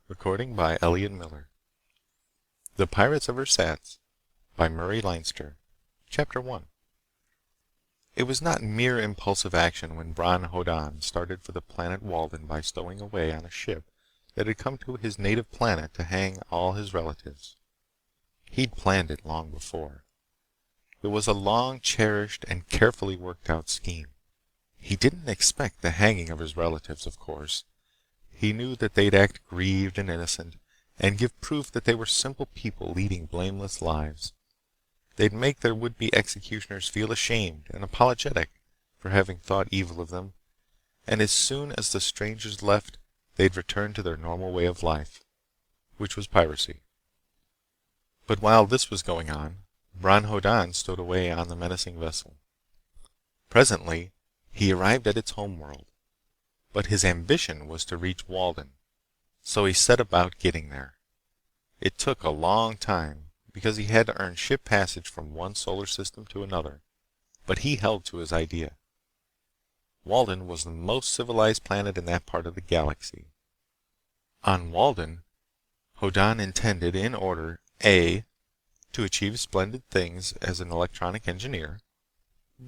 Recording by Elliot Miller. The Pirates of Ersatz by Murry Leinster. Chapter 1. It was not mere impulsive action when Bron Hoddan started for the planet Walden by stowing away on a ship that had come to his native planet to hang all his relatives. He'd planned it long before. It was a long cherished and carefully worked out scheme. He didn't expect the hanging of his relatives, of course. He knew that they'd act grieved and innocent, and give proof that they were simple people leading blameless lives. They'd make their would-be executioners feel ashamed and apologetic for having thought evil of them, and as soon as the strangers left, they'd return to their normal way of life, which was piracy. But while this was going on, Bron Hoddan stowed away on the menacing vessel. Presently, he arrived at its homeworld. But his ambition was to reach Walden, so he set about getting there. It took a long time, because he had to earn ship passage from one solar system to another, but he held to his idea. Walden was the most civilized planet in that part of the galaxy. On Walden, Hoddan intended in order A. to achieve splendid things as an electronic engineer,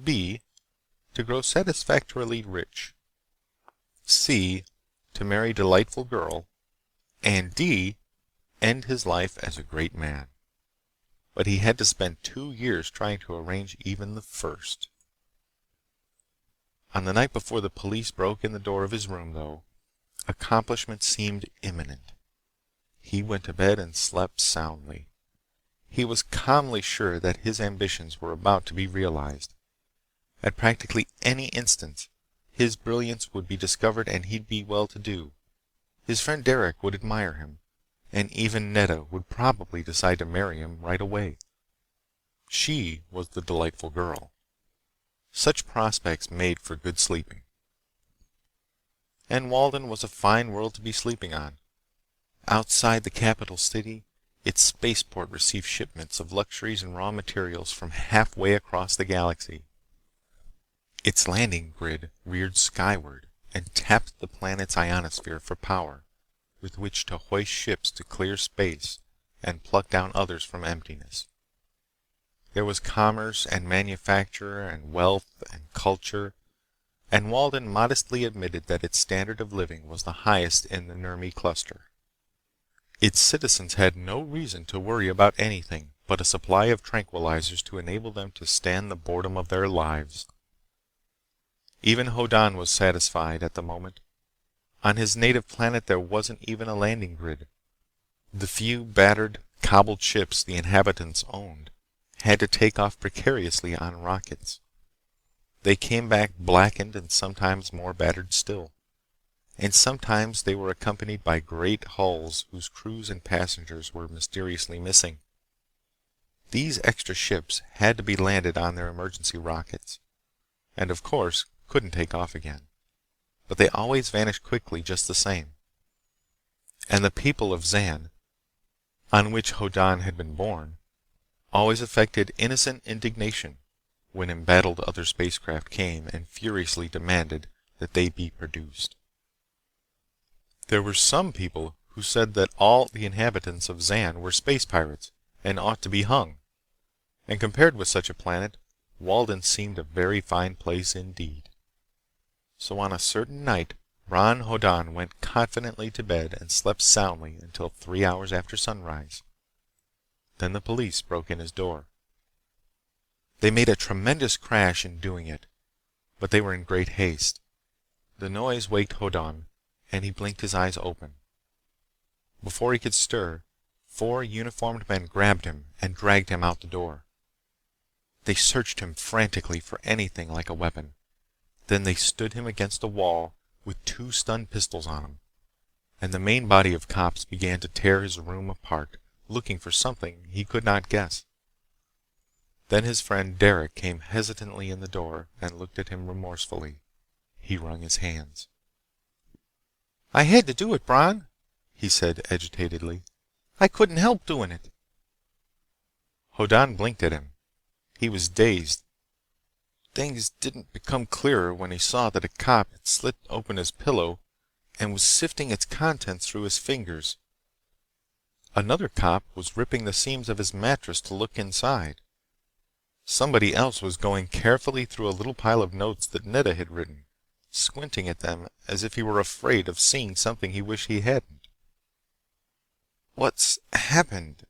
B. to grow satisfactorily rich, C. to marry a delightful girl, and D. end his life as a great man. But he had to spend 2 years trying to arrange even the first. On the night before the police broke in the door of his room, though, accomplishment seemed imminent. He went to bed and slept soundly. He was calmly sure that his ambitions were about to be realized. At practically any instant, his brilliance would be discovered and he'd be well to do. His friend Derek would admire him, and even Netta would probably decide to marry him right away. She was the delightful girl. Such prospects made for good sleeping. And Walden was a fine world to be sleeping on. Outside the capital city, its spaceport received shipments of luxuries and raw materials from halfway across the galaxy. Its landing grid reared skyward and tapped the planet's ionosphere for power with which to hoist ships to clear space and pluck down others from emptiness. There was commerce and manufacture and wealth and culture, and Walden modestly admitted that its standard of living was the highest in the Murry cluster. Its citizens had no reason to worry about anything but a supply of tranquilizers to enable them to stand the boredom of their lives. Even Hoddan was satisfied at the moment. On his native planet there wasn't even a landing grid. The few battered, cobbled ships the inhabitants owned had to take off precariously on rockets. They came back blackened and sometimes more battered still. And sometimes they were accompanied by great hulls whose crews and passengers were mysteriously missing. These extra ships had to be landed on their emergency rockets, and of course couldn't take off again. But they always vanished quickly just the same. And the people of Zan, on which Hoddan had been born, always affected innocent indignation when embattled other spacecraft came and furiously demanded that they be produced. There were some people who said that all the inhabitants of Zan were space pirates and ought to be hung, and compared with such a planet, Walden seemed a very fine place indeed. So on a certain night, Bron Hoddan went confidently to bed and slept soundly until 3 hours after sunrise. Then the police broke in his door. They made a tremendous crash in doing it, but they were in great haste. The noise waked Hoddan, and he blinked his eyes open. Before he could stir, 4 uniformed men grabbed him and dragged him out the door. They searched him frantically for anything like a weapon. Then they stood him against a wall with 2 stun pistols on him, and the main body of cops began to tear his room apart, looking for something he could not guess. Then his friend Derek came hesitantly in the door and looked at him remorsefully. He wrung his hands. "I had to do it, Bron," he said agitatedly. "I couldn't help doing it." Hoddan blinked at him. He was dazed. Things didn't become clearer when he saw that a cop had slit open his pillow and was sifting its contents through his fingers. Another cop was ripping the seams of his mattress to look inside. Somebody else was going carefully through a little pile of notes that Netta had written, squinting at them as if he were afraid of seeing something he wished he hadn't. "What's happened?"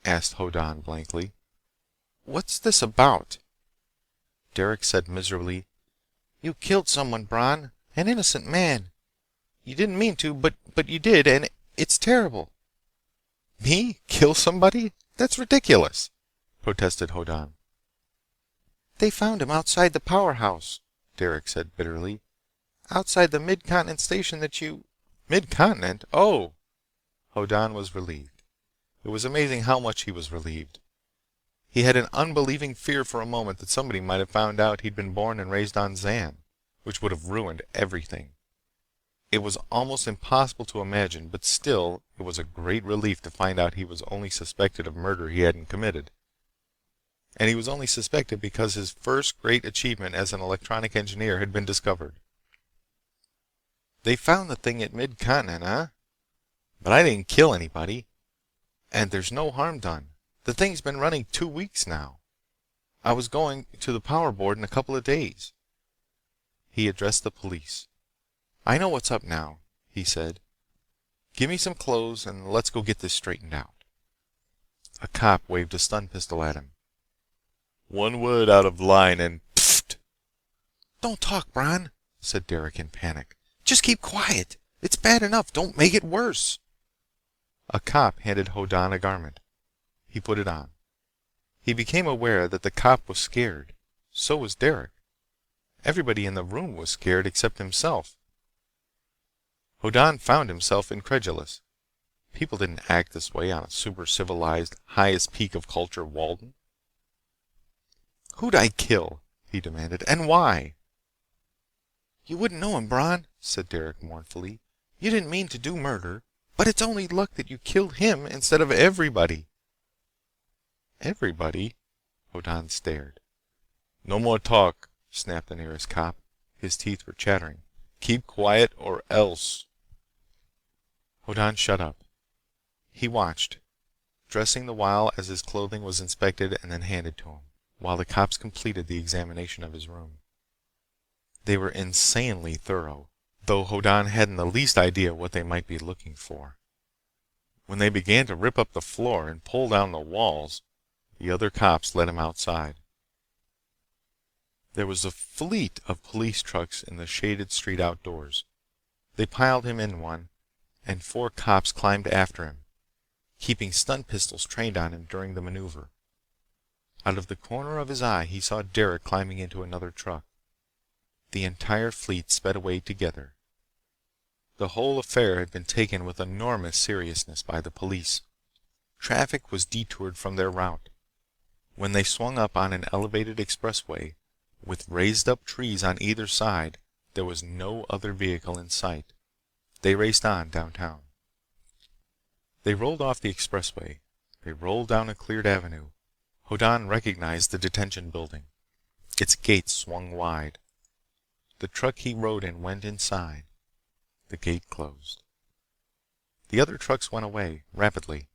asked Hoddan blankly. "What's this about?" Derek said miserably, "You killed someone, Bron. An innocent man. You didn't mean to, but you did, and it's terrible." "Me? Kill somebody? That's ridiculous," protested Hoddan. "They found him outside the powerhouse," Derek said bitterly. "Outside the Mid-Continent station that you—" "Mid-Continent? Oh!" Hoddan was relieved. It was amazing how much he was relieved. He had an unbelieving fear for a moment that somebody might have found out he'd been born and raised on Zan, which would have ruined everything. It was almost impossible to imagine, but still it was a great relief to find out he was only suspected of murder he hadn't committed. And he was only suspected because his first great achievement as an electronic engineer had been discovered. "They found the thing at Mid-Continent, huh? But I didn't kill anybody. And there's no harm done. The thing's been running 2 weeks now. I was going to the power board in a couple of days." He addressed the police. "I know what's up now," he said. "Give me some clothes and let's go get this straightened out." A cop waved a stun pistol at him. "One word out of line and pfft!" "Don't talk, Bron," said Derek in panic. "Just keep quiet. It's bad enough. Don't make it worse." A cop handed Hoddan a garment. He put it on. He became aware that the cop was scared. So was Derek. Everybody in the room was scared except himself. Hoddan found himself incredulous. People didn't act this way on a super-civilized, highest peak of culture Walden. "Who'd I kill?" he demanded. "And why?" "You wouldn't know him, Bron," said Derek mournfully. "You didn't mean to do murder. But it's only luck that you killed him instead of everybody." "Everybody?" Hoddan stared. "No more talk," snapped the nearest cop. His teeth were chattering. "Keep quiet or else." Hoddan shut up. He watched, dressing the while as his clothing was inspected and then handed to him, while the cops completed the examination of his room. They were insanely thorough, though Hoddan hadn't the least idea what they might be looking for. When they began to rip up the floor and pull down the walls, the other cops led him outside. There was a fleet of police trucks in the shaded street outdoors. They piled him in one, and 4 cops climbed after him, keeping stun pistols trained on him during the maneuver. Out of the corner of his eye he saw Derek climbing into another truck. The entire fleet sped away together. The whole affair had been taken with enormous seriousness by the police. Traffic was detoured from their route. When they swung up on an elevated expressway, with raised-up trees on either side, there was no other vehicle in sight. They raced on downtown. They rolled off the expressway. They rolled down a cleared avenue. Hoddan recognized the detention building. Its gates swung wide. The truck he rode in went inside. The gate closed. The other trucks went away, rapidly.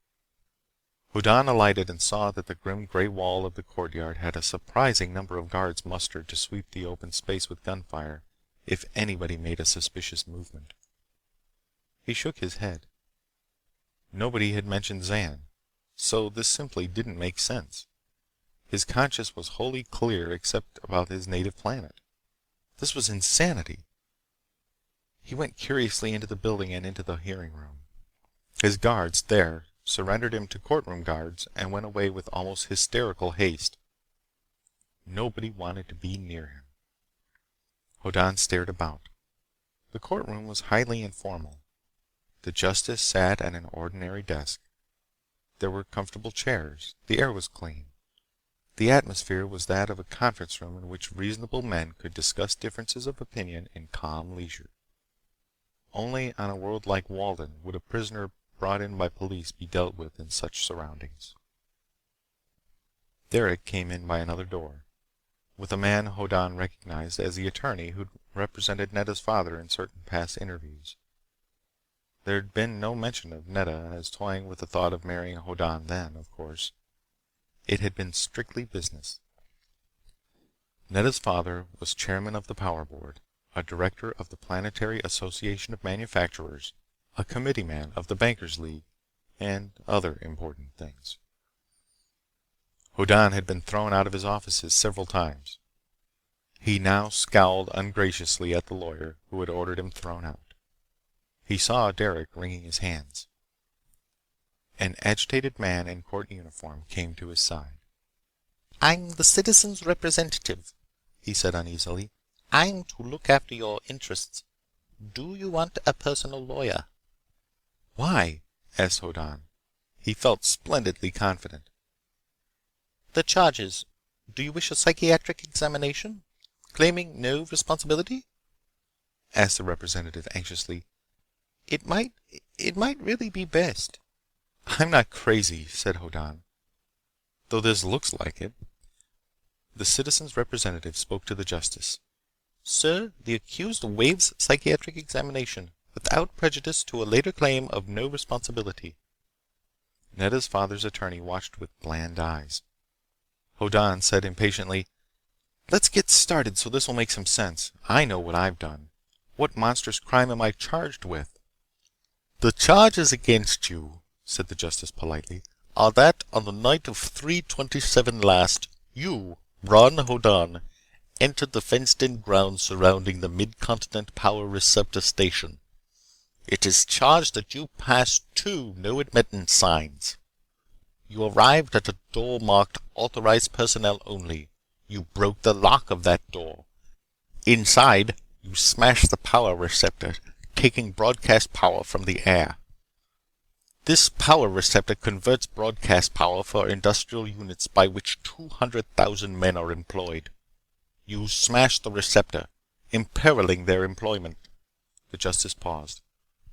Hoddan alighted and saw that the grim gray wall of the courtyard had a surprising number of guards mustered to sweep the open space with gunfire if anybody made a suspicious movement. He shook his head. Nobody had mentioned Zan, so this simply didn't make sense. His conscience was wholly clear except about his native planet. This was insanity. He went curiously into the building and into the hearing room. His guards, there, surrendered him to courtroom guards and went away with almost hysterical haste. Nobody wanted to be near him. Hoddan stared about. The courtroom was highly informal. The justice sat at an ordinary desk. There were comfortable chairs. The air was clean. The atmosphere was that of a conference room in which reasonable men could discuss differences of opinion in calm leisure. Only on a world like Walden would a prisoner brought in by police be dealt with in such surroundings. Derek came in by another door, with a man Hoddan recognized as the attorney who'd represented Netta's father in certain past interviews. There'd been no mention of Nedda as toying with the thought of marrying Hoddan then, of course. It had been strictly business. Nedda's father was chairman of the Power Board, a director of the Planetary Association of Manufacturers, a committeeman of the Bankers League, and other important things. Hoddan had been thrown out of his offices several times. He now scowled ungraciously at the lawyer who had ordered him thrown out. He saw Derek wringing his hands. An agitated man in court uniform came to his side. "I'm the citizen's representative," he said uneasily. "I'm to look after your interests. Do you want a personal lawyer?" "Why?" asked Hoddan. He felt splendidly confident. "The charges. Do you wish a psychiatric examination? Claiming no responsibility?" asked the representative anxiously. It might really be best." "I'm not crazy," said Hoddan. "Though this looks like it." The citizen's representative spoke to the justice. "Sir, the accused waives psychiatric examination, without prejudice to a later claim of no responsibility." Nedda's father's attorney watched with bland eyes. Hoddan said impatiently, "Let's get started so this will make some sense. I know what I've done. What monstrous crime am I charged with?" "The charges against you," said the justice politely, "are that on the night of 3/27 last, you, Bron Hoddan, entered the fenced-in grounds surrounding the Mid-Continent Power Receptor Station. It is charged that you passed 2 no admittance signs. You arrived at a door marked Authorized Personnel Only. You broke the lock of that door. Inside, you smashed the power receptor, taking broadcast power from the air. This power receptor converts broadcast power for industrial units by which 200,000 men are employed. You smashed the receptor, imperiling their employment." The justice paused.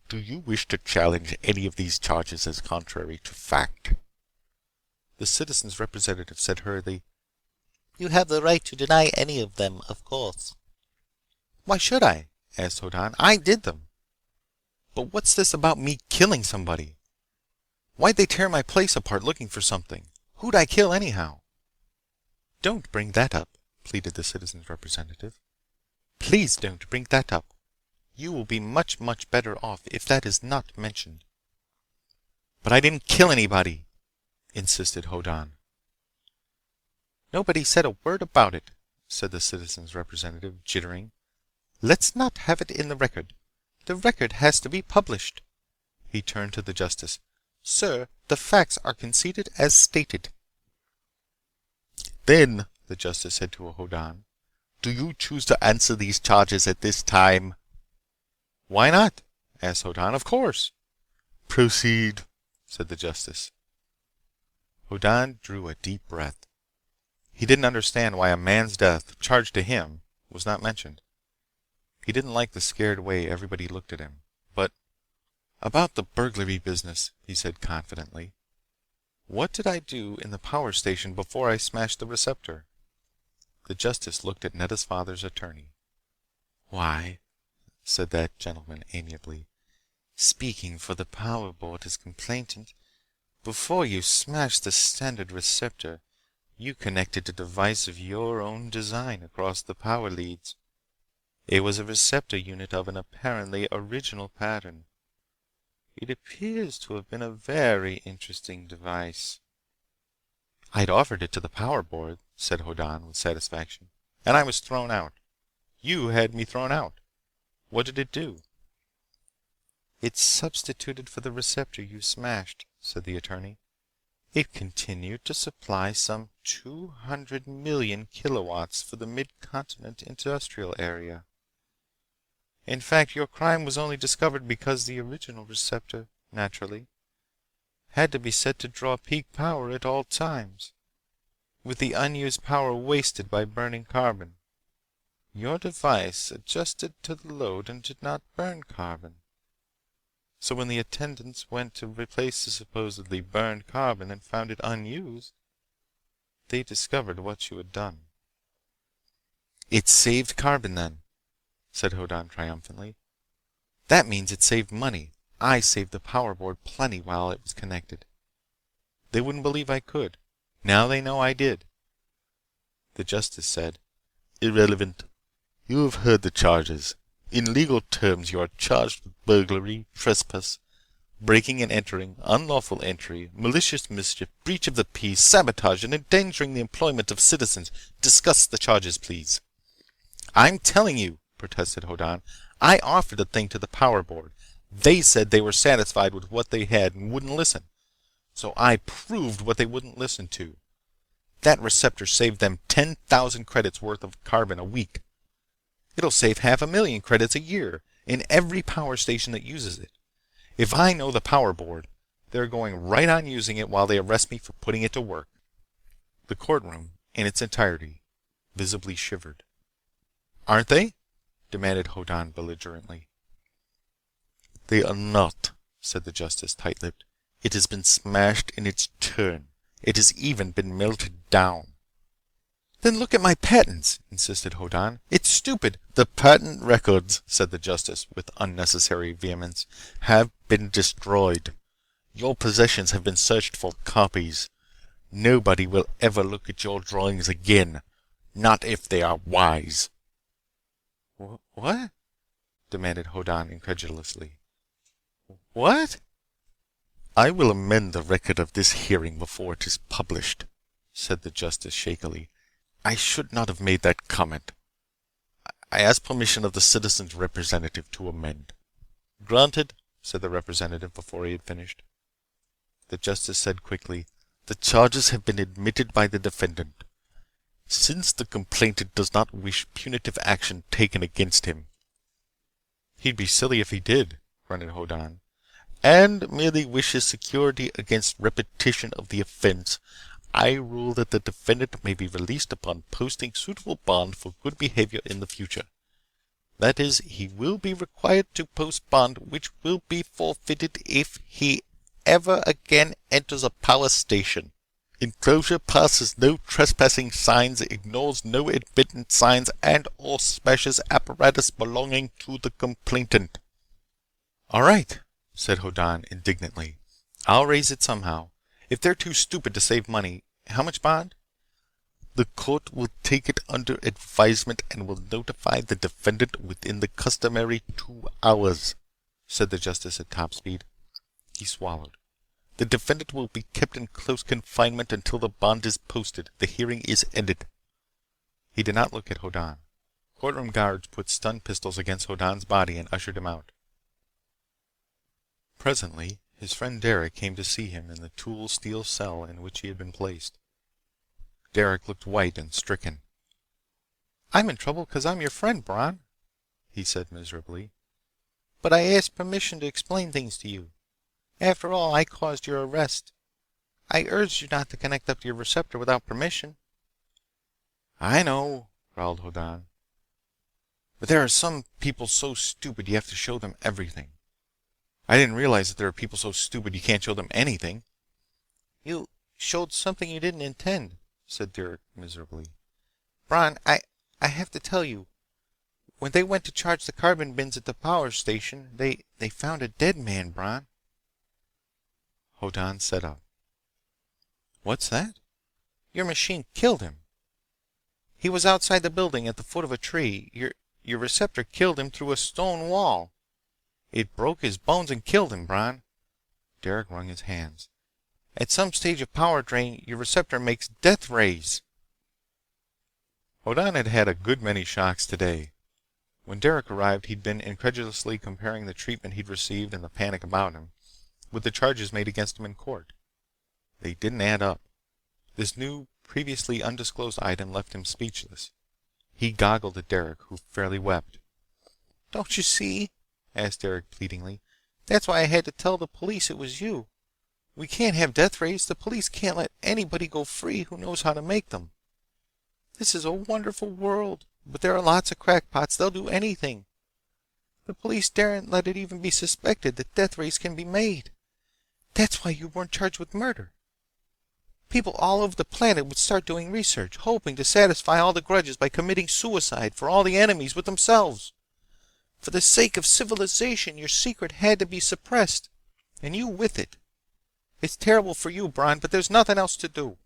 "Do you wish to challenge any of these charges as contrary to fact?" The citizen's representative said hurriedly, "You have the right to deny any of them, of course." "Why should I?" asked Hoddan. "I did them. But what's this about me killing somebody? Why'd they tear my place apart looking for something? Who'd I kill anyhow?" "Don't bring that up," pleaded the citizen's representative. "Please don't bring that up. You will be much, much better off if that is not mentioned." "But I didn't kill anybody," insisted Hoddan. "Nobody said a word about it," said the citizen's representative, jittering. "Let's not have it in the record. The record has to be published." He turned to the justice. "Sir, the facts are conceded as stated." "Then," the justice said to Hoddan, "do you choose to answer these charges at this time?" "Why not?" asked Hoddan. "Of course." "Proceed," said the justice. Hoddan drew a deep breath. He didn't understand why a man's death, charged to him, was not mentioned. He didn't like the scared way everybody looked at him. But, "About the burglary business," he said confidently. "What did I do in the power station before I smashed the receptor?" The justice looked at Nedda's father's attorney. "Why," said that gentleman amiably, "speaking for the Power Board as complainant, before you smashed the standard receptor, you connected a device of your own design across the power leads. It was a receptor unit of an apparently original pattern. It appears to have been a very interesting device." "I'd offered it to the Power Board," said Hoddan with satisfaction, "and I was thrown out. You had me thrown out. What did it do?" "It substituted for the receptor you smashed," said the attorney. "It continued to supply some 200 million kilowatts for the mid-continent industrial area. In fact, your crime was only discovered because the original receptor, naturally, had to be set to draw peak power at all times, with the unused power wasted by burning carbon. Your device adjusted to the load and did not burn carbon. So when the attendants went to replace the supposedly burned carbon and found it unused, they discovered what you had done." "It saved carbon then," said Hoddan triumphantly. "That means it saved money. I saved the power board plenty while it was connected. They wouldn't believe I could. Now they know I did." The justice said, "Irrelevant. You have heard the charges. In legal terms, you are charged with burglary, trespass, breaking and entering, unlawful entry, malicious mischief, breach of the peace, sabotage, and endangering the employment of citizens. Discuss the charges, please." "I'm telling you," protested Hoddan. "I offered the thing to the power board. They said they were satisfied with what they had and wouldn't listen. So I proved what they wouldn't listen to. That receptor saved them 10,000 credits worth of carbon a week. It'll save 500,000 credits a year in every power station that uses it. If I know the power board, they're going right on using it while they arrest me for putting it to work." The courtroom, in its entirety, visibly shivered. "Aren't they?" demanded Hoddan belligerently. "They are not," said the justice, tight-lipped. "It has been smashed in its turn. It has even been melted down." "Then look at my patents," insisted Hoddan. "It's stupid." "The patent records," said the justice with unnecessary vehemence, "have been destroyed. Your possessions have been searched for copies. Nobody will ever look at your drawings again. Not if they are wise." "What?" demanded Hoddan incredulously. "What?" "I will amend the record of this hearing before it is published," said the justice shakily. "I should not have made that comment. I ask permission of the citizen's representative to amend." "Granted," said the representative before he had finished. The justice said quickly, "The charges have been admitted by the defendant. Since the complainant does not wish punitive action taken against him—" "He'd be silly if he did," grunted Hoddan. "And merely wishes security against repetition of the offense, I rule that the defendant may be released upon posting suitable bond for good behavior in the future. That is, he will be required to post bond, which will be forfeited if he ever again enters a power station. Enclosure passes no trespassing signs, ignores no admittance signs, and or smashes apparatus belonging to the complainant." "All right," said Hoddan indignantly. "I'll raise it somehow. If they're too stupid to save money, how much bond?" "The court will take it under advisement and will notify the defendant within the customary 2 hours," said the justice at top speed. He swallowed. "The defendant will be kept in close confinement until the bond is posted. The hearing is ended." He did not look at Hoddan. Courtroom guards put stun pistols against Hoddan's body and ushered him out. Presently, his friend Derek came to see him in the tool steel cell in which he had been placed. Derek looked white and stricken. "I'm in trouble because I'm your friend, Bron," he said miserably. "But I asked permission to explain things to you. After all, I caused your arrest. I urged you not to connect up to your receptor without permission." "I know," growled Hoddan. "But there are some people so stupid you have to show them everything. I didn't realize that there are people so stupid you can't show them anything." "You showed something you didn't intend," said Derek miserably. "Bron, I have to tell you. When they went to charge the carbon bins at the power station, they found a dead man, Bron." Hoddan sat up. "What's that?" "Your machine killed him. He was outside the building at the foot of a tree. Your receptor killed him through a stone wall. It broke his bones and killed him, Bron." Derek wrung his hands. "At some stage of power drain, your receptor makes death rays." Hoddan had had a good many shocks today. When Derek arrived, he'd been incredulously comparing the treatment he'd received and the panic about him with the charges made against him in court. They didn't add up. This new, previously undisclosed item left him speechless. He goggled at Derek, who fairly wept. "Don't you see?" asked Derek pleadingly. "That's why I had to tell the police it was you. We can't have death rays. The police can't let anybody go free who knows how to make them. This is a wonderful world, but there are lots of crackpots. They'll do anything. The police daren't let it even be suspected that death rays can be made. That's why you weren't charged with murder. People all over the planet would start doing research, hoping to satisfy all the grudges by committing suicide for all the enemies with themselves. For the sake of civilization, your secret had to be suppressed. And you with it. It's terrible for you, Bron, but there's nothing else to do."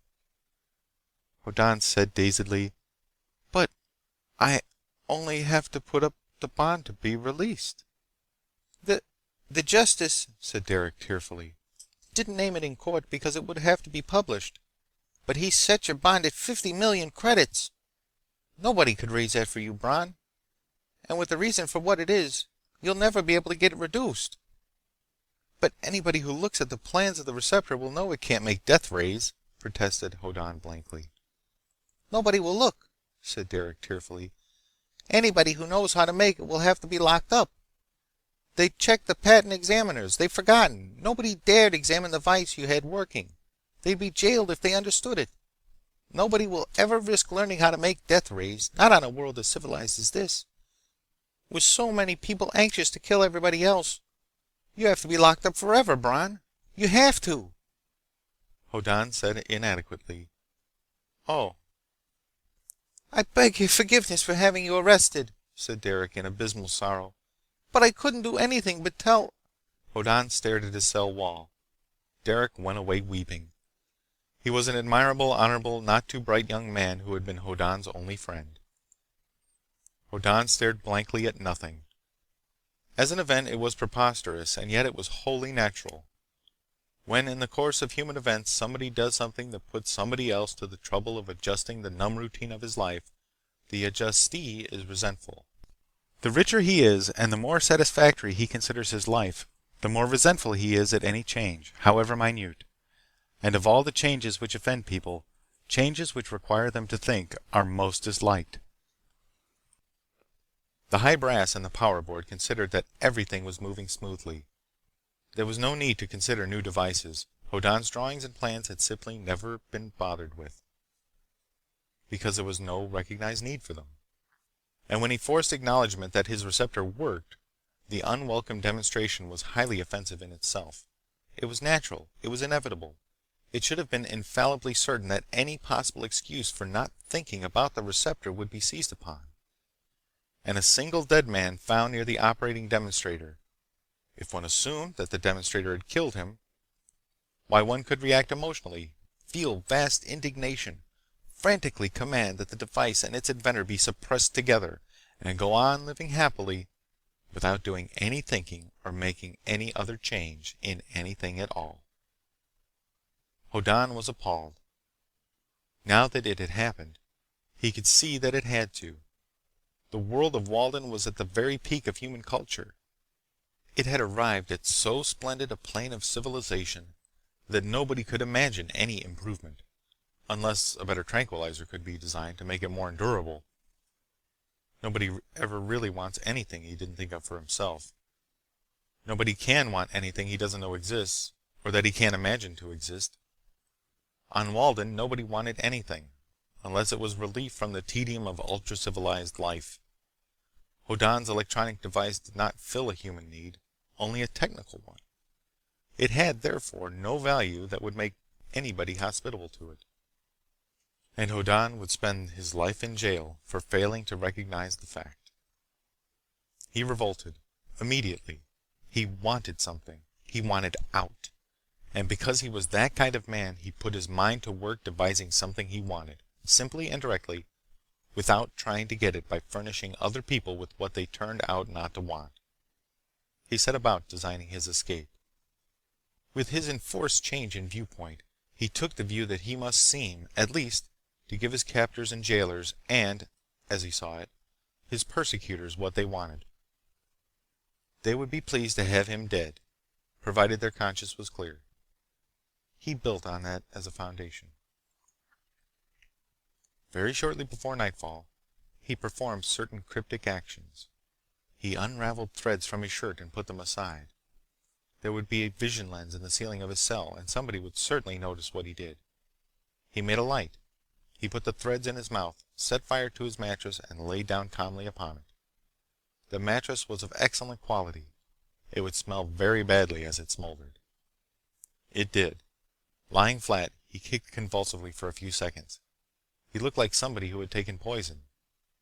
Hoddan said dazedly, "But I only have to put up the bond to be released." "The the justice," said Derek tearfully, "didn't name it in court because it would have to be published. But he set your bond at 50 million credits. Nobody could raise that for you, Bron. And with the reason for what it is, you'll never be able to get it reduced." "But anybody who looks at the plans of the receptor will know it can't make death rays," protested Hoddan blankly. "Nobody will look," said Derek tearfully. "Anybody who knows how to make it will have to be locked up. They checked the patent examiners. They've forgotten. Nobody dared examine the device you had working. They'd be jailed if they understood it. Nobody will ever risk learning how to make death rays, not on a world as civilized as this. With so many people anxious to kill everybody else, you have to be locked up forever, Bron. You have to." Hoddan said inadequately, "Oh." "I beg your forgiveness for having you arrested," said Derek in abysmal sorrow. "But I couldn't do anything but tell—" Hoddan stared at his cell wall. Derek went away weeping. He was an admirable, honorable, not too bright young man who had been Hoddan's only friend. Hoddan stared blankly at nothing. As an event, it was preposterous, and yet it was wholly natural. When in the course of human events somebody does something that puts somebody else to the trouble of adjusting the numb routine of his life, the adjustee is resentful. The richer he is, and the more satisfactory he considers his life, the more resentful he is at any change, however minute. And of all the changes which offend people, changes which require them to think are most disliked. The high brass and the power board considered that everything was moving smoothly. There was no need to consider new devices. Hoddan's drawings and plans had simply never been bothered with, because there was no recognized need for them. And when he forced acknowledgment that his receptor worked, the unwelcome demonstration was highly offensive in itself. It was natural. It was inevitable. It should have been infallibly certain that any possible excuse for not thinking about the receptor would be seized upon. And a single dead man found near the operating demonstrator. If one assumed that the demonstrator had killed him, why one could react emotionally, feel vast indignation, frantically command that the device and its inventor be suppressed together, and go on living happily without doing any thinking or making any other change in anything at all. Hoddan was appalled. Now that it had happened, he could see that it had to. The world of Walden was at the very peak of human culture. It had arrived at so splendid a plane of civilization that nobody could imagine any improvement, unless a better tranquilizer could be designed to make it more endurable. Nobody ever really wants anything he didn't think of for himself. Nobody can want anything he doesn't know exists, or that he can't imagine to exist. On Walden, nobody wanted anything, unless it was relief from the tedium of ultra-civilized life. Hoddan's electronic device did not fill a human need, only a technical one. It had, therefore, no value that would make anybody hospitable to it. And Hoddan would spend his life in jail for failing to recognize the fact. He revolted. Immediately. He wanted something. He wanted out. And because he was that kind of man, he put his mind to work devising something he wanted, simply and directly, without trying to get it by furnishing other people with what they turned out not to want. He set about designing his escape. With his enforced change in viewpoint, he took the view that he must seem, at least, to give his captors and jailers and, as he saw it, his persecutors what they wanted. They would be pleased to have him dead, provided their conscience was clear. He built on that as a foundation. Very shortly before nightfall, he performed certain cryptic actions. He unraveled threads from his shirt and put them aside. There would be a vision lens in the ceiling of his cell, and somebody would certainly notice what he did. He made a light. He put the threads in his mouth, set fire to his mattress, and lay down calmly upon it. The mattress was of excellent quality. It would smell very badly as it smoldered. It did. Lying flat, he kicked convulsively for a few seconds. He looked like somebody who had taken poison.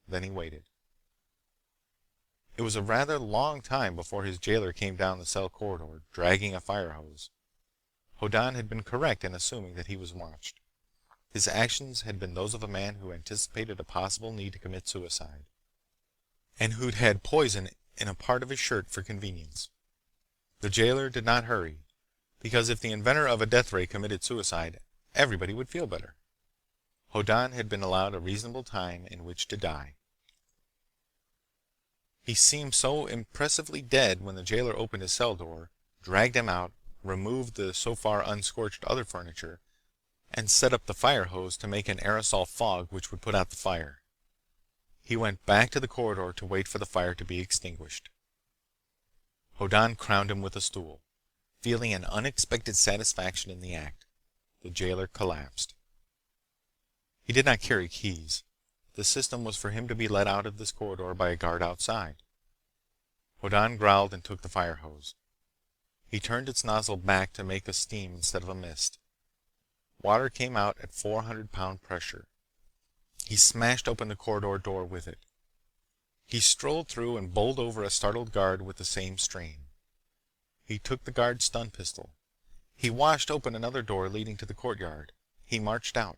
Then he waited. It was a rather long time before his jailer came down the cell corridor, dragging a fire hose. Hoddan had been correct in assuming that he was watched. His actions had been those of a man who anticipated a possible need to commit suicide, and who'd had poison in a part of his shirt for convenience. The jailer did not hurry, because if the inventor of a death ray committed suicide, everybody would feel better. Hoddan had been allowed a reasonable time in which to die. He seemed so impressively dead when the jailer opened his cell door, dragged him out, removed the so far unscorched other furniture, and set up the fire hose to make an aerosol fog which would put out the fire. He went back to the corridor to wait for the fire to be extinguished. Hoddan crowned him with a stool, feeling an unexpected satisfaction in the act. The jailer collapsed. He did not carry keys. The system was for him to be let out of this corridor by a guard outside. Hoddan growled and took the fire hose. He turned its nozzle back to make a steam instead of a mist. Water came out at 400-pound pressure. He smashed open the corridor door with it. He strolled through and bowled over a startled guard with the same strain. He took the guard's stun pistol. He washed open another door leading to the courtyard. He marched out,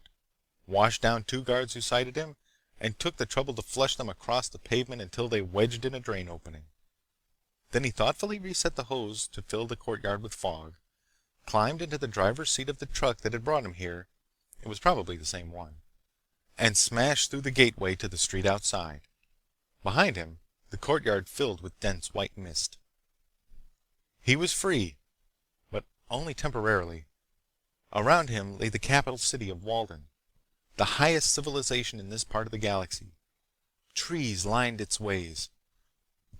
washed down 2 guards who sighted him, and took the trouble to flush them across the pavement until they wedged in a drain opening. Then he thoughtfully reset the hose to fill the courtyard with fog, climbed into the driver's seat of the truck that had brought him here—it was probably the same one—and smashed through the gateway to the street outside. Behind him, the courtyard filled with dense white mist. He was free, but only temporarily. Around him lay the capital city of Walden, the highest civilization in this part of the galaxy. Trees lined its ways.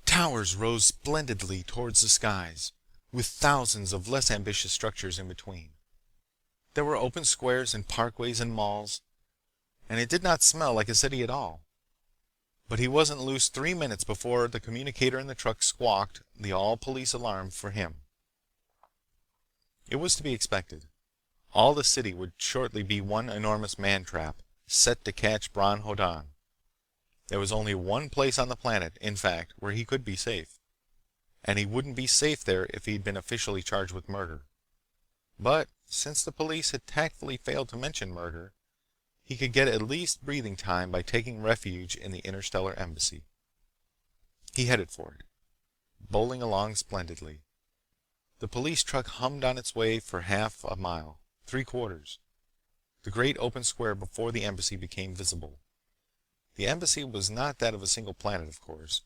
Towers rose splendidly towards the skies, with thousands of less ambitious structures in between. There were open squares and parkways and malls, and it did not smell like a city at all. But he wasn't loose 3 minutes before the communicator in the truck squawked the all-police alarm for him. It was to be expected. All the city would shortly be one enormous man-trap, set to catch Bron Hoddan. There was only one place on the planet, in fact, where he could be safe. And he wouldn't be safe there if he'd been officially charged with murder. But, since the police had tactfully failed to mention murder, he could get at least breathing time by taking refuge in the Interstellar Embassy. He headed for it, bowling along splendidly. The police truck hummed on its way for half a mile, 3/4. The great open square before the embassy became visible. The embassy was not that of a single planet, of course.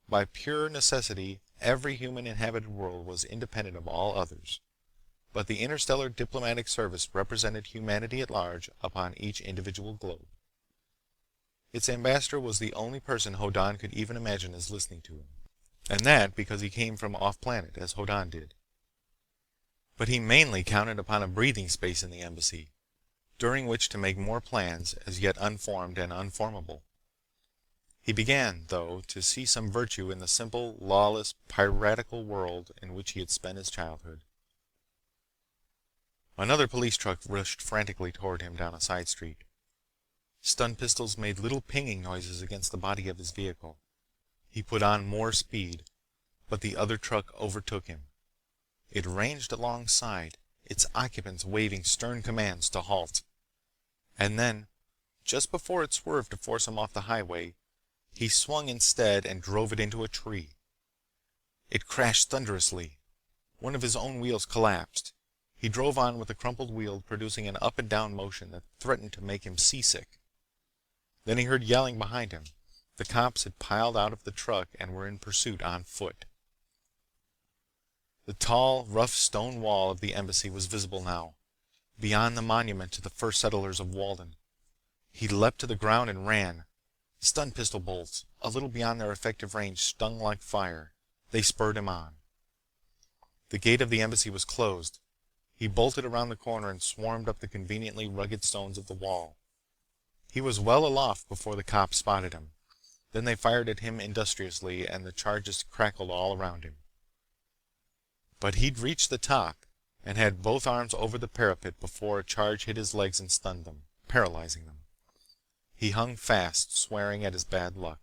By pure necessity, every human inhabited world was independent of all others. But the Interstellar Diplomatic Service represented humanity at large upon each individual globe. Its ambassador was the only person Hoddan could even imagine as listening to him. And that because he came from off-planet, as Hoddan did. But he mainly counted upon a breathing space in the embassy, during which to make more plans, as yet unformed and unformable. He began, though, to see some virtue in the simple, lawless, piratical world in which he had spent his childhood. Another police truck rushed frantically toward him down a side street. Stun pistols made little pinging noises against the body of his vehicle. He put on more speed, but the other truck overtook him. It ranged alongside, its occupants waving stern commands to halt. And then, just before it swerved to force him off the highway, he swung instead and drove it into a tree. It crashed thunderously. One of his own wheels collapsed. He drove on with the crumpled wheel, producing an up and down motion that threatened to make him seasick. Then he heard yelling behind him. The cops had piled out of the truck and were in pursuit on foot. The tall, rough stone wall of the embassy was visible now, beyond the monument to the first settlers of Walden. He leapt to the ground and ran. Stun pistol bolts, a little beyond their effective range, stung like fire. They spurred him on. The gate of the embassy was closed. He bolted around the corner and swarmed up the conveniently rugged stones of the wall. He was well aloft before the cops spotted him. Then they fired at him industriously and the charges crackled all around him. But he'd reached the top and had both arms over the parapet before a charge hit his legs and stunned them, paralyzing them. He hung fast, swearing at his bad luck.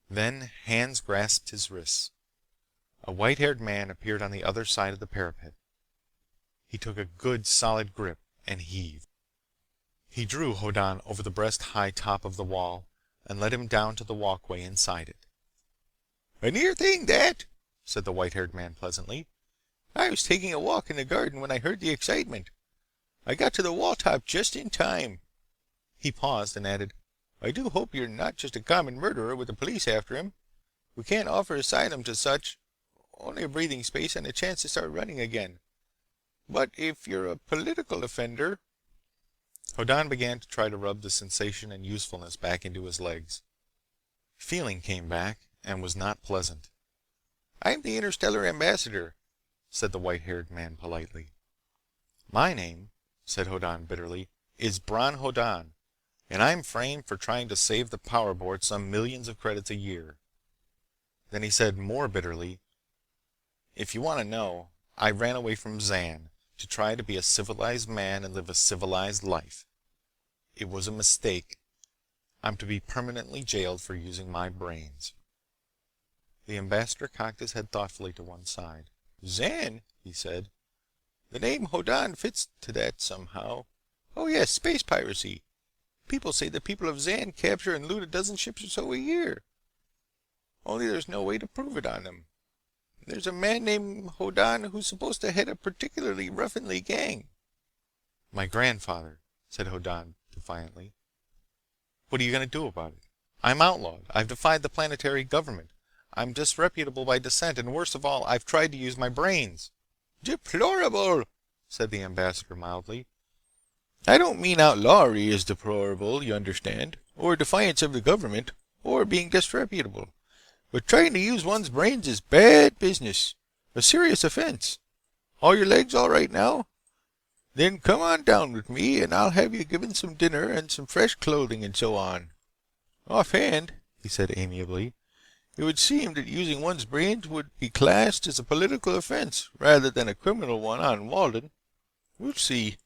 Then hands grasped his wrists. A white-haired man appeared on the other side of the parapet. He took a good solid grip and heaved. He drew Hoddan over the breast-high top of the wall and led him down to the walkway inside it. "A near thing, that," said the white-haired man pleasantly. "I was taking a walk in the garden when I heard the excitement. I got to the wall top just in time." He paused and added, "I do hope you're not just a common murderer with the police after him. We can't offer asylum to such. Only a breathing space and a chance to start running again. But if you're a political offender—" Hoddan began to try to rub the sensation and usefulness back into his legs. Feeling came back and was not pleasant. "I'm the Interstellar Ambassador," said the white-haired man politely. "My name," said Hoddan bitterly, "is Bron Hoddan, and I'm framed for trying to save the Power Board some millions of credits a year." Then he said more bitterly, "If you want to know, I ran away from Zan to try to be a civilized man and live a civilized life. It was a mistake. I'm to be permanently jailed for using my brains." The ambassador cocked his head thoughtfully to one side. "Zan?" he said. "The name Hoddan fits to that somehow. Oh yes, space piracy. People say the people of Zan capture and loot a dozen ships or so a year. Only there's no way to prove it on them. There's a man named Hoddan who's supposed to head a particularly ruffianly gang." "My grandfather," said Hoddan defiantly. "What are you going to do about it? I'm outlawed. I've defied the planetary government. I'm disreputable by descent, and worst of all, I've tried to use my brains." "Deplorable," said the ambassador mildly. "I don't mean outlawry is deplorable, you understand, or defiance of the government, or being disreputable. But trying to use one's brains is bad business. A serious offense. All your legs all right now? Then come on down with me and I'll have you given some dinner and some fresh clothing and so on. Offhand," he said amiably, "it would seem that using one's brains would be classed as a political offense rather than a criminal one on Walden. We'll see."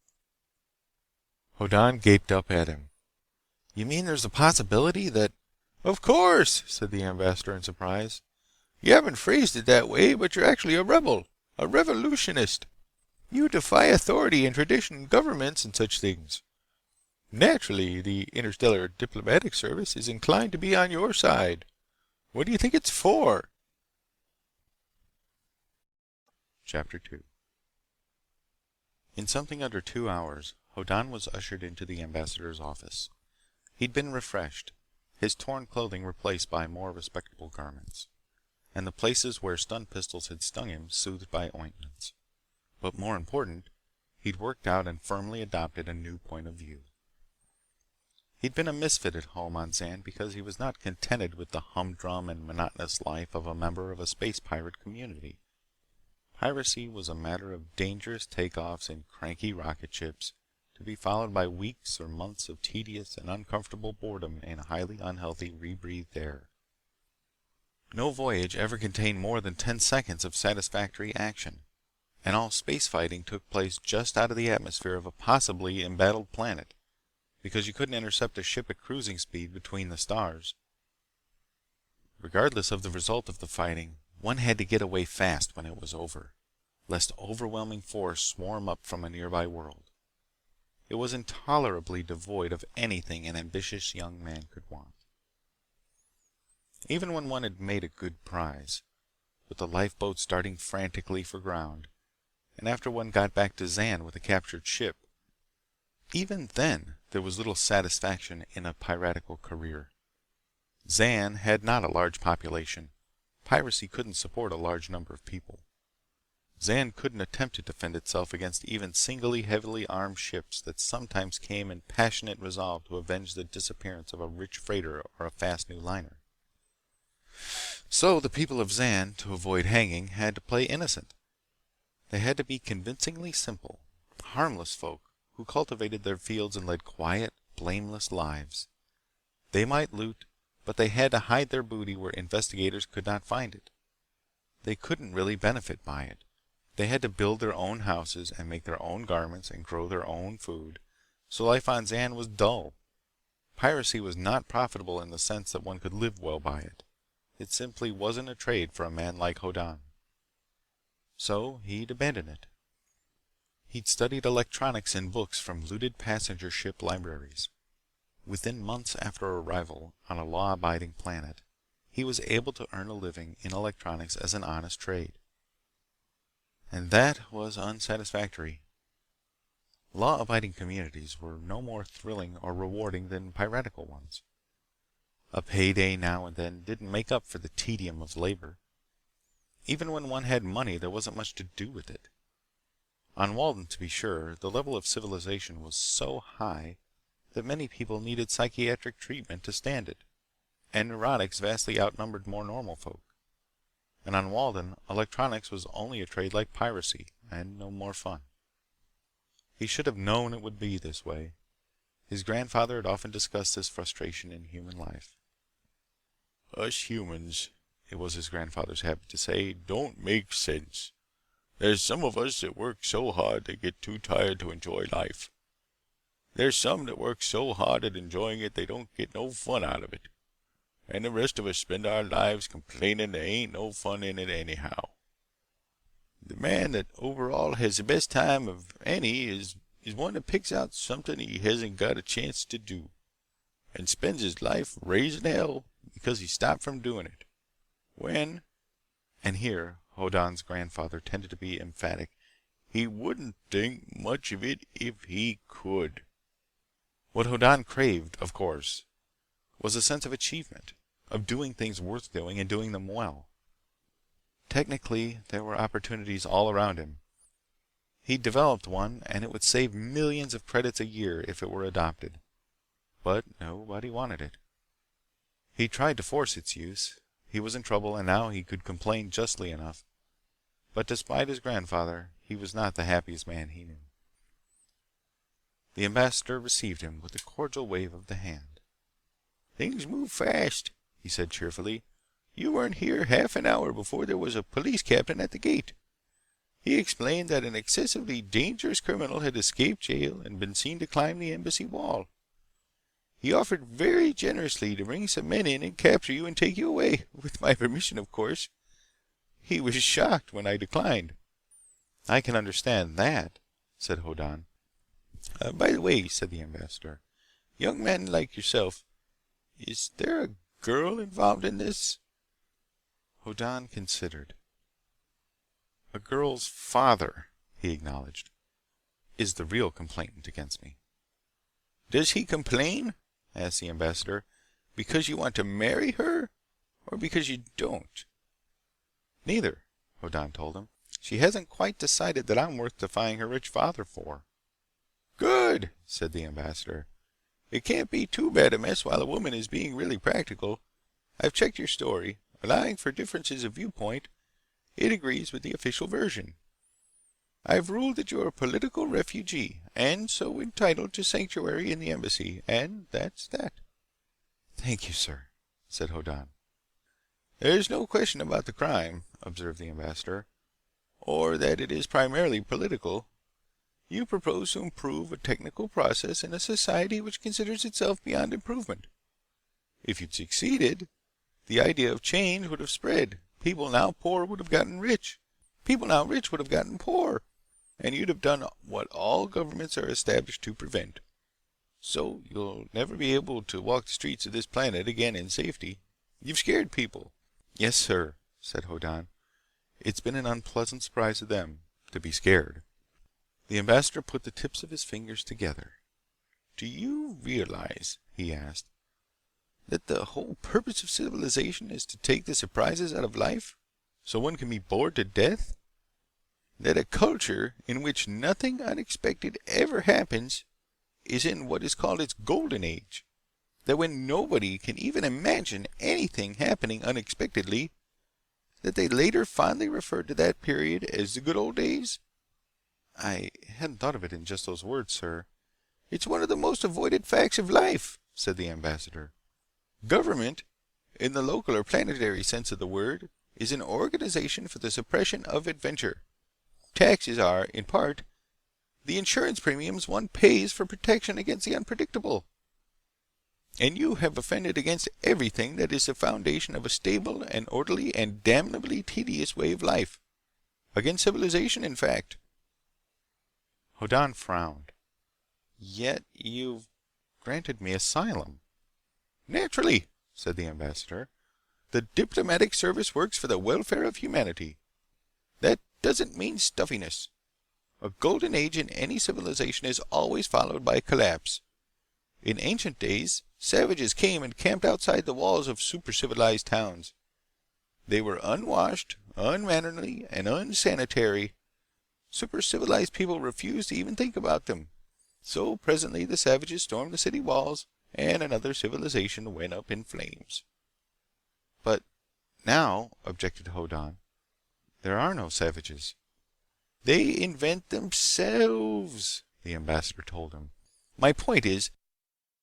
Hoddan gaped up at him. "You mean there's a possibility that—" "Of course," said the ambassador in surprise. "You haven't phrased it that way, but you're actually a rebel. A revolutionist. You defy authority and tradition and governments and such things. Naturally, the Interstellar Diplomatic Service is inclined to be on your side. What do you think it's for?" Chapter 2. In something under 2 hours, Hoddan was ushered into the ambassador's office. He'd been refreshed, his torn clothing replaced by more respectable garments, and the places where stun pistols had stung him soothed by ointments. But more important, he'd worked out and firmly adopted a new point of view. He'd been a misfit at home on Zan because he was not contented with the humdrum and monotonous life of a member of a space pirate community. Piracy was a matter of dangerous takeoffs in cranky rocket ships, to be followed by weeks or months of tedious and uncomfortable boredom in highly unhealthy rebreathed air. No voyage ever contained more than 10 seconds of satisfactory action, and all space fighting took place just out of the atmosphere of a possibly embattled planet, because you couldn't intercept a ship at cruising speed between the stars. Regardless of the result of the fighting, one had to get away fast when it was over, lest overwhelming force swarm up from a nearby world. It was intolerably devoid of anything an ambitious young man could want. Even when one had made a good prize, with the lifeboat starting frantically for ground, and after one got back to Zan with a captured ship, even then there was little satisfaction in a piratical career. Zan had not a large population. Piracy couldn't support a large number of people. Zan couldn't attempt to defend itself against even singly heavily armed ships that sometimes came in passionate resolve to avenge the disappearance of a rich freighter or a fast new liner. So the people of Zan, to avoid hanging, had to play innocent. They had to be convincingly simple, harmless folk who cultivated their fields and led quiet, blameless lives. They might loot, but they had to hide their booty where investigators could not find it. They couldn't really benefit by it. They had to build their own houses and make their own garments and grow their own food, so life on Zan was dull. Piracy was not profitable in the sense that one could live well by it. It simply wasn't a trade for a man like Hoddan. So he'd abandoned it. He'd studied electronics in books from looted passenger ship libraries. Within months after arrival on a law-abiding planet, he was able to earn a living in electronics as an honest trade. And that was unsatisfactory. Law-abiding communities were no more thrilling or rewarding than piratical ones. A payday now and then didn't make up for the tedium of labor. Even when one had money, there wasn't much to do with it. On Walden, to be sure, the level of civilization was so high that many people needed psychiatric treatment to stand it, and neurotics vastly outnumbered more normal folk. And on Walden, electronics was only a trade like piracy, and no more fun. He should have known it would be this way. His grandfather had often discussed this frustration in human life. "Us humans," it was his grandfather's habit to say, "don't make sense. There's some of us that work so hard they get too tired to enjoy life. There's some that work so hard at enjoying it they don't get no fun out of it. And the rest of us spend our lives complaining there ain't no fun in it anyhow. The man that overall has the best time of any is one that picks out something he hasn't got a chance to do, and spends his life raising hell because he stopped from doing it. When," and here Hoddan's grandfather tended to be emphatic, "he wouldn't think much of it if he could." What Hoddan craved, of course, was a sense of achievement, of doing things worth doing and doing them well. Technically, there were opportunities all around him. He'd developed one, and it would save millions of credits a year if it were adopted. But nobody wanted it. He tried to force its use. He was in trouble, and now he could complain justly enough. But despite his grandfather, he was not the happiest man he knew. The ambassador received him with a cordial wave of the hand. "Things move fast," he said cheerfully. "You weren't here half an hour before there was a police captain at the gate. He explained that an excessively dangerous criminal had escaped jail and been seen to climb the embassy wall. He offered very generously to bring some men in and capture you and take you away, with my permission, of course. He was shocked when I declined." "I can understand that," said Hoddan. "By the way," said the ambassador, "young men like yourself, is there a girl involved in this?" Hoddan considered. "A girl's father," he acknowledged, "is the real complainant against me." "Does he complain," asked the ambassador, "because you want to marry her, or because you don't?" "Neither," Hoddan told him. "She hasn't quite decided that I'm worth defying her rich father for." "Good," said the ambassador. "It can't be too bad a mess while a woman is being really practical. I've checked your story. Allowing for differences of viewpoint, it agrees with the official version. I've ruled that you're a political refugee, and so entitled to sanctuary in the embassy, and that's that." "Thank you, sir," said Hoddan. "There's no question about the crime," observed the ambassador, "or that it is primarily political. You propose to improve a technical process in a society which considers itself beyond improvement. If you'd succeeded, the idea of change would have spread. People now poor would have gotten rich. People now rich would have gotten poor. And you'd have done what all governments are established to prevent. So you'll never be able to walk the streets of this planet again in safety. You've scared people." "Yes, sir," said Hoddan. "It's been an unpleasant surprise to them, to be scared." The ambassador put the tips of his fingers together. "Do you realize," he asked, "that the whole purpose of civilization is to take the surprises out of life, so one can be bored to death? That a culture in which nothing unexpected ever happens is in what is called its golden age? That when nobody can even imagine anything happening unexpectedly, that they later fondly refer to that period as the good old days?" "I hadn't thought of it in just those words, sir." "It's one of the most avoided facts of life," said the ambassador. "Government, in the local or planetary sense of the word, is an organization for the suppression of adventure. Taxes are, in part, the insurance premiums one pays for protection against the unpredictable. And you have offended against everything that is the foundation of a stable and orderly and damnably tedious way of life. Against civilization, in fact." Hoddan frowned. "Yet you've granted me asylum." "Naturally," said the ambassador. "The diplomatic service works for the welfare of humanity. That doesn't mean stuffiness. A golden age in any civilization is always followed by collapse. In ancient days, savages came and camped outside the walls of super-civilized towns. They were unwashed, unmannerly, and unsanitary. Super-civilized people refused to even think about them. So presently the savages stormed the city walls, and another civilization went up in flames." "But now," objected Hoddan, "there are no savages." "They invent themselves," the ambassador told him. "My point is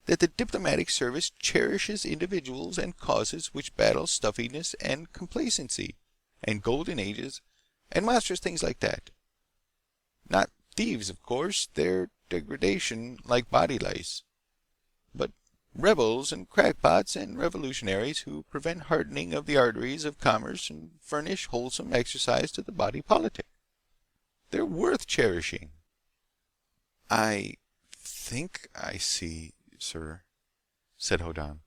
that the diplomatic service cherishes individuals and causes which battle stuffiness and complacency, and golden ages, and monstrous things like that. Not thieves, of course. They're degradation like body lice. But rebels and crackpots and revolutionaries who prevent hardening of the arteries of commerce and furnish wholesome exercise to the body politic. They're worth cherishing." "I think I see, sir," said Hoddan.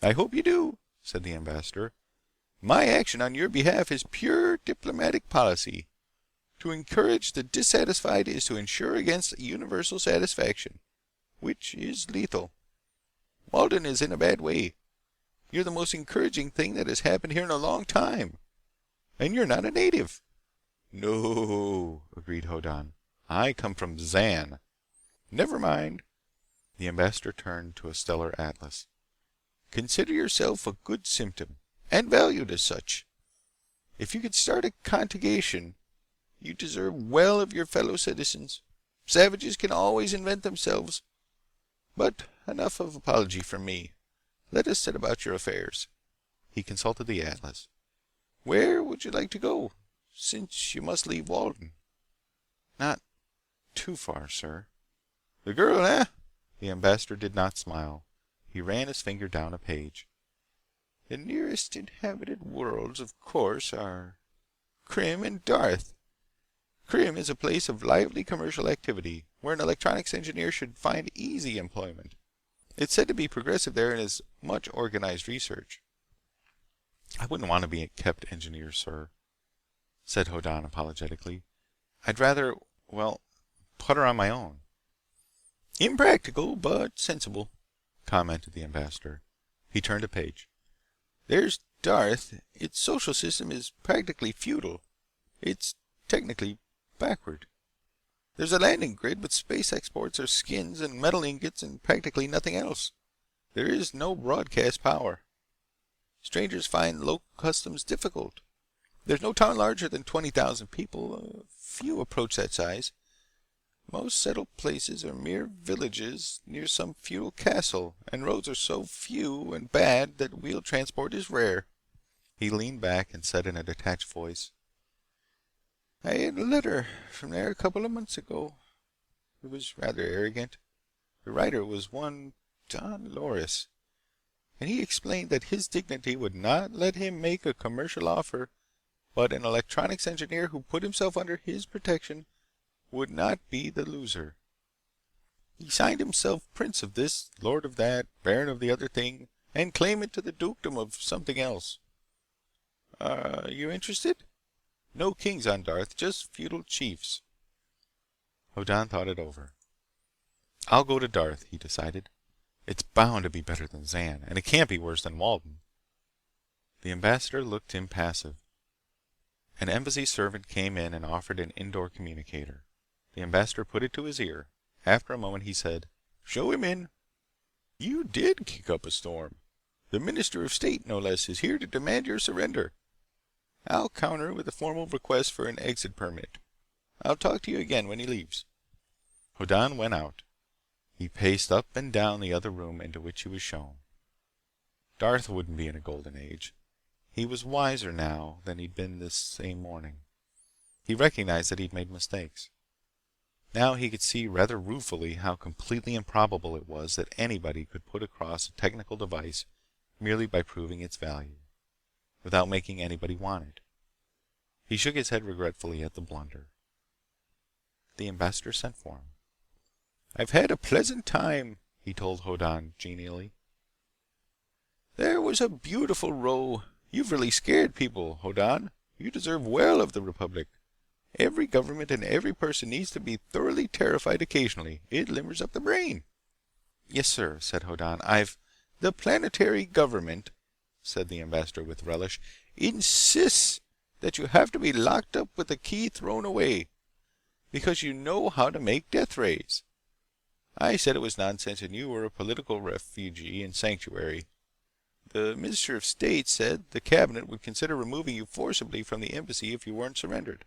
"I hope you do," said the ambassador. "My action on your behalf is pure diplomatic policy. To encourage the dissatisfied is to insure against universal satisfaction, which is lethal. Walden is in a bad way. You're the most encouraging thing that has happened here in a long time. And you're not a native." "No," agreed Hoddan. "I come from Zan." "Never mind. The ambassador turned to a stellar atlas. Consider yourself a good symptom, and valued as such. If you could start a contagion, you deserve well of your fellow citizens. Savages can always invent themselves. But enough of apology from me. Let us set about your affairs." He consulted the atlas. "Where would you like to go, since you must leave Walden?" "Not too far, sir." "The girl, eh?" The ambassador did not smile. He ran his finger down a page. "The nearest inhabited worlds, of course, are Krim and Darth. Krim is a place of lively commercial activity, where an electronics engineer should find easy employment. It's said to be progressive there and has much organized research." "I wouldn't want to be a kept engineer, sir," said Hoddan apologetically. "I'd rather, well, putter on my own." "Impractical, but sensible," commented the ambassador. He turned a page. "There's Darth. Its social system is practically feudal. It's technically backward. There's a landing grid, but space exports are skins and metal ingots and practically nothing else. There is no broadcast power. Strangers find local customs difficult. There's no town larger than 20,000 people. Few approach that size. Most settled places are mere villages near some feudal castle, and roads are so few and bad that wheel transport is rare." He leaned back and said in a detached voice, "I had a letter from there a couple of months ago. It was rather arrogant. The writer was one Don Loris, and he explained that his dignity would not let him make a commercial offer, but an electronics engineer who put himself under his protection would not be the loser. He signed himself Prince of this, Lord of that, Baron of the other thing, and claimant to the dukedom of something else. Are you interested? No kings on Darth, just feudal chiefs." Hoddan thought it over. "I'll go to Darth," he decided. "It's bound to be better than Zan, and it can't be worse than Walden." The ambassador looked impassive. An embassy servant came in and offered an indoor communicator. The ambassador put it to his ear. After a moment he said, "Show him in. You did kick up a storm. The Minister of State, no less, is here to demand your surrender. I'll counter with a formal request for an exit permit. I'll talk to you again when he leaves." Hoddan went out. He paced up and down the other room into which he was shown. Darth wouldn't be in a golden age. He was wiser now than he'd been this same morning. He recognized that he'd made mistakes. Now he could see rather ruefully how completely improbable it was that anybody could put across a technical device merely by proving its value, without making anybody want it. He shook his head regretfully at the blunder. The ambassador sent for him. "I've had a pleasant time," he told Hoddan genially. "There was a beautiful row. You've really scared people, Hoddan. You deserve well of the Republic. Every government and every person needs to be thoroughly terrified occasionally. It limbers up the brain." "Yes, sir," said Hoddan. "I've—" "The planetary government," said the ambassador with relish, "insists that you have to be locked up with the key thrown away, because you know how to make death rays. I said it was nonsense and you were a political refugee in sanctuary. The Minister of State said the cabinet would consider removing you forcibly from the embassy if you weren't surrendered.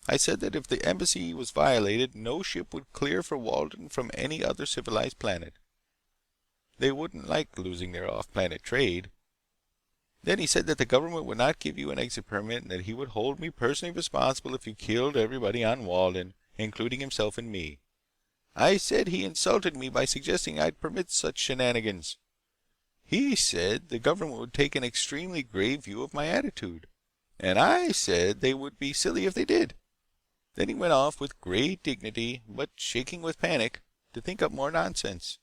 I said that if the embassy was violated, no ship would clear for Walden from any other civilized planet. They wouldn't like losing their off-planet trade. Then he said that the government would not give you an exit permit and that he would hold me personally responsible if you killed everybody on Walden, including himself and me. I said he insulted me by suggesting I'd permit such shenanigans. He said the government would take an extremely grave view of my attitude, and I said they would be silly if they did. Then he went off with great dignity, but shaking with panic, to think up more nonsense."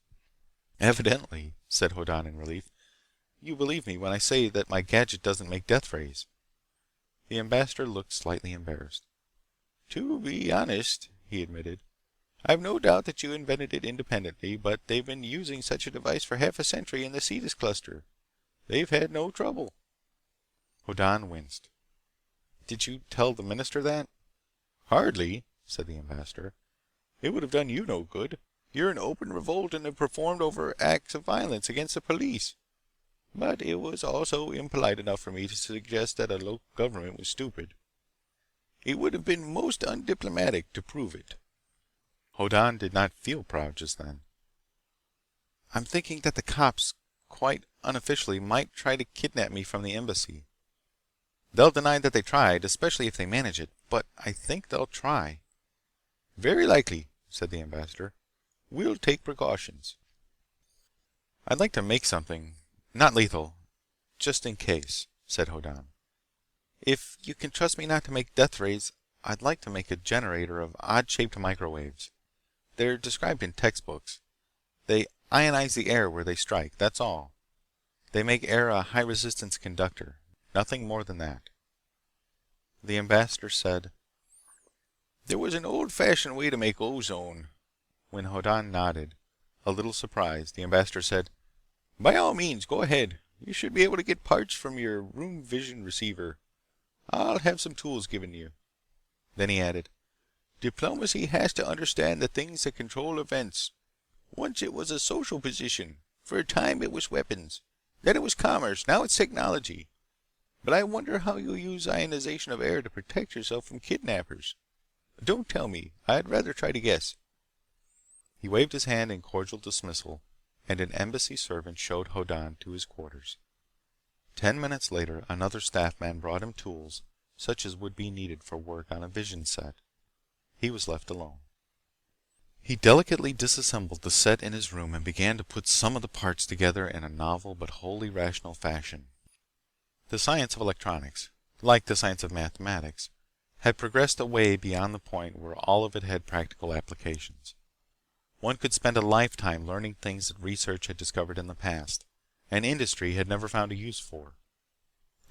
"Evidently," said Hoddan in relief, "you believe me when I say that my gadget doesn't make death rays." The ambassador looked slightly embarrassed. "To be honest," he admitted, "I've no doubt that you invented it independently, but they've been using such a device for half a century in the Cetus cluster. They've had no trouble." Hoddan winced. "Did you tell the minister that?" "Hardly," said the ambassador. "It would have done you no good. You're in open revolt and have performed overt acts of violence against the police. But it was also impolite enough for me to suggest that a local government was stupid. It would have been most undiplomatic to prove it." Hoddan did not feel proud just then. "I'm thinking that the cops, quite unofficially, might try to kidnap me from the embassy. They'll deny that they tried, especially if they manage it, but I think they'll try." "Very likely," said the ambassador. "We'll take precautions." "I'd like to make something, not lethal, just in case," said Hoddan. "If you can trust me not to make death rays, I'd like to make a generator of odd-shaped microwaves. They're described in textbooks. They ionize the air where they strike, that's all. They make air a high-resistance conductor. Nothing more than that." The ambassador said, "There was an old-fashioned way to make ozone." When Hoddan nodded, a little surprised, the ambassador said, "By all means, go ahead. You should be able to get parts from your room vision receiver. I'll have some tools given you." Then he added, "Diplomacy has to understand the things that control events. Once it was a social position. For a time it was weapons. Then it was commerce. Now it's technology. But I wonder how you'll use ionization of air to protect yourself from kidnappers. Don't tell me. I'd rather try to guess." He waved his hand in cordial dismissal, and an embassy servant showed Hoddan to his quarters. 10 minutes later, another staff man brought him tools such as would be needed for work on a vision set. He was left alone. He delicately disassembled the set in his room and began to put some of the parts together in a novel but wholly rational fashion. The science of electronics, like the science of mathematics, had progressed away beyond the point where all of it had practical applications. One could spend a lifetime learning things that research had discovered in the past, and industry had never found a use for.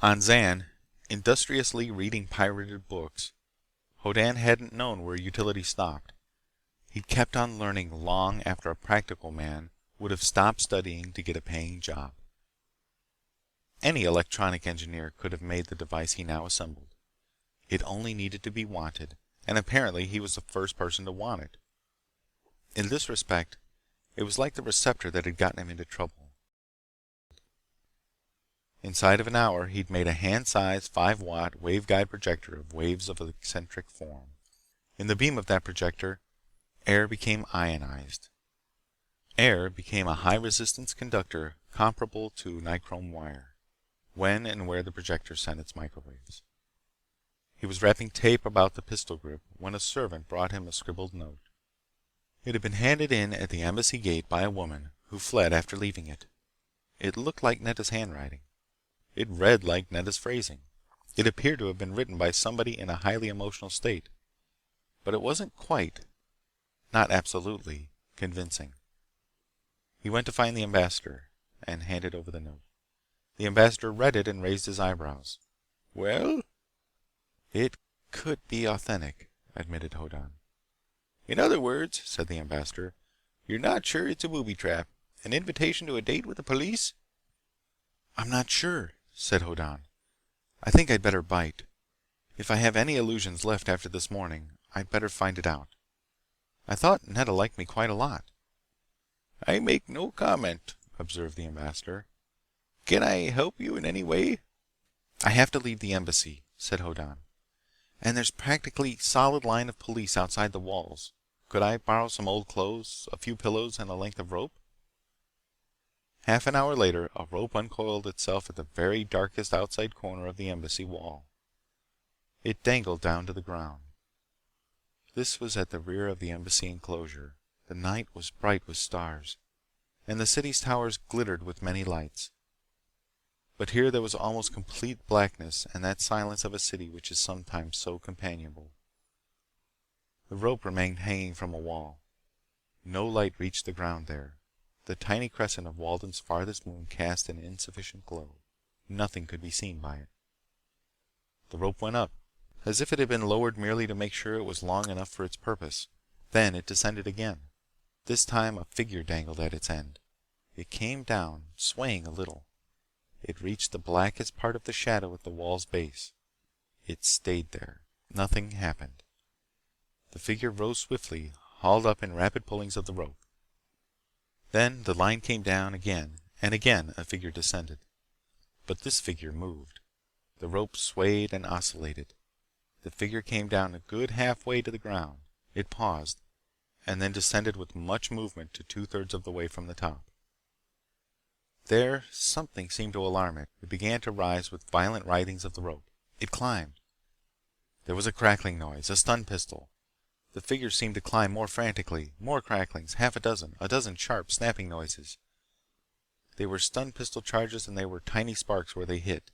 On Zan, industriously reading pirated books, Hoddan hadn't known where utility stopped. He'd kept on learning long after a practical man would have stopped studying to get a paying job. Any electronic engineer could have made the device he now assembled. It only needed to be wanted, and apparently he was the first person to want it. In this respect, it was like the receptor that had gotten him into trouble. Inside of an hour, he'd made a hand-sized 5-watt waveguide projector of waves of eccentric form. In the beam of that projector, air became ionized. Air became a high-resistance conductor comparable to nichrome wire, when and where the projector sent its microwaves. He was wrapping tape about the pistol grip when a servant brought him a scribbled note. It had been handed in at the embassy gate by a woman who fled after leaving it. It looked like Netta's handwriting. It read like Netta's phrasing. It appeared to have been written by somebody in a highly emotional state. But it wasn't quite, not absolutely, convincing. He went to find the ambassador and handed over the note. The ambassador read it and raised his eyebrows. "Well?" "It could be authentic," admitted Hoddan. "In other words," said the ambassador, "you're not sure it's a booby trap? An invitation to a date with the police?" "I'm not sure," said Hoddan. "I think I'd better bite. If I have any illusions left after this morning, I'd better find it out. I thought Netta liked me quite a lot." "I make no comment," observed the ambassador. "Can I help you in any way?" "I have to leave the embassy," said Hoddan. "And there's practically solid line of police outside the walls. Could I borrow some old clothes, a few pillows, and a length of rope?" Half an hour later, a rope uncoiled itself at the very darkest outside corner of the embassy wall. It dangled down to the ground. This was at the rear of the embassy enclosure. The night was bright with stars, and the city's towers glittered with many lights. But here there was almost complete blackness and that silence of a city which is sometimes so companionable. The rope remained hanging from a wall. No light reached the ground there. The tiny crescent of Walden's farthest moon cast an insufficient glow. Nothing could be seen by it. The rope went up, as if it had been lowered merely to make sure it was long enough for its purpose. Then it descended again. This time a figure dangled at its end. It came down, swaying a little. It reached the blackest part of the shadow at the wall's base. It stayed there. Nothing happened. The figure rose swiftly, hauled up in rapid pullings of the rope. Then the line came down again, and again a figure descended. But this figure moved. The rope swayed and oscillated. The figure came down a good halfway to the ground. It paused, and then descended with much movement to 2/3 of the way from the top. There, something seemed to alarm it. It began to rise with violent writhings of the rope. It climbed. There was a crackling noise, a stun pistol. The figure seemed to climb more frantically. More cracklings, half a dozen sharp, snapping noises. They were stun pistol charges and there were tiny sparks where they hit.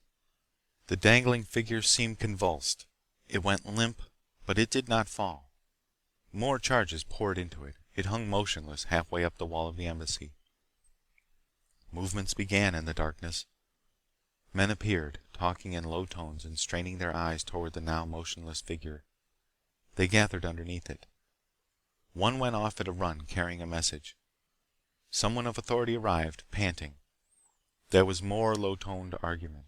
The dangling figure seemed convulsed. It went limp, but it did not fall. More charges poured into it. It hung motionless halfway up the wall of the embassy. Movements began in the darkness. Men appeared, talking in low tones and straining their eyes toward the now motionless figure. They gathered underneath it. One went off at a run, carrying a message. Someone of authority arrived, panting. There was more low-toned argument.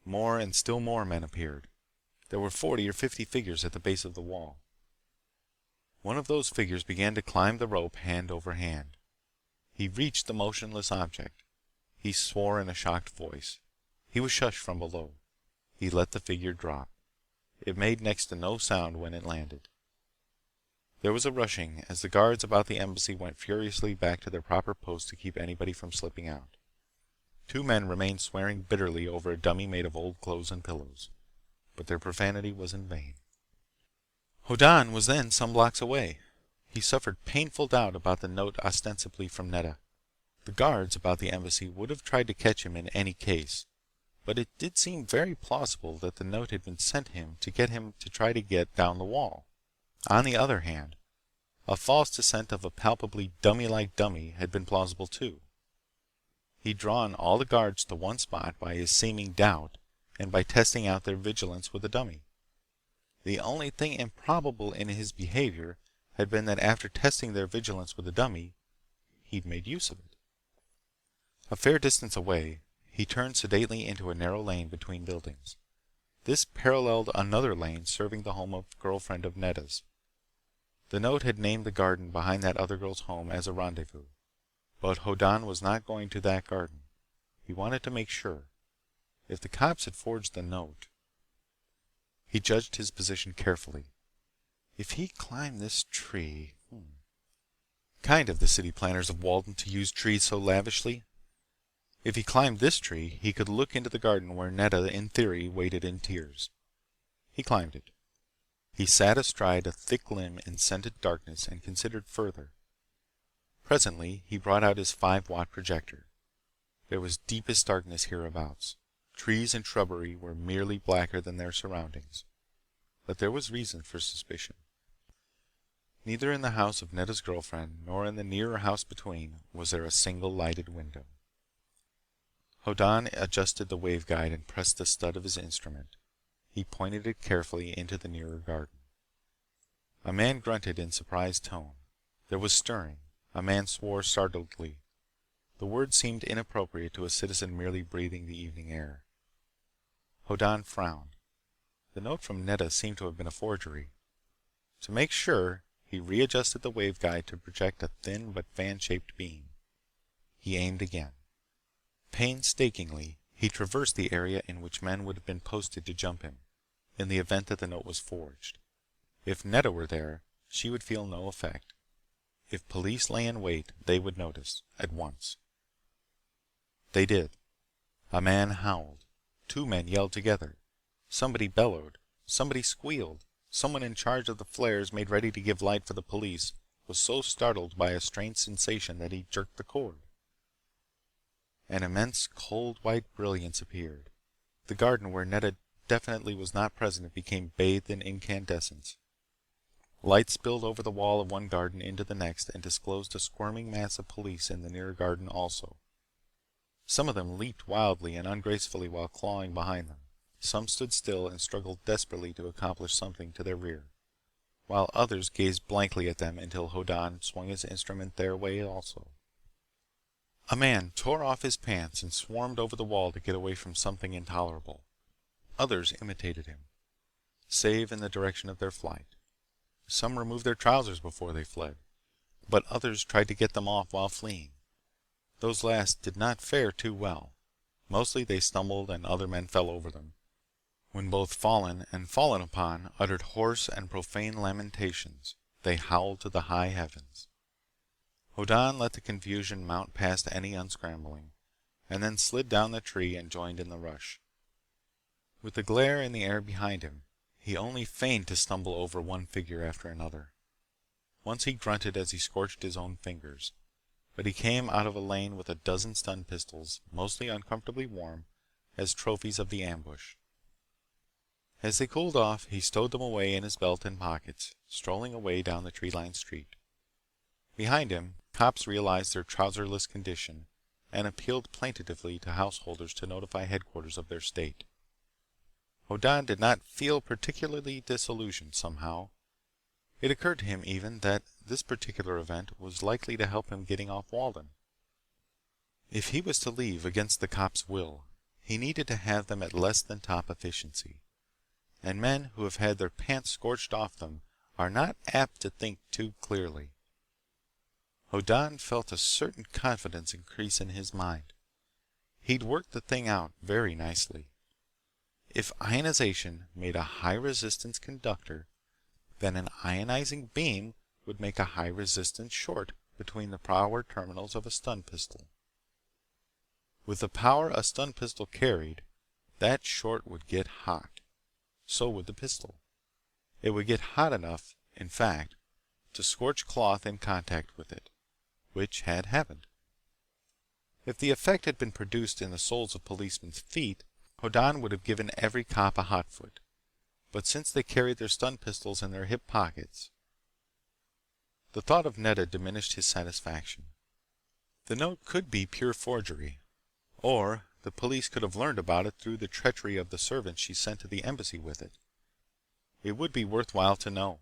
More and still more men appeared. There were 40 or 50 figures at the base of the wall. One of those figures began to climb the rope hand over hand. He reached the motionless object. He swore in a shocked voice. He was shushed from below. He let the figure drop. It made next to no sound when it landed. There was a rushing as the guards about the embassy went furiously back to their proper posts to keep anybody from slipping out. 2 men remained swearing bitterly over a dummy made of old clothes and pillows. But their profanity was in vain. Hoddan was then some blocks away. He suffered painful doubt about the note ostensibly from Netta. The guards about the embassy would have tried to catch him in any case, but it did seem very plausible that the note had been sent him to get him to try to get down the wall. On the other hand, a false descent of a palpably dummy-like dummy had been plausible too. He'd drawn all the guards to one spot by his seeming doubt and by testing out their vigilance with a dummy. The only thing improbable in his behavior had been that after testing their vigilance with a dummy, he'd made use of it. A fair distance away, he turned sedately into a narrow lane between buildings. This paralleled another lane serving the home of a girlfriend of Netta's. The note had named the garden behind that other girl's home as a rendezvous. But Hoddan was not going to that garden. He wanted to make sure. If the cops had forged the note... He judged his position carefully. If he climbed this tree... Kind of the city planners of Walden to use trees so lavishly. If he climbed this tree, he could look into the garden where Netta, in theory, waited in tears. He climbed it. He sat astride a thick limb in scented darkness and considered further. Presently, he brought out his 5-watt projector. There was deepest darkness hereabouts. Trees and shrubbery were merely blacker than their surroundings. But there was reason for suspicion. Neither in the house of Nedda's girlfriend nor in the nearer house between was there a single lighted window. Hoddan adjusted the waveguide and pressed the stud of his instrument. He pointed it carefully into the nearer garden. A man grunted in surprised tone. There was stirring. A man swore startledly. The word seemed inappropriate to a citizen merely breathing the evening air. Hoddan frowned. The note from Nedda seemed to have been a forgery. To make sure, he readjusted the waveguide to project a thin but fan-shaped beam. He aimed again. Painstakingly, he traversed the area in which men would have been posted to jump him, in the event that the note was forged. If Nedda were there, she would feel no effect. If police lay in wait, they would notice, at once. They did. A man howled. 2 men yelled together. Somebody bellowed. Somebody squealed. Someone in charge of the flares made ready to give light for the police was so startled by a strange sensation that he jerked the cord. An immense cold white brilliance appeared. The garden where Nedda definitely was not present became bathed in incandescence. Light spilled over the wall of one garden into the next and disclosed a squirming mass of police in the near garden also. Some of them leaped wildly and ungracefully while clawing behind them. Some stood still and struggled desperately to accomplish something to their rear, while others gazed blankly at them until Hoddan swung his instrument their way also. A man tore off his pants and swarmed over the wall to get away from something intolerable. Others imitated him, save in the direction of their flight. Some removed their trousers before they fled, but others tried to get them off while fleeing. Those last did not fare too well. Mostly they stumbled and other men fell over them, when both fallen and fallen upon uttered hoarse and profane lamentations. They howled to the high heavens. Hoddan let the confusion mount past any unscrambling, and then slid down the tree and joined in the rush. With the glare in the air behind him, he only feigned to stumble over one figure after another. Once he grunted as he scorched his own fingers, but he came out of a lane with a dozen stun pistols, mostly uncomfortably warm, as trophies of the ambush. As they cooled off, he stowed them away in his belt and pockets, strolling away down the tree-lined street. Behind him, cops realized their trouserless condition and appealed plaintively to householders to notify headquarters of their state. Hoddan did not feel particularly disillusioned somehow. It occurred to him even that this particular event was likely to help him getting off Walden. If he was to leave against the cops' will, he needed to have them at less than top efficiency. And men who have had their pants scorched off them are not apt to think too clearly. Hoddan felt a certain confidence increase in his mind. He'd worked the thing out very nicely. If ionization made a high-resistance conductor, then an ionizing beam would make a high-resistance short between the power terminals of a stun pistol. With the power a stun pistol carried, that short would get hot. So would the pistol. It would get hot enough, in fact, to scorch cloth in contact with it, which had happened. If the effect had been produced in the soles of policemen's feet, Hoddan would have given every cop a hot foot. But since they carried their stun pistols in their hip pockets, the thought of Nedda diminished his satisfaction. The note could be pure forgery, or the police could have learned about it through the treachery of the servant she sent to the embassy with it. It would be worthwhile to know.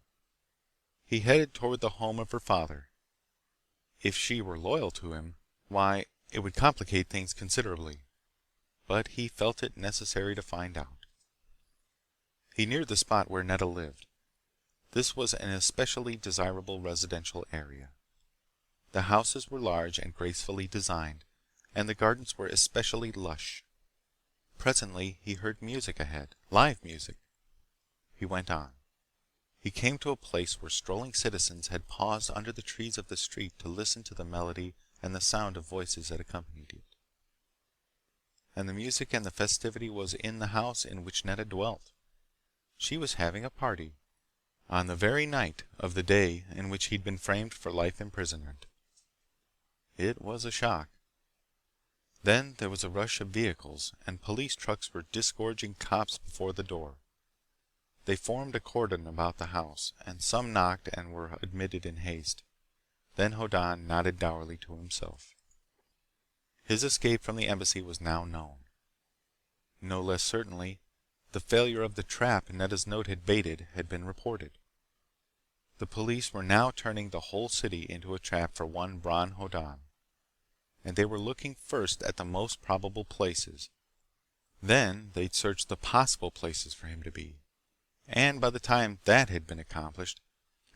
He headed toward the home of her father. If she were loyal to him, why, it would complicate things considerably. But he felt it necessary to find out. He neared the spot where Nedda lived. This was an especially desirable residential area. The houses were large and gracefully designed, and the gardens were especially lush. Presently he heard music ahead. Live music. He went on. He came to a place where strolling citizens had paused under the trees of the street to listen to the melody and the sound of voices that accompanied it. And the music and the festivity was in the house in which Nedda dwelt. She was having a party. on the very night of the day in which he'd been framed for life imprisonment. It was a shock. Then there was a rush of vehicles, and police trucks were disgorging cops before the door. They formed a cordon about the house, and some knocked and were admitted in haste. Then Hoddan nodded dourly to himself. His escape from the embassy was now known. No less certainly, the failure of the trap Netta's note had baited had been reported. The police were now turning the whole city into a trap for one Bron Hoddan. And they were looking first at the most probable places. Then they'd search the possible places for him to be. And by the time that had been accomplished,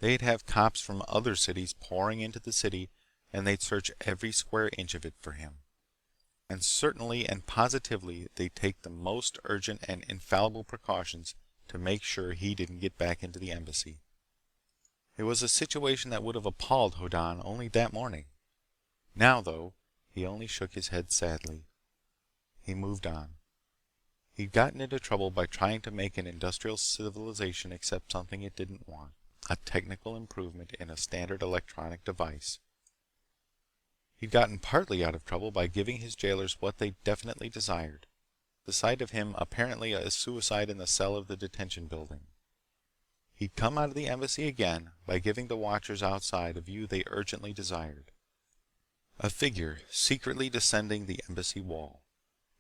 they'd have cops from other cities pouring into the city, and they'd search every square inch of it for him. And certainly and positively they'd take the most urgent and infallible precautions to make sure he didn't get back into the embassy. It was a situation that would have appalled Hoddan only that morning. Now, though, he only shook his head sadly. He moved on. He'd gotten into trouble by trying to make an industrial civilization accept something it didn't want. A technical improvement in a standard electronic device. He'd gotten partly out of trouble by giving his jailers what they definitely desired. The sight of him apparently a suicide in the cell of the detention building. He'd come out of the embassy again by giving the watchers outside a view they urgently desired. A figure secretly descending the embassy wall.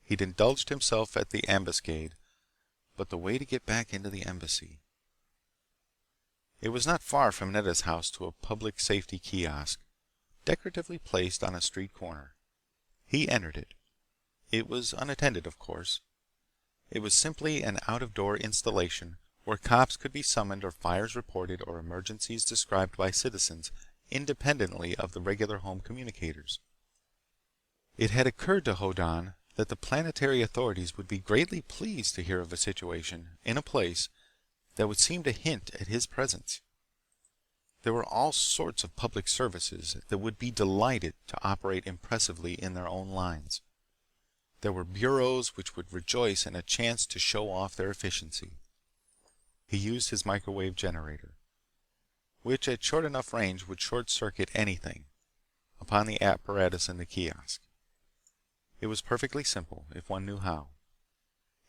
He'd indulged himself at the ambuscade, but the way to get back into the embassy. It was not far from Netta's house to a public safety kiosk, decoratively placed on a street corner. He entered it. It was unattended, of course. It was simply an out-of-door installation where cops could be summoned or fires reported or emergencies described by citizens independently of the regular home communicators. It had occurred to Hoddan that the planetary authorities would be greatly pleased to hear of a situation in a place that would seem to hint at his presence. There were all sorts of public services that would be delighted to operate impressively in their own lines. There were bureaus which would rejoice in a chance to show off their efficiency. He used his microwave generator, which at short enough range would short-circuit anything, upon the apparatus in the kiosk. It was perfectly simple, if one knew how.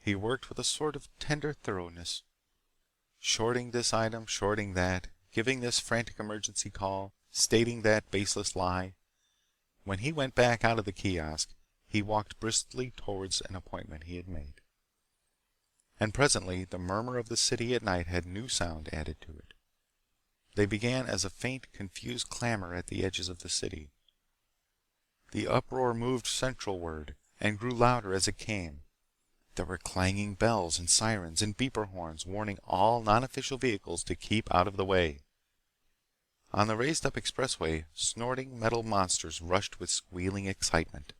He worked with a sort of tender thoroughness, shorting this item, shorting that, giving this frantic emergency call, stating that baseless lie. When he went back out of the kiosk, he walked briskly towards an appointment he had made. And presently the murmur of the city at night had new sound added to it. They began as a faint, confused clamor at the edges of the city. The uproar moved centralward and grew louder as it came. There were clanging bells and sirens and beeper horns warning all non-official vehicles to keep out of the way. On the raised-up expressway, snorting metal monsters rushed with squealing excitement.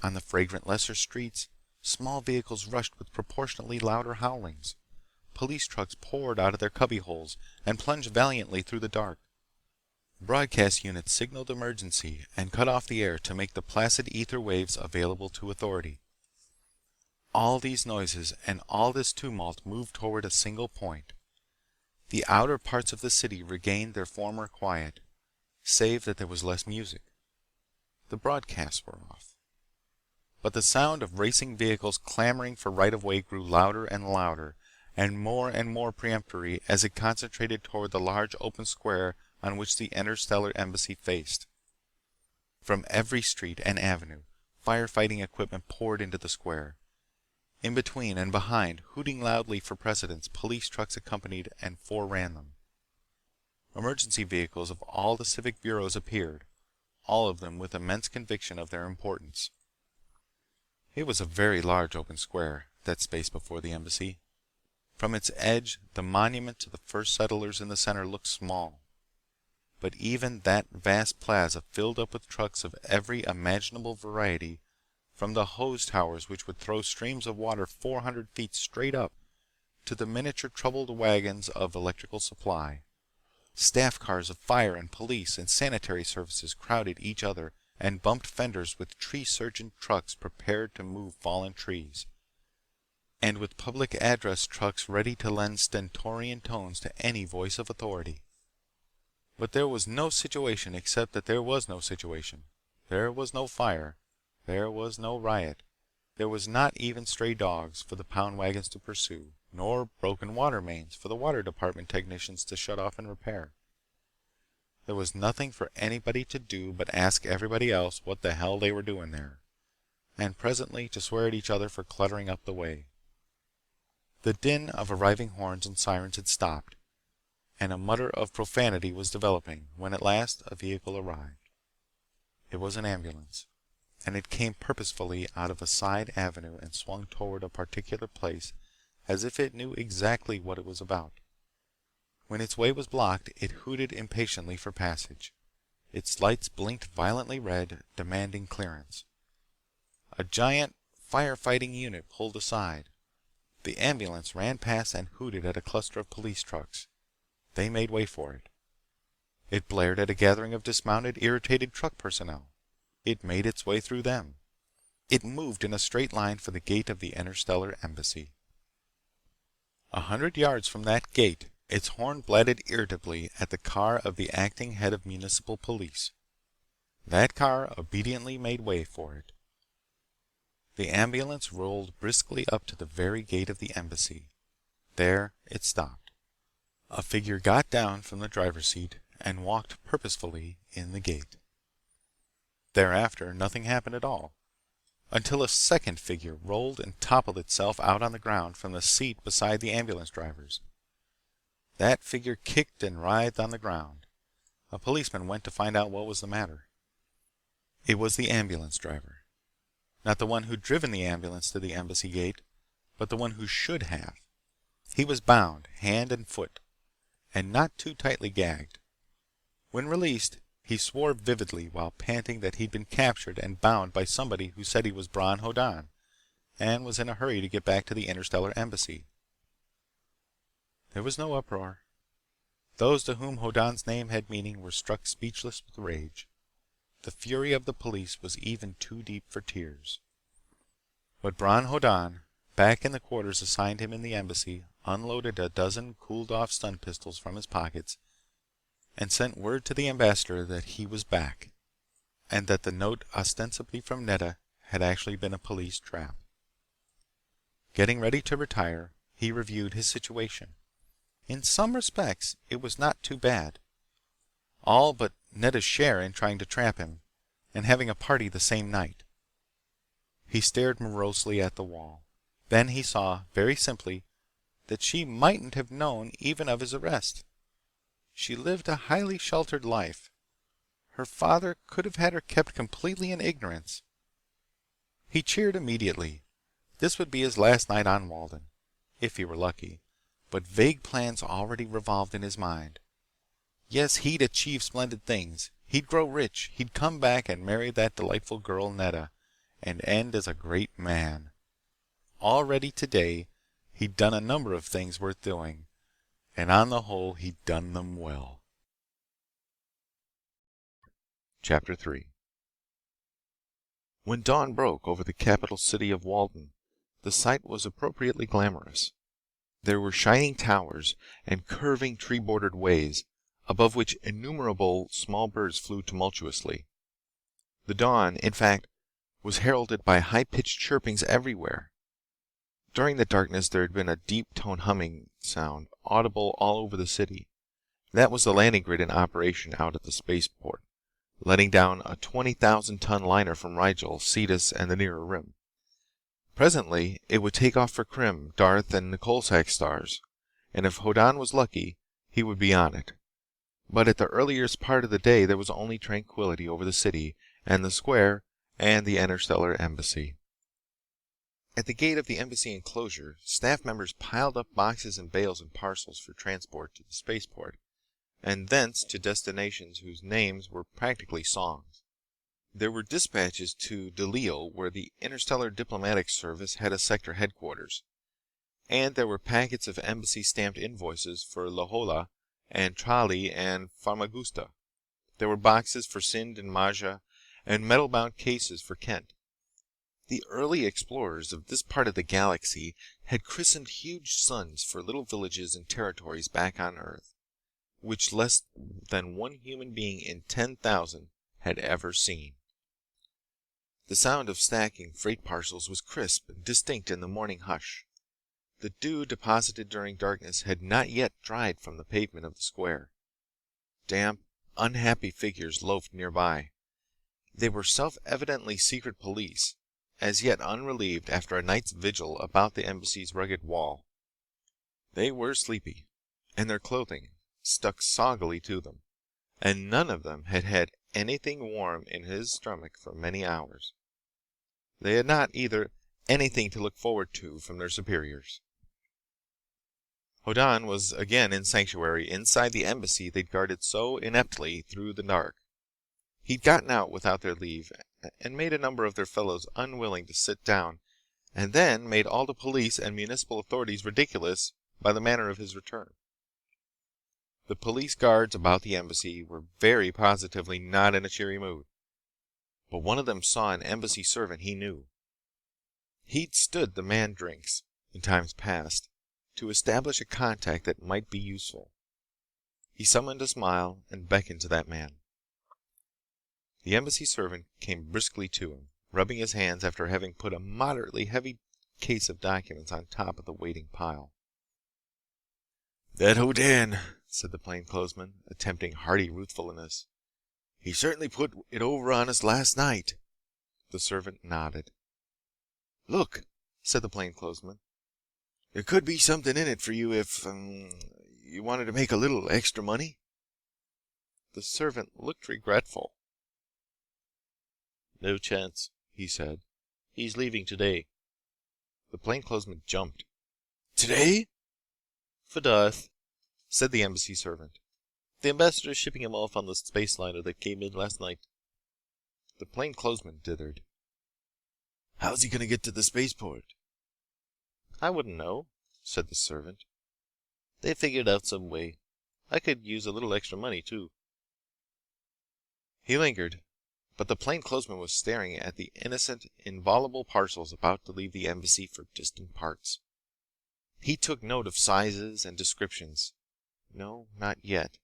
On the fragrant lesser streets, small vehicles rushed with proportionately louder howlings. Police trucks poured out of their cubbyholes and plunged valiantly through the dark. Broadcast units signaled emergency and cut off the air to make the placid ether waves available to authority. All these noises and all this tumult moved toward a single point. The outer parts of the city regained their former quiet, save that there was less music. The broadcasts were off. But the sound of racing vehicles clamoring for right-of-way grew louder and louder, and more peremptory as it concentrated toward the large open square on which the interstellar embassy faced. From every street and avenue, firefighting equipment poured into the square. In between and behind, hooting loudly for precedence, police trucks accompanied and foreran them. Emergency vehicles of all the civic bureaus appeared, all of them with immense conviction of their importance. It was a very large open square, that space before the embassy. From its edge, the monument to the first settlers in the center looked small. But even that vast plaza filled up with trucks of every imaginable variety, from the hose towers which would throw streams of water 400 feet straight up, to the miniature troubled wagons of electrical supply. Staff cars of fire and police and sanitary services crowded each other and bumped fenders with tree-surgeon trucks prepared to move fallen trees. and with public address trucks ready to lend stentorian tones to any voice of authority. But there was no situation except that there was no situation. There was no fire. There was no riot. There was not even stray dogs for the pound wagons to pursue, nor broken water mains for the water department technicians to shut off and repair. There was nothing for anybody to do but ask everybody else what the hell they were doing there, and presently to swear at each other for cluttering up the way. The din of arriving horns and sirens had stopped, and a mutter of profanity was developing, when at last a vehicle arrived. It was an ambulance, and it came purposefully out of a side avenue and swung toward a particular place as if it knew exactly what it was about. When its way was blocked, it hooted impatiently for passage. Its lights blinked violently red, demanding clearance. A giant firefighting unit pulled aside. The ambulance ran past and hooted at a cluster of police trucks. They made way for it. It blared at a gathering of dismounted, irritated truck personnel. It made its way through them. It moved in a straight line for the gate of the Interstellar Embassy. 100 yards from that gate, its horn blatted irritably at the car of the acting head of municipal police. That car obediently made way for it. The ambulance rolled briskly up to the very gate of the embassy. There it stopped. A figure got down from the driver's seat and walked purposefully in the gate. Thereafter, nothing happened at all, until a second figure rolled and toppled itself out on the ground from the seat beside the ambulance driver's. That figure kicked and writhed on the ground. A policeman went to find out what was the matter. It was the ambulance driver. Not the one who'd driven the ambulance to the embassy gate, but the one who should have. He was bound, hand and foot, and not too tightly gagged. When released, he swore vividly while panting that he'd been captured and bound by somebody who said he was Bron Hoddan, and was in a hurry to get back to the Interstellar Embassy. There was no uproar. Those to whom Hoddan's name had meaning were struck speechless with rage. The fury of the police was even too deep for tears. But Bron Hoddan, back in the quarters assigned him in the embassy, unloaded a dozen cooled-off stun pistols from his pockets and sent word to the ambassador that he was back, and that the note ostensibly from Netta had actually been a police trap. Getting ready to retire, he reviewed his situation. In some respects, it was not too bad. All but Netta's share in trying to trap him, and having a party the same night. He stared morosely at the wall. Then he saw, very simply, that she mightn't have known even of his arrest. She lived a highly sheltered life. Her father could have had her kept completely in ignorance. He cheered immediately. This would be his last night on Walden, if he were lucky, but vague plans already revolved in his mind. Yes, he'd achieve splendid things. He'd grow rich. He'd come back and marry that delightful girl Netta, and end as a great man. Already today, he'd done a number of things worth doing, and on the whole, he'd done them well. Chapter 3. When dawn broke over the capital city of Walden, the sight was appropriately glamorous. There were shining towers and curving tree-bordered ways, above which innumerable small birds flew tumultuously. The dawn, in fact, was heralded by high-pitched chirpings everywhere. During the darkness there had been a deep-toned humming sound, audible all over the city. That was the landing grid in operation out at the spaceport, letting down a 20,000-ton liner from Rigel, Cetus, and the Nearer Rim. Presently, it would take off for Krim, Darth, and the Coalsack stars, and if Hoddan was lucky, he would be on it. But at the earliest part of the day there was only tranquility over the city and the square and the Interstellar Embassy. At the gate of the embassy enclosure, staff members piled up boxes and bales and parcels for transport to the spaceport, and thence to destinations whose names were practically songs. There were dispatches to Delil, where the Interstellar Diplomatic Service had a sector headquarters, and there were packets of embassy-stamped invoices for Lohola and Trali and Famagusta. There were boxes for Sind and Maja, and metal-bound cases for Kent. The early explorers of this part of the galaxy had christened huge suns for little villages and territories back on Earth, which less than one human being in 10,000 had ever seen. The sound of stacking freight parcels was crisp and distinct in the morning hush. The dew deposited during darkness had not yet dried from the pavement of the square. Damp, unhappy figures loafed nearby. They were self-evidently secret police, as yet unrelieved after a night's vigil about the embassy's rugged wall. They were sleepy, and their clothing stuck soggily to them, and none of them had had anything warm in his stomach for many hours. They had not, either, anything to look forward to from their superiors. Hoddan was again in sanctuary inside the embassy they'd guarded so ineptly through the dark. He'd gotten out without their leave and made a number of their fellows unwilling to sit down, and then made all the police and municipal authorities ridiculous by the manner of his return. The police guards about the embassy were very positively not in a cheery mood, but one of them saw an embassy servant he knew. He'd stood the man drinks, in times past, to establish a contact that might be useful. He summoned a smile and beckoned to that man. The embassy servant came briskly to him, rubbing his hands after having put a moderately heavy case of documents on top of the waiting pile. "That Hoddan," said the plainclothesman, attempting hearty ruthfulness. "He certainly put it over on us last night." The servant nodded. "Look," said the plainclothesman. "There could be something in it for you if, you wanted to make a little extra money." The servant looked regretful. "No chance," he said. "He's leaving today." The plainclothesman jumped. "Today?" "For Darth," said the embassy servant. "The ambassador's shipping him off on the space liner that came in last night." The plainclothesman dithered. "How's he gonna get to the spaceport?" "I wouldn't know," said the servant. "They figured out some way. I could use a little extra money, too." He lingered, but the plainclothesman was staring at the innocent, inviolable parcels about to leave the embassy for distant parts. He took note of sizes and descriptions. No, not yet.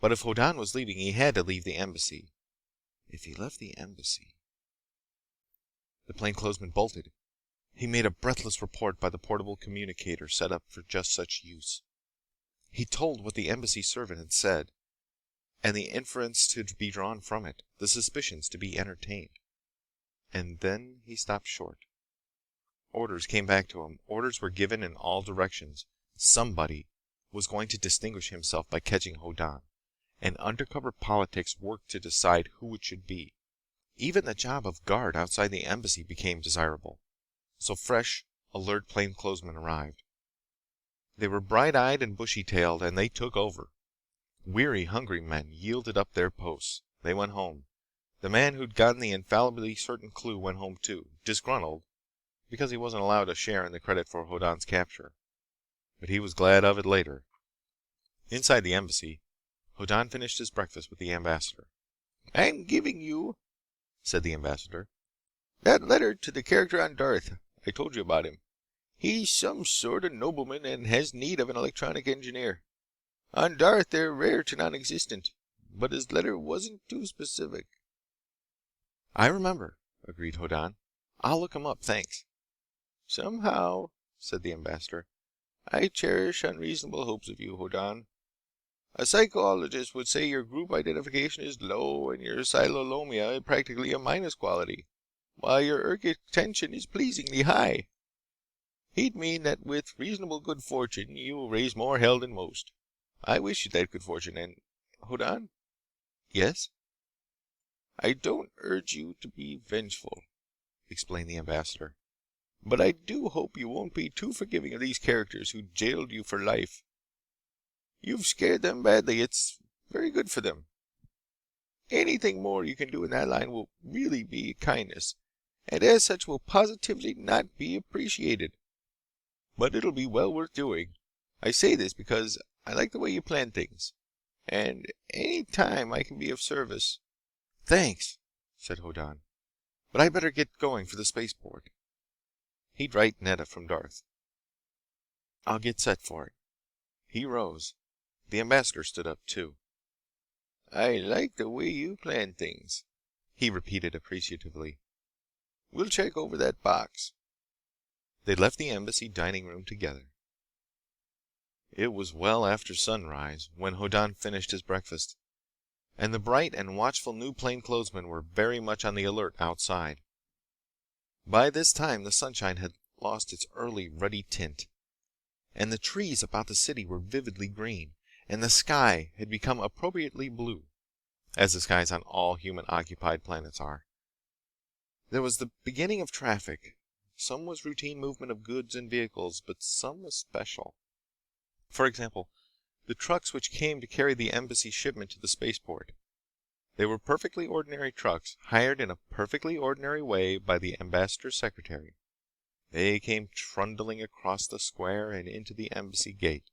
But if Hoddan was leaving, he had to leave the embassy. If he left the embassy... The plainclothesman bolted. He made a breathless report by the portable communicator set up for just such use. He told what the embassy servant had said, and the inference to be drawn from it, the suspicions to be entertained. And then he stopped short. Orders came back to him. Orders were given in all directions. Somebody was going to distinguish himself by catching Hoddan, and undercover politics worked to decide who it should be. Even the job of guard outside the embassy became desirable. So fresh, alert plainclothesmen arrived. They were bright-eyed and bushy-tailed, and they took over. Weary, hungry men yielded up their posts. They went home. The man who'd gotten the infallibly certain clue went home too, disgruntled, because he wasn't allowed a share in the credit for Hoddan's capture. But he was glad of it later. Inside the embassy, Hoddan finished his breakfast with the ambassador. "I'm giving you," said the ambassador, "that letter to the character on Darth. I told you about him. He's some sort of nobleman and has need of an electronic engineer. On Darth they're rare to non-existent, but his letter wasn't too specific." "I remember," agreed Hoddan. "I'll look him up, thanks." "Somehow," said the ambassador, "I cherish unreasonable hopes of you, Hoddan. A psychologist would say your group identification is low and your silolomia practically a minus quality, while your ergic tension is pleasingly high. He'd mean that with reasonable good fortune you will raise more hell than most. I wish you that good fortune, and... Hoddan? "Yes?" I don't urge you to be vengeful," explained the ambassador, "but I do hope you won't be too forgiving of these characters who jailed you for life. You've scared them badly. It's very good for them. Anything more you can do in that line will really be a kindness, and as such will positively not be appreciated. But it'll be well worth doing. I say this because I like the way you plan things, and any time I can be of service—" "Thanks," said Hoddan. But I better get going for the spaceport. He'd write Netta from Darth. I'll get set for it. He rose. The ambassador stood up, too. I like the way you plan things, he repeated appreciatively. We'll check over that box. They left the embassy dining room together. It was well after sunrise when Hoddan finished his breakfast, and the bright and watchful new plainclothesmen were very much on the alert outside. By this time the sunshine had lost its early ruddy tint, and the trees about the city were vividly green, and the sky had become appropriately blue, as the skies on all human-occupied planets are. There was the beginning of traffic. Some was routine movement of goods and vehicles, but some was special. For example, the trucks which came to carry the embassy shipment to the spaceport. They were perfectly ordinary trucks, hired in a perfectly ordinary way by the ambassador's secretary. They came trundling across the square and into the embassy gate.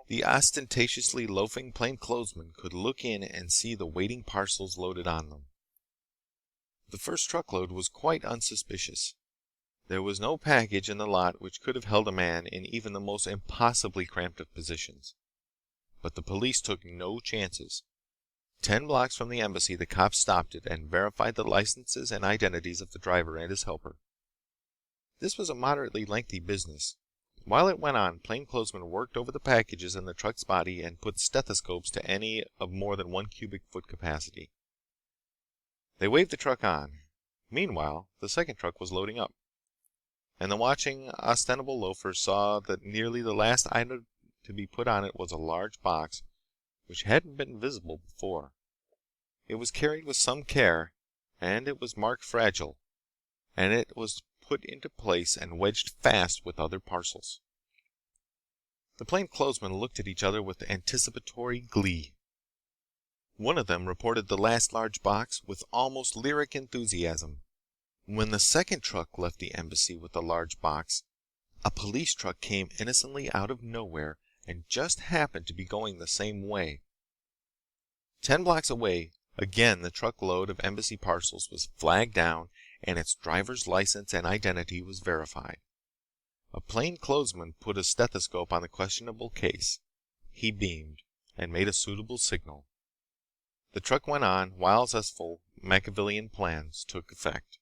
The ostentatiously loafing plainclothesmen could look in and see the waiting parcels loaded on them. The first truckload was quite unsuspicious. There was no package in the lot which could have held a man in even the most impossibly cramped of positions. But the police took no chances. 10 blocks from the embassy, the cops stopped it and verified the licenses and identities of the driver and his helper. This was a moderately lengthy business. While it went on, plainclothesmen worked over the packages in the truck's body and put stethoscopes to any of more than 1 cubic foot capacity. They waved the truck on. Meanwhile, the second truck was loading up, and the watching, ostensible loafers saw that nearly the last item to be put on it was a large box which hadn't been visible before. It was carried with some care, and it was marked fragile, and it was put into place and wedged fast with other parcels. The plainclothesmen looked at each other with anticipatory glee. One of them reported the last large box with almost lyric enthusiasm. When the second truck left the embassy with the large box, a police truck came innocently out of nowhere and just happened to be going the same way. 10 blocks away, again the truckload of embassy parcels was flagged down and its driver's license and identity was verified. A plainclothesman put a stethoscope on the questionable case. He beamed and made a suitable signal. The truck went on while zestful Machiavellian plans took effect.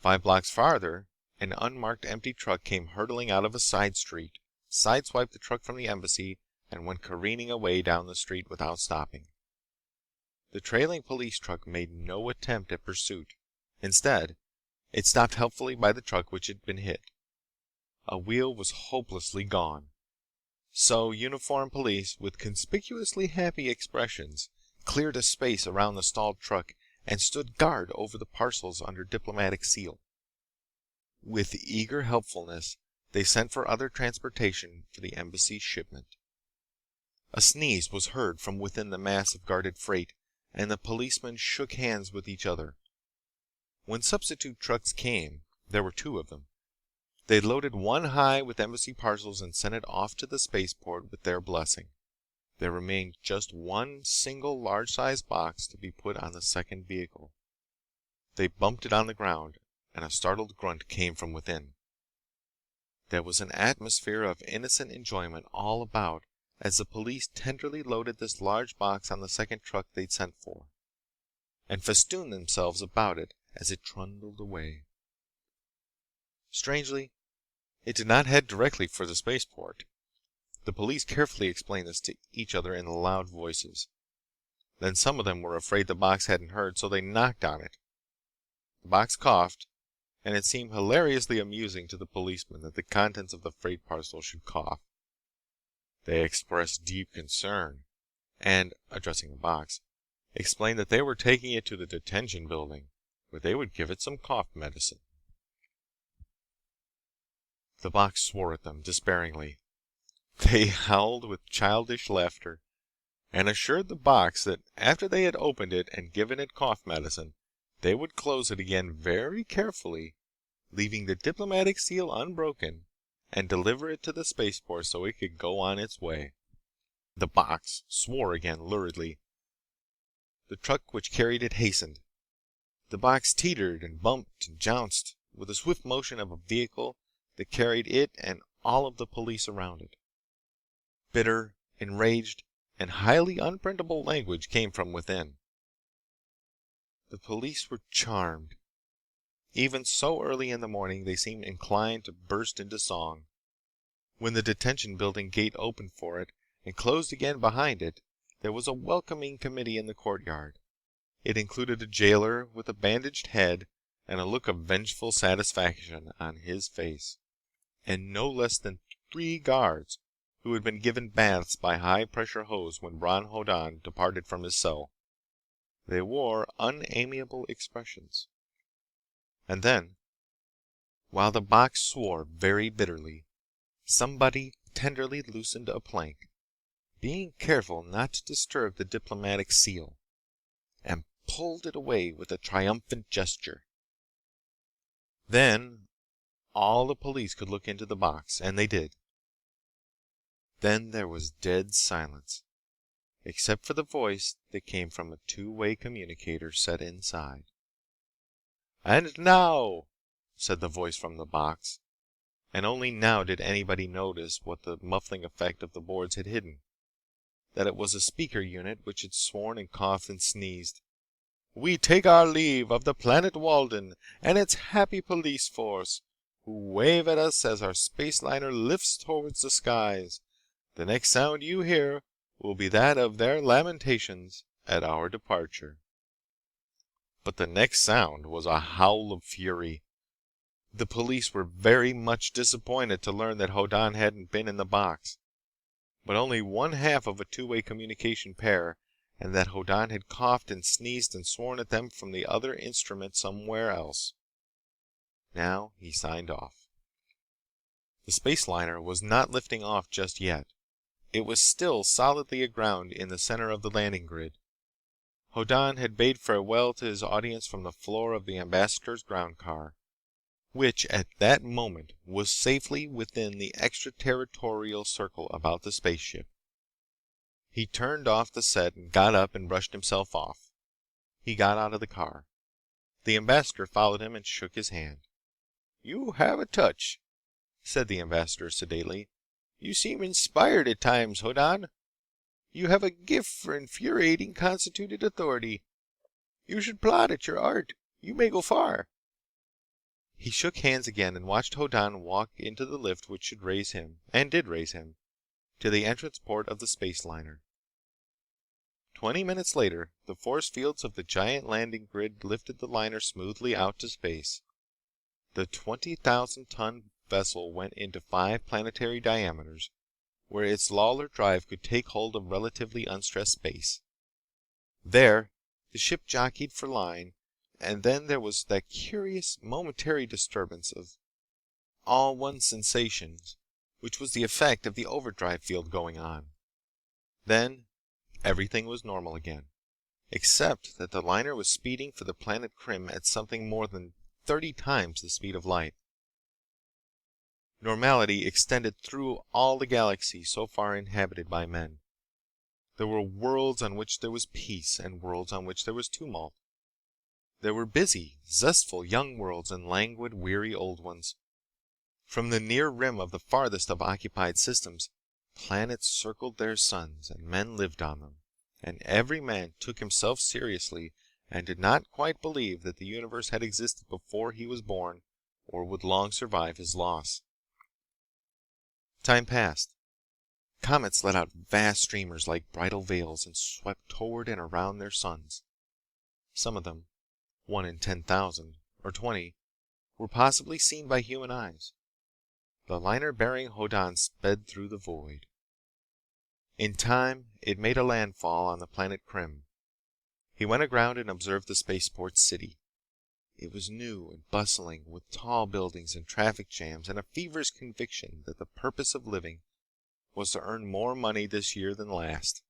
5 blocks farther, an unmarked empty truck came hurtling out of a side street, sideswiped the truck from the embassy, and went careening away down the street without stopping. The trailing police truck made no attempt at pursuit. Instead, it stopped helpfully by the truck which had been hit. A wheel was hopelessly gone. So uniformed police, with conspicuously happy expressions, cleared a space around the stalled truck and stood guard over the parcels under diplomatic seal. With eager helpfulness, they sent for other transportation for the embassy's shipment. A sneeze was heard from within the mass of guarded freight, and the policemen shook hands with each other. When substitute trucks came, there were 2 of them. They loaded one high with embassy parcels and sent it off to the spaceport with their blessing. There remained just one single large-sized box to be put on the second vehicle. They bumped it on the ground, and a startled grunt came from within. There was an atmosphere of innocent enjoyment all about as the police tenderly loaded this large box on the second truck they'd sent for, and festooned themselves about it as it trundled away. Strangely, it did not head directly for the spaceport. The police carefully explained this to each other in loud voices. Then some of them were afraid the box hadn't heard, so they knocked on it. The box coughed, and it seemed hilariously amusing to the policemen that the contents of the freight parcel should cough. They expressed deep concern, and, addressing the box, explained that they were taking it to the detention building, where they would give it some cough medicine. The box swore at them despairingly. They howled with childish laughter, and assured the box that after they had opened it and given it cough medicine, they would close it again very carefully, leaving the diplomatic seal unbroken, and deliver it to the spaceport so it could go on its way. The box swore again luridly. The truck which carried it hastened. The box teetered and bumped and jounced with the swift motion of a vehicle that carried it and all of the police around it. Bitter, enraged, and highly unprintable language came from within. The police were charmed. Even so early in the morning, they seemed inclined to burst into song. When the detention building gate opened for it and closed again behind it, there was a welcoming committee in the courtyard. It included a jailer with a bandaged head and a look of vengeful satisfaction on his face, and no less than 3 guards who had been given baths by high-pressure hose when Bron Hoddan departed from his cell. They wore unamiable expressions. And then, while the box swore very bitterly, somebody tenderly loosened a plank, being careful not to disturb the diplomatic seal, and pulled it away with a triumphant gesture. Then all the police could look into the box, and they did. Then there was dead silence, except for the voice that came from a two-way communicator set inside. "And now," said the voice from the box, and only now did anybody notice what the muffling effect of the boards had hidden. That it was a speaker unit which had sworn and coughed and sneezed. "We take our leave of the planet Walden and its happy police force, who wave at us as our space liner lifts towards the skies. The next sound you hear will be that of their lamentations at our departure." But the next sound was a howl of fury. The police were very much disappointed to learn that Hoddan hadn't been in the box, but only one half of a two-way communication pair, and that Hoddan had coughed and sneezed and sworn at them from the other instrument somewhere else. Now he signed off. The space liner was not lifting off just yet. It was still solidly aground in the center of the landing grid. Hoddan had bade farewell to his audience from the floor of the ambassador's ground car, which at that moment was safely within the extraterritorial circle about the spaceship. He turned off the set and got up and brushed himself off. He got out of the car. The ambassador followed him and shook his hand. "You have a touch," said the ambassador sedately. "You seem inspired at times, Hoddan. You have a gift for infuriating constituted authority. You should plot at your art. You may go far." He shook hands again and watched Hoddan walk into the lift which should raise him, and did raise him, to the entrance port of the space liner. 20 minutes later, the force fields of the giant landing grid lifted the liner smoothly out to space. The 20,000-ton vessel went into 5 planetary diameters, where its Lawlor drive could take hold of relatively unstressed space. There, the ship jockeyed for line, and then there was that curious momentary disturbance of all one sensations, which was the effect of the overdrive field going on. Then, everything was normal again, except that the liner was speeding for the planet Krim at something more than 30 times the speed of light. Normality extended through all the galaxy so far inhabited by men. There were worlds on which there was peace, and worlds on which there was tumult. There were busy, zestful young worlds and languid, weary old ones. From the near rim of the farthest of occupied systems, planets circled their suns, and men lived on them, and every man took himself seriously and did not quite believe that the universe had existed before he was born or would long survive his loss. Time passed. Comets let out vast streamers like bridal veils and swept toward and around their suns. Some of them, 1 in 10,000, or 20, were possibly seen by human eyes. The liner bearing Hoddan sped through the void. In time, it made a landfall on the planet Krim. He went aground and observed the spaceport city. It was new and bustling, with tall buildings and traffic jams and a feverish conviction that the purpose of living was to earn more money this year than last.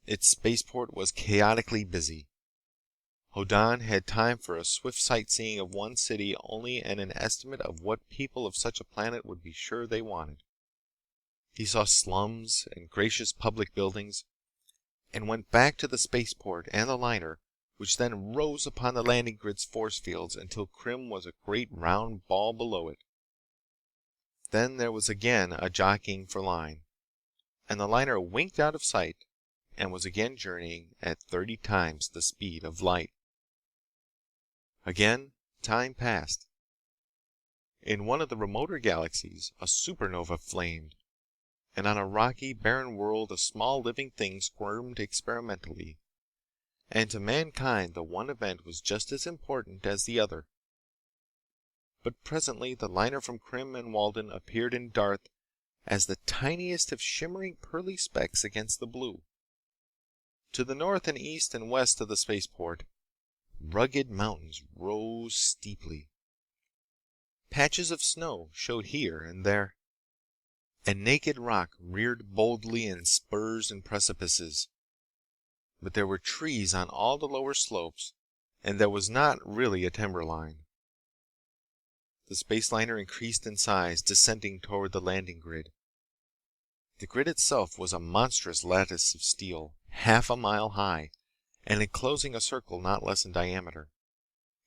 Its spaceport was chaotically busy. Hoddan had time for a swift sightseeing of one city only and an estimate of what people of such a planet would be sure they wanted. He saw slums and gracious public buildings, and went back to the spaceport and the liner which then rose upon the landing grid's force fields until Krim was a great round ball below it. Then there was again a jockeying for line, and the liner winked out of sight and was again journeying at 30 times the speed of light. Again, time passed. In one of the remoter galaxies, a supernova flamed, and on a rocky, barren world a small living thing squirmed experimentally. And to mankind the one event was just as important as the other. But presently the liner from Krim and Walden appeared in Darth as the tiniest of shimmering pearly specks against the blue. To the north and east and west of the spaceport, rugged mountains rose steeply. Patches of snow showed here and there, and naked rock reared boldly in spurs and precipices. But there were trees on all the lower slopes, and there was not really a timberline. The space liner increased in size, descending toward the landing grid. The grid itself was a monstrous lattice of steel, half a mile high, and enclosing a circle not less in diameter.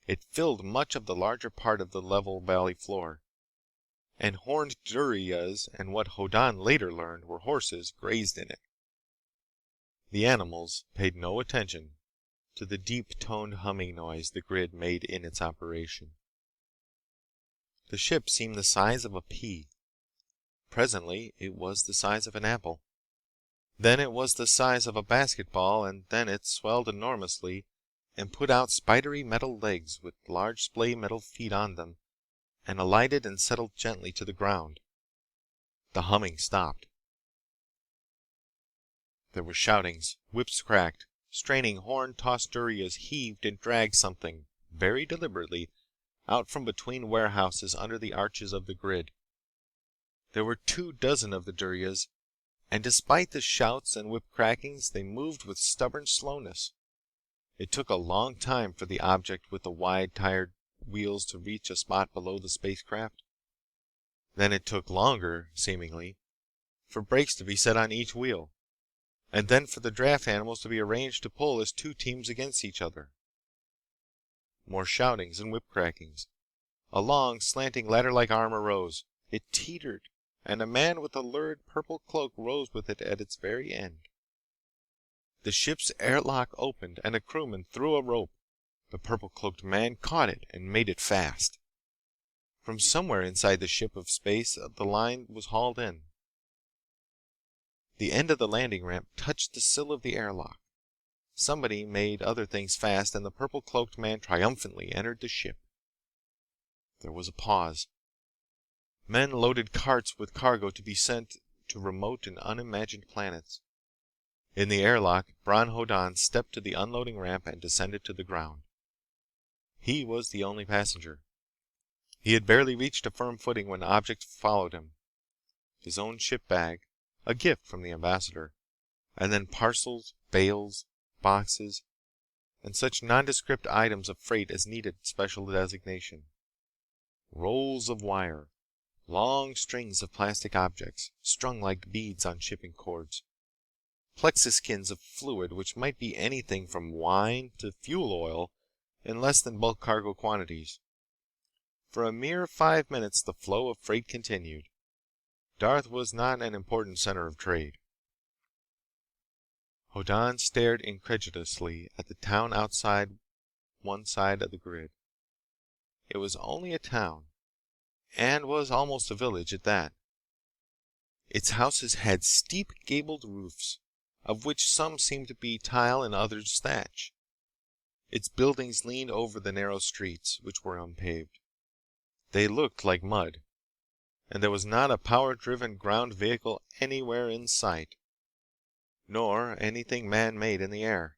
It filled much of the larger part of the level valley floor, and horned duryas and what Hoddan later learned were horses grazed in it. The animals paid no attention to the deep-toned humming noise the grid made in its operation. The ship seemed the size of a pea. Presently it was the size of an apple. Then it was the size of a basketball, and then it swelled enormously and put out spidery metal legs with large splay metal feet on them, and alighted and settled gently to the ground. The humming stopped. There were shoutings, whips cracked, straining horn-tossed duryas heaved and dragged something, very deliberately, out from between warehouses under the arches of the grid. There were 24 of the duryas, and despite the shouts and whip crackings, they moved with stubborn slowness. It took a long time for the object with the wide tired wheels to reach a spot below the spacecraft. Then it took longer, seemingly, for brakes to be set on each wheel, and then for the draft animals to be arranged to pull as two teams against each other. More shoutings and whip crackings. A long, slanting ladder-like arm arose. It teetered, and a man with a lurid purple cloak rose with it at its very end. The ship's airlock opened, and a crewman threw a rope. The purple-cloaked man caught it and made it fast. From somewhere inside the ship of space, the line was hauled in. The end of the landing ramp touched the sill of the airlock. Somebody made other things fast, and the purple-cloaked man triumphantly entered the ship. There was a pause. Men loaded carts with cargo to be sent to remote and unimagined planets. In the airlock, Bron Hoddan stepped to the unloading ramp and descended to the ground. He was the only passenger. He had barely reached a firm footing when objects followed him. His own ship bag, a gift from the ambassador, and then parcels, bales, boxes, and such nondescript items of freight as needed special designation. Rolls of wire, long strings of plastic objects, strung like beads on shipping cords, plexiskins of fluid which might be anything from wine to fuel oil in less than bulk cargo quantities. For a mere 5 minutes the flow of freight continued. Darth was not an important center of trade. Hoddan stared incredulously at the town outside one side of the grid. It was only a town, and was almost a village at that. Its houses had steep gabled roofs, of which some seemed to be tile and others thatch. Its buildings leaned over the narrow streets, which were unpaved. They looked like mud, and there was not a power-driven ground vehicle anywhere in sight, nor anything man-made in the air.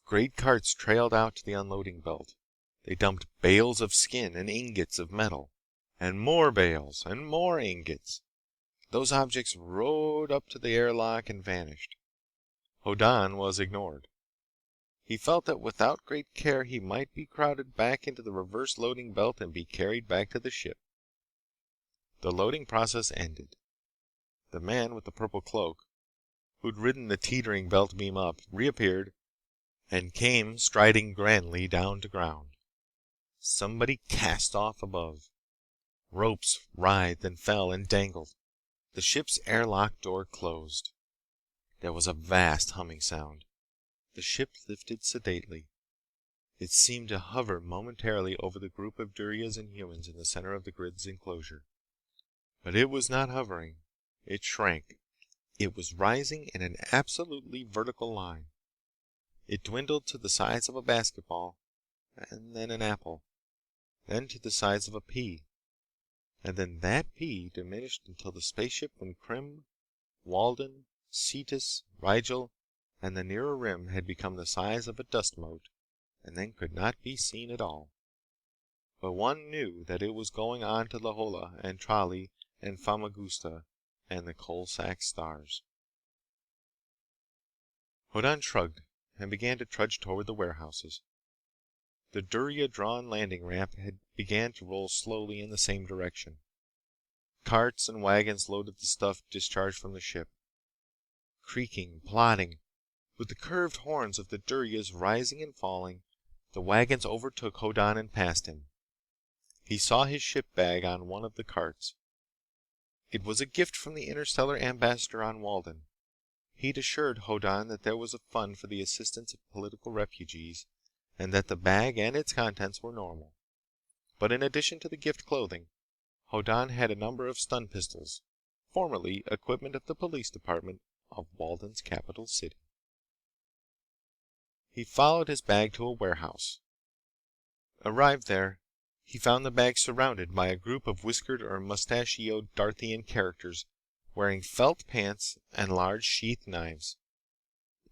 Great carts trailed out to the unloading belt. They dumped bales of skin and ingots of metal, and more bales and more ingots. Those objects rode up to the airlock and vanished. Hoddan was ignored. He felt that without great care he might be crowded back into the reverse loading belt and be carried back to the ship. The loading process ended. The man with the purple cloak, who'd ridden the teetering belt beam up, reappeared and came striding grandly down to ground. Somebody cast off above. Ropes writhed and fell and dangled. The ship's airlock door closed. There was a vast humming sound. The ship lifted sedately. It seemed to hover momentarily over the group of Durias and humans in the center of the grid's enclosure. But it was not hovering. It shrank. It was rising in an absolutely vertical line. It dwindled to the size of a basketball, and then an apple, then to the size of a pea, and then that pea diminished until the spaceship from Krim, Walden, Cetus, Rigel, and the nearer rim had become the size of a dust mote, and then could not be seen at all. But one knew that it was going on to Lahola and Trali and Famagusta and the Coalsack stars. Hoddan shrugged and began to trudge toward the warehouses. The Duria-drawn landing ramp began to roll slowly in the same direction. Carts and wagons loaded the stuff discharged from the ship. Creaking, plodding, with the curved horns of the Durias rising and falling, the wagons overtook Hoddan and passed him. He saw his ship bag on one of the carts. It was a gift from the interstellar ambassador on Walden. He'd assured Hoddan that there was a fund for the assistance of political refugees, and that the bag and its contents were normal. But in addition to the gift clothing, Hoddan had a number of stun pistols, formerly equipment of the police department of Walden's capital city. He followed his bag to a warehouse. Arrived there, he found the bag surrounded by a group of whiskered or mustachioed Darthian characters wearing felt pants and large sheath knives.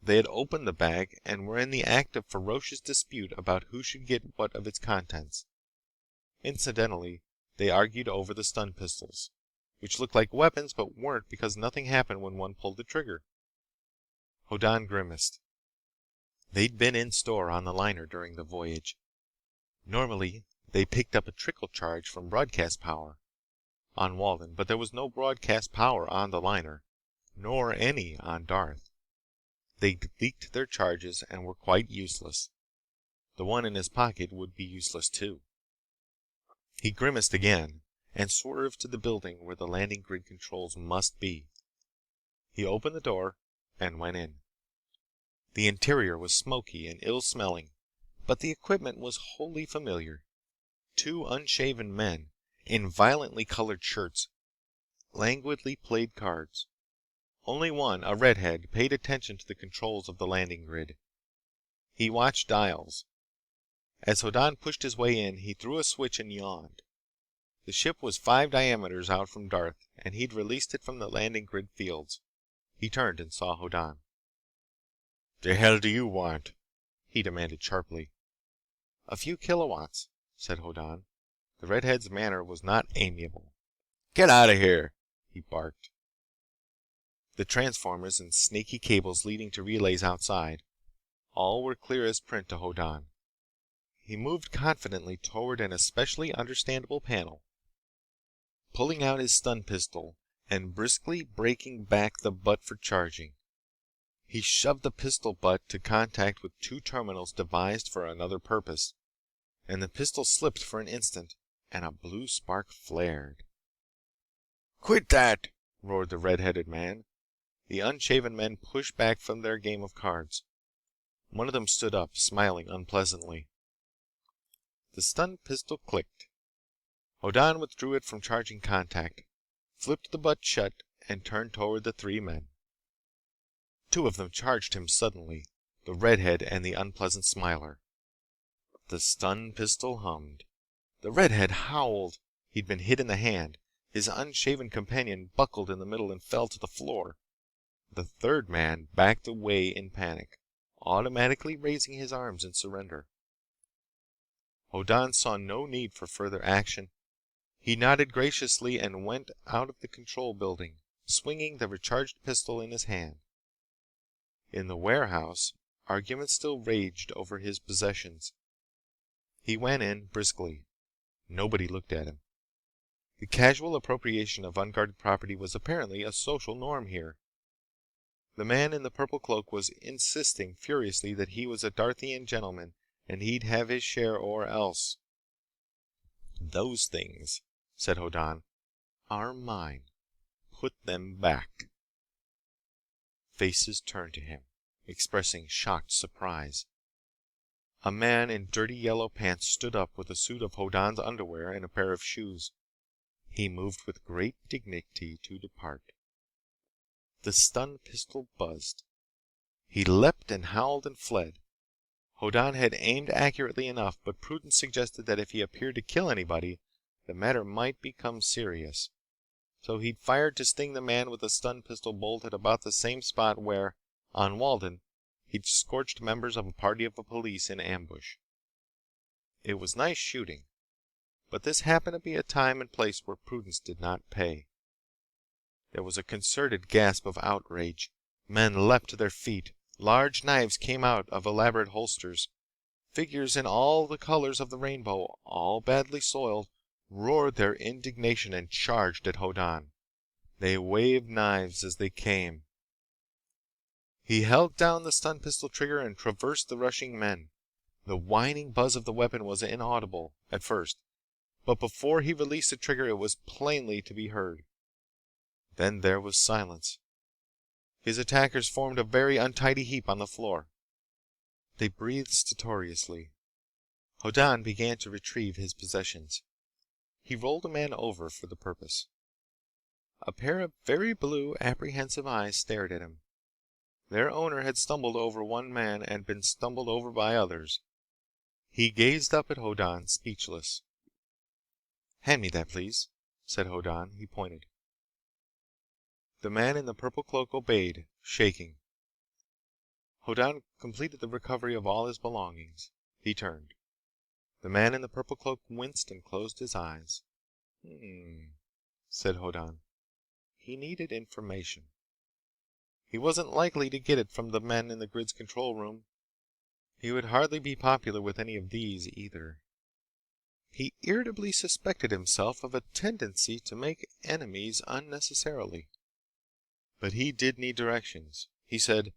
They had opened the bag and were in the act of ferocious dispute about who should get what of its contents. Incidentally, they argued over the stun pistols, which looked like weapons but weren't because nothing happened when one pulled the trigger. Hoddan grimaced. They'd been in store on the liner during the voyage. Normally, they picked up a trickle charge from broadcast power on Walden, but there was no broadcast power on the liner, nor any on Darth. They'd leaked their charges and were quite useless. The one in his pocket would be useless too. He grimaced again and swerved to the building where the landing grid controls must be. He opened the door and went in. The interior was smoky and ill-smelling, but the equipment was wholly familiar. Two unshaven men, in violently colored shirts, languidly played cards. Only one, a redhead, paid attention to the controls of the landing grid. He watched dials. As Hoddan pushed his way in, he threw a switch and yawned. The ship was 5 diameters out from Darth, and he'd released it from the landing grid fields. He turned and saw Hoddan. "The hell do you want?" he demanded sharply. "A few kilowatts," said Hoddan. The redhead's manner was not amiable. Get out of here, he barked. The transformers and snaky cables leading to relays outside, all were clear as print to Hoddan. He moved confidently toward an especially understandable panel, pulling out his stun pistol and briskly breaking back the butt for charging. He shoved the pistol butt to contact with two terminals devised for another purpose, and the pistol slipped for an instant, and a blue spark flared. quit that! Roared the red-headed man. The unshaven men pushed back from their game of cards. One of them stood up, smiling unpleasantly. The stun pistol clicked. Hoddan withdrew it from charging contact, flipped the butt shut, and turned toward the three men. Two of them charged him suddenly, the redhead and the unpleasant smiler. The stun pistol hummed. The redhead howled. He'd been hit in the hand. His unshaven companion buckled in the middle and fell to the floor. The third man backed away in panic, automatically raising his arms in surrender. Hoddan saw no need for further action. He nodded graciously and went out of the control building, swinging the recharged pistol in his hand. In the warehouse, argument still raged over his possessions. He went in briskly. Nobody looked at him. The casual appropriation of unguarded property was apparently a social norm here. The man in the purple cloak was insisting furiously that he was a Darthian gentleman and he'd have his share or else. "Those things," said Hoddan, "are mine. Put them back." Faces turned to him, expressing shocked surprise. A man in dirty yellow pants stood up with a suit of Hoddan's underwear and a pair of shoes. He moved with great dignity to depart. The stun pistol buzzed. He leapt and howled and fled. Hoddan had aimed accurately enough, but prudence suggested that if he appeared to kill anybody, the matter might become serious. So he'd fired to sting the man with a stun pistol bolt at about the same spot where, on Walden, he'd scorched members of a party of police in ambush. It was nice shooting, but this happened to be a time and place where prudence did not pay. There was a concerted gasp of outrage. Men leapt to their feet. Large knives came out of elaborate holsters. Figures in all the colors of the rainbow, all badly soiled, roared their indignation and charged at Hoddan. They waved knives as they came. He held down the stun pistol trigger and traversed the rushing men. The whining buzz of the weapon was inaudible, at first, but before he released the trigger it was plainly to be heard. Then there was silence. His attackers formed a very untidy heap on the floor. They breathed stertorously. Hoddan began to retrieve his possessions. He rolled a man over for the purpose. A pair of very blue, apprehensive eyes stared at him. Their owner had stumbled over one man and been stumbled over by others. He gazed up at Hoddan, speechless. "Hand me that, please," said Hoddan. He pointed. The man in the purple cloak obeyed, shaking. Hoddan completed the recovery of all his belongings. He turned. The man in the purple cloak winced and closed his eyes. Said Hoddan. He needed information. He wasn't likely to get it from the men in the grid's control room. He would hardly be popular with any of these, either. He irritably suspected himself of a tendency to make enemies unnecessarily. But he did need directions. He said,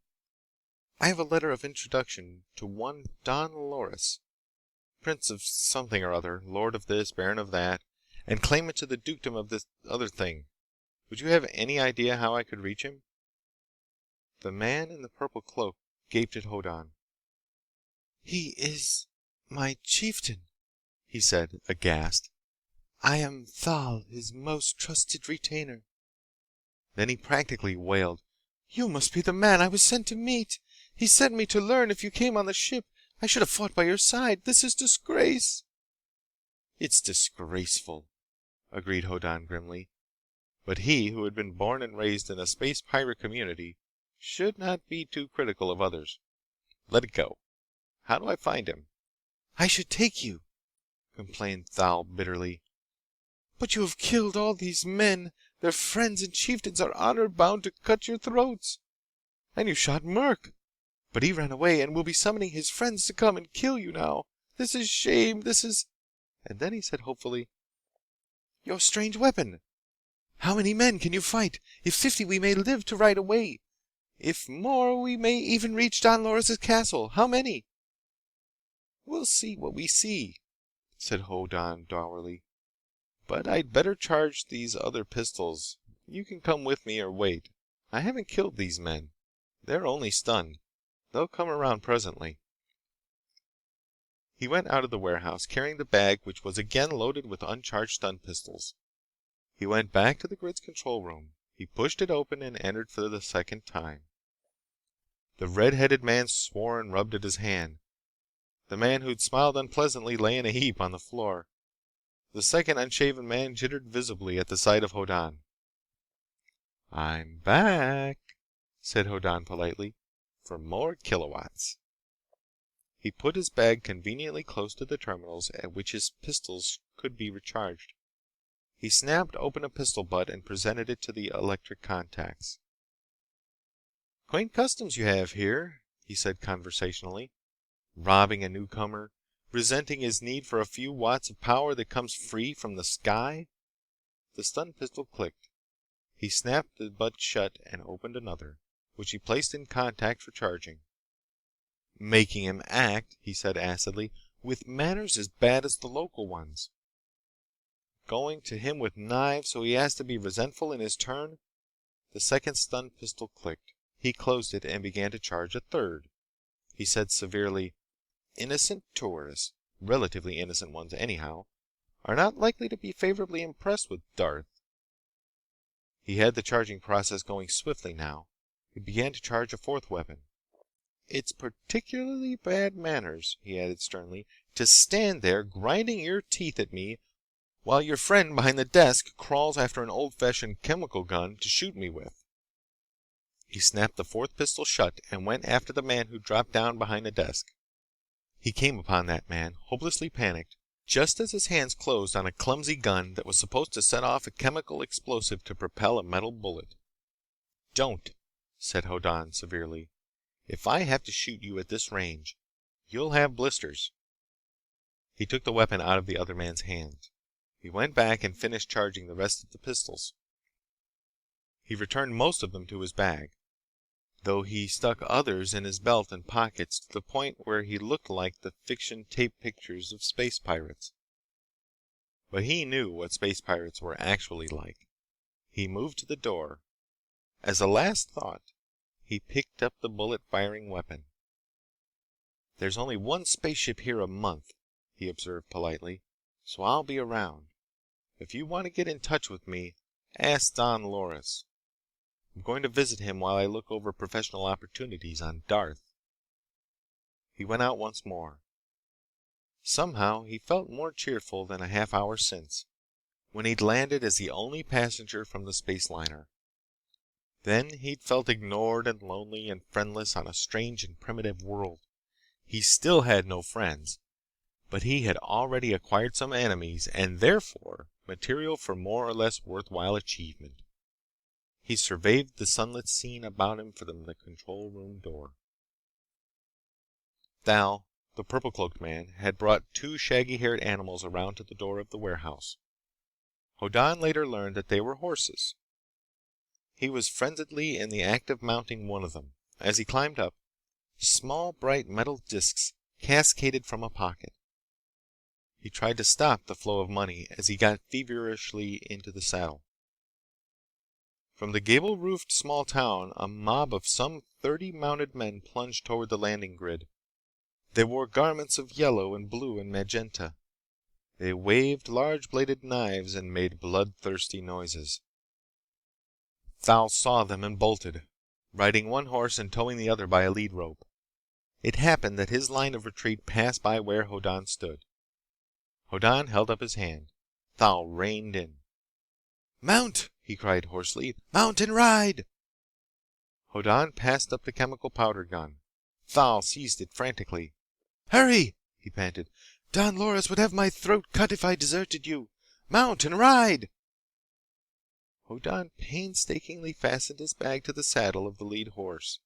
"I have a letter of introduction to one Don Loris, Prince of something or other, Lord of this, Baron of that, and claimant to the dukedom of this other thing. Would you have any idea how I could reach him?" The man in the purple cloak gaped at Hoddan. "He is my chieftain," he said, aghast. "I am Thal, his most trusted retainer." Then he practically wailed. "You must be the man I was sent to meet. He sent me to learn if you came on the ship. I should have fought by your side. This is disgrace." "It's disgraceful," agreed Hoddan grimly. But he, who had been born and raised in a space pirate community, should not be too critical of others. "Let it go. How do I find him?" "I should take you," complained Thal bitterly. "But you have killed all these men. Their friends and chieftains are honor bound to cut your throats. And you shot Merc. But he ran away and will be summoning his friends to come and kill you now. This is shame. This is—" And then he said hopefully, "Your strange weapon. How many men can you fight? If 50 we may live to ride away. If more we may even reach Don Loris' castle. How many?" "We'll see what we see," said Hoddan dourly. "But I'd better charge these other pistols. You can come with me or wait. I haven't killed these men. They're only stunned. They'll come around presently." He went out of the warehouse, carrying the bag which was again loaded with uncharged stun pistols. He went back to the grid's control room. He pushed it open and entered for the second time. The red-headed man swore and rubbed at his hand. The man who'd smiled unpleasantly lay in a heap on the floor. The second unshaven man jittered visibly at the sight of Hoddan. "I'm back," said Hoddan politely, "for more kilowatts." He put his bag conveniently close to the terminals at which his pistols could be recharged. He snapped open a pistol butt and presented it to the electric contacts. "Quaint customs you have here," he said conversationally. "Robbing a newcomer, resenting his need for a few watts of power that comes free from the sky." The stun pistol clicked. He snapped the butt shut and opened another. which he placed in contact for charging. Making him act, he said acidly, with manners as bad as the local ones. Going to him with knives so he has to be resentful in his turn. The second stun pistol clicked. He closed it and began to charge a third. He said severely, "Innocent tourists, relatively innocent ones anyhow, are not likely to be favorably impressed with Darth." He had the charging process going swiftly now. He began to charge a fourth weapon. "It's particularly bad manners," he added sternly, "to stand there grinding your teeth at me while your friend behind the desk crawls after an old-fashioned chemical gun to shoot me with." He snapped the fourth pistol shut and went after the man who dropped down behind the desk. He came upon that man, hopelessly panicked, just as his hands closed on a clumsy gun that was supposed to set off a chemical explosive to propel a metal bullet. "Don't," said Hoddan severely. "If I have to shoot you at this range, you'll have blisters." He took the weapon out of the other man's hands. He went back and finished charging the rest of the pistols. He returned most of them to his bag, though he stuck others in his belt and pockets to the point where he looked like the fiction tape pictures of space pirates. But he knew what space pirates were actually like. He moved to the door. As a last thought, he picked up the bullet-firing weapon. "There's only one spaceship here a month," he observed politely, "so I'll be around. If you want to get in touch with me, ask Don Loris. I'm going to visit him while I look over professional opportunities on Darth." He went out once more. Somehow he felt more cheerful than a half hour since, when he'd landed as the only passenger from the space liner. Then he'd felt ignored and lonely and friendless on a strange and primitive world. He still had no friends, but he had already acquired some enemies and therefore material for more or less worthwhile achievement. He surveyed the sunlit scene about him from the control room door. Thal, the purple-cloaked man, had brought two shaggy-haired animals around to the door of the warehouse. Hoddan later learned that they were horses. He was frenziedly in the act of mounting one of them. As he climbed up, small bright metal discs cascaded from a pocket. He tried to stop the flow of money as he got feverishly into the saddle. From the gable-roofed small town, a mob of some 30 mounted men plunged toward the landing grid. They wore garments of yellow and blue and magenta. They waved large-bladed knives and made bloodthirsty noises. Thal saw them and bolted, riding one horse and towing the other by a lead rope. It happened that his line of retreat passed by where Hoddan stood. Hoddan held up his hand. Thal reined in. "Mount!" he cried hoarsely. "Mount and ride!" Hoddan passed up the chemical powder gun. Thal seized it frantically. "Hurry!" he panted. "Don Loris would have my throat cut if I deserted you! Mount and ride!" Hoddan painstakingly fastened his bag to the saddle of the lead horse.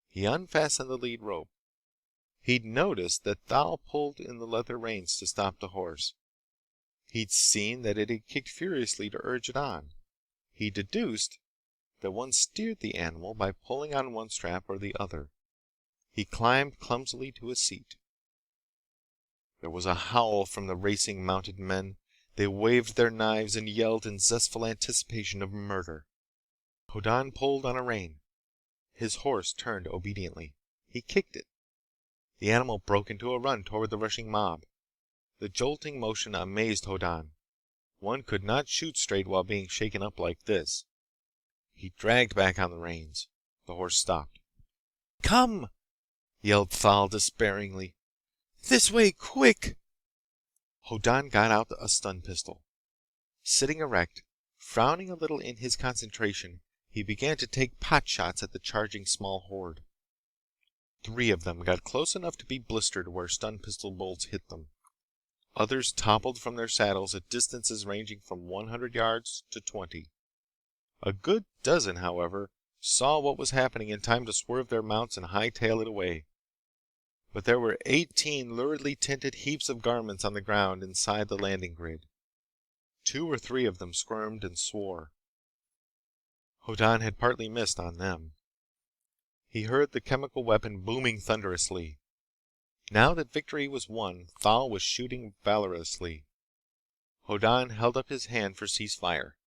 He unfastened the lead rope. He'd noticed that Thal pulled in the leather reins to stop the horse. He'd seen that it had kicked furiously to urge it on. He deduced that one steered the animal by pulling on one strap or the other. He climbed clumsily to a seat. There was a howl from the racing mounted men. They waved their knives and yelled in zestful anticipation of murder. Hoddan pulled on a rein. His horse turned obediently. He kicked it. The animal broke into a run toward the rushing mob. The jolting motion amazed Hoddan. One could not shoot straight while being shaken up like this. He dragged back on the reins. The horse stopped. "Come!" yelled Thal despairingly. "This way, quick!" Hoddan got out a stun pistol. Sitting erect, frowning a little in his concentration, he began to take pot shots at the charging small horde. 3 of them got close enough to be blistered where stun pistol bolts hit them. Others toppled from their saddles at distances ranging from 100 yards to 20. A good dozen, however, saw what was happening in time to swerve their mounts and hightail it away. But there were 18 luridly tinted heaps of garments on the ground inside the landing grid. 2 or 3 of them squirmed and swore. Hoddan had partly missed on them. He heard the chemical weapon booming thunderously. Now that victory was won, Thal was shooting valorously. Hoddan held up his hand for ceasefire.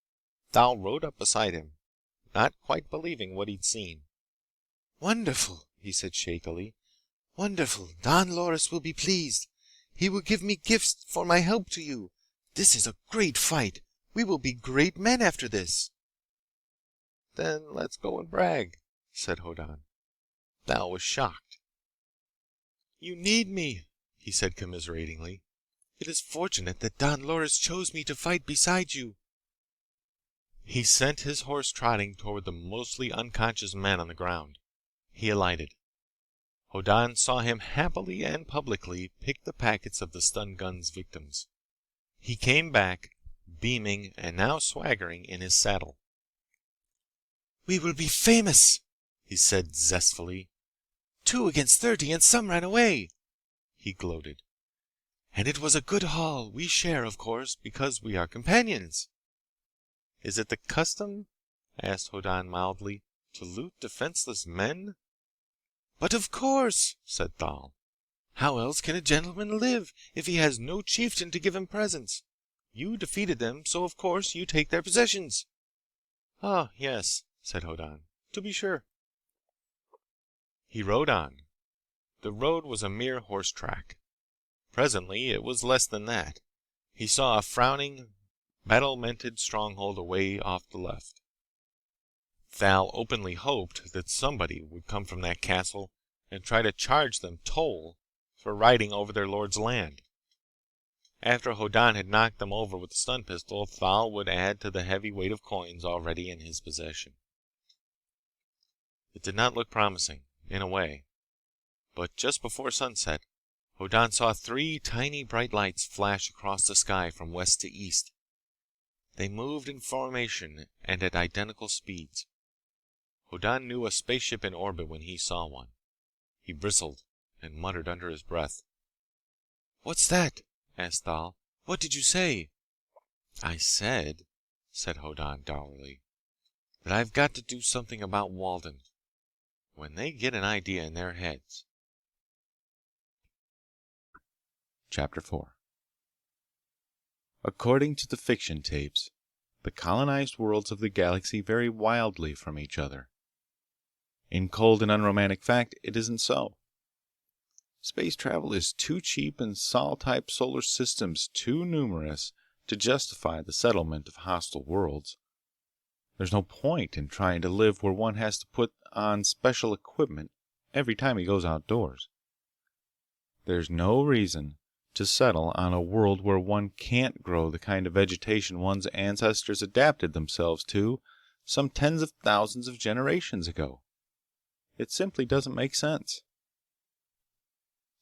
Thal rode up beside him, not quite believing what he'd seen. "Wonderful," he said shakily. "Wonderful. Don Loris will be pleased. He will give me gifts for my help to you. This is a great fight. We will be great men after this." "Then let's go and brag," said Hoddan. Thal was shocked. "You need me," he said commiseratingly. "It is fortunate that Don Loris chose me to fight beside you." He sent his horse trotting toward the mostly unconscious men on the ground. He alighted. Hoddan saw him happily and publicly pick the packets of the stun gun's victims. He came back, beaming and now swaggering in his saddle. "We will be famous," he said zestfully. 2 against 30 and some ran away." He gloated. "And it was a good haul. We share, of course, because we are companions." "Is it the custom," asked Hoddan mildly, "to loot defenseless men?" "But of course," said Thal. "How else can a gentleman live if he has no chieftain to give him presents? You defeated them, so of course you take their possessions." "Ah, yes," said Hoddan. "To be sure." He rode on. The road was a mere horse track. Presently it was less than that. He saw a frowning, battlemented stronghold away off the left. Thal openly hoped that somebody would come from that castle and try to charge them toll for riding over their lord's land. After Hoddan had knocked them over with the stun pistol, Thal would add to the heavy weight of coins already in his possession. It did not look promising, in a way. But just before sunset, Hoddan saw 3 tiny bright lights flash across the sky from west to east. They moved in formation and at identical speeds. Hoddan knew a spaceship in orbit when he saw one. He bristled and muttered under his breath. "What's that?" asked Thal. "What did you say?" "I said," said Hoddan dourly, "that I've got to do something about Walden. When they get an idea in their heads—" Chapter 4. According to the fiction tapes, the colonized worlds of the galaxy vary wildly from each other. In cold and unromantic fact, it isn't so. Space travel is too cheap and Sol-type solar systems too numerous to justify the settlement of hostile worlds. There's no point in trying to live where one has to put on special equipment every time he goes outdoors. There's no reason to settle on a world where one can't grow the kind of vegetation one's ancestors adapted themselves to some tens of thousands of generations ago. It simply doesn't make sense.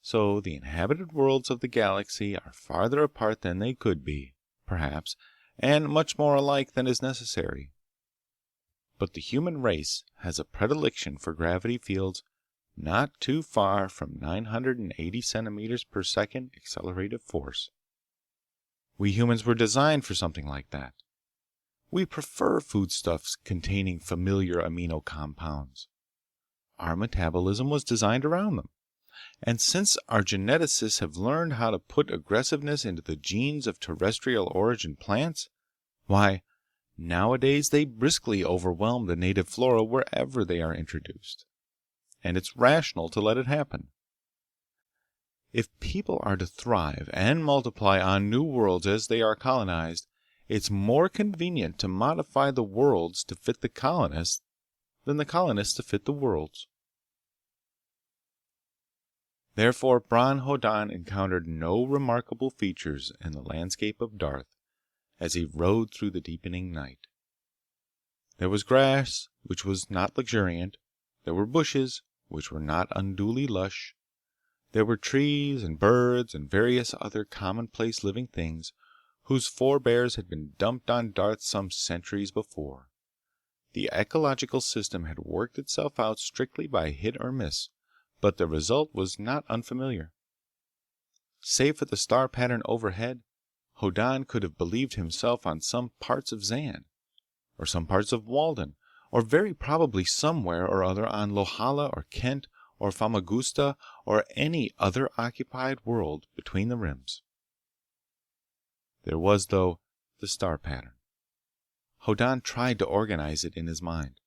So the inhabited worlds of the galaxy are farther apart than they could be, perhaps, and much more alike than is necessary. But the human race has a predilection for gravity fields not too far from 980 centimeters per second accelerative force. We humans were designed for something like that. We prefer foodstuffs containing familiar amino compounds. Our metabolism was designed around them. And since our geneticists have learned how to put aggressiveness into the genes of terrestrial origin plants, why, nowadays they briskly overwhelm the native flora wherever they are introduced. And it's rational to let it happen. If people are to thrive and multiply on new worlds as they are colonized, it's more convenient to modify the worlds to fit the colonists than the colonists to fit the worlds. Therefore, Bron Hoddan encountered no remarkable features in the landscape of Darth as he rode through the deepening night. There was grass, which was not luxuriant. There were bushes, which were not unduly lush. There were trees and birds and various other commonplace living things whose forebears had been dumped on Darth some centuries before. The ecological system had worked itself out strictly by hit or miss, but the result was not unfamiliar. Save for the star pattern overhead, Hoddan could have believed himself on some parts of Zan, or some parts of Walden, or very probably somewhere or other on Lohala or Kent or Famagusta or any other occupied world between the rims. There was, though, the star pattern. Hoddan tried to organize it in his mind.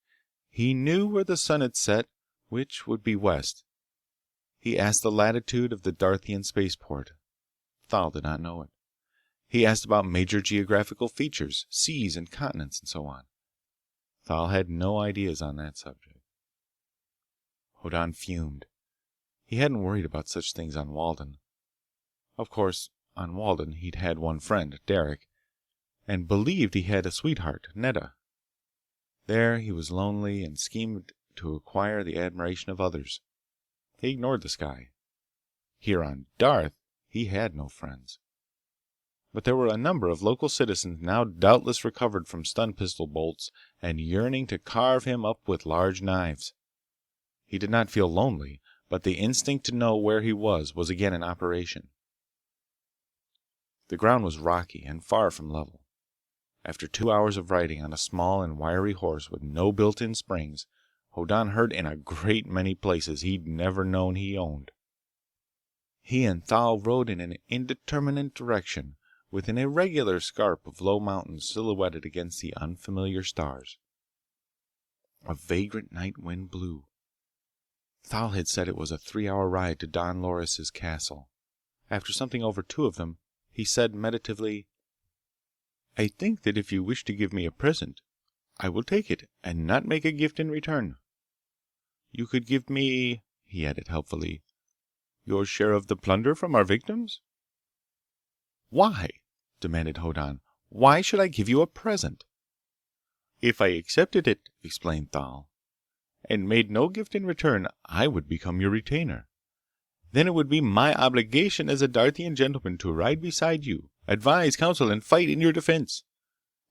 He knew where the sun had set, which would be west. He asked the latitude of the Darthian spaceport. Thal did not know it. He asked about major geographical features, seas and continents, and so on. Thal had no ideas on that subject. Hoddan fumed. He hadn't worried about such things on Walden. Of course, on Walden he'd had one friend, Derek, and believed he had a sweetheart, Netta. There he was lonely and schemed to acquire the admiration of others. He ignored the sky. Here on Darth, he had no friends. But there were a number of local citizens now doubtless recovered from stun pistol bolts and yearning to carve him up with large knives. He did not feel lonely, but the instinct to know where he was again in operation. The ground was rocky and far from level. After 2 hours of riding on a small and wiry horse with no built-in springs, Hoddan hurt in a great many places he'd never known he owned. He and Thal rode in an indeterminate direction with an irregular scarp of low mountains silhouetted against the unfamiliar stars. A vagrant night wind blew. Thal had said it was a 3-hour ride to Don Loris' castle. After something over 2 of them, he said meditatively, "I think that if you wish to give me a present, I will take it and not make a gift in return. You could give me," he added helpfully, "your share of the plunder from our victims." "Why?" demanded Hoddan. "Why should I give you a present?" "If I accepted it," explained Thal, "and made no gift in return, I would become your retainer. Then it would be my obligation as a Darthian gentleman to ride beside you, advise, counsel, and fight in your defense,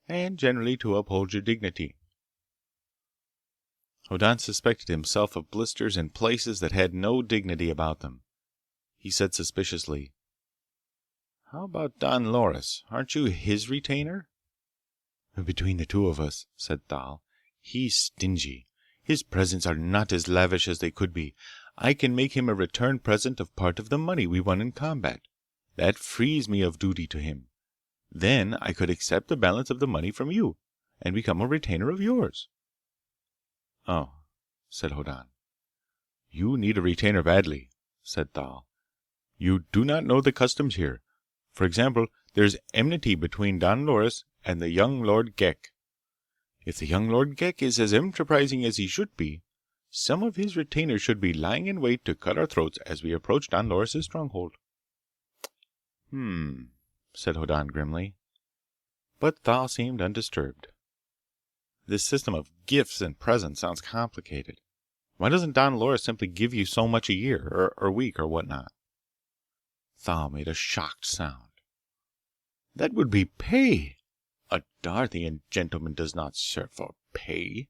and generally to uphold your dignity." Hoddan suspected himself of blisters in places that had no dignity about them. He said suspiciously, "How about Don Loris? Aren't you his retainer?" "Between the 2 of us," said Thal, "he's stingy. His presents are not as lavish as they could be. I can make him a return present of part of the money we won in combat. That frees me of duty to him. Then I could accept the balance of the money from you, and become a retainer of yours." "Oh," said Hoddan. "You need a retainer badly," said Thal. "You do not know the customs here. For example, there is enmity between Don Loris and the young Lord Ghek. If the young Lord Ghek is as enterprising as he should be, some of his retainers should be lying in wait to cut our throats as we approach Don Loris' stronghold." Said Hoddan grimly. But Thal seemed undisturbed. "This system of gifts and presents sounds complicated. Why doesn't Don Loris simply give you so much a year, or week, or whatnot?" Thal made a shocked sound. "That would be pay! A Darthian gentleman does not serve for pay.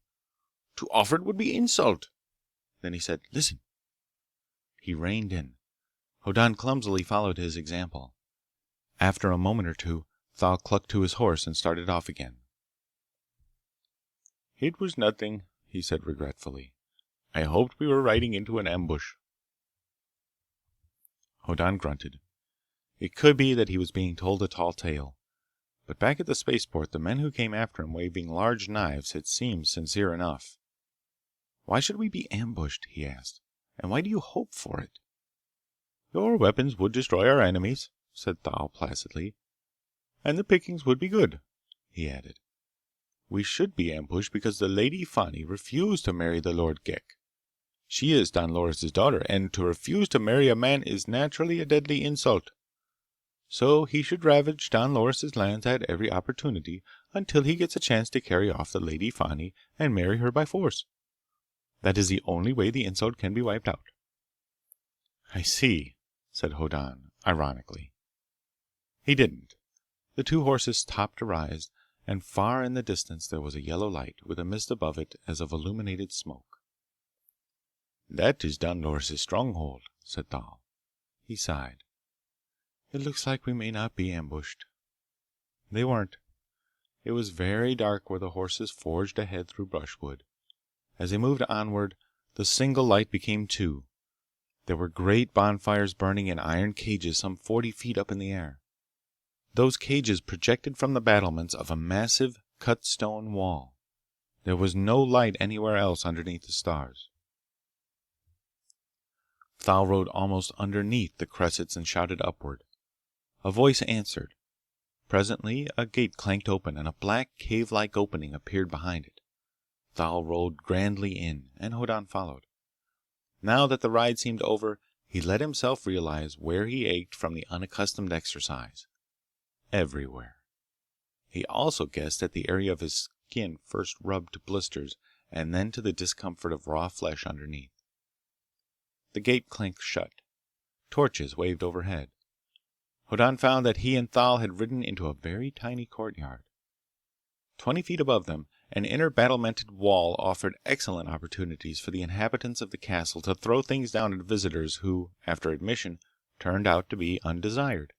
To offer it would be insult." Then he said, "Listen." He reined in. Hoddan clumsily followed his example. After a moment or two, Thal clucked to his horse and started off again. "It was nothing," he said regretfully. "I hoped we were riding into an ambush." Hoddan grunted. It could be that he was being told a tall tale. But back at the spaceport, the men who came after him waving large knives had seemed sincere enough. "Why should we be ambushed?" he asked. "And why do you hope for it?" "Your weapons would destroy our enemies," said Thal placidly. "And the pickings would be good," he added. "We should be ambushed because the Lady Fani refused to marry the Lord Ghek. She is Don Loris' daughter, and to refuse to marry a man is naturally a deadly insult. So he should ravage Don Loris' lands at every opportunity until he gets a chance to carry off the Lady Fani and marry her by force. That is the only way the insult can be wiped out." "I see," said Hoddan, ironically. He didn't. The 2 horses stopped to rise, and far in the distance there was a yellow light with a mist above it as of illuminated smoke. "That is Don Loris' stronghold," said Thal. He sighed. "It looks like we may not be ambushed." They weren't. It was very dark where the horses forged ahead through brushwood. As they moved onward, the single light became two. There were great bonfires burning in iron cages some 40 feet up in the air. Those cages projected from the battlements of a massive, cut stone wall. There was no light anywhere else underneath the stars. Thal rode almost underneath the cressets and shouted upward. A voice answered. Presently, a gate clanked open, and a black, cave-like opening appeared behind it. Thal rode grandly in, and Hoddan followed. Now that the ride seemed over, he let himself realize where he ached from the unaccustomed exercise. Everywhere. He also guessed at the area of his skin first rubbed to blisters, and then to the discomfort of raw flesh underneath. The gate clanked shut. Torches waved overhead. Hoddan found that he and Thal had ridden into a very tiny courtyard. 20 feet above them, an inner battlemented wall offered excellent opportunities for the inhabitants of the castle to throw things down at visitors who, after admission, turned out to be undesired.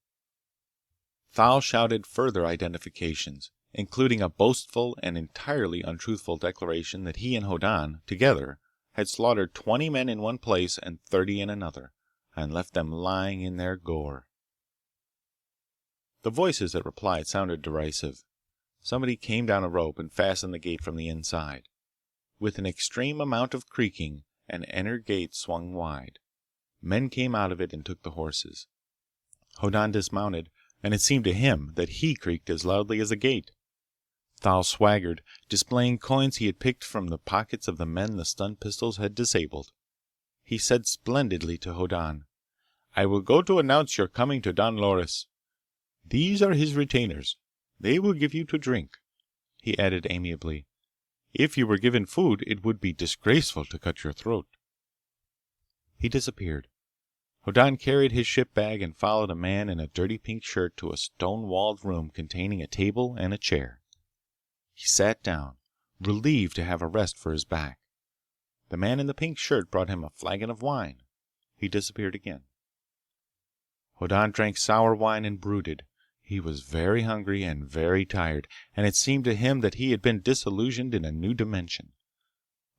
Thal shouted further identifications, including a boastful and entirely untruthful declaration that he and Hoddan, together, had slaughtered 20 men in one place and 30 in another, and left them lying in their gore. The voices that replied sounded derisive. Somebody came down a rope and fastened the gate from the inside. With an extreme amount of creaking, an inner gate swung wide. Men came out of it and took the horses. Hoddan dismounted, and it seemed to him that he creaked as loudly as the gate. Thal swaggered, displaying coins he had picked from the pockets of the men the stun pistols had disabled. He said splendidly to Hoddan, "I will go to announce your coming to Don Loris. These are his retainers. They will give you to drink." He added amiably, "If you were given food, it would be disgraceful to cut your throat." He disappeared. Hoddan carried his ship bag and followed a man in a dirty pink shirt to a stone-walled room containing a table and a chair. He sat down, relieved to have a rest for his back. The man in the pink shirt brought him a flagon of wine. He disappeared again. Hoddan drank sour wine and brooded. He was very hungry and very tired, and it seemed to him that he had been disillusioned in a new dimension.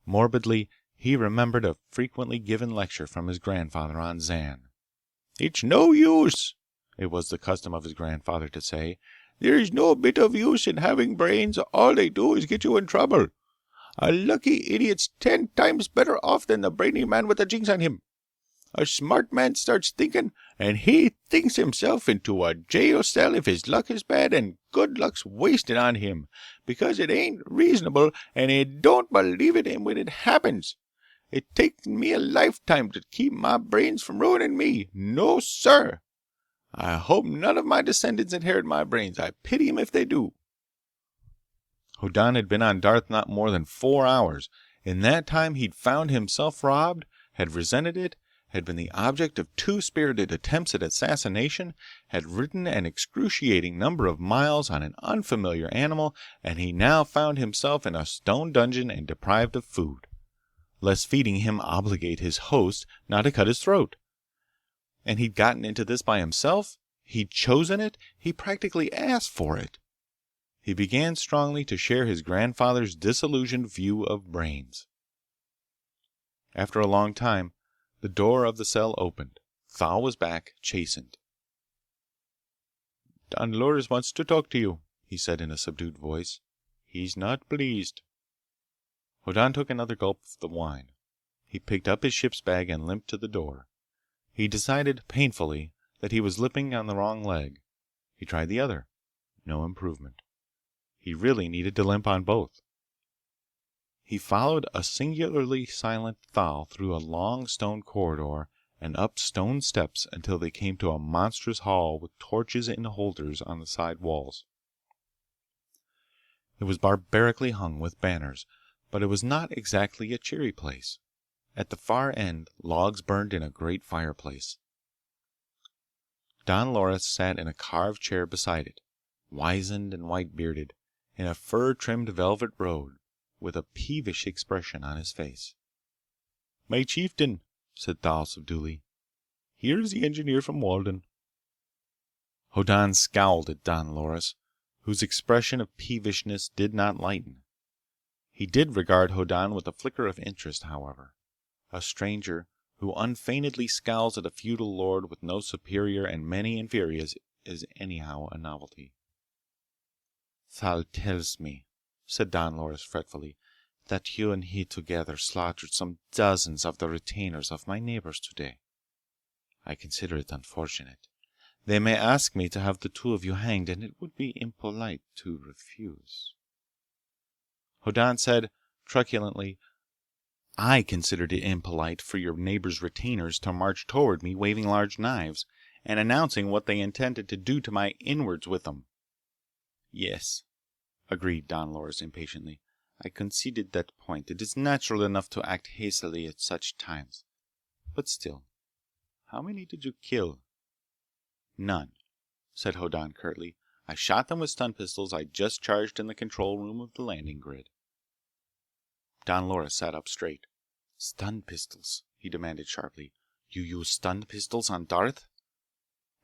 Morbidly, he remembered a frequently given lecture from his grandfather on Zan. "It's no use," it was the custom of his grandfather to say. "There is no bit of use in having brains. All they do is get you in trouble. A lucky idiot's 10 times better off than the brainy man with the jinx on him. A smart man starts thinking, and he thinks himself into a jail cell if his luck is bad and good luck's wasted on him, because it ain't reasonable and he don't believe it when it happens. It takes me a lifetime to keep my brains from ruining me. No, sir. I hope none of my descendants inherit my brains. I pity them if they do." Hoddan had been on Darth not more than 4 hours. In that time he'd found himself robbed, had resented it, had been the object of 2 spirited attempts at assassination, had ridden an excruciating number of miles on an unfamiliar animal, and he now found himself in a stone dungeon and deprived of food, lest feeding him obligate his host not to cut his throat. And he'd gotten into this by himself. He'd chosen it. He practically asked for it. He began strongly to share his grandfather's disillusioned view of brains. After a long time, the door of the cell opened. Thal was back, chastened. "Don Loris wants to talk to you," he said in a subdued voice. "He's not pleased." Hoddan took another gulp of the wine. He picked up his ship's bag and limped to the door. He decided, painfully, that he was limping on the wrong leg. He tried the other. No improvement. He really needed to limp on both. He followed a singularly silent Thal through a long stone corridor and up stone steps until they came to a monstrous hall with torches in holders on the side walls. It was barbarically hung with banners, but it was not exactly a cheery place. At the far end, logs burned in a great fireplace. Don Loris sat in a carved chair beside it, wizened and white-bearded, in a fur-trimmed velvet robe, with a peevish expression on his face. "My chieftain," said Thal subduedly. "Here's the engineer from Walden." Hoddan scowled at Don Loris, whose expression of peevishness did not lighten. He did regard Hoddan with a flicker of interest, however. A stranger who unfeignedly scowls at a feudal lord with no superior and many inferiors is anyhow a novelty. "Thal tells me," said Don Loris fretfully, "that you and he together slaughtered some dozens of the retainers of my neighbors today. I consider it unfortunate. They may ask me to have the two of you hanged, and it would be impolite to refuse." Hoddan said truculently, "I considered it impolite for your neighbor's retainers to march toward me waving large knives, and announcing what they intended to do to my inwards with them." "Yes," agreed Don Loris impatiently. "I conceded that point. It is natural enough to act hastily at such times. But still, how many did you kill?" "None," said Hoddan curtly. "I shot them with stun pistols I just charged in the control room of the landing grid." Don Loris sat up straight. "Stun pistols?" he demanded sharply. "You use stun pistols on Darth?"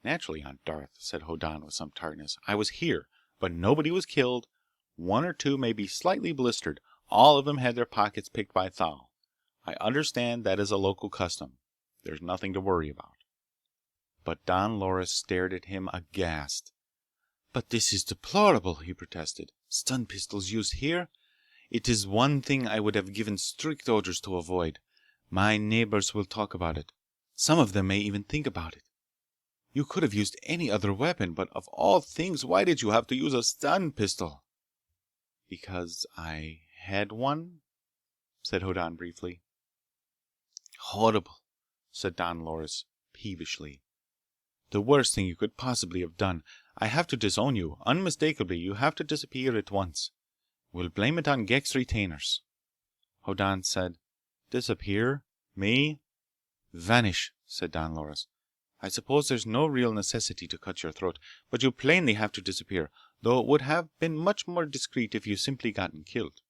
"Naturally on Darth," said Hoddan with some tartness. "I was here. But nobody was killed. One or two may be slightly blistered. All of them had their pockets picked by Thal. I understand that is a local custom. There's nothing to worry about." But Don Loris stared at him aghast. "But this is deplorable!" he protested. "Stun pistols used here? It is one thing I would have given strict orders to avoid. My neighbors will talk about it. Some of them may even think about it. You could have used any other weapon, but of all things, why did you have to use a stun pistol?" "Because I had one," said Hoddan briefly. "Horrible," said Don Loris peevishly. "The worst thing you could possibly have done. I have to disown you. Unmistakably, you have to disappear at once. We'll blame it on Ghek's retainers." Hoddan said, "Disappear? Me?" "Vanish," said Don Loris. "I suppose there's no real necessity to cut your throat, but you plainly have to disappear, though it would have been much more discreet if you simply gotten killed."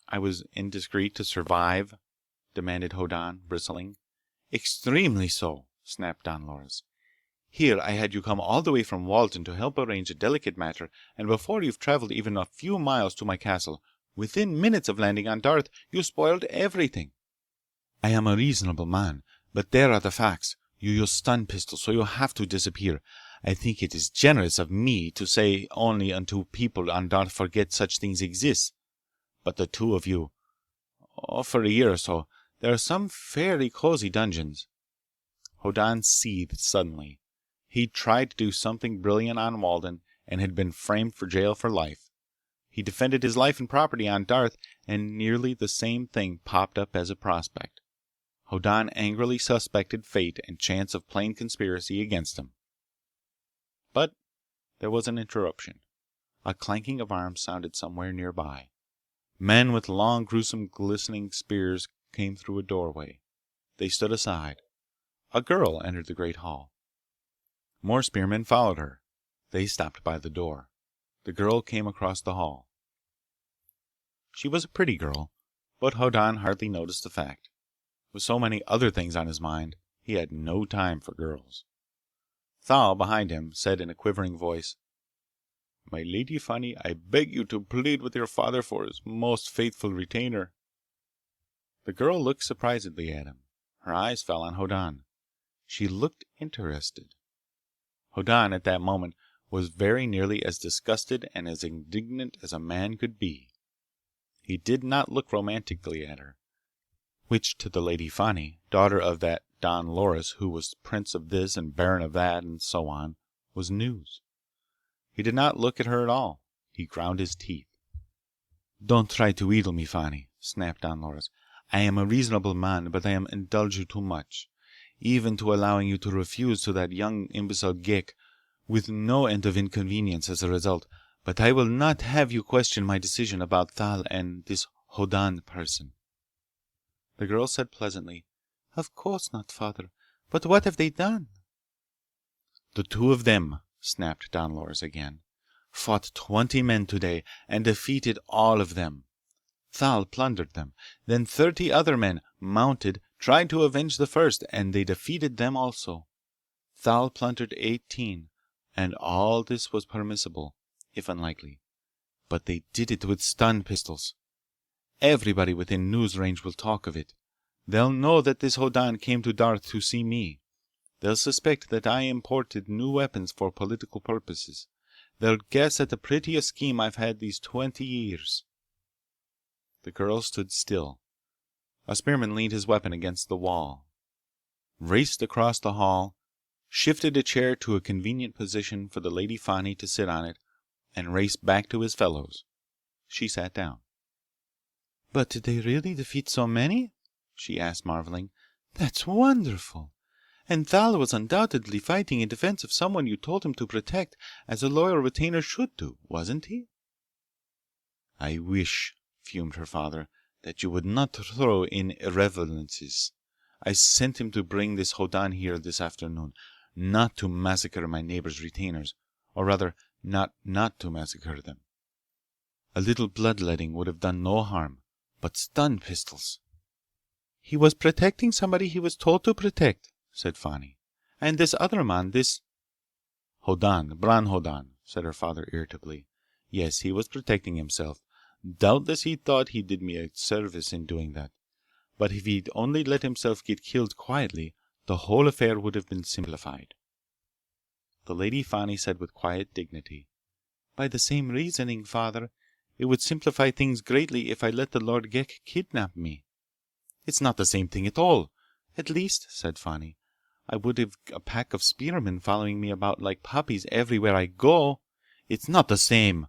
"I was indiscreet to survive?" demanded Hoddan, bristling. "Extremely so," snapped Don Loris. "Here I had you come all the way from Walden to help arrange a delicate matter, and before you've traveled even a few miles to my castle, within minutes of landing on Darth, you spoiled everything. I am a reasonable man, but there are the facts. You use stun pistols, so you have to disappear. I think it is generous of me to say only until people on Darth forget such things exist. But the two of you— Oh, for a year or so, there are some fairly cozy dungeons." Hoddan seethed suddenly. He'd tried to do something brilliant on Walden and had been framed for jail for life. He defended his life and property on Darth, and nearly the same thing popped up as a prospect. Hoddan angrily suspected fate and chance of plain conspiracy against him. But there was an interruption. A clanking of arms sounded somewhere nearby. Men with long, gruesome, glistening spears came through a doorway. They stood aside. A girl entered the great hall. More spearmen followed her. They stopped by the door. The girl came across the hall. She was a pretty girl, but Hoddan hardly noticed the fact. With so many other things on his mind, he had no time for girls. Thal, behind him, said in a quivering voice, "My Lady Fani, I beg you to plead with your father for his most faithful retainer." The girl looked surprisedly at him. Her eyes fell on Hoddan. She looked interested. Hoddan, at that moment, was very nearly as disgusted and as indignant as a man could be. He did not look romantically at her, which to the Lady Fani, daughter of that Don Loris who was prince of this and baron of that and so on, was news. He did not look at her at all. He ground his teeth. "Don't try to wheedle me, Fani," snapped Don Loris. "I am a reasonable man, but I am indulging you too much. Even to allowing you to refuse to that young imbecile Ghek, with no end of inconvenience as a result. But I will not have you question my decision about Thal and this Hoddan person." The girl said pleasantly, "Of course not, father. But what have they done?" "The two of them," snapped Don Loris again, "fought 20 men today and defeated all of them. Thal plundered them. Then 30 other men, mounted, tried to avenge the first, and they defeated them also. Thal plundered 18, and all this was permissible, if unlikely. But they did it with stun pistols. Everybody within news range will talk of it. They'll know that this Hoddan came to Darth to see me. They'll suspect that I imported new weapons for political purposes. They'll guess at the prettiest scheme I've had these 20 years. The girl stood still. A spearman leaned his weapon against the wall, raced across the hall, shifted a chair to a convenient position for the Lady Fani to sit on it, and raced back to his fellows. She sat down. "But did they really defeat so many?" she asked, marveling. "That's wonderful! And Thal was undoubtedly fighting in defense of someone you told him to protect, as a loyal retainer should do, wasn't he?" "I wish," fumed her father, "that you would not throw in irrelevances. I sent him to bring this Hoddan here this afternoon, not to massacre my neighbor's retainers, or rather, not to massacre them. A little bloodletting would have done no harm, but stun pistols—" "He was protecting somebody he was told to protect," said Fani. "And this other man, this—" "Hoddan, Bron Hoddan," said her father irritably. "Yes, he was protecting himself. Doubtless he thought he did me a service in doing that. But if he'd only let himself get killed quietly, the whole affair would have been simplified." The Lady Fani said with quiet dignity, "By the same reasoning, father, it would simplify things greatly if I let the Lord Ghek kidnap me." "It's not the same thing at all." "At least," said Fani, "I would have a pack of spearmen following me about like puppies everywhere I go." "It's not the same."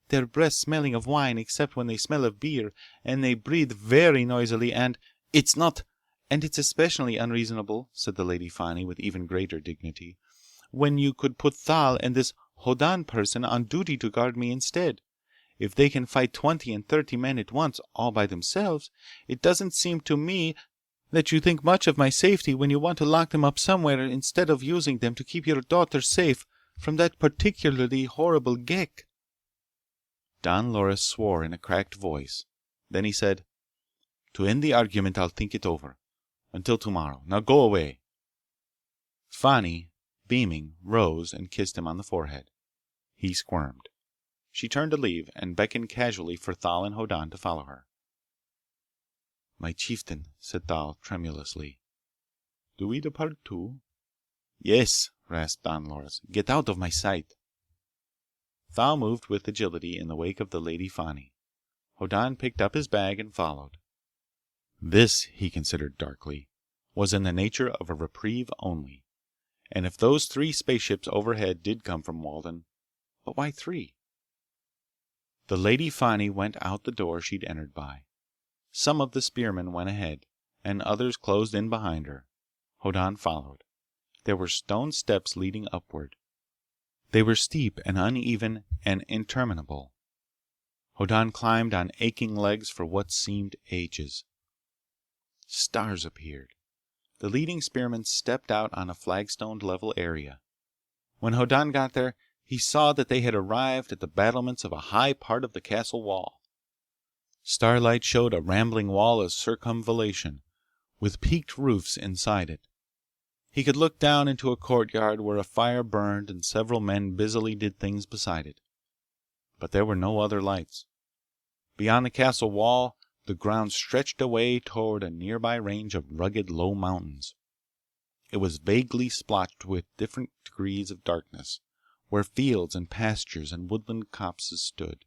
"Their breaths smelling of wine except when they smell of beer, and they breathe very noisily, and—" "It's not—" "And it's especially unreasonable," said the Lady Fani with even greater dignity, "when you could put Thal and this Hoddan person on duty to guard me instead. If they can fight 20 and 30 men at once, all by themselves, it doesn't seem to me that you think much of my safety when you want to lock them up somewhere instead of using them to keep your daughter safe from that particularly horrible Ghek." Don Loris swore in a cracked voice. Then he said, "To end the argument, I'll think it over. Until tomorrow. Now go away." Fani, beaming, rose and kissed him on the forehead. He squirmed. She turned to leave, and beckoned casually for Thal and Hoddan to follow her. "My chieftain," said Thal tremulously, "do we depart too?" "Yes," rasped Don Loris. "Get out of my sight." Thal moved with agility in the wake of the Lady Fani. Hoddan picked up his bag and followed. This, he considered darkly, was in the nature of a reprieve only. And if those 3 spaceships overhead did come from Walden, but why 3? The Lady Fani went out the door she'd entered by. Some of the spearmen went ahead, and others closed in behind her. Hoddan followed. There were stone steps leading upward. They were steep and uneven and interminable. Hoddan climbed on aching legs for what seemed ages. Stars appeared. The leading spearman stepped out on a flagstoned level area. When Hoddan got there, he saw that they had arrived at the battlements of a high part of the castle wall. Starlight showed a rambling wall of circumvallation, with peaked roofs inside it. He could look down into a courtyard where a fire burned and several men busily did things beside it. But there were no other lights. Beyond the castle wall, the ground stretched away toward a nearby range of rugged, low mountains. It was vaguely splotched with different degrees of darkness, where fields and pastures and woodland copses stood.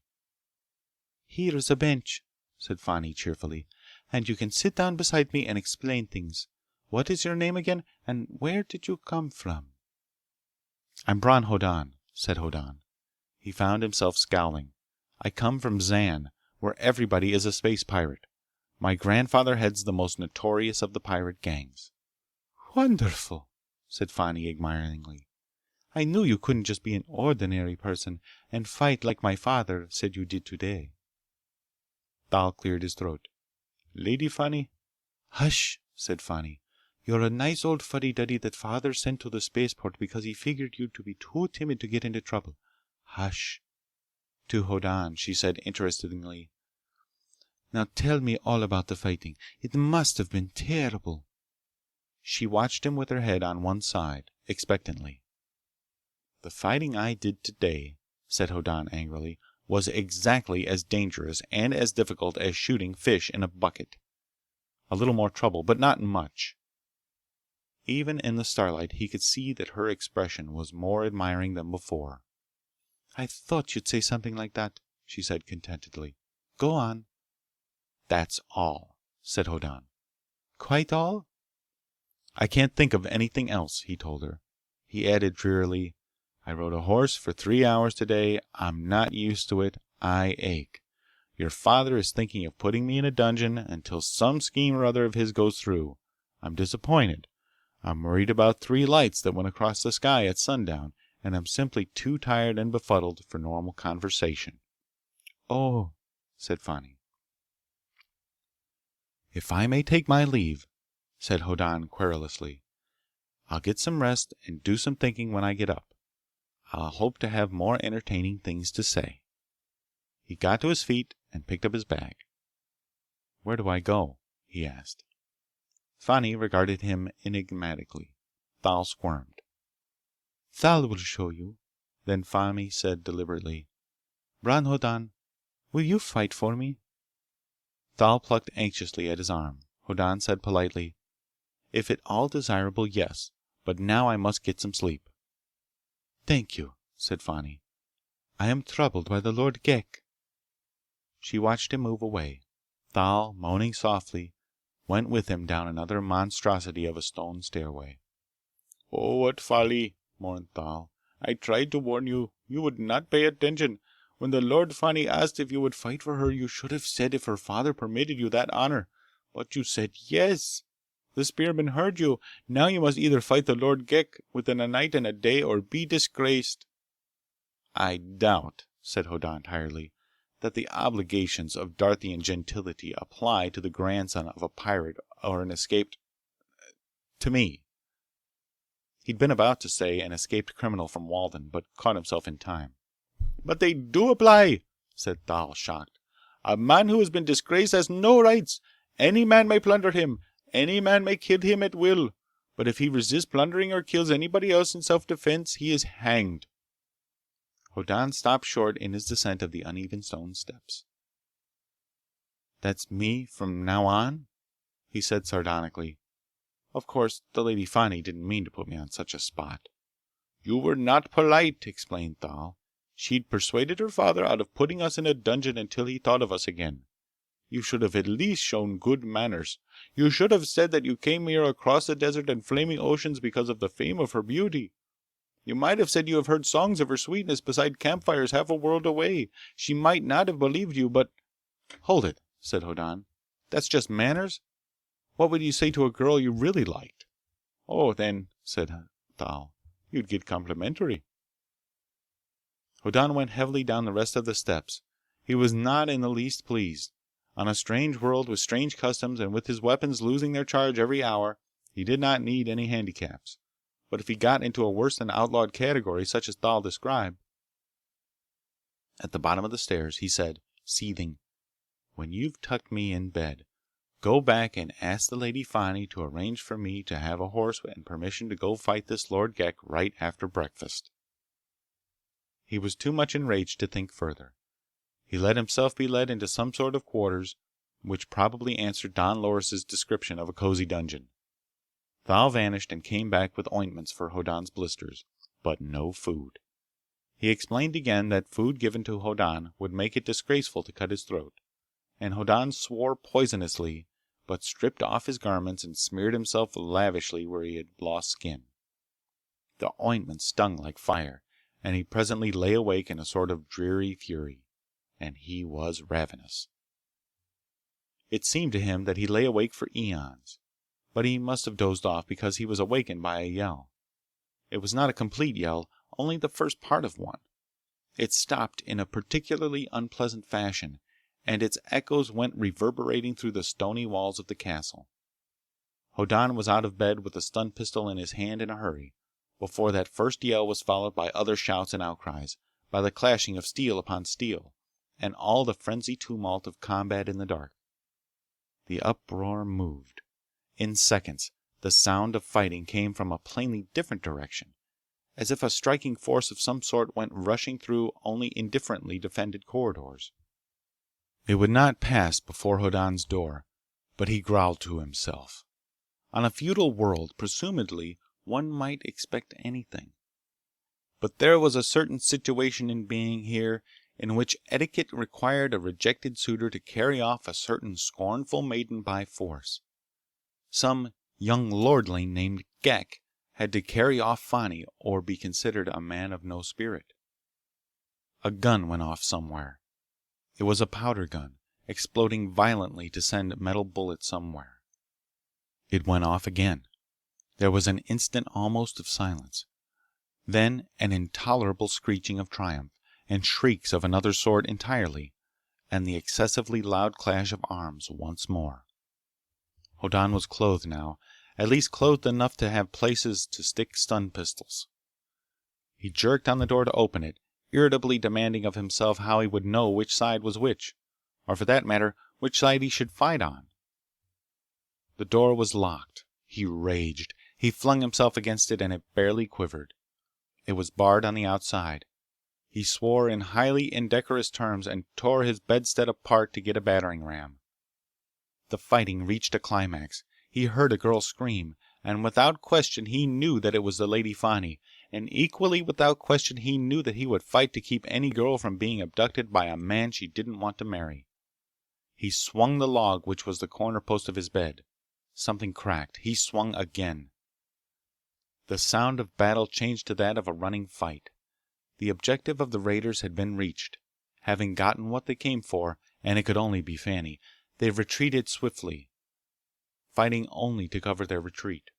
"Here's a bench," said Fani cheerfully, "and you can sit down beside me and explain things. What is your name again, and where did you come from?" "I'm Bron Hoddan," said Hoddan. He found himself scowling. "I come from Zan, where everybody is a space pirate. My grandfather heads the most notorious of the pirate gangs." "Wonderful," said Fani admiringly. "I knew you couldn't just be an ordinary person and fight like my father said you did today." Thal cleared his throat. "Lady Fani—" "Hush," said Fani. "You're a nice old fuddy-duddy that father sent to the spaceport because he figured you'd be too timid to get into trouble. Hush." To Hoddan, she said interestedly, "Now tell me all about the fighting. It must have been terrible." She watched him with her head on one side, expectantly. "The fighting I did today," said Hoddan angrily, was exactly as dangerous and as difficult as shooting fish in a bucket. A little more trouble, but not much. Even in the starlight he could see that her expression was more admiring than before. "I thought you'd say something like that," she said contentedly. "Go on." "That's all," said Hoddan. "Quite all?" "I can't think of anything else," he told her. He added drearily, "I rode a horse for 3 hours today. I'm not used to it. I ache. Your father is thinking of putting me in a dungeon until some scheme or other of his goes through. I'm disappointed. I'm worried about 3 lights that went across the sky at sundown, and I'm simply too tired and befuddled for normal conversation." "Oh," said Fani. "If I may take my leave," said Hoddan querulously, "I'll get some rest and do some thinking when I get up. I'll hope to have more entertaining things to say." He got to his feet and picked up his bag. "Where do I go?" he asked. Fani regarded him enigmatically. Thal squirmed. "Thal will show you." Then Fani said deliberately, "Bron Hoddan, will you fight for me?" Thal plucked anxiously at his arm. Hoddan said politely, "If at all desirable, yes. But now I must get some sleep." "Thank you," said Fani. "I am troubled by the Lord Ghek." She watched him move away. Thal, moaning softly, went with him down another monstrosity of a stone stairway. "Oh, what folly!" mourned Thal. "I tried to warn you. You would not pay attention. When the Lord Fani asked if you would fight for her, you should have said if her father permitted you that honor. But you said yes. The spearman heard you. Now you must either fight the Lord Ghek within a night and a day or be disgraced." "I doubt," said Hoddan tiredly, "that the obligations of Darthian gentility apply to the grandson of a pirate or an escaped... to me." He'd been about to say an escaped criminal from Walden, but caught himself in time. "But they do apply!" said Thal, shocked. "A man who has been disgraced has no rights. Any man may plunder him. Any man may kill him at will. But if he resists plundering or kills anybody else in self-defense, he is hanged." Hoddan stopped short in his descent of the uneven stone steps. "That's me from now on?" he said sardonically. "Of course, the Lady Fani didn't mean to put me on such a spot." "You were not polite," explained Thal. "She'd persuaded her father out of putting us in a dungeon until he thought of us again. You should have at least shown good manners. You should have said that you came here across the desert and flaming oceans because of the fame of her beauty. You might have said you have heard songs of her sweetness beside campfires half a world away. She might not have believed you, but—" "Hold it," said Hoddan. "That's just manners? What would you say to a girl you really liked?" "Oh, then," said Thal, "you'd get complimentary." Hoddan went heavily down the rest of the steps. He was not in the least pleased. On a strange world with strange customs and with his weapons losing their charge every hour, he did not need any handicaps. But if he got into a worse than outlawed category such as Thal described— At the bottom of the stairs he said, seething, "When you've tucked me in bed, go back and ask the Lady Fani to arrange for me to have a horse and permission to go fight this Lord Ghek right after breakfast." He was too much enraged to think further. He let himself be led into some sort of quarters which probably answered Don Loris' description of a cozy dungeon. Thal vanished and came back with ointments for Hoddan's blisters, but no food. He explained again that food given to Hoddan would make it disgraceful to cut his throat, and Hoddan swore poisonously, but stripped off his garments and smeared himself lavishly where he had lost skin. The ointment stung like fire, and he presently lay awake in a sort of dreary fury. And he was ravenous. It seemed to him that he lay awake for eons, but he must have dozed off because he was awakened by a yell. It was not a complete yell, only the first part of one. It stopped in a particularly unpleasant fashion, and its echoes went reverberating through the stony walls of the castle. Hoddan was out of bed with a stun pistol in his hand in a hurry, before that first yell was followed by other shouts and outcries, by the clashing of steel upon steel, and all the frenzied tumult of combat in the dark. The uproar moved. In seconds, the sound of fighting came from a plainly different direction, as if a striking force of some sort went rushing through only indifferently defended corridors. It would not pass before Hoddan's door, but he growled to himself. On a feudal world, presumably, one might expect anything. But there was a certain situation in being here in which etiquette required a rejected suitor to carry off a certain scornful maiden by force. Some young lordling named Ghek had to carry off Fani or be considered a man of no spirit. A gun went off somewhere. It was a powder gun, exploding violently to send metal bullets somewhere. It went off again. There was an instant almost of silence. Then an intolerable screeching of triumph, and shrieks of another sort entirely, and the excessively loud clash of arms once more. Hoddan was clothed now, at least clothed enough to have places to stick stun pistols. He jerked on the door to open it, irritably demanding of himself how he would know which side was which, or for that matter, which side he should fight on. The door was locked. He raged. He flung himself against it and it barely quivered. It was barred on the outside. He swore in highly indecorous terms and tore his bedstead apart to get a battering ram. The fighting reached a climax. He heard a girl scream, and without question he knew that it was the Lady Fani, and equally without question he knew that he would fight to keep any girl from being abducted by a man she didn't want to marry. He swung the log which was the corner post of his bed. Something cracked. He swung again. The sound of battle changed to that of a running fight. The objective of the raiders had been reached. Having gotten what they came for, and it could only be Fani, they retreated swiftly, fighting only to cover their retreat.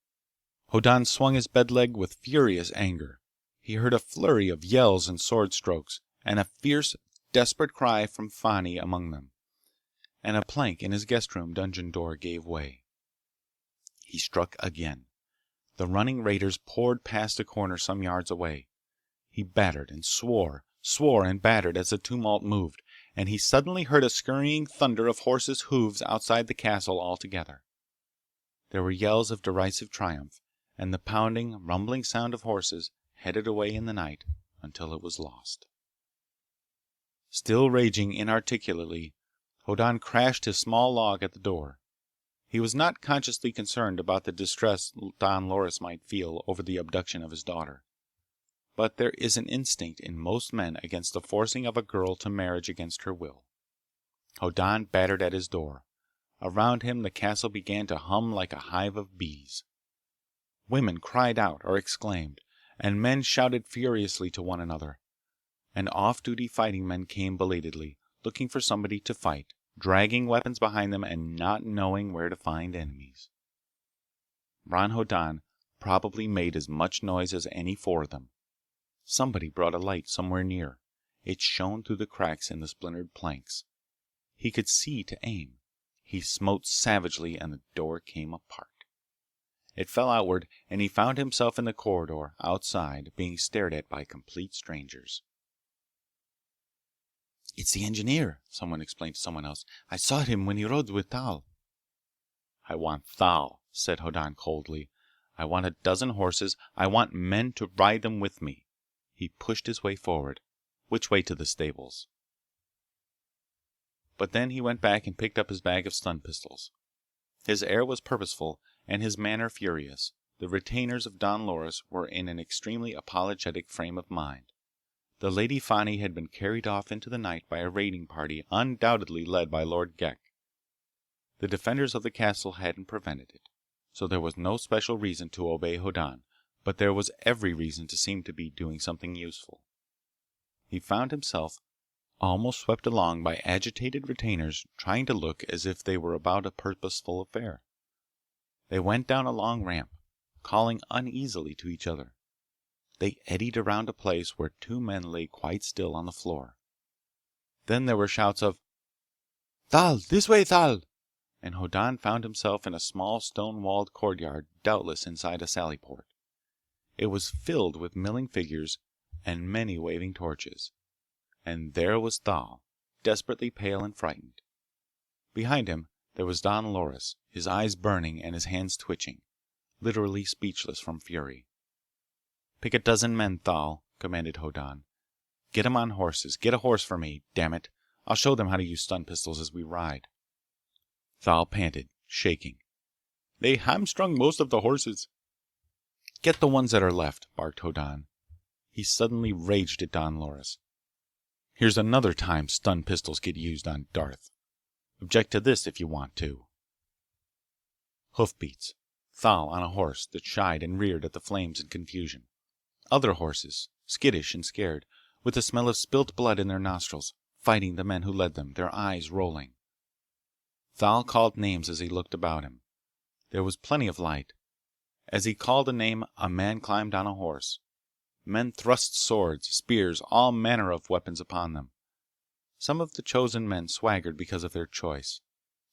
Hoddan swung his bed leg with furious anger. He heard a flurry of yells and sword strokes, and a fierce, desperate cry from Fani among them, and a plank in his guest room dungeon door gave way. He struck again. The running raiders poured past a corner some yards away. He battered and swore and battered as the tumult moved, and he suddenly heard a scurrying thunder of horses' hooves outside the castle altogether. There were yells of derisive triumph, and the pounding, rumbling sound of horses headed away in the night until it was lost. Still raging inarticulately, Hoddan crashed his small log at the door. He was not consciously concerned about the distress Don Loris might feel over the abduction of his daughter. But there is an instinct in most men against the forcing of a girl to marriage against her will. Hoddan battered at his door. Around him the castle began to hum like a hive of bees. Women cried out or exclaimed, and men shouted furiously to one another. And off-duty fighting men came belatedly, looking for somebody to fight, dragging weapons behind them and not knowing where to find enemies. Bron Hoddan probably made as much noise as any four of them. Somebody brought a light somewhere near. It shone through the cracks in the splintered planks. He could see to aim. He smote savagely and the door came apart. It fell outward and he found himself in the corridor outside, being stared at by complete strangers. "It's the engineer," someone explained to someone else. "I saw him when he rode with Thal." "I want Thal," said Hoddan coldly. "I want a dozen horses. I want men to ride them with me." He pushed his way forward. Which way to the stables? But then he went back and picked up his bag of stun pistols. His air was purposeful and his manner furious. The retainers of Don Loris were in an extremely apologetic frame of mind. The Lady Fani had been carried off into the night by a raiding party undoubtedly led by Lord Ghek. The defenders of the castle hadn't prevented it, so there was no special reason to obey Hoddan, but there was every reason to seem to be doing something useful. He found himself almost swept along by agitated retainers trying to look as if they were about a purposeful affair. They went down a long ramp, calling uneasily to each other. They eddied around a place where two men lay quite still on the floor. Then there were shouts of, "Thal! This way, Thal!" And Hoddan found himself in a small stone-walled courtyard, doubtless inside a sallyport. It was filled with milling figures and many waving torches. And there was Thal, desperately pale and frightened. Behind him there was Don Loris, his eyes burning and his hands twitching, literally speechless from fury. Pick a dozen men, Thal, commanded Hoddan. Get 'em on horses. Get a horse for me, damn it. I'll show them how to use stun pistols as we ride. Thal panted, shaking. They hamstrung most of the horses. Get the ones that are left, barked Hoddan. He suddenly raged at Don Loris. Here's another time stun pistols get used on Darth. Object to this if you want to. Hoofbeats. Thal on a horse that shied and reared at the flames and confusion. Other horses, skittish and scared, with the smell of spilt blood in their nostrils, fighting the men who led them, their eyes rolling. Thal called names as he looked about him. There was plenty of light. As he called a name, a man climbed on a horse. Men thrust swords, spears, all manner of weapons upon them. Some of the chosen men swaggered because of their choice.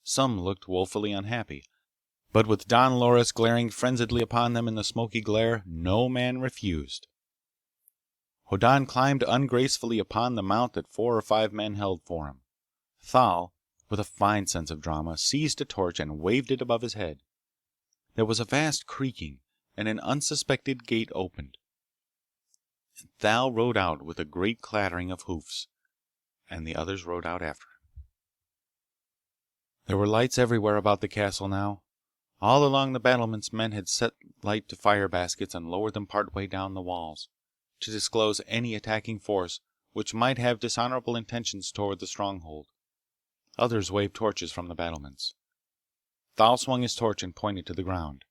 Some looked woefully unhappy. But with Don Loris glaring frenziedly upon them in the smoky glare, no man refused. Hoddan climbed ungracefully upon the mount that 4 or 5 men held for him. Thal, with a fine sense of drama, seized a torch and waved it above his head. There was a vast creaking, and an unsuspected gate opened. Thal rode out with a great clattering of hoofs, and the others rode out after him. There were lights everywhere about the castle now. All along the battlements men had set light to fire baskets and lowered them part way down the walls, to disclose any attacking force which might have dishonorable intentions toward the stronghold. Others waved torches from the battlements. Thal swung his torch and pointed to the ground.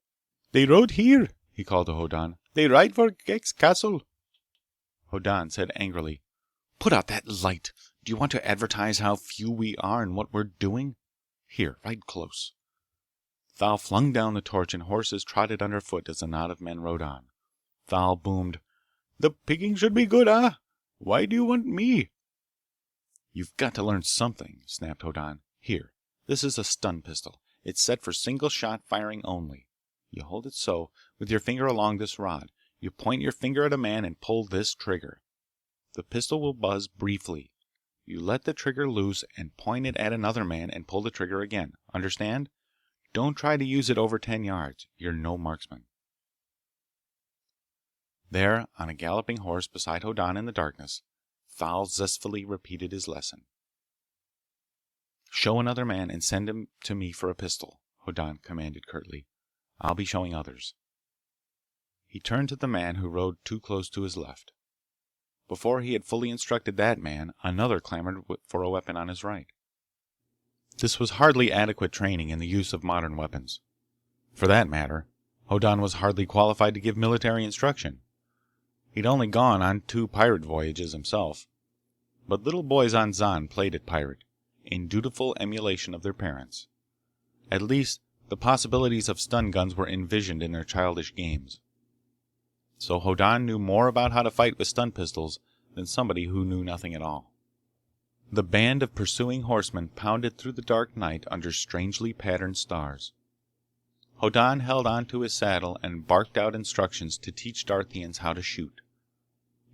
"They rode here," he called to Hoddan. "They ride for Ghek's castle." Hoddan said angrily, "Put out that light! Do you want to advertise how few we are and what we're doing? Here, ride close." Thal flung down the torch and horses trotted underfoot as the knot of men rode on. Thal boomed, "The picking should be good, huh? Why do you want me?" "You've got to learn something," snapped Hoddan. "Here, this is a stun pistol. It's set for single shot firing only. You hold it so, with your finger along this rod. You point your finger at a man and pull this trigger. The pistol will buzz briefly. You let the trigger loose and point it at another man and pull the trigger again. Understand? Don't try to use it over 10 yards. You're no marksman." There, on a galloping horse beside Hoddan in the darkness, Thal zestfully repeated his lesson. "Show another man and send him to me for a pistol," Hoddan commanded curtly. "I'll be showing others." He turned to the man who rode too close to his left. Before he had fully instructed that man, another clamored for a weapon on his right. This was hardly adequate training in the use of modern weapons. For that matter, Hoddan was hardly qualified to give military instruction. He'd only gone on 2 pirate voyages himself. But little boys on Zan played at pirate, in dutiful emulation of their parents. At least, the possibilities of stun guns were envisioned in their childish games. So Hoddan knew more about how to fight with stun pistols than somebody who knew nothing at all. The band of pursuing horsemen pounded through the dark night under strangely patterned stars. Hoddan held on to his saddle and barked out instructions to teach Darthians how to shoot.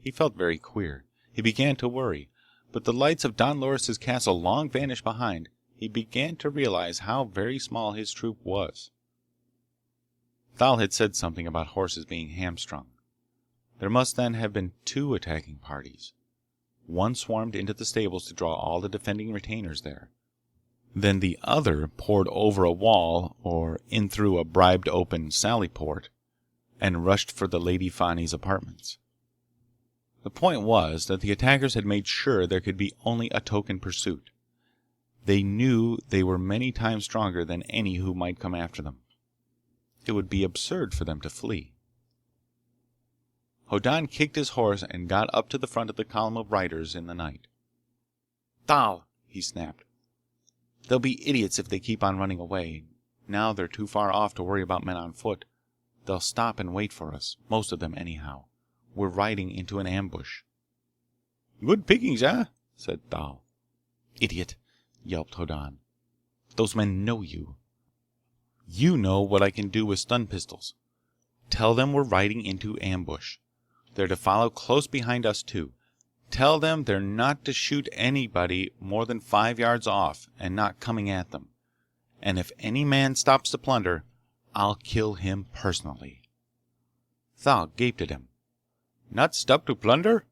He felt very queer. He began to worry. But the lights of Don Loris' castle long vanished behind. He began to realize how very small his troop was. Thal had said something about horses being hamstrung. There must then have been 2 attacking parties. One swarmed into the stables to draw all the defending retainers there. Then the other poured over a wall, or in through a bribed-open sally-port, and rushed for the Lady Fani's apartments. The point was that the attackers had made sure there could be only a token pursuit. They knew they were many times stronger than any who might come after them. It would be absurd for them to flee. Hoddan kicked his horse and got up to the front of the column of riders in the night. "Thal!" he snapped. "They'll be idiots if they keep on running away. Now they're too far off to worry about men on foot. They'll stop and wait for us. Most of them, anyhow. We're riding into an ambush." "Good pickings, huh?" said Thal. "Idiot!" yelped Hoddan. "Those men know you. You know what I can do with stun pistols. Tell them we're riding into ambush. They're to follow close behind us, too. Tell them they're not to shoot anybody more than 5 yards off and not coming at them. And if any man stops to plunder, I'll kill him personally." Thal gaped at him. Not stop to plunder?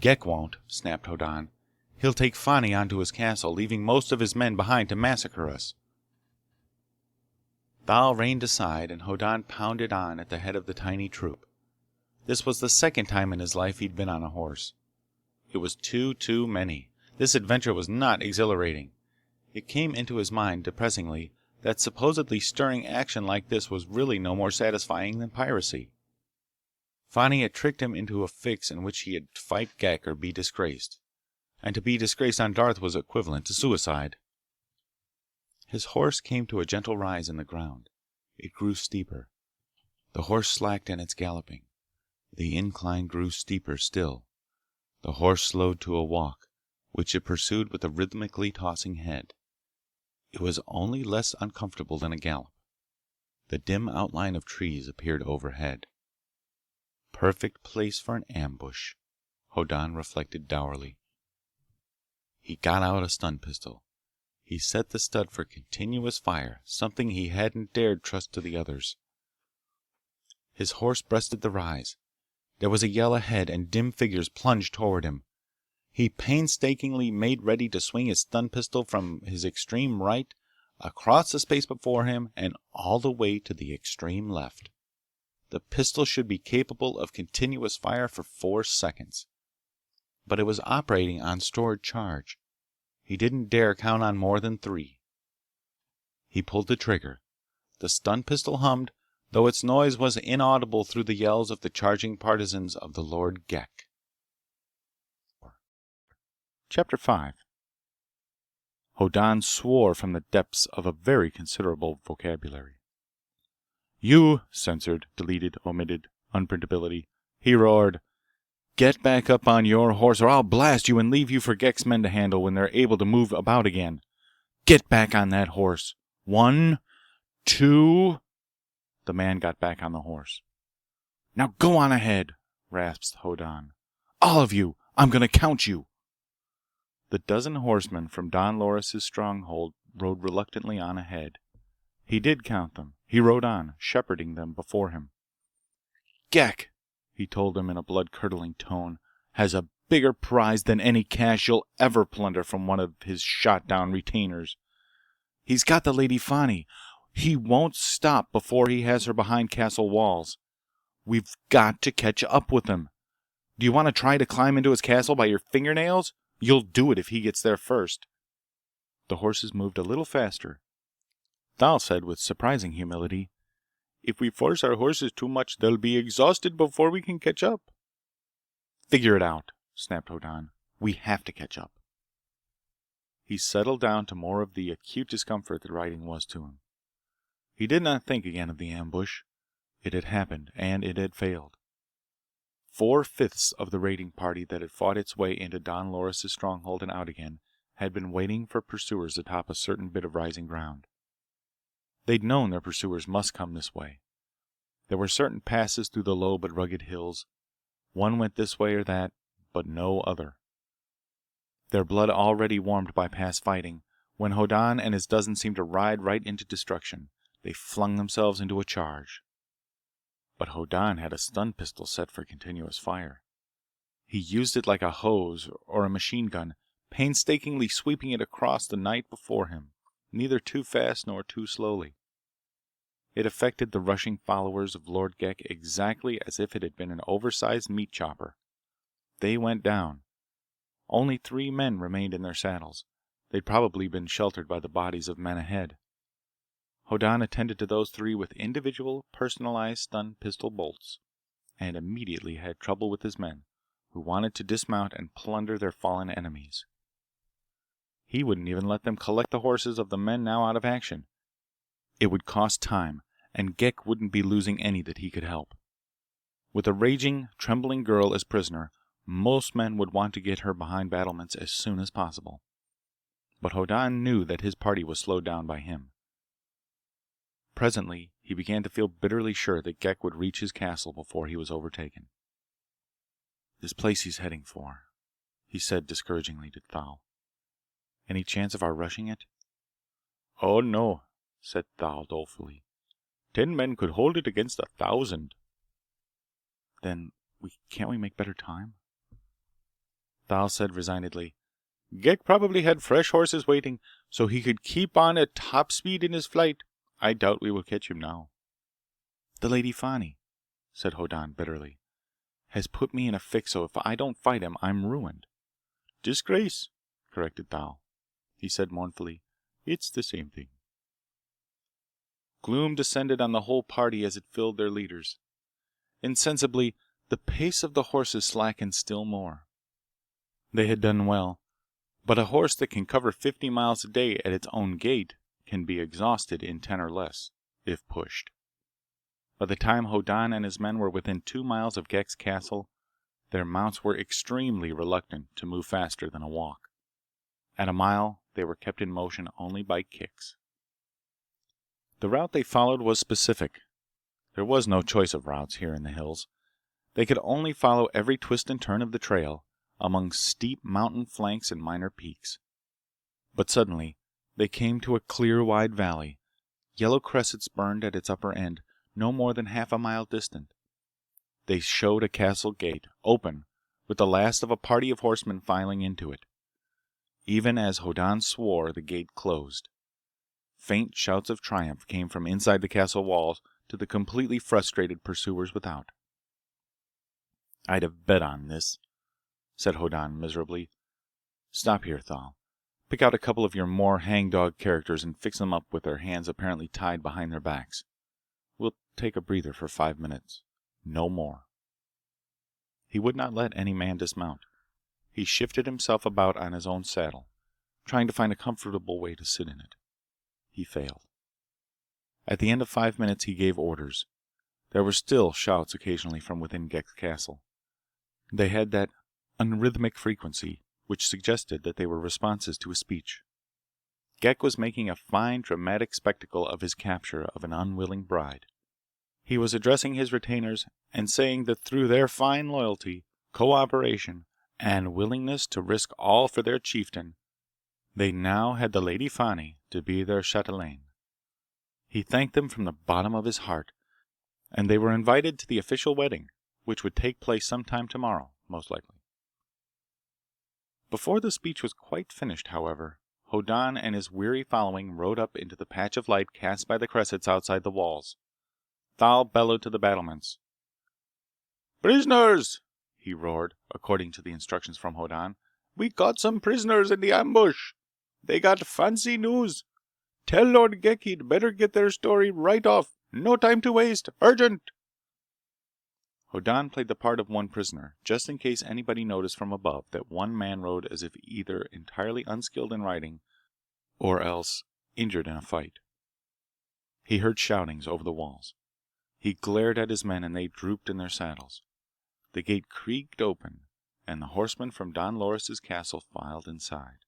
Ghek won't, snapped Hoddan. He'll take Fani onto his castle, leaving most of his men behind to massacre us. Thal reined aside, and Hoddan pounded on at the head of the tiny troop. This was the second time in his life he'd been on a horse. It was too many. This adventure was not exhilarating. It came into his mind, depressingly, that supposedly stirring action like this was really no more satisfying than piracy. Fani had tricked him into a fix in which he had to fight Ghek or be disgraced. And to be disgraced on Darth was equivalent to suicide. His horse came to a gentle rise in the ground. It grew steeper. The horse slacked in its galloping. The incline grew steeper still. The horse slowed to a walk, which it pursued with a rhythmically tossing head. It was only less uncomfortable than a gallop. The dim outline of trees appeared overhead. Perfect place for an ambush, Hoddan reflected dourly. He got out a stun pistol. He set the stud for continuous fire, something he hadn't dared trust to the others. His horse breasted the rise. There was a yell ahead, and dim figures plunged toward him. He painstakingly made ready to swing his stun pistol from his extreme right, across the space before him, and all the way to the extreme left. The pistol should be capable of continuous fire for 4 seconds. But it was operating on stored charge. He didn't dare count on more than 3. He pulled the trigger. The stun pistol hummed, though its noise was inaudible through the yells of the charging partisans of the Lord Ghek. Chapter 5. Hoddan swore from the depths of a very considerable vocabulary. You, censored, deleted, omitted, unprintability. He roared, "Get back up on your horse or I'll blast you and leave you for Ghek's men to handle when they're able to move about again. Get back on that horse. 1, 2... The man got back on the horse. Now go on ahead, rasped Hoddan. All of you! I'm gonna count you! The dozen horsemen from Don Loris' stronghold rode reluctantly on ahead. He did count them. He rode on, shepherding them before him. Ghek, he told them in a blood-curdling tone, has a bigger prize than any cash you'll ever plunder from one of his shot-down retainers. He's got the Lady Fani. He won't stop before he has her behind castle walls. We've got to catch up with him. Do you want to try to climb into his castle by your fingernails? You'll do it if he gets there first. The horses moved a little faster. Thal said with surprising humility, If we force our horses too much, they'll be exhausted before we can catch up. Figure it out, snapped Hoddan. We have to catch up. He settled down to more of the acute discomfort that riding was to him. He did not think again of the ambush. It had happened, and it had failed. 4/5 of the raiding party that had fought its way into Don Loris' stronghold and out again had been waiting for pursuers atop a certain bit of rising ground. They'd known their pursuers must come this way. There were certain passes through the low but rugged hills. One went this way or that, but no other. Their blood already warmed by past fighting, when Hoddan and his dozen seemed to ride right into destruction, they flung themselves into a charge. But Hoddan had a stun pistol set for continuous fire. He used it like a hose or a machine gun, painstakingly sweeping it across the night before him, neither too fast nor too slowly. It affected the rushing followers of Lord Ghek exactly as if it had been an oversized meat chopper. They went down. Only 3 men remained in their saddles. They'd probably been sheltered by the bodies of men ahead. Hoddan attended to those 3 with individual, personalized stun pistol bolts, and immediately had trouble with his men, who wanted to dismount and plunder their fallen enemies. He wouldn't even let them collect the horses of the men now out of action. It would cost time, and Ghek wouldn't be losing any that he could help. With a raging, trembling girl as prisoner, most men would want to get her behind battlements as soon as possible. But Hoddan knew that his party was slowed down by him. Presently, he began to feel bitterly sure that Ghek would reach his castle before he was overtaken. This place he's heading for, he said discouragingly to Thal. Any chance of our rushing it? Oh no, said Thal dolefully. 10 men could hold it against 1,000. Then Can't we make better time? Thal said resignedly, Ghek probably had fresh horses waiting, so he could keep on at top speed in his flight. I doubt we will catch him now. The Lady Fani, said Hoddan bitterly, has put me in a fix, so if I don't fight him, I'm ruined. Disgrace, corrected Thal. He said mournfully, It's the same thing. Gloom descended on the whole party as it filled their leaders. Insensibly, the pace of the horses slackened still more. They had done well, but a horse that can cover 50 miles a day at its own gait can be exhausted in 10 or less, if pushed. By the time Hoddan and his men were within 2 miles of Ghek's castle, their mounts were extremely reluctant to move faster than a walk. At a mile, they were kept in motion only by kicks. The route they followed was specific. There was no choice of routes here in the hills. They could only follow every twist and turn of the trail, among steep mountain flanks and minor peaks. But suddenly, they came to a clear, wide valley. Yellow cressets burned at its upper end, no more than half a mile distant. They showed a castle gate, open, with the last of a party of horsemen filing into it. Even as Hoddan swore, the gate closed. Faint shouts of triumph came from inside the castle walls to the completely frustrated pursuers without. I'd have bet on this, said Hoddan miserably. Stop here, Thal. Pick out a couple of your more hangdog characters and fix them up with their hands apparently tied behind their backs. We'll take a breather for 5 minutes. No more. He would not let any man dismount. He shifted himself about on his own saddle, trying to find a comfortable way to sit in it. He failed. At the end of 5 minutes he gave orders. There were still shouts occasionally from within Ghek's castle. They had that unrhythmic frequency which suggested that they were responses to a speech. Ghek was making a fine dramatic spectacle of his capture of an unwilling bride. He was addressing his retainers and saying that through their fine loyalty, cooperation, and willingness to risk all for their chieftain, they now had the Lady Fani to be their chatelaine. He thanked them from the bottom of his heart, and they were invited to the official wedding, which would take place sometime tomorrow, most likely. Before the speech was quite finished, however, Hoddan and his weary following rode up into the patch of light cast by the cressets outside the walls. Thal bellowed to the battlements. "Prisoners!" he roared, according to the instructions from Hoddan. "We got some prisoners in the ambush. They got fancy news. Tell Lord Ghek he'd better get their story right off. No time to waste. Urgent!" Hoddan played the part of one prisoner, just in case anybody noticed from above that one man rode as if either entirely unskilled in riding, or else injured in a fight. He heard shoutings over the walls. He glared at his men and they drooped in their saddles. The gate creaked open, and the horsemen from Don Loris's castle filed inside.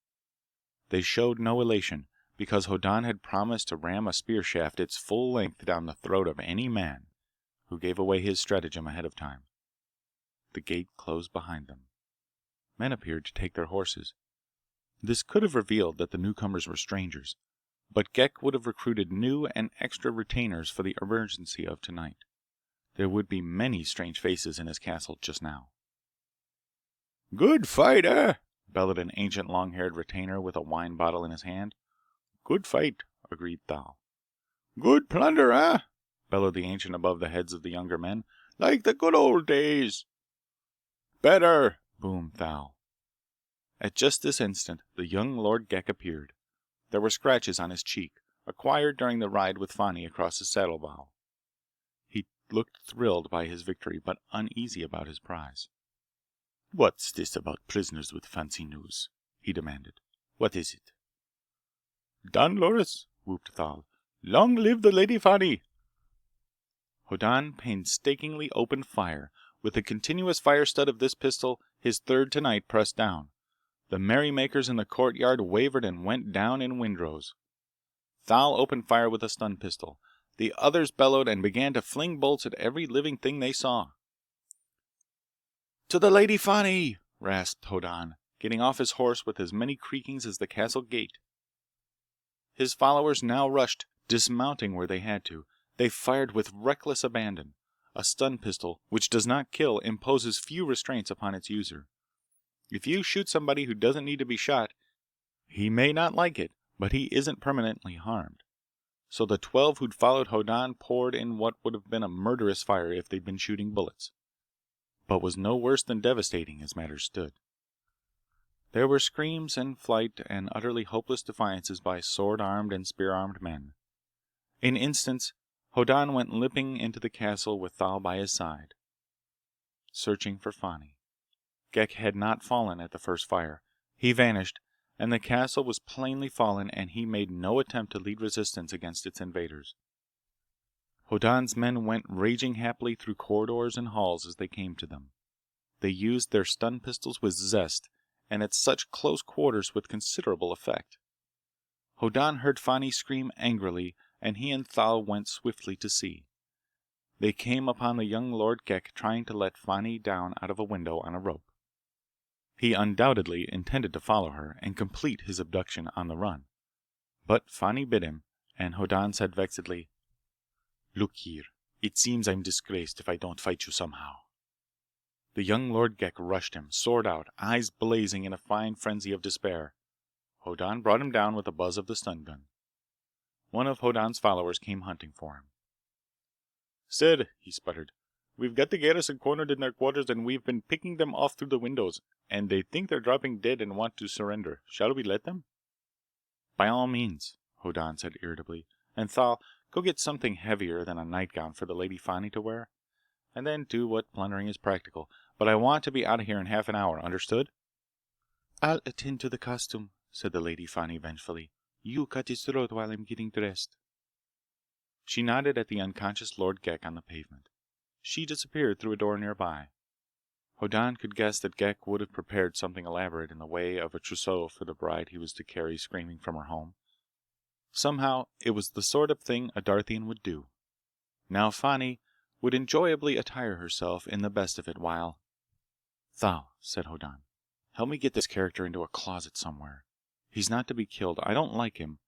They showed no elation, because Hoddan had promised to ram a spear shaft its full length down the throat of any man who gave away his stratagem ahead of time. The gate closed behind them. Men appeared to take their horses. This could have revealed that the newcomers were strangers, but Ghek would have recruited new and extra retainers for the emergency of tonight. There would be many strange faces in his castle just now. "Good fight, eh?" bellowed an ancient long-haired retainer with a wine bottle in his hand. "Good fight," agreed Thal. "Good plunder, eh?" bellowed the ancient above the heads of the younger men. "Like the good old days." "Better," boomed Thal. At just this instant, the young Lord Ghek appeared. There were scratches on his cheek, acquired during the ride with Fani across his saddle bow. He looked thrilled by his victory, but uneasy about his prize. "What's this about prisoners with fancy news?" he demanded. "What is it?" "Don Loris," whooped Thal. "Long live the Lady Fani!" Hoddan painstakingly opened fire. With the continuous fire stud of this pistol, his third tonight, pressed down. The merrymakers in the courtyard wavered and went down in windrows. Thal opened fire with a stun pistol. The others bellowed and began to fling bolts at every living thing they saw. "To the Lady Fani!" rasped Hoddan, getting off his horse with as many creakings as the castle gate. His followers now rushed, dismounting where they had to. They fired with reckless abandon. A stun pistol, which does not kill, imposes few restraints upon its user. If you shoot somebody who doesn't need to be shot, he may not like it, but he isn't permanently harmed. So the 12 who'd followed Hoddan poured in what would have been a murderous fire if they'd been shooting bullets, but was no worse than devastating as matters stood. There were screams and flight and utterly hopeless defiances by sword-armed and spear-armed men. In instants, Hoddan went limping into the castle with Thal by his side, searching for Fani. Ghek had not fallen at the first fire. He vanished, and the castle was plainly fallen, and he made no attempt to lead resistance against its invaders. Hoddan's men went raging happily through corridors and halls as they came to them. They used their stun pistols with zest, and at such close quarters with considerable effect. Hoddan heard Fani scream angrily, and he and Thal went swiftly to see. They came upon the young Lord Ghek trying to let Fani down out of a window on a rope. He undoubtedly intended to follow her and complete his abduction on the run. But Fani bit him, and Hoddan said vexedly, "Look here, it seems I'm disgraced if I don't fight you somehow." The young Lord Ghek rushed him, sword out, eyes blazing in a fine frenzy of despair. Hoddan brought him down with a buzz of the stun gun. One of Hoddan's followers came hunting for him. "Sir," he sputtered, "we've got the garrison cornered in their quarters and we've been picking them off through the windows, and they think they're dropping dead and want to surrender. Shall we let them?" "By all means," Hoddan said irritably. "And Thal, go get something heavier than a nightgown for the Lady Fani to wear, and then do what plundering is practical. But I want to be out of here in half an hour, understood?" "I'll attend to the costume," said the Lady Fani vengefully. "You cut his throat while I'm getting dressed." She nodded at the unconscious Lord Ghek on the pavement. She disappeared through a door nearby. Hoddan could guess that Ghek would have prepared something elaborate in the way of a trousseau for the bride he was to carry screaming from her home. Somehow, it was the sort of thing a Darthian would do. Now Fani would enjoyably attire herself in the best of it while— "Thal," said Hoddan, "help me get this character into a closet somewhere. He's not to be killed. I don't like him,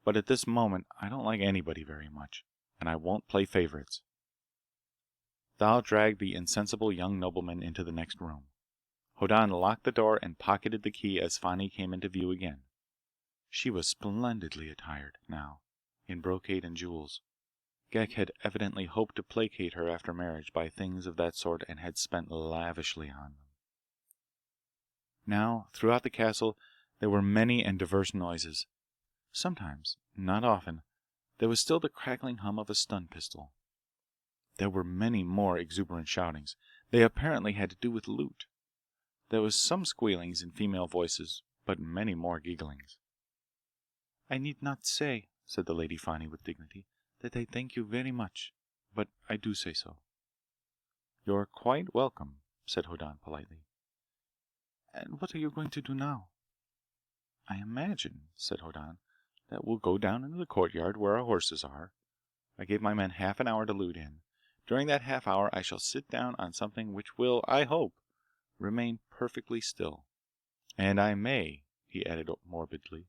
but at this moment I don't like anybody very much, and I won't play favorites." Thal dragged the insensible young nobleman into the next room. Hoddan locked the door and pocketed the key as Fani came into view again. She was splendidly attired, now, in brocade and jewels. Ghek had evidently hoped to placate her after marriage by things of that sort and had spent lavishly on them. Now, throughout the castle, there were many and diverse noises. Sometimes, not often, there was still the crackling hum of a stun pistol. There were many more exuberant shoutings. They apparently had to do with loot. There was some squealings in female voices, but many more gigglings. "I need not say," said the Lady Fani with dignity, "that I thank you very much, but I do say so." "You're quite welcome," said Hoddan politely. "And what are you going to do now?" "I imagine," said Hoddan, "that we'll go down into the courtyard where our horses are. I gave my men half an hour to loot in. During that half hour I shall sit down on something which will, I hope, remain perfectly still. And I may," he added morbidly,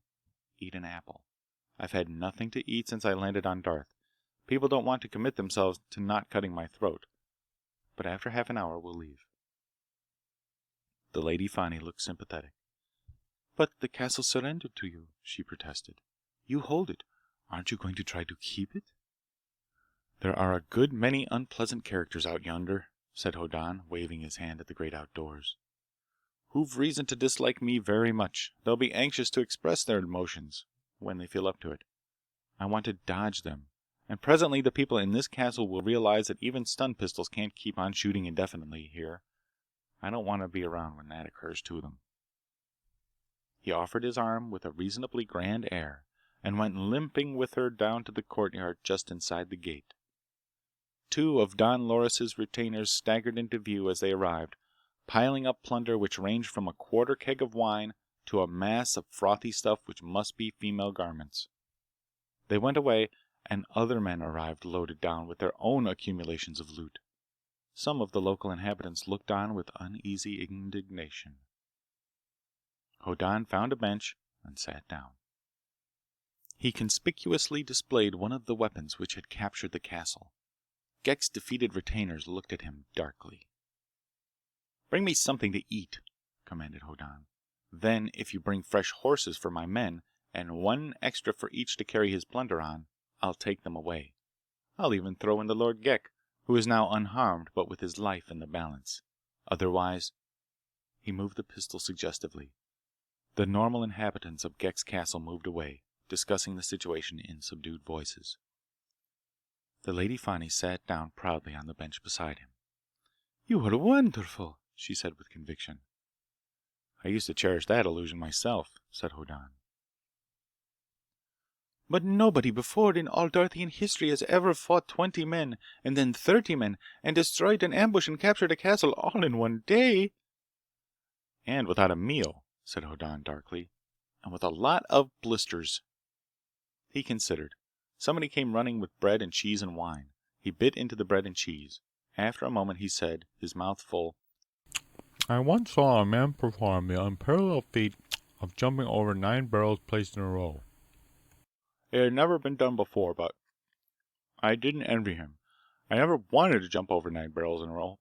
"eat an apple. I've had nothing to eat since I landed on Darth. People don't want to commit themselves to not cutting my throat. But after half an hour we'll leave." The Lady Fani looked sympathetic. "But the castle surrendered to you," she protested. "You hold it. Aren't you going to try to keep it?" "There are a good many unpleasant characters out yonder," said Hoddan, waving his hand at the great outdoors, "who've reason to dislike me very much. They'll be anxious to express their emotions when they feel up to it. I want to dodge them, and presently the people in this castle will realize that even stun pistols can't keep on shooting indefinitely here. I don't want to be around when that occurs to them." He offered his arm with a reasonably grand air, and went limping with her down to the courtyard just inside the gate. Two of Don Loris's retainers staggered into view as they arrived, piling up plunder which ranged from a quarter keg of wine to a mass of frothy stuff which must be female garments. They went away, and other men arrived loaded down with their own accumulations of loot. Some of the local inhabitants looked on with uneasy indignation. Hoddan found a bench and sat down. He conspicuously displayed one of the weapons which had captured the castle. Ghek's defeated retainers looked at him darkly. "Bring me something to eat," commanded Hoddan. "Then, if you bring fresh horses for my men, and one extra for each to carry his plunder on, I'll take them away. I'll even throw in the Lord Ghek, who is now unharmed but with his life in the balance. Otherwise—" He moved the pistol suggestively. The normal inhabitants of Ghek's castle moved away, discussing the situation in subdued voices. The Lady Fani sat down proudly on the bench beside him. "You are wonderful," she said with conviction. "I used to cherish that illusion myself," said Hoddan. "But nobody before in all Darthian history has ever fought 20 men, and then 30 men, and destroyed an ambush and captured a castle all in one day." "And without a meal," said Hoddan darkly. "And with a lot of blisters." He considered. Somebody came running with bread and cheese and wine. He bit into the bread and cheese. After a moment he said, his mouth full, I once saw a man perform the unparalleled feat of jumping over 9 barrels placed in a row. "It had never been done before, but I didn't envy him. I never wanted to jump over 9 barrels in a row.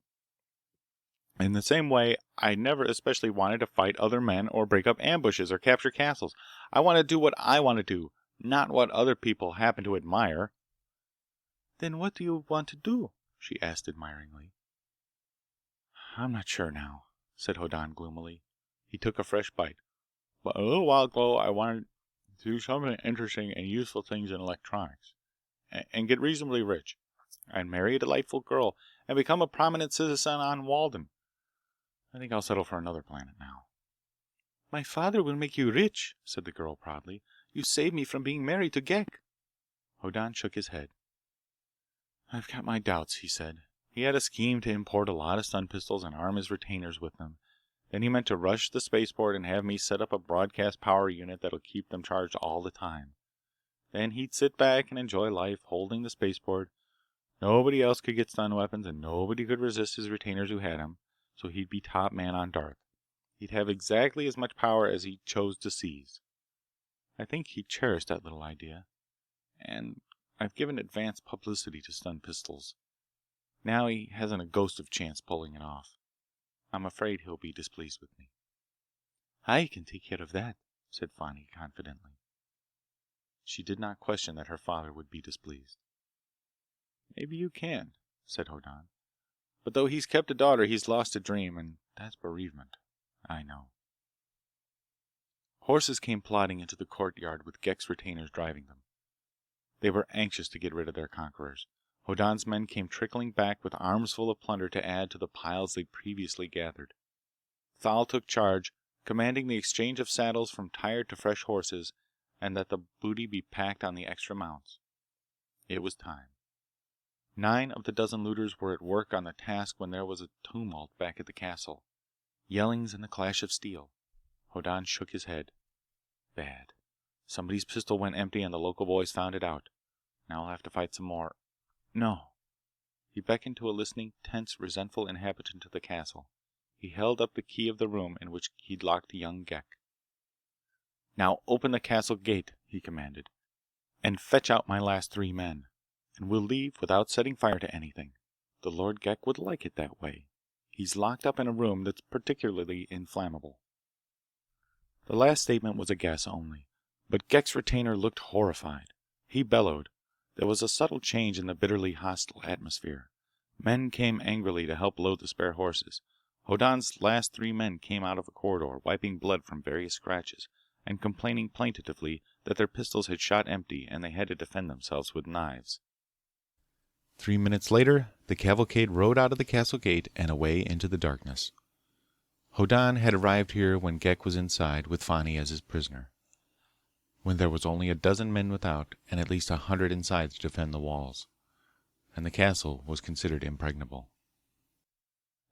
In the same way, I never especially wanted to fight other men or break up ambushes or capture castles. I want to do what I want to do, not what other people happen to admire." "Then what do you want to do?" she asked admiringly. "I'm not sure now," said Hoddan gloomily. He took a fresh bite. "But a little while ago I wanted to do something interesting and useful things in electronics. And get reasonably rich. And marry a delightful girl. And become a prominent citizen on Walden. I think I'll settle for another planet now." "My father will make you rich," said the girl proudly. "You saved me from being married to Ghek." Hoddan shook his head. "I've got my doubts," he said. He had a scheme to import a lot of stun pistols and arm his retainers with them. Then he meant to rush the spaceport and have me set up a broadcast power unit that'll keep them charged all the time. Then he'd sit back and enjoy life, holding the spaceport. Nobody else could get stun weapons, and nobody could resist his retainers who had them, so he'd be top man on Darth. He'd have exactly as much power as he chose to seize. I think he cherished that little idea. And I've given advance publicity to stun pistols. Now he hasn't a ghost of chance pulling it off. I'm afraid he'll be displeased with me." "I can take care of that," said Fani confidently. She did not question that her father would be displeased. "Maybe you can," said Hoddan. "But though he's kept a daughter, he's lost a dream, and that's bereavement. I know." Horses came plodding into the courtyard with Ghek's retainers driving them. They were anxious to get rid of their conquerors. Hoddan's men came trickling back with arms full of plunder to add to the piles they'd previously gathered. Thal took charge, commanding the exchange of saddles from tired to fresh horses, and that the booty be packed on the extra mounts. It was time. 9 of the dozen looters were at work on the task when there was a tumult back at the castle. Yellings and the clash of steel. Hoddan shook his head. Bad. Somebody's pistol went empty and the local boys found it out. Now I'll have to fight some more. No. He beckoned to a listening, tense, resentful inhabitant of the castle. He held up the key of the room in which he'd locked young Ghek. "Now open the castle gate," he commanded, "and fetch out my last 3 men. And we'll leave without setting fire to anything. The Lord Ghek would like it that way. He's locked up in a room that's particularly inflammable." The last statement was a guess only, but Ghek's retainer looked horrified. He bellowed. There was a subtle change in the bitterly hostile atmosphere. Men came angrily to help load the spare horses. Hoddan's last 3 men came out of a corridor, wiping blood from various scratches, and complaining plaintively that their pistols had shot empty and they had to defend themselves with knives. 3 minutes later, the cavalcade rode out of the castle gate and away into the darkness. Hoddan had arrived here when Ghek was inside, with Fani as his prisoner. When there was only a dozen men without, and at least 100 inside to defend the walls. And the castle was considered impregnable.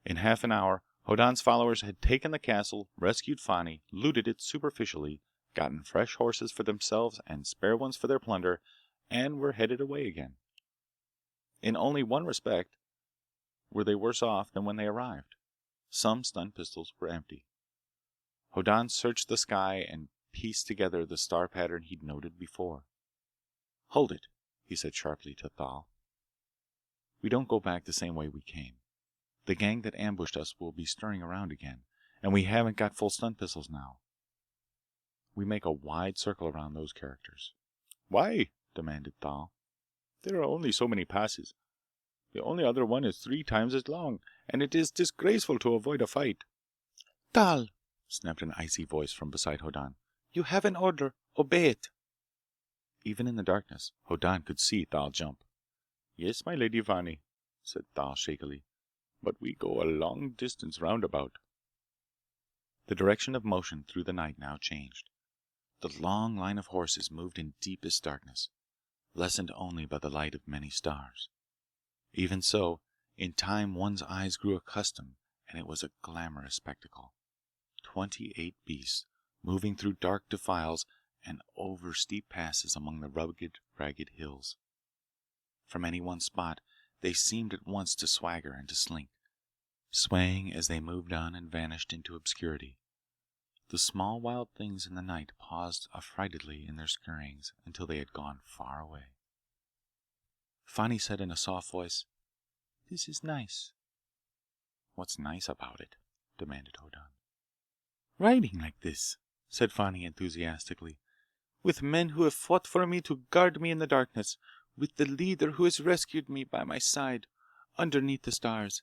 In half an hour, Hoddan's followers had taken the castle, rescued Fani, looted it superficially, gotten fresh horses for themselves and spare ones for their plunder, and were headed away again. In only one respect were they worse off than when they arrived. Some stun pistols were empty. Hoddan searched the sky and pieced together the star pattern he'd noted before. "Hold it," he said sharply to Thal. we don't go back the same way we came. The gang that ambushed us will be stirring around again, and we haven't got full stun pistols now. We make a wide circle around those characters. Why? Demanded Thal. There are only so many passes. The only other one is 3 times as long, and it is disgraceful to avoid a fight. Thal, snapped an icy voice from beside Hoddan. You have an order. Obey it. Even in the darkness, Hoddan could see Thal jump. Yes, my lady Vani, said Thal shakily, but we go a long distance roundabout. The direction of motion through the night now changed. The long line of horses moved in deepest darkness, lessened only by the light of many stars. Even so, in time one's eyes grew accustomed, and it was a glamorous spectacle. 28 beasts, moving through dark defiles and over steep passes among the rugged, ragged hills. From any one spot, they seemed at once to swagger and to slink, swaying as they moved on and vanished into obscurity. The small wild things in the night paused affrightedly in their scurryings until they had gone far away. Fani said in a soft voice, "This is nice." "What's nice about it?" demanded Hoddan. "Riding like this," said Fani enthusiastically, "with men who have fought for me to guard me in the darkness, with the leader who has rescued me by my side, underneath the stars.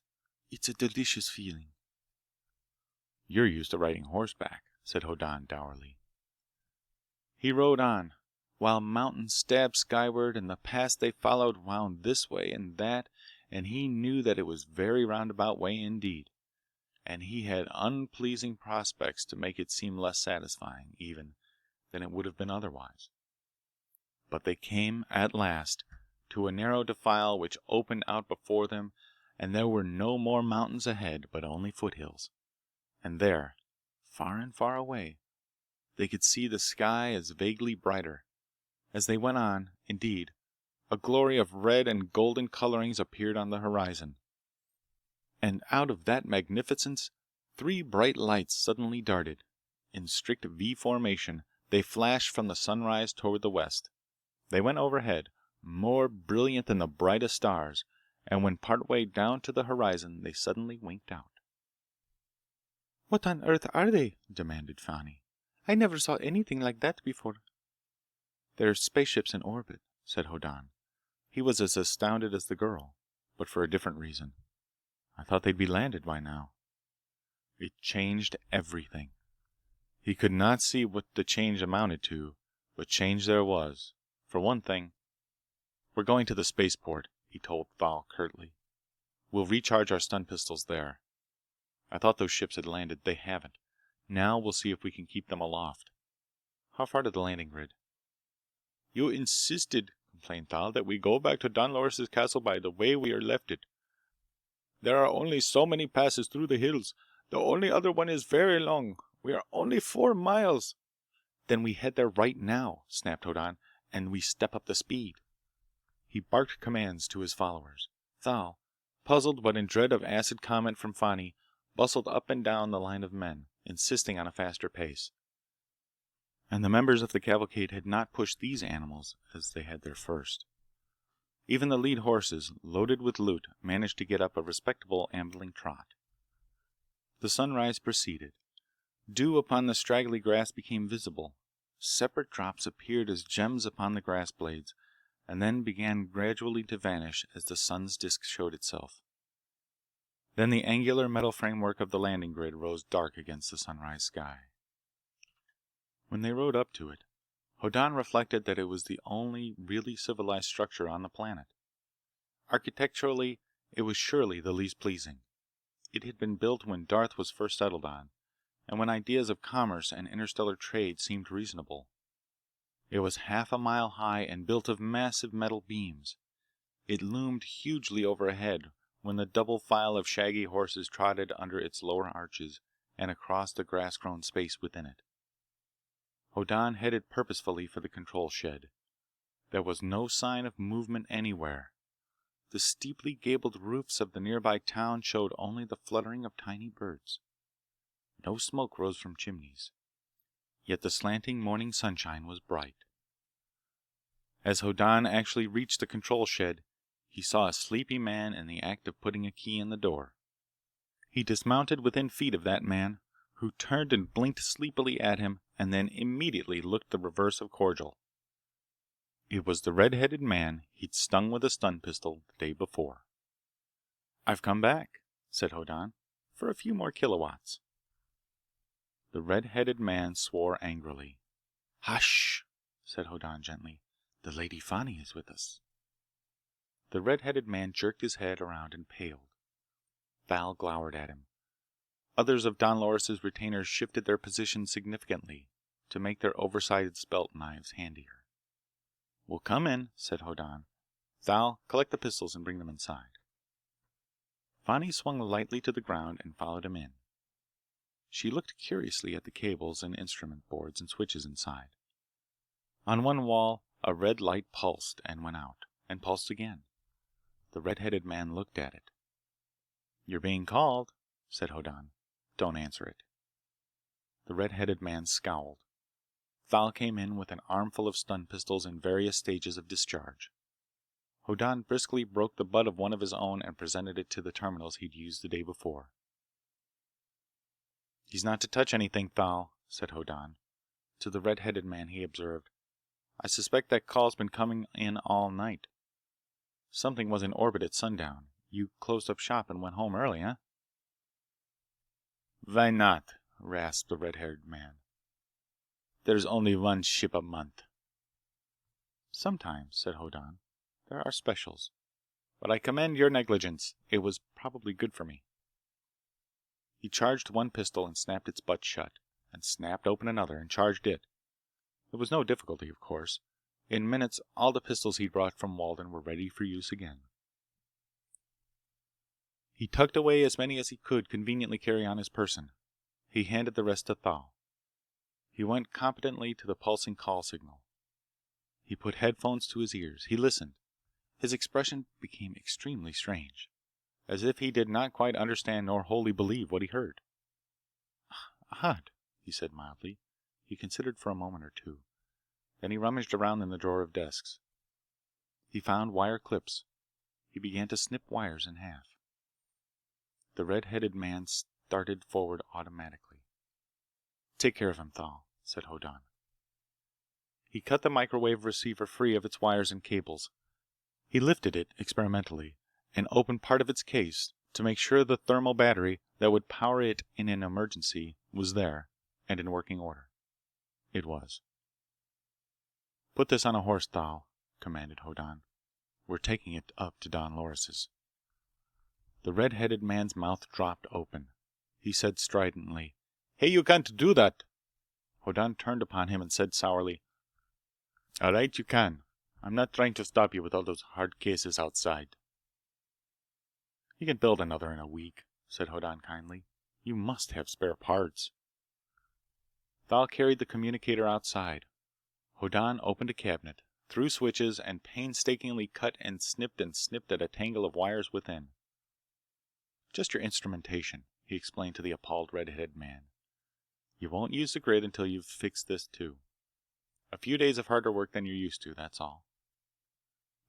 It's a delicious feeling." "You're used to riding horseback," said Hoddan dourly. He rode on, while mountains stabbed skyward and the pass they followed wound this way and that, and he knew that it was very roundabout way indeed, and he had unpleasing prospects to make it seem less satisfying, even, than it would have been otherwise. But they came, at last, to a narrow defile which opened out before them, and there were no more mountains ahead, but only foothills. And there, far and far away, they could see the sky as vaguely brighter. As they went on, indeed, a glory of red and golden colorings appeared on the horizon. And out of that magnificence, 3 bright lights suddenly darted. In strict V formation, they flashed from the sunrise toward the west. They went overhead, more brilliant than the brightest stars, and when partway down to the horizon, they suddenly winked out. "What on earth are they?" demanded Fani. "I never saw anything like that before." "They're spaceships in orbit," said Hoddan. He was as astounded as the girl, but for a different reason. "I thought they'd be landed by now." It changed everything. He could not see what the change amounted to, but change there was. For one thing, "We're going to the spaceport," he told Thal curtly. "We'll recharge our stun pistols there. I thought those ships had landed. They haven't. Now we'll see if we can keep them aloft. How far to the landing grid?" "You insisted," complained Thal, "that we go back to Don Loris' castle by the way we left it. There are only so many passes through the hills. The only other one is very long. We are only 4 miles. "Then we head there right now," snapped Hoddan, "and we step up the speed." He barked commands to his followers. Thal, puzzled but in dread of acid comment from Fani, bustled up and down the line of men, insisting on a faster pace. And the members of the cavalcade had not pushed these animals as they had their first. Even the lead horses, loaded with loot, managed to get up a respectable ambling trot. The sunrise proceeded. Dew upon the straggly grass became visible. Separate drops appeared as gems upon the grass blades, and then began gradually to vanish as the sun's disk showed itself. Then the angular metal framework of the landing grid rose dark against the sunrise sky. When they rode up to it, Hoddan reflected that it was the only really civilized structure on the planet. Architecturally, it was surely the least pleasing. It had been built when Darth was first settled on, and when ideas of commerce and interstellar trade seemed reasonable. It was half a mile high and built of massive metal beams. It loomed hugely overhead when the double file of shaggy horses trotted under its lower arches and across the grass-grown space within it. Hoddan headed purposefully for the control shed. There was no sign of movement anywhere. The steeply gabled roofs of the nearby town showed only the fluttering of tiny birds. No smoke rose from chimneys. Yet the slanting morning sunshine was bright. As Hoddan actually reached the control shed, he saw a sleepy man in the act of putting a key in the door. He dismounted within feet of that man, who turned and blinked sleepily at him, and then immediately looked the reverse of cordial. It was the red-headed man he'd stung with a stun pistol the day before. "I've come back," said Hoddan, "for a few more kilowatts." The red-headed man swore angrily. "Hush!" said Hoddan gently. "The Lady Fani is with us." The red-headed man jerked his head around and paled. Thal glowered at him. Others of Don Loris' retainers shifted their positions significantly to make their oversized spelt knives handier. "We'll come in," said Hoddan. "Thal, collect the pistols and bring them inside." Fani swung lightly to the ground and followed him in. She looked curiously at the cables and instrument boards and switches inside. On one wall, a red light pulsed and went out, and pulsed again. The red-headed man looked at it. "You're being called," said Hoddan. "Don't answer it." The red-headed man scowled. Thal came in with an armful of stun pistols in various stages of discharge. Hoddan briskly broke the butt of one of his own and presented it to the terminals he'd used the day before. "He's not to touch anything, Thal," said Hoddan. To the red-headed man he observed, "I suspect that call's been coming in all night. Something was in orbit at sundown. You closed up shop and went home early, eh?" "Why not?" rasped the red-haired man. "There's only one ship a month." "Sometimes," said Hoddan, "there are specials. But I commend your negligence. It was probably good for me." He charged one pistol and snapped its butt shut, and snapped open another and charged it. There was no difficulty, of course. In minutes, all the pistols he'd brought from Walden were ready for use again. He tucked away as many as he could conveniently carry on his person. He handed the rest to Thal. He went competently to the pulsing call signal. He put headphones to his ears. He listened. His expression became extremely strange, as if he did not quite understand nor wholly believe what he heard. "Odd," he said mildly. He considered for a moment or two. Then he rummaged around in the drawer of desks. He found wire clips. He began to snip wires in half. The red-headed man started forward automatically. "Take care of him, Thal," said Hoddan. He cut the microwave receiver free of its wires and cables. He lifted it experimentally and opened part of its case to make sure the thermal battery that would power it in an emergency was there and in working order. It was. "Put this on a horse, Thal," commanded Hoddan. "We're taking it up to Don Loris'." The red-headed man's mouth dropped open. He said stridently, "Hey, you can't do that!" Hoddan turned upon him and said sourly, "All right, you can. I'm not trying to stop you with all those hard cases outside." "You can build another in a week," said Hoddan kindly. "You must have spare parts." Thal carried the communicator outside. Hoddan opened a cabinet, threw switches, and painstakingly cut and snipped at a tangle of wires within. "Just your instrumentation," he explained to the appalled red-headed man. "You won't use the grid until you've fixed this too. A few days of harder work than you're used to, that's all."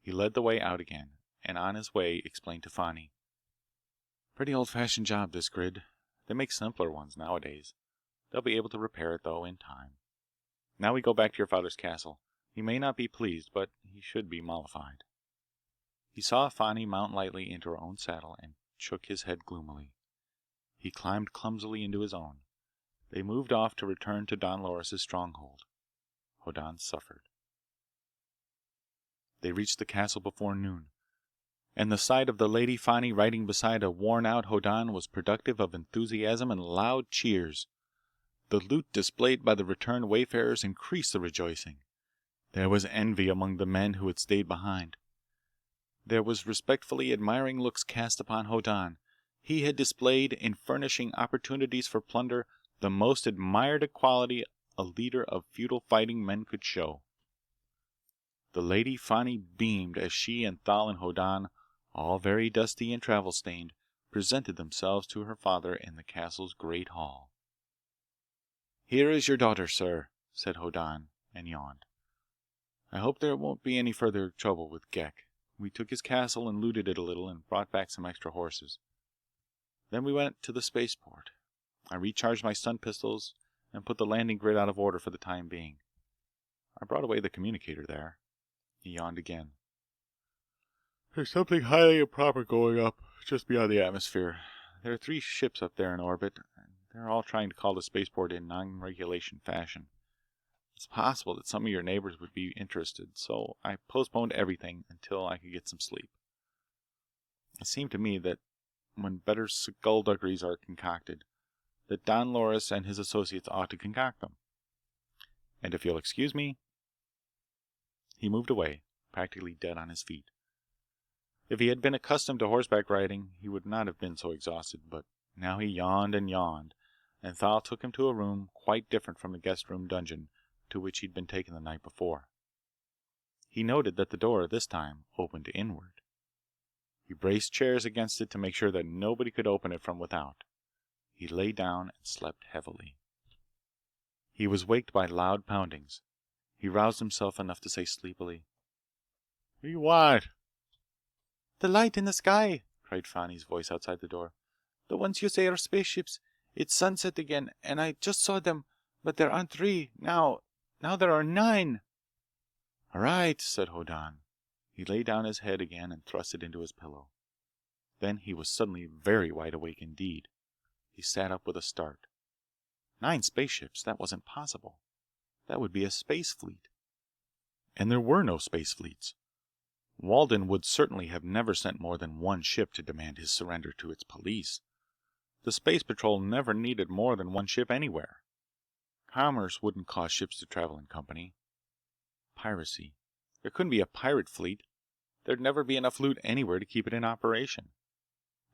He led the way out again, and on his way explained to Fani, "Pretty old-fashioned job, this grid. They make simpler ones nowadays. They'll be able to repair it, though, in time. Now we go back to your father's castle. He may not be pleased, but he should be mollified." He saw Fani mount lightly into her own saddle and shook his head gloomily. He climbed clumsily into his own. They moved off to return to Don Loris' stronghold. Hoddan suffered. They reached the castle before noon, and the sight of the Lady Fani riding beside a worn-out Hoddan was productive of enthusiasm and loud cheers. The loot displayed by the returned wayfarers increased the rejoicing. There was envy among the men who had stayed behind. There was respectfully admiring looks cast upon Hoddan. He had displayed, in furnishing opportunities for plunder, the most admired quality a leader of feudal fighting men could show. The Lady Fani beamed as she and Thal and Hoddan, all very dusty and travel-stained, presented themselves to her father in the castle's great hall. "Here is your daughter, sir," said Hoddan, and yawned. "I hope there won't be any further trouble with Ghek. We took his castle and looted it a little and brought back some extra horses. Then we went to the spaceport. I recharged my stun pistols and put the landing grid out of order for the time being. I brought away the communicator there. He yawned again. There's something highly improper going up just beyond the atmosphere. There are 3 ships up there in orbit, and they're all trying to call the spaceport in non-regulation fashion. It's possible that some of your neighbors would be interested, so I postponed everything until I could get some sleep. It seemed to me that when better skullduggeries are concocted, that Don Loris and his associates ought to concoct them. And if you'll excuse me... He moved away, practically dead on his feet. If he had been accustomed to horseback riding, he would not have been so exhausted, but now he yawned, and Thal took him to a room quite different from the guest room dungeon to which he'd been taken the night before. He noted that the door, this time, opened inward. He braced chairs against it to make sure that nobody could open it from without. He lay down and slept heavily. He was waked by loud poundings. He roused himself enough to say sleepily, "What do you want?" "The light in the sky!" cried Fani's voice outside the door. "The ones you say are spaceships. It's sunset again, and I just saw them, but there aren't 3. Now there are 9. "All right," said Hoddan. He lay down his head again and thrust it into his pillow. Then he was suddenly very wide awake indeed. He sat up with a start. 9 spaceships? That wasn't possible. That would be a space fleet. And there were no space fleets. Walden would certainly have never sent more than 1 ship to demand his surrender to its police. The Space Patrol never needed more than 1 ship anywhere. Commerce wouldn't cause ships to travel in company. Piracy. There couldn't be a pirate fleet. There'd never be enough loot anywhere to keep it in operation.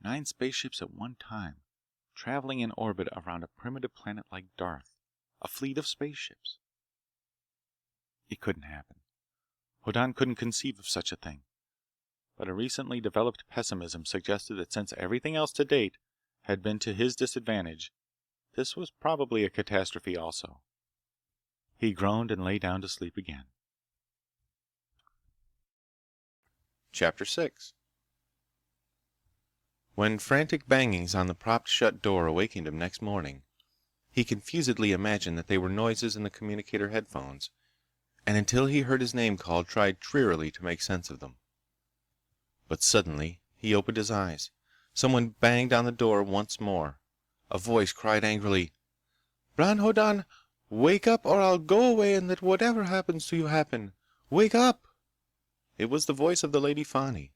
9 spaceships at one time, traveling in orbit around a primitive planet like Darth. A fleet of spaceships. It couldn't happen. Hoddan couldn't conceive of such a thing. But a recently developed pessimism suggested that since everything else to date had been to his disadvantage, this was probably a catastrophe also. He groaned and lay down to sleep again. Chapter 6. When frantic bangings on the propped-shut door awakened him next morning, he confusedly imagined that they were noises in the communicator headphones, and until he heard his name called tried drearily to make sense of them. But suddenly he opened his eyes. Someone banged on the door once more. A voice cried angrily, "Bron Hoddan, wake up or I'll go away and let whatever happens to you happen. Wake up!" It was the voice of the Lady Fani,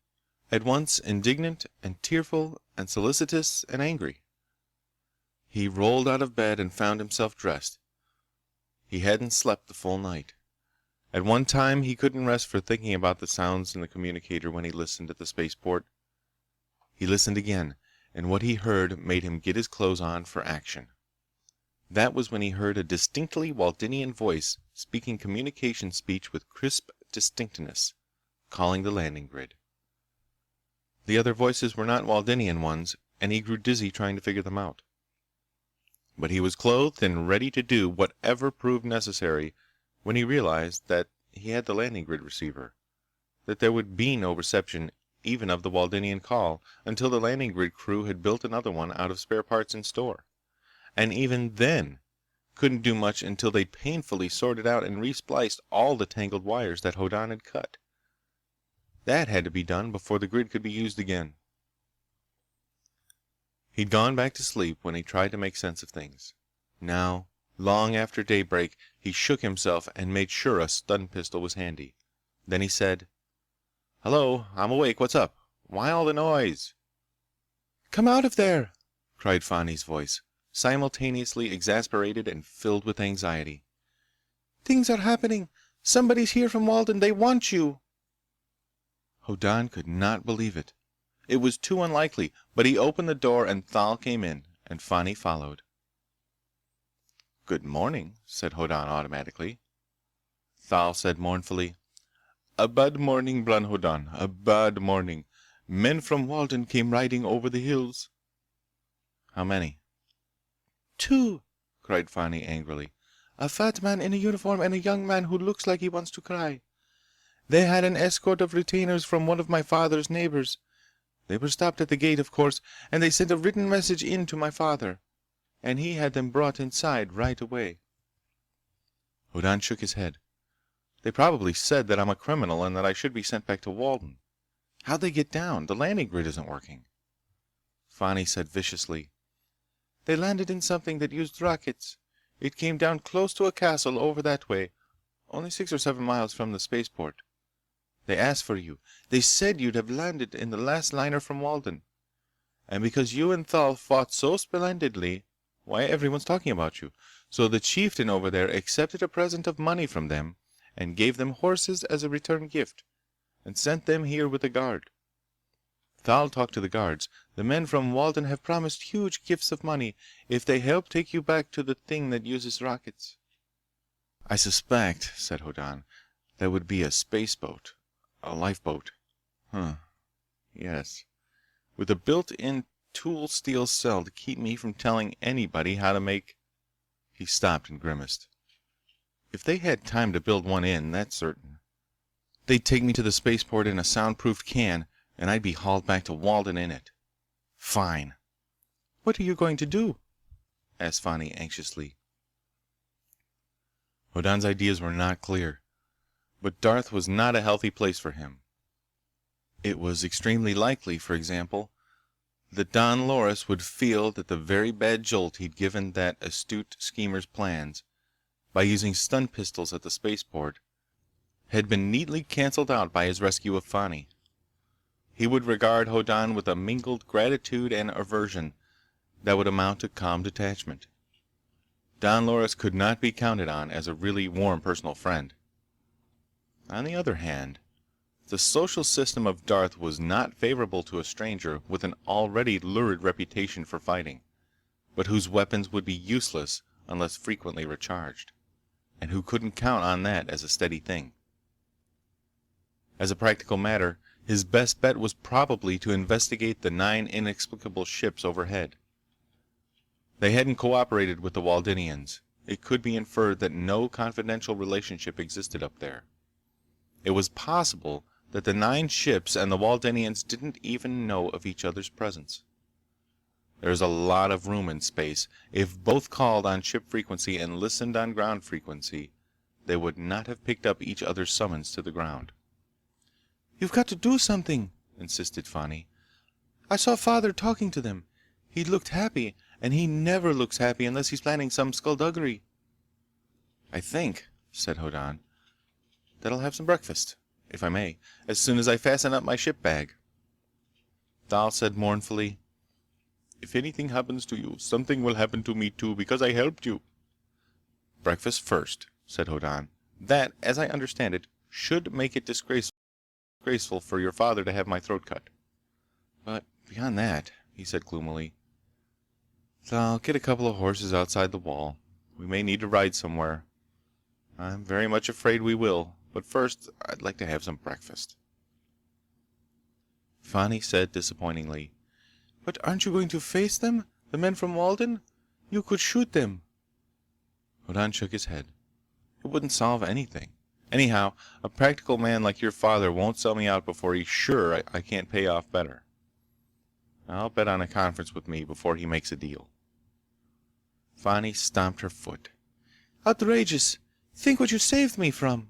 at once indignant and tearful and solicitous and angry. He rolled out of bed and found himself dressed. He hadn't slept the full night. At one time he couldn't rest for thinking about the sounds in the communicator when he listened at the spaceport. He listened again, and what he heard made him get his clothes on for action. That was when he heard a distinctly Waldenian voice speaking communication speech with crisp distinctness, calling the landing grid. The other voices were not Waldenian ones, and he grew dizzy trying to figure them out. But he was clothed and ready to do whatever proved necessary when he realized that he had the landing grid receiver, that there would be no reception even of the Waldenian call until the landing grid crew had built another one out of spare parts in store, and even then couldn't do much until they painfully sorted out and respliced all the tangled wires that Hoddan had cut. That had to be done before the grid could be used again. He'd gone back to sleep when he tried to make sense of things. Now, long after daybreak, he shook himself and made sure a stun pistol was handy. Then he said, "Hello, I'm awake. What's up? Why all the noise?" "Come out of there!" cried Fani's voice, simultaneously exasperated and filled with anxiety. "Things are happening! Somebody's here from Walden! They want you!" Hoddan could not believe it. It was too unlikely, but he opened the door and Thal came in, and Fani followed. "Good morning," said Hoddan automatically. Thal said mournfully, "A bad morning, Bron Hoddan. A bad morning. Men from Walden came riding over the hills." "How many?" "2!" cried Fani angrily. "A fat man in a uniform and a young man who looks like he wants to cry. They had an escort of retainers from one of my father's neighbors. They were stopped at the gate, of course, and they sent a written message in to my father, and he had them brought inside right away." Hoddan shook his head. "They probably said that I'm a criminal and that I should be sent back to Walden. How'd they get down? The landing grid isn't working." Fani said viciously, "They landed in something that used rockets. It came down close to a castle over that way, only 6 or 7 miles from the spaceport. They asked for you. They said you'd have landed in the last liner from Walden. And because you and Thal fought so splendidly, why, everyone's talking about you. So the chieftain over there accepted a present of money from them and gave them horses as a return gift, and sent them here with a guard. Thal talked to the guards. The men from Walden have promised huge gifts of money if they help take you back to the thing that uses rockets." "I suspect," said Hoddan, "that would be a spaceboat. A lifeboat. Huh. Yes. With a built-in tool steel cell to keep me from telling anybody how to make—" He stopped and grimaced. "If they had time to build one in, that's certain. They'd take me to the spaceport in a soundproofed can, and I'd be hauled back to Walden in it. Fine." "What are you going to do?" asked Fani anxiously. Hoddan's ideas were not clear, but Darth was not a healthy place for him. It was extremely likely, for example, that Don Loris would feel that the very bad jolt he'd given that astute schemer's plans, by using stun pistols at the spaceport, had been neatly cancelled out by his rescue of Fani. He would regard Hoddan with a mingled gratitude and aversion that would amount to calm detachment. Don Loris could not be counted on as a really warm personal friend. On the other hand, the social system of Darth was not favorable to a stranger with an already lurid reputation for fighting, but whose weapons would be useless unless frequently recharged, and who couldn't count on that as a steady thing. As a practical matter, his best bet was probably to investigate the 9 inexplicable ships overhead. They hadn't cooperated with the Waldenians. It could be inferred that no confidential relationship existed up there. It was possible that the 9 ships and the Waldenians didn't even know of each other's presence. There's a lot of room in space. If both called on ship frequency and listened on ground frequency, they would not have picked up each other's summons to the ground. "You've got to do something," insisted Fani. "I saw Father talking to them. He looked happy, and he never looks happy unless he's planning some skullduggery." "I think," said Hoddan, "that I'll have some breakfast, if I may, as soon as I fasten up my ship bag." Thal said mournfully, "If anything happens to you, something will happen to me too, because I helped you." "Breakfast first," said Hoddan. "That, as I understand it, should make it disgraceful for your father to have my throat cut. But beyond that," he said gloomily, "Thal, get a couple of horses outside the wall. We may need to ride somewhere. I'm very much afraid we will. But first, I'd like to have some breakfast." Fani said disappointingly, "But aren't you going to face them? The men from Walden? You could shoot them." Hoddan shook his head. "It wouldn't solve anything. Anyhow, a practical man like your father won't sell me out before he's sure I can't pay off better. I'll bet on a conference with me before he makes a deal." Fani stomped her foot. "Outrageous! Think what you saved me from!"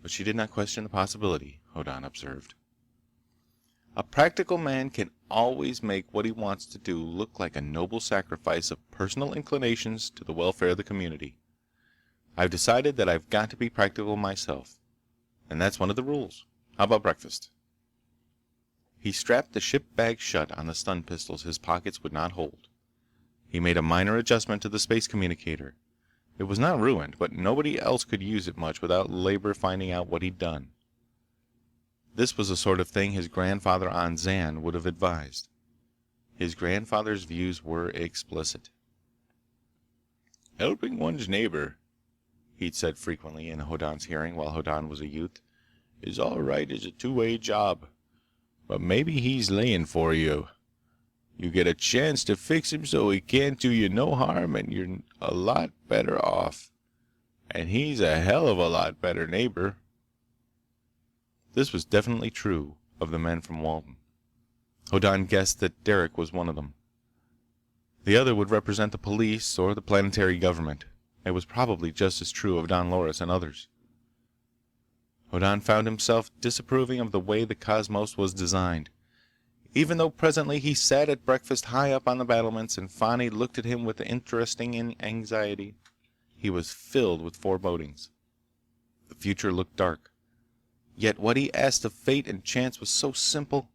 But she did not question the possibility, Hoddan observed. A practical man can always make what he wants to do look like a noble sacrifice of personal inclinations to the welfare of the community. I've decided that I've got to be practical myself, and that's one of the rules. How about breakfast? He strapped the ship bag shut on the stun pistols his pockets would not hold. He made a minor adjustment to the space communicator. It was not ruined, but nobody else could use it much without labor finding out what he'd done. This was the sort of thing his grandfather on Zan would have advised. His grandfather's views were explicit. "Helping one's neighbor," he'd said frequently in Hoddan's hearing while Hoddan was a youth, "is all right as a two-way job. But maybe he's laying for you. You get a chance to fix him so he can't do you no harm and you're a lot better off. And he's a hell of a lot better neighbor." This was definitely true of the men from Walden. Hoddan guessed that Derek was one of them. The other would represent the police or the planetary government. It was probably just as true of Don Loris and others. Hoddan found himself disapproving of the way the cosmos was designed. Even though presently he sat at breakfast high up on the battlements and Fani looked at him with interesting anxiety, he was filled with forebodings. The future looked dark. Yet what he asked of fate and chance was so simple.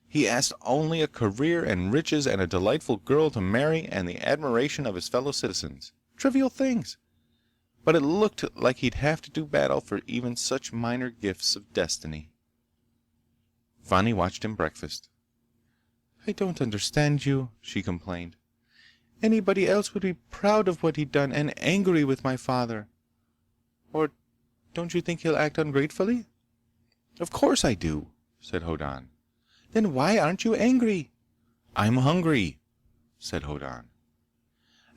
He asked only a career and riches and a delightful girl to marry and the admiration of his fellow citizens. Trivial things. But it looked like he'd have to do battle for even such minor gifts of destiny. Fani watched him breakfast. "I don't understand you," she complained. "Anybody else would be proud of what he'd done and angry with my father. Or don't you think he'll act ungratefully?" "Of course I do," said Hoddan. "Then why aren't you angry?" "I'm hungry," said Hoddan.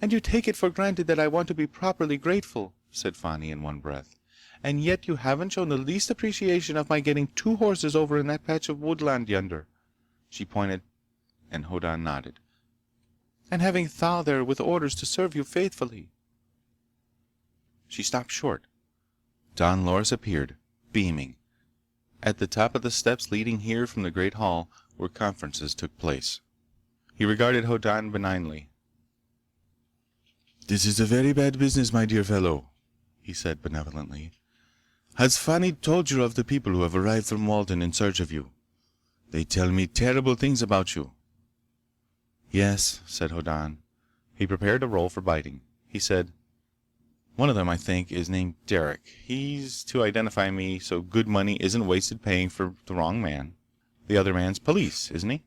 "And you take it for granted that I want to be properly grateful," said Fani in one breath. "And yet you haven't shown the least appreciation of my getting 2 horses over in that patch of woodland yonder." She pointed, and Hoddan nodded. "And having Thal there with orders to serve you faithfully." She stopped short. Don Loris appeared, beaming, at the top of the steps leading here from the great hall where conferences took place. He regarded Hoddan benignly. "This is a very bad business, my dear fellow," he said benevolently. "Has Fani told you of the people who have arrived from Walden in search of you? They tell me terrible things about you." "Yes," said Hoddan. He prepared a roll for biting. He said, "One of them, I think, is named Derek. He's to identify me so good money isn't wasted paying for the wrong man. The other man's police, isn't he?"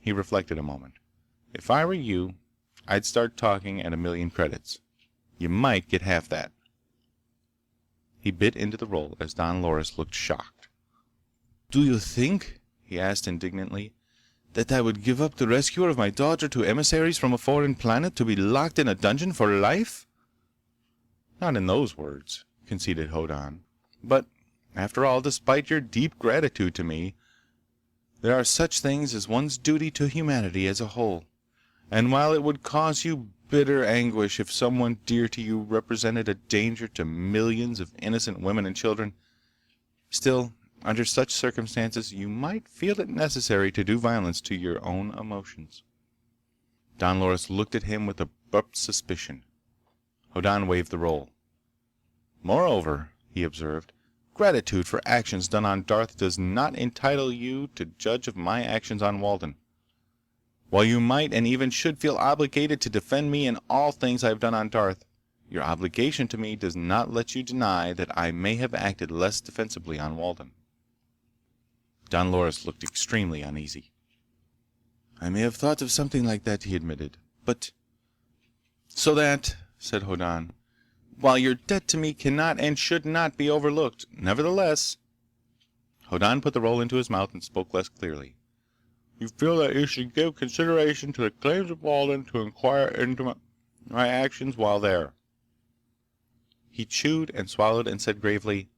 He reflected a moment. "If I were you, I'd start talking at 1,000,000 credits. You might get half that." He bit into the roll as Don Loris looked shocked. "Do you think," he asked indignantly, "that I would give up the rescuer of my daughter to emissaries from a foreign planet to be locked in a dungeon for life?" "Not in those words," conceded Hoddan. "But, after all, despite your deep gratitude to me, there are such things as one's duty to humanity as a whole. And while it would cause you bitter anguish if someone dear to you represented a danger to millions of innocent women and children, still, under such circumstances, you might feel it necessary to do violence to your own emotions." Don Loris looked at him with abrupt suspicion. Hoddan waved the roll. "Moreover," he observed, "gratitude for actions done on Darth does not entitle you to judge of my actions on Walden. While you might and even should feel obligated to defend me in all things I have done on Darth, your obligation to me does not let you deny that I may have acted less defensibly on Walden." Don Loris looked extremely uneasy. "I may have thought of something like that," he admitted. "But—" "So that," said Hoddan, "while your debt to me cannot and should not be overlooked, nevertheless—" Hoddan put the roll into his mouth and spoke less clearly. "You feel that you should give consideration to the claims of Walden to inquire into my actions while there." He chewed and swallowed and said gravely,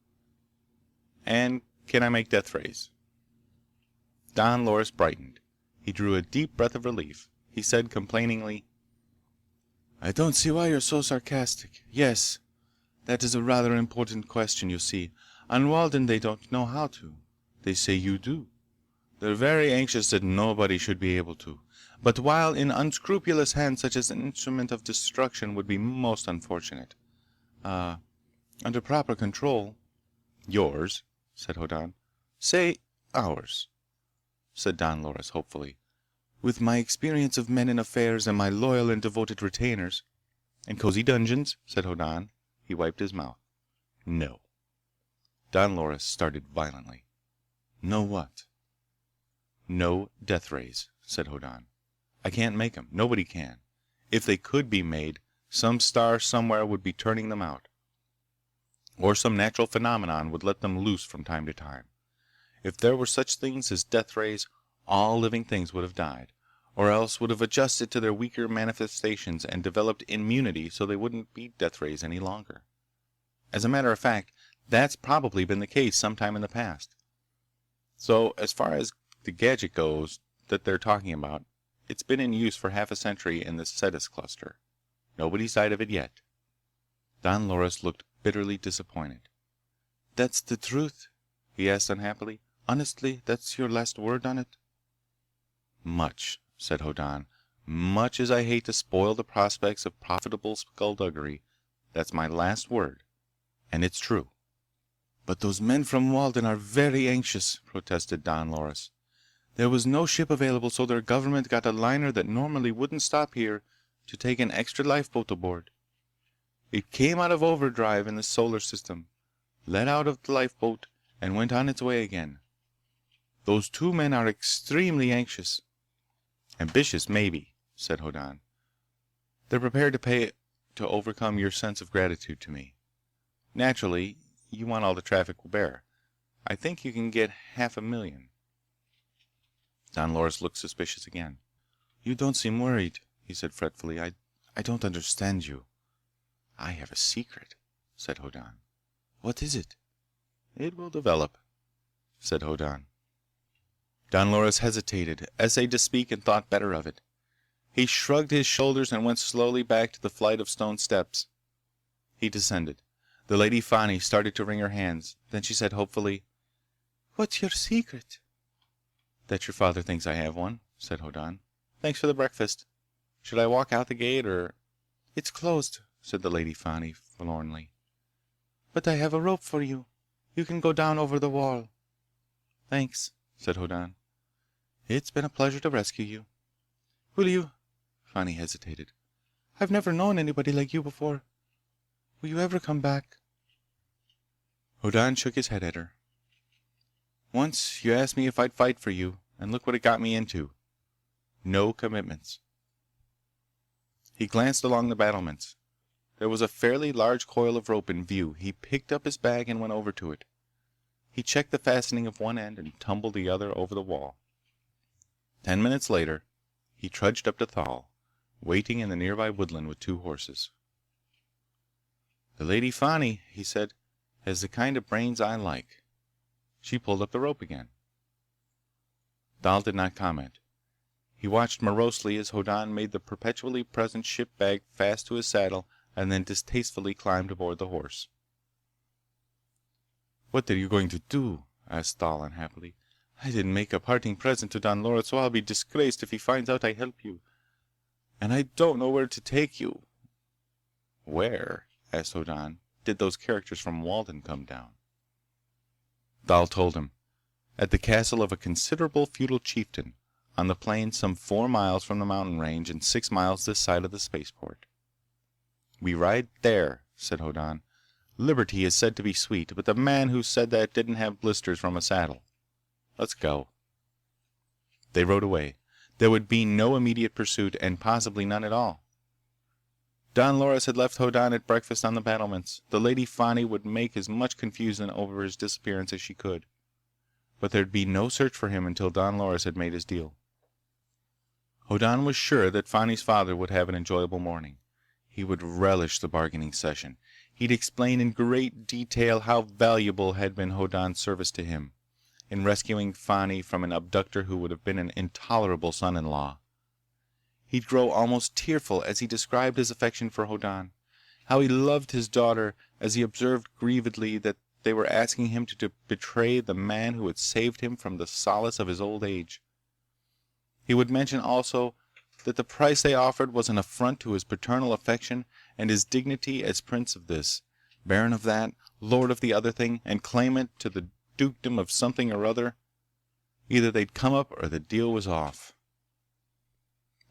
"And can I make death rays?" Don Loris brightened. He drew a deep breath of relief. He said complainingly, "I don't see why you're so sarcastic. Yes, that is a rather important question, you see. On Walden they don't know how to. They say you do. They're very anxious that nobody should be able to. But while in unscrupulous hands such as an instrument of destruction would be most unfortunate, under proper control—" "Yours," said Hoddan. "Say ours," said Don Loris hopefully. "With my experience of men in affairs and my loyal and devoted retainers—" "And cozy dungeons," said Hoddan. He wiped his mouth. "No." Don Loris started violently. "No what?" "No death rays," said Hoddan. "I can't make them. Nobody can. If they could be made, some star somewhere would be turning them out. Or some natural phenomenon would let them loose from time to time. If there were such things as death rays, all living things would have died, or else would have adjusted to their weaker manifestations and developed immunity so they wouldn't be death rays any longer. As a matter of fact, that's probably been the case sometime in the past. So, as far as the gadget goes that they're talking about, it's been in use for half a century in the Cetus cluster. Nobody's died of it yet." Don Loris looked bitterly disappointed. "That's the truth?" he asked unhappily. "Honestly, that's your last word on it?" "Much," said Hoddan. "Much as I hate to spoil the prospects of profitable skullduggery, that's my last word. And it's true." "But those men from Walden are very anxious," protested Don Loris. "There was no ship available, so their government got a liner that normally wouldn't stop here to take an extra lifeboat aboard. It came out of overdrive in the solar system, let out of the lifeboat, and went on its way again. Those two men are extremely anxious." "Ambitious, maybe," said Hoddan. "They're prepared to pay to overcome your sense of gratitude to me. Naturally, you want all the traffic will bear. I think you can get $500,000. Don Loris looked suspicious again. "You don't seem worried," he said fretfully. I don't understand you." "I have a secret," said Hoddan. "What is it?" "It will develop," said Hoddan. Don Loris hesitated, essayed to speak, and thought better of it. He shrugged his shoulders and went slowly back to the flight of stone steps. He descended. The Lady Fani started to wring her hands. Then she said hopefully, "What's your secret?" "That your father thinks I have one," said Hoddan. "Thanks for the breakfast. Should I walk out the gate, or—" "It's closed," said the Lady Fani forlornly. "But I have a rope for you. You can go down over the wall." "Thanks," said Hoddan. "It's been a pleasure to rescue you." "Will you—" Fani hesitated. "I've never known anybody like you before. Will you ever come back?" Hoddan shook his head at her. "Once you asked me if I'd fight for you, and look what it got me into. No commitments." He glanced along the battlements. There was a fairly large coil of rope in view. He picked up his bag and went over to it. He checked the fastening of one end and tumbled the other over the wall. 10 minutes later, he trudged up to Thal, waiting in the nearby woodland with 2 horses. "The Lady Fani," he said, "has the kind of brains I like." She pulled up the rope again. Thal did not comment. He watched morosely as Hoddan made the perpetually present ship bag fast to his saddle and then distastefully climbed aboard the horse. "What are you going to do?" asked Thal unhappily. "I didn't make a parting present to Don Loris, so I'll be disgraced if he finds out I help you. And I don't know where to take you." "Where," asked Hoddan, "did those characters from Walden come down?" Thal told him. At the castle of a considerable feudal chieftain, on the plain some 4 miles from the mountain range and 6 miles this side of the spaceport. "We ride there," said Hoddan. "Liberty is said to be sweet, but the man who said that didn't have blisters from a saddle. Let's go." They rode away. There would be no immediate pursuit, and possibly none at all. Don Loris had left Hoddan at breakfast on the battlements. The Lady Fani would make as much confusion over his disappearance as she could. But there'd be no search for him until Don Loris had made his deal. Hoddan was sure that Fani's father would have an enjoyable morning. He would relish the bargaining session. He'd explain in great detail how valuable had been Hoddan's service to him, in rescuing Fani from an abductor who would have been an intolerable son-in-law. He'd grow almost tearful as he described his affection for Hoddan, how he loved his daughter as he observed grievedly that they were asking him to betray the man who had saved him from the solace of his old age. He would mention also that the price they offered was an affront to his paternal affection and his dignity as prince of this, baron of that, lord of the other thing, and claimant to the dukedom of something or other. Either they'd come up or the deal was off.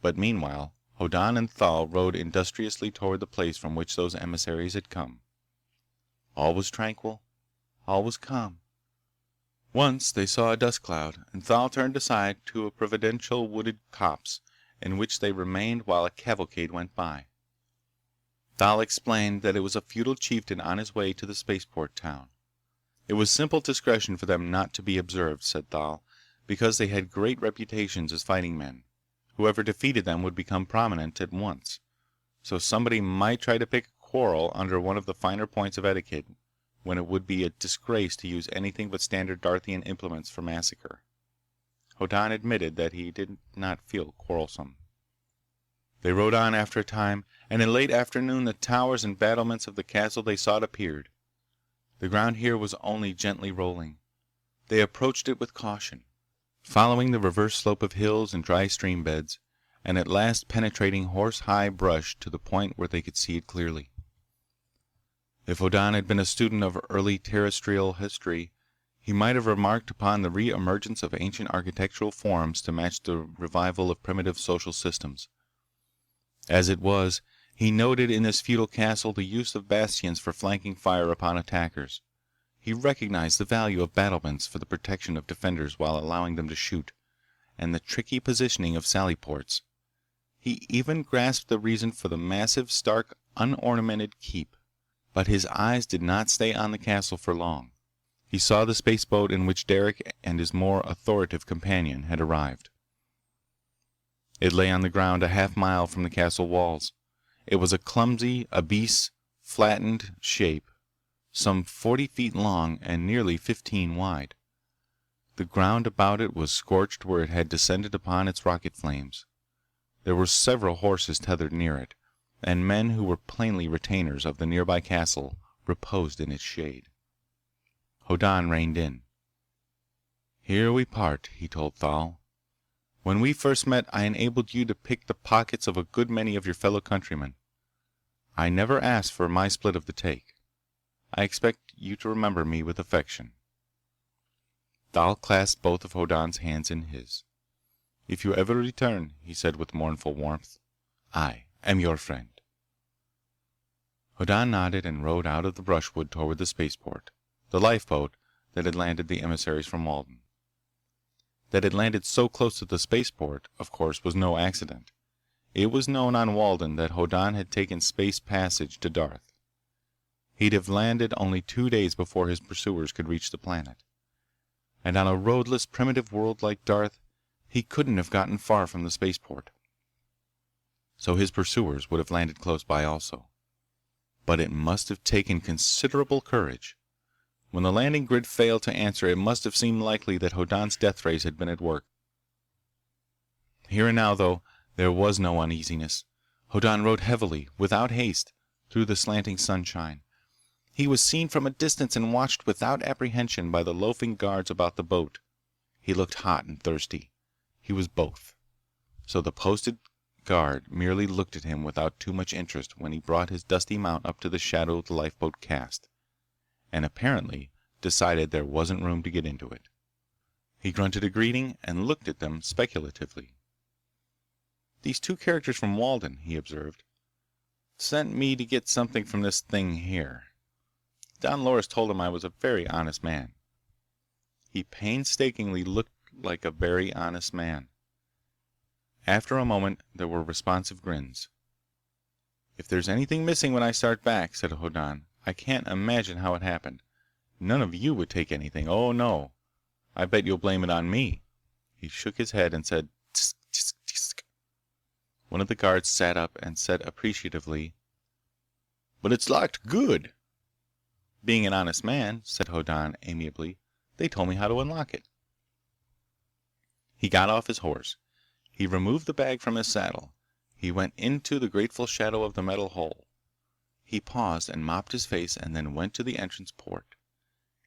But meanwhile, Hoddan and Thal rode industriously toward the place from which those emissaries had come. All was tranquil. All was calm. Once they saw a dust cloud, and Thal turned aside to a providential wooded copse, in which they remained while a cavalcade went by. Thal explained that it was a feudal chieftain on his way to the spaceport town. It was simple discretion for them not to be observed, said Thal, because they had great reputations as fighting men. Whoever defeated them would become prominent at once, so somebody might try to pick a quarrel under one of the finer points of etiquette, when it would be a disgrace to use anything but standard Darthian implements for massacre. Hoddan admitted that he did not feel quarrelsome. They rode on after a time, and in late afternoon the towers and battlements of the castle they sought appeared. The ground here was only gently rolling. They approached it with caution, following the reverse slope of hills and dry stream beds, and at last penetrating horse-high brush to the point where they could see it clearly. If Hoddan had been a student of early terrestrial history, he might have remarked upon the re-emergence of ancient architectural forms to match the revival of primitive social systems. As it was, he noted in this feudal castle the use of bastions for flanking fire upon attackers. He recognized the value of battlements for the protection of defenders while allowing them to shoot, and the tricky positioning of sally ports. He even grasped the reason for the massive, stark, unornamented keep. But his eyes did not stay on the castle for long. He saw the spaceboat in which Derek and his more authoritative companion had arrived. It lay on the ground a half-mile from the castle walls. It was a clumsy, obese, flattened shape, some 40 feet long and nearly 15 wide. The ground about it was scorched where it had descended upon its rocket flames. There were several horses tethered near it, and men who were plainly retainers of the nearby castle reposed in its shade. Hoddan reined in. "Here we part," he told Thal. "When we first met, I enabled you to pick the pockets of a good many of your fellow countrymen. I never asked for my split of the take. I expect you to remember me with affection." Thal clasped both of Hoddan's hands in his. "If you ever return," he said with mournful warmth, "I am your friend." Hoddan nodded and rode out of the brushwood toward the spaceport, the lifeboat that had landed the emissaries from Walden. That it landed so close to the spaceport, of course, was no accident. It was known on Walden that Hoddan had taken space passage to Darth. He'd have landed only 2 days before his pursuers could reach the planet. And on a roadless, primitive world like Darth, he couldn't have gotten far from the spaceport. So his pursuers would have landed close by also. But it must have taken considerable courage. When the landing grid failed to answer, it must have seemed likely that Hoddan's death rays had been at work. Here and now, though, there was no uneasiness. Hoddan rode heavily, without haste, through the slanting sunshine. He was seen from a distance and watched without apprehension by the loafing guards about the boat. He looked hot and thirsty. He was both. So the posted guard merely looked at him without too much interest when he brought his dusty mount up to the shadow the lifeboat cast, and apparently decided there wasn't room to get into it. He grunted a greeting and looked at them speculatively. "These two characters from Walden," he observed, "sent me to get something from this thing here. Don Loris told him I was a very honest man." He painstakingly looked like a very honest man. After a moment, there were responsive grins. "If there's anything missing when I start back," said Hoddan, "I can't imagine how it happened. None of you would take anything. Oh, no. I bet you'll blame it on me." He shook his head and said, "Tsk, tsk, tsk." One of the guards sat up and said appreciatively, "But it's locked good." "Being an honest man," said Hoddan amiably, "they told me how to unlock it." He got off his horse. He removed the bag from his saddle. He went into the grateful shadow of the metal hull. He paused and mopped his face and then went to the entrance port.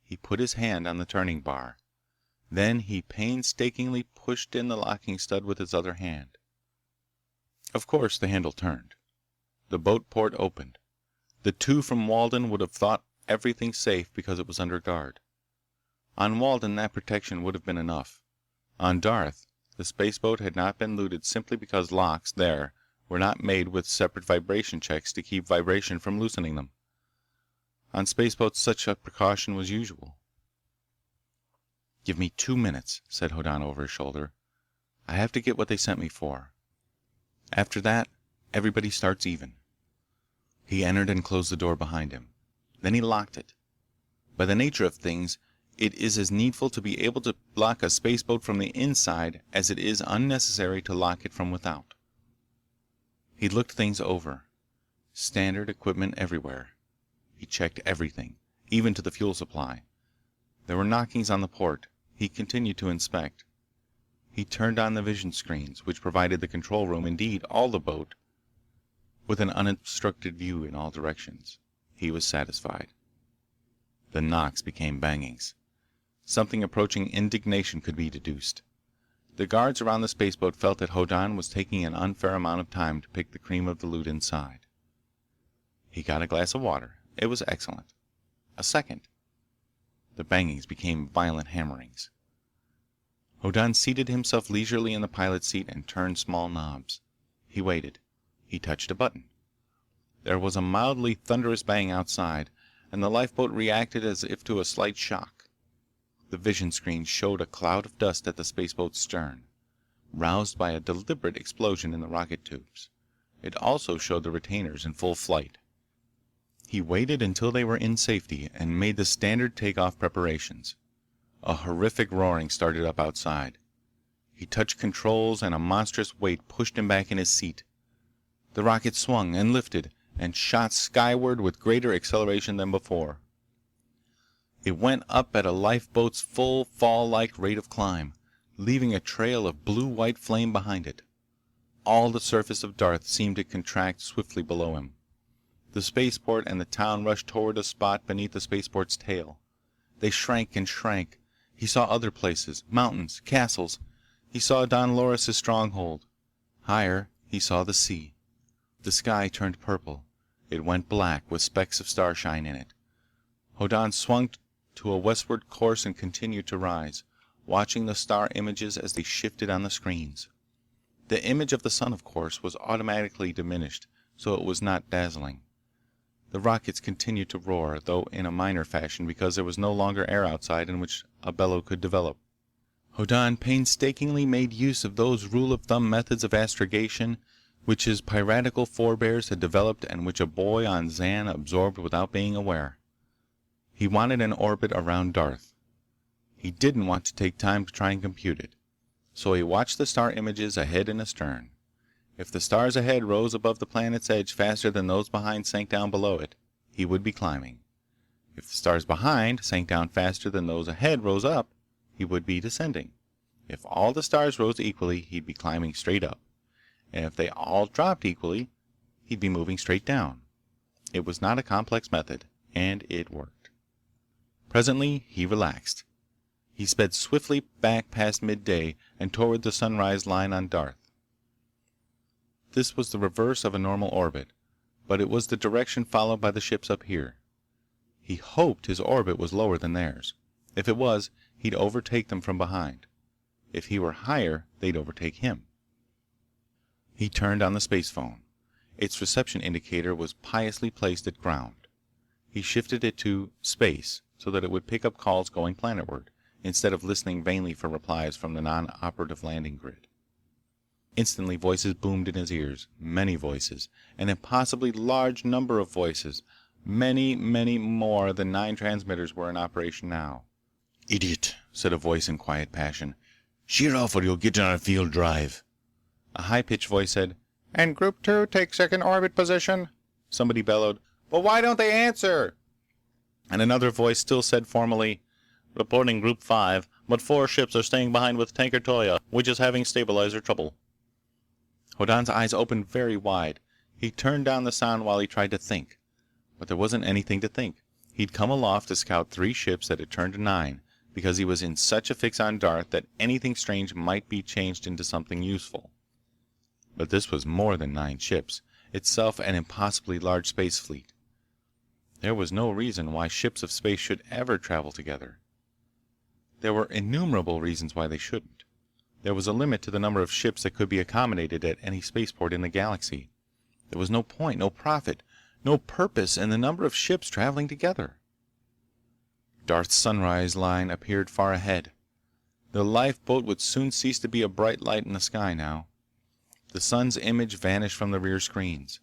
He put his hand on the turning bar. Then he painstakingly pushed in the locking stud with his other hand. Of course, the handle turned. The boat port opened. The two from Walden would have thought everything safe because it was under guard. On Walden, that protection would have been enough. On Darth, the spaceboat had not been looted simply because locks there were not made with separate vibration checks to keep vibration from loosening them. On spaceboats, such a precaution was usual. "Give me 2 minutes," said Hoddan over his shoulder. "I have to get what they sent me for. After that, everybody starts even." He entered and closed the door behind him. Then he locked it. By the nature of things, it is as needful to be able to lock a spaceboat from the inside as it is unnecessary to lock it from without. He looked things over. Standard equipment everywhere. He checked everything. even to the fuel supply. There were knockings on the port. He continued to inspect. He turned on the vision screens, which provided the control room, indeed all the boat, with an unobstructed view in all directions. He was satisfied. The knocks became bangings. Something approaching indignation could be deduced. The guards around the spaceboat felt that Hoddan was taking an unfair amount of time to pick the cream of the loot inside. He got a glass of water. It was excellent. A second. The bangings became violent hammerings. Hoddan seated himself leisurely in the pilot's seat and turned small knobs. He waited. He touched a button. There was a mildly thunderous bang outside, and the lifeboat reacted as if to a slight shock. The vision screen showed a cloud of dust at the spaceboat's stern, roused by a deliberate explosion in the rocket tubes. It also showed the retainers in full flight. He waited until they were in safety and made the standard takeoff preparations. A horrific roaring started up outside. He touched controls and a monstrous weight pushed him back in his seat. The rocket swung and lifted and shot skyward with greater acceleration than before. It went up at a lifeboat's full fall-like rate of climb, leaving a trail of blue-white flame behind it. All the surface of Darth seemed to contract swiftly below him. The spaceport and the town rushed toward a spot beneath the spaceport's tail. They shrank and shrank. He saw other places, mountains, castles. He saw Don Loris' stronghold. Higher, he saw the sea. The sky turned purple. It went black with specks of starshine in it. Hoddan swung to a westward course and continued to rise, watching the star images as they shifted on the screens. The image of the sun, of course, was automatically diminished, so it was not dazzling. The rockets continued to roar, though in a minor fashion because there was no longer air outside in which a bellow could develop. Hoddan painstakingly made use of those rule-of-thumb methods of astrogation which his piratical forebears had developed and which a boy on Zan absorbed without being aware. He wanted an orbit around Darth. He didn't want to take time to try and compute it. So he watched the star images ahead and astern. If the stars ahead rose above the planet's edge faster than those behind sank down below it, he would be climbing. If the stars behind sank down faster than those ahead rose up, he would be descending. If all the stars rose equally, he'd be climbing straight up. And if they all dropped equally, he'd be moving straight down. It was not a complex method, and it worked. Presently, he relaxed. He sped swiftly back past midday and toward the sunrise line on Darth. This was the reverse of a normal orbit, but it was the direction followed by the ships up here. He hoped his orbit was lower than theirs. If it was, he'd overtake them from behind. If he were higher, they'd overtake him. He turned on the space phone. Its reception indicator was piously placed at ground. He shifted it to space so that it would pick up calls going planetward, instead of listening vainly for replies from the non-operative landing grid. Instantly voices boomed in his ears. Many voices. An impossibly large number of voices. Many, many more than 9 transmitters were in operation now. "Idiot," said a voice in quiet passion. "Sheer off or you'll get on a field drive." A high-pitched voice said, "And Group 2 take second orbit position." Somebody bellowed, "But why don't they answer?" And another voice still said formally, "Reporting Group 5, but 4 ships are staying behind with Tanker Toya, which is having stabilizer trouble." Hoddan's eyes opened very wide. He turned down the sound while he tried to think. But there wasn't anything to think. He'd come aloft to scout 3 ships that had turned to 9, because he was in such a fix on Darth that anything strange might be changed into something useful. But this was more than 9 ships, itself an impossibly large space fleet. There was no reason why ships of space should ever travel together. There were innumerable reasons why they shouldn't. There was a limit to the number of ships that could be accommodated at any spaceport in the galaxy. There was no point, no profit, no purpose in the number of ships traveling together. Darth's sunrise line appeared far ahead. The lifeboat would soon cease to be a bright light in the sky now. The sun's image vanished from the rear screens.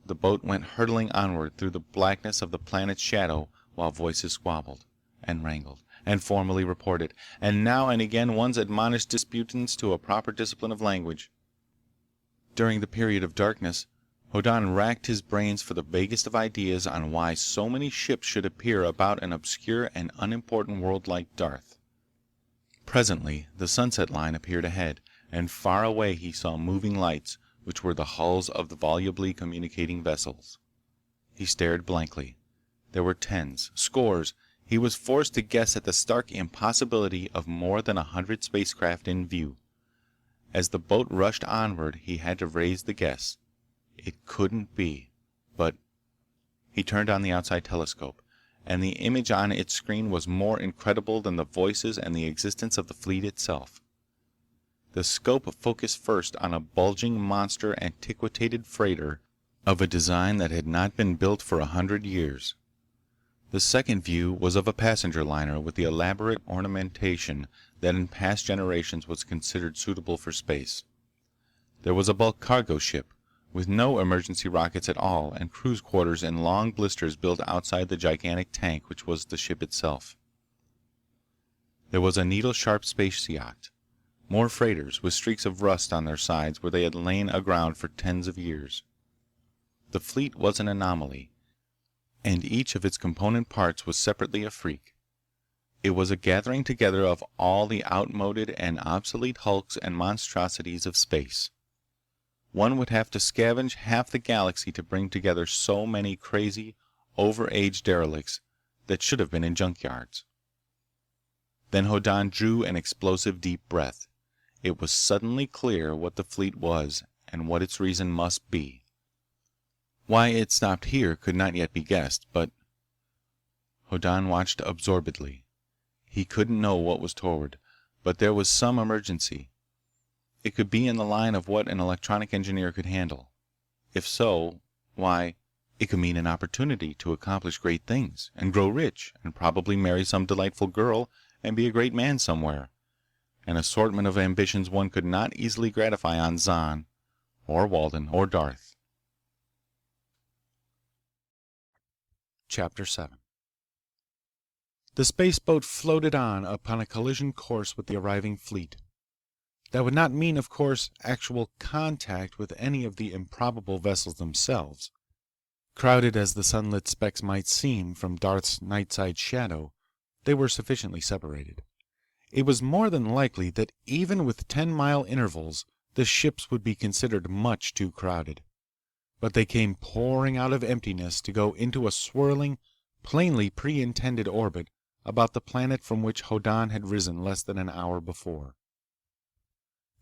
The boat went hurtling onward through the blackness of the planet's shadow while voices squabbled, and wrangled, and formally reported, and now and again ones admonished disputants to a proper discipline of language. During the period of darkness, Hoddan racked his brains for the vaguest of ideas on why so many ships should appear about an obscure and unimportant world like Darth. Presently the sunset line appeared ahead, and far away he saw moving lights, which were the hulls of the volubly communicating vessels. He stared blankly. There were tens, scores. He was forced to guess at the stark impossibility of more than 100 spacecraft in view. As the boat rushed onward, he had to raise the guess. It couldn't be. But he turned on the outside telescope, and the image on its screen was more incredible than the voices and the existence of the fleet itself. The scope focused first on a bulging monster antiquated freighter of a design that had not been built for 100 years. The second view was of a passenger liner with the elaborate ornamentation that in past generations was considered suitable for space. There was a bulk cargo ship, with no emergency rockets at all, and cruise quarters in long blisters built outside the gigantic tank which was the ship itself. There was a needle-sharp space yacht. More freighters, with streaks of rust on their sides where they had lain aground for tens of years. The fleet was an anomaly, and each of its component parts was separately a freak. It was a gathering together of all the outmoded and obsolete hulks and monstrosities of space. One would have to scavenge half the galaxy to bring together so many crazy, over-aged derelicts that should have been in junkyards. Then Hoddan drew an explosive deep breath. It was suddenly clear what the fleet was, and what its reason must be. Why it stopped here could not yet be guessed, but Hoddan watched absorbedly. He couldn't know what was toward, but there was some emergency. It could be in the line of what an electronic engineer could handle. If so, why, it could mean an opportunity to accomplish great things, and grow rich, and probably marry some delightful girl, and be a great man somewhere. An assortment of ambitions one could not easily gratify on Zan, or Walden, or Darth. Chapter 7. The spaceboat floated on upon a collision course with the arriving fleet. That would not mean, of course, actual contact with any of the improbable vessels themselves. Crowded as the sunlit specks might seem from Darth's nightside shadow, they were sufficiently separated. It was more than likely that even with 10-mile intervals, the ships would be considered much too crowded. But they came pouring out of emptiness to go into a swirling, plainly pre-intended orbit about the planet from which Hoddan had risen less than an hour before.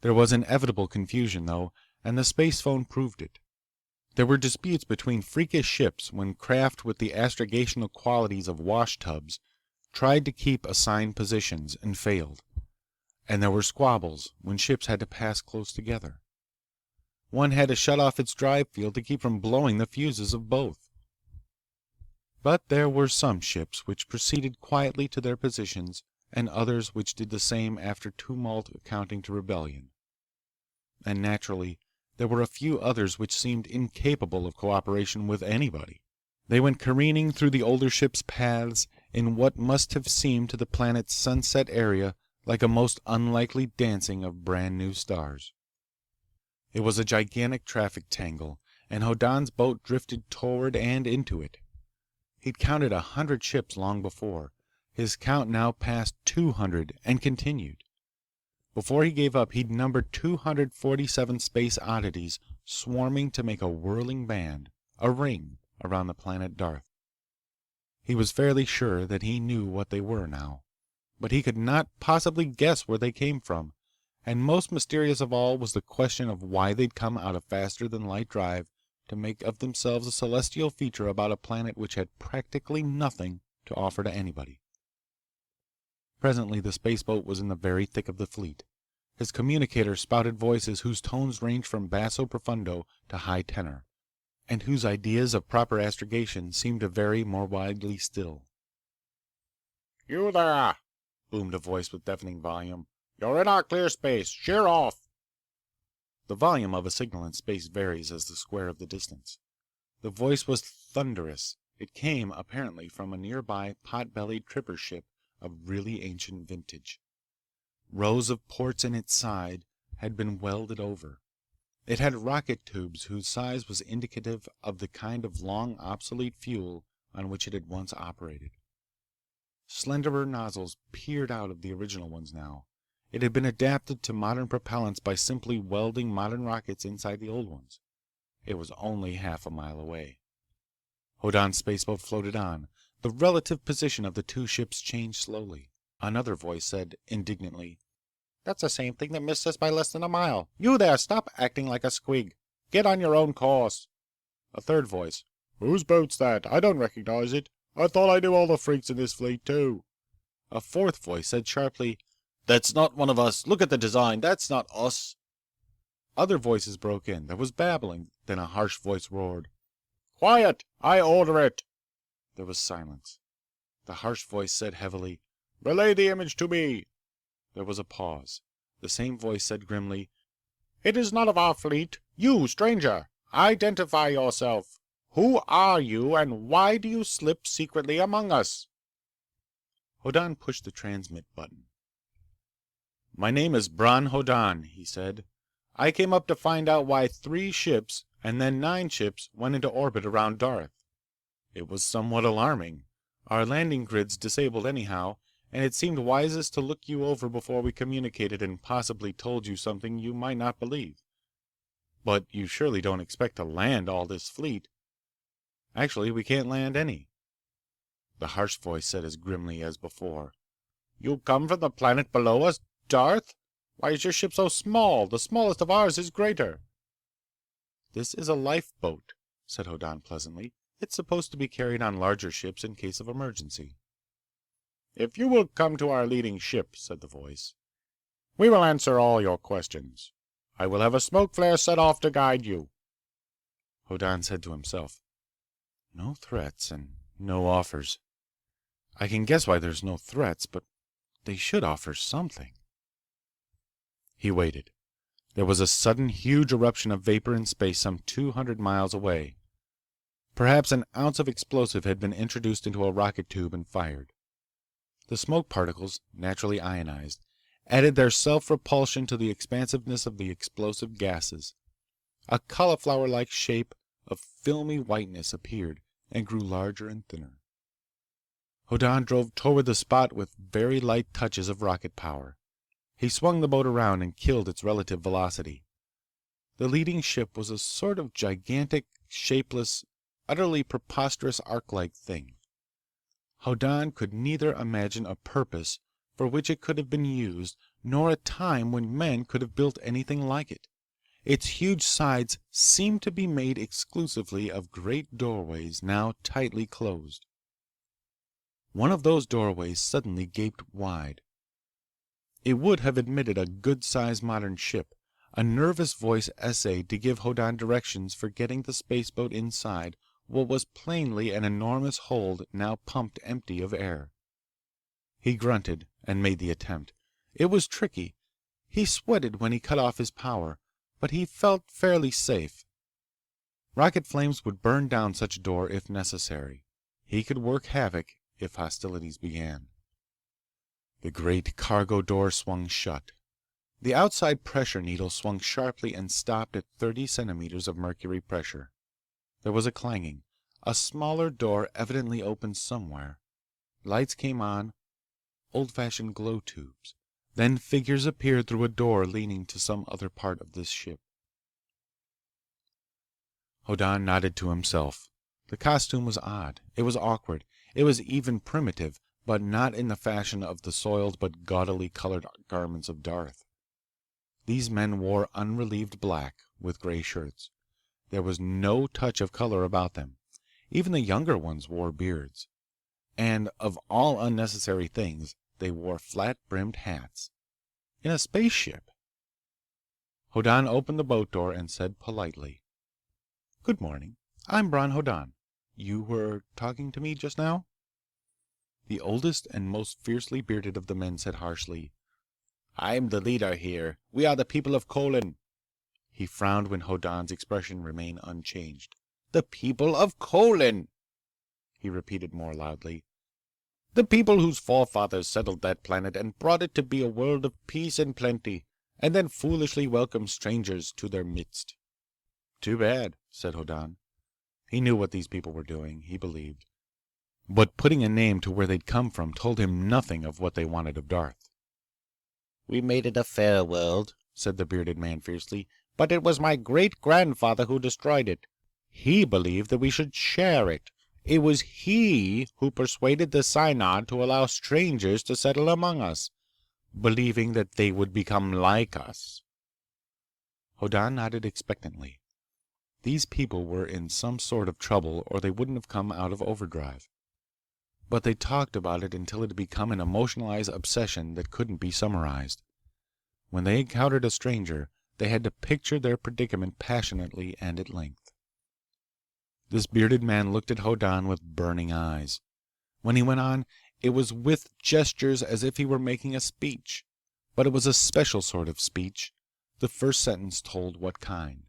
There was inevitable confusion, though, and the space phone proved it. There were disputes between freakish ships when craft with the astrogational qualities of washtubs tried to keep assigned positions and failed. And there were squabbles when ships had to pass close together. One had to shut off its drive field to keep from blowing the fuses of both. But there were some ships which proceeded quietly to their positions, and others which did the same after tumult amounting to rebellion. And naturally, there were a few others which seemed incapable of cooperation with anybody. They went careening through the older ships' paths in what must have seemed to the planet's sunset area like a most unlikely dancing of brand new stars. It was a gigantic traffic tangle, and Hoddan's boat drifted toward and into it. He'd counted 100 ships long before. His count now passed 200 and continued. Before he gave up, he'd numbered 247 space oddities swarming to make a whirling band, a ring, around the planet Darth. He was fairly sure that he knew what they were now, but he could not possibly guess where they came from, and most mysterious of all was the question of why they'd come out of faster-than-light drive to make of themselves a celestial feature about a planet which had practically nothing to offer to anybody. Presently the spaceboat was in the very thick of the fleet. His communicator spouted voices whose tones ranged from basso profundo to high tenor, and whose ideas of proper astrogation seemed to vary more widely still. "You there!" boomed a voice with deafening volume. "You're in our clear space! Sheer off!" The volume of a signal in space varies as the square of the distance. The voice was thunderous. It came, apparently, from a nearby pot-bellied tripper ship of really ancient vintage. Rows of ports in its side had been welded over. It had rocket tubes whose size was indicative of the kind of long obsolete fuel on which it had once operated. Slenderer nozzles peered out of the original ones now. It had been adapted to modern propellants by simply welding modern rockets inside the old ones. It was only half a mile away. Hoddan's spaceboat floated on. The relative position of the two ships changed slowly. Another voice said indignantly, "That's the same thing that missed us by less than a mile. You there, stop acting like a squig. Get on your own course." A third voice, "Whose boat's that? I don't recognize it. I thought I knew all the freaks in this fleet, too." A fourth voice said sharply, "That's not one of us. Look at the design. That's not us." Other voices broke in. There was babbling. Then a harsh voice roared, "Quiet! I order it!" There was silence. The harsh voice said heavily, "Relay the image to me." There was a pause. The same voice said grimly, "It is none of our fleet. You, stranger, identify yourself. Who are you, and why do you slip secretly among us?" Hoddan pushed the transmit button. "My name is Bron Hoddan," he said. "I came up to find out why 3 ships, and then 9 ships, went into orbit around Darth. It was somewhat alarming. Our landing grids disabled anyhow, and it seemed wisest to look you over before we communicated and possibly told you something you might not believe. But you surely don't expect to land all this fleet. Actually, we can't land any." The harsh voice said as grimly as before, "You come from the planet below us, Darth? Why is your ship so small? The smallest of ours is greater." "This is a lifeboat," said Hoddan pleasantly. "It's supposed to be carried on larger ships in case of emergency." "If you will come to our leading ship," said the voice, "we will answer all your questions. I will have a smoke flare set off to guide you." Hoddan said to himself, "No threats and no offers. I can guess why there's no threats, but they should offer something." He waited. There was a sudden huge eruption of vapor in space some 200 miles away. Perhaps an ounce of explosive had been introduced into a rocket tube and fired. The smoke particles, naturally ionized, added their self-repulsion to the expansiveness of the explosive gases. A cauliflower-like shape of filmy whiteness appeared and grew larger and thinner. Hoddan drove toward the spot with very light touches of rocket power. He swung the boat around and killed its relative velocity. The leading ship was a sort of gigantic, shapeless, utterly preposterous arc-like thing. Hoddan could neither imagine a purpose for which it could have been used, nor a time when men could have built anything like it. Its huge sides seemed to be made exclusively of great doorways now tightly closed. One of those doorways suddenly gaped wide. It would have admitted a good-sized modern ship. A nervous voice essayed to give Hoddan directions for getting the spaceboat inside what was plainly an enormous hold now pumped empty of air. He grunted and made the attempt. It was tricky. He sweated when he cut off his power, but he felt fairly safe. Rocket flames would burn down such a door if necessary. He could work havoc if hostilities began. The great cargo door swung shut. The outside pressure needle swung sharply and stopped at 30 centimeters of mercury pressure. There was a clanging. A smaller door evidently opened somewhere. Lights came on, old-fashioned glow tubes. Then figures appeared through a door leading to some other part of this ship. Hoddan nodded to himself. The costume was odd. It was awkward. It was even primitive, but not in the fashion of the soiled but gaudily colored garments of Darth. These men wore unrelieved black, with gray shirts. There was no touch of color about them. Even the younger ones wore beards. And, of all unnecessary things, they wore flat-brimmed hats. In a spaceship! Hoddan opened the boat door and said politely, "Good morning. I'm Bron Hoddan. You were talking to me just now?" The oldest and most fiercely bearded of the men said harshly, "I'm the leader here. We are the people of Colin." He frowned when Hoddan's expression remained unchanged. "The people of Colin," he repeated more loudly. "The people whose forefathers settled that planet and brought it to be a world of peace and plenty, and then foolishly welcomed strangers to their midst." Too bad, said Hoddan. He knew what these people were doing, he believed. But putting a name to where they'd come from told him nothing of what they wanted of Darth. We made it a fair world, said the bearded man fiercely, but it was my great-grandfather who destroyed it. He believed that we should share it. It was he who persuaded the Synod to allow strangers to settle among us, believing that they would become like us. Hoddan nodded expectantly. These people were in some sort of trouble or they wouldn't have come out of overdrive. But they talked about it until it had become an emotionalized obsession that couldn't be summarized. When they encountered a stranger, they had to picture their predicament passionately and at length. This bearded man looked at Hoddan with burning eyes. When he went on, it was with gestures as if he were making a speech. But it was a special sort of speech. The first sentence told what kind.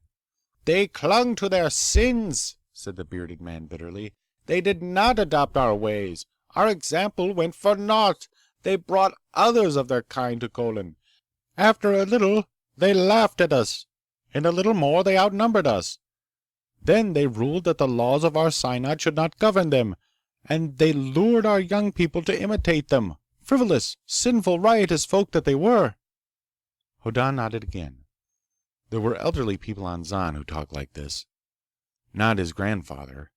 They clung to their sins, said the bearded man bitterly. They did not adopt our ways. Our example went for naught. They brought others of their kind to Colin. After a little, they laughed at us. In a little more, they outnumbered us. Then they ruled that the laws of our synod should not govern them, and they lured our young people to imitate them. Frivolous, sinful, riotous folk that they were. Hoddan nodded again. There were elderly people on Zan who talked like this. Not his grandfather.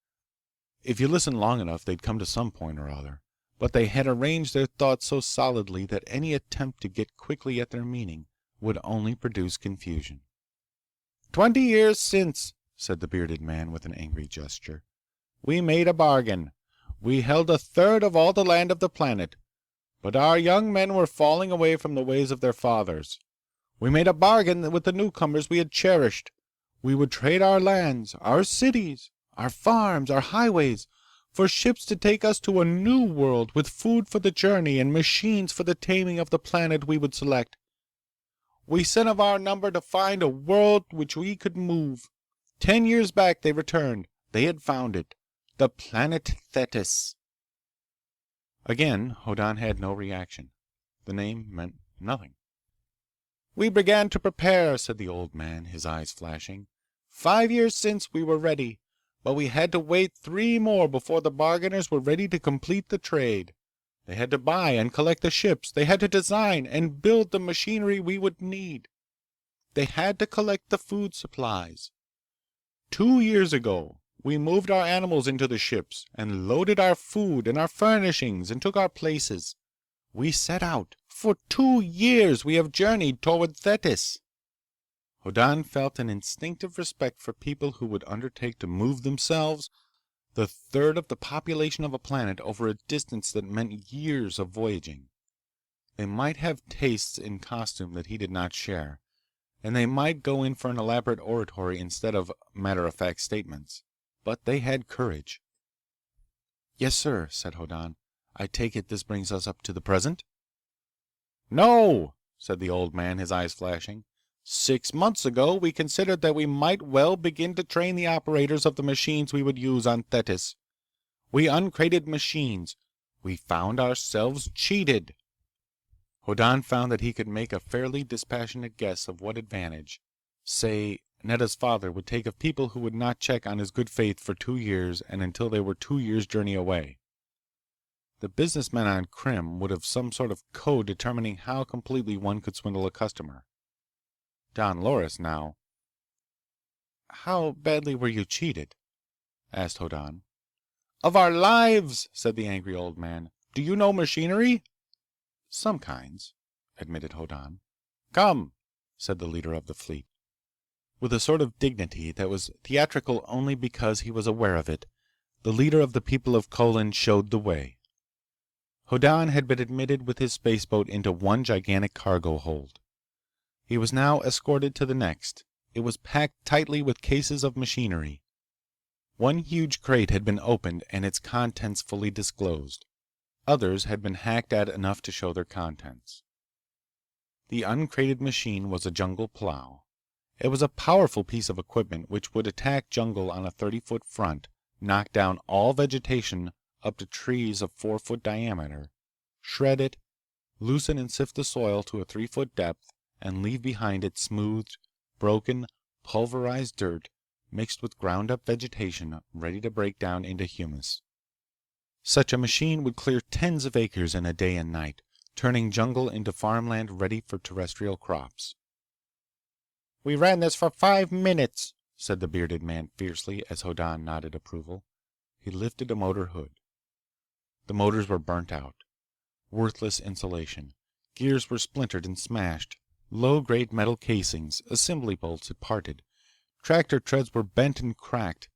If you listened long enough, they'd come to some point or other. But they had arranged their thoughts so solidly that any attempt to get quickly at their meaning would only produce confusion. 20 years since, said the bearded man with an angry gesture, we made a bargain. We held a third of all the land of the planet. But our young men were falling away from the ways of their fathers. We made a bargain with the newcomers we had cherished. We would trade our lands, our cities, our farms, our highways, for ships to take us to a new world with food for the journey and machines for the taming of the planet we would select. We sent of our number to find a world which we could move. 10 years back they returned. They had found it. The planet Thetis. Again, Hoddan had no reaction. The name meant nothing. We began to prepare, said the old man, his eyes flashing. 5 years since we were ready, but we had to wait 3 more before the bargainers were ready to complete the trade. They had to buy and collect the ships. They had to design and build the machinery we would need. They had to collect the food supplies. 2 years ago, we moved our animals into the ships and loaded our food and our furnishings and took our places. We set out. For 2 years we have journeyed toward Thetis. Hoddan felt an instinctive respect for people who would undertake to move themselves, the third of the population of a planet, over a distance that meant years of voyaging. They might have tastes in costume that he did not share, and they might go in for an elaborate oratory instead of matter-of-fact statements, but they had courage. Yes, sir, said Hoddan. I take it this brings us up to the present? No, said the old man, his eyes flashing. 6 months ago, we considered that we might well begin to train the operators of the machines we would use on Thetis. We uncrated machines. We found ourselves cheated. Hoddan found that he could make a fairly dispassionate guess of what advantage, say, Netta's father would take of people who would not check on his good faith for 2 years and until they were 2 years' journey away. The businessmen on Krim would have some sort of code determining how completely one could swindle a customer. Don Loris now. How badly were you cheated? Asked Hoddan. Of our lives, said the angry old man. Do you know machinery? Some kinds, admitted Hoddan. Come, said the leader of the fleet. With a sort of dignity that was theatrical only because he was aware of it, the leader of the people of Colin showed the way. Hoddan had been admitted with his spaceboat into one gigantic cargo hold. He was now escorted to the next. It was packed tightly with cases of machinery. One huge crate had been opened and its contents fully disclosed. Others had been hacked at enough to show their contents. The uncrated machine was a jungle plow. It was a powerful piece of equipment which would attack jungle on a 30-foot front, knock down all vegetation up to trees of 4-foot diameter, shred it, loosen and sift the soil to a 3-foot depth, and leave behind it smoothed, broken, pulverized dirt mixed with ground-up vegetation ready to break down into humus. Such a machine would clear tens of acres in a day and night, turning jungle into farmland ready for terrestrial crops. "We ran this for 5 minutes," said the bearded man fiercely as Hoddan nodded approval. He lifted a motor hood. The motors were burnt out. Worthless insulation. Gears were splintered and smashed. Low-grade metal casings, assembly bolts had parted. Tractor treads were bent and cracked.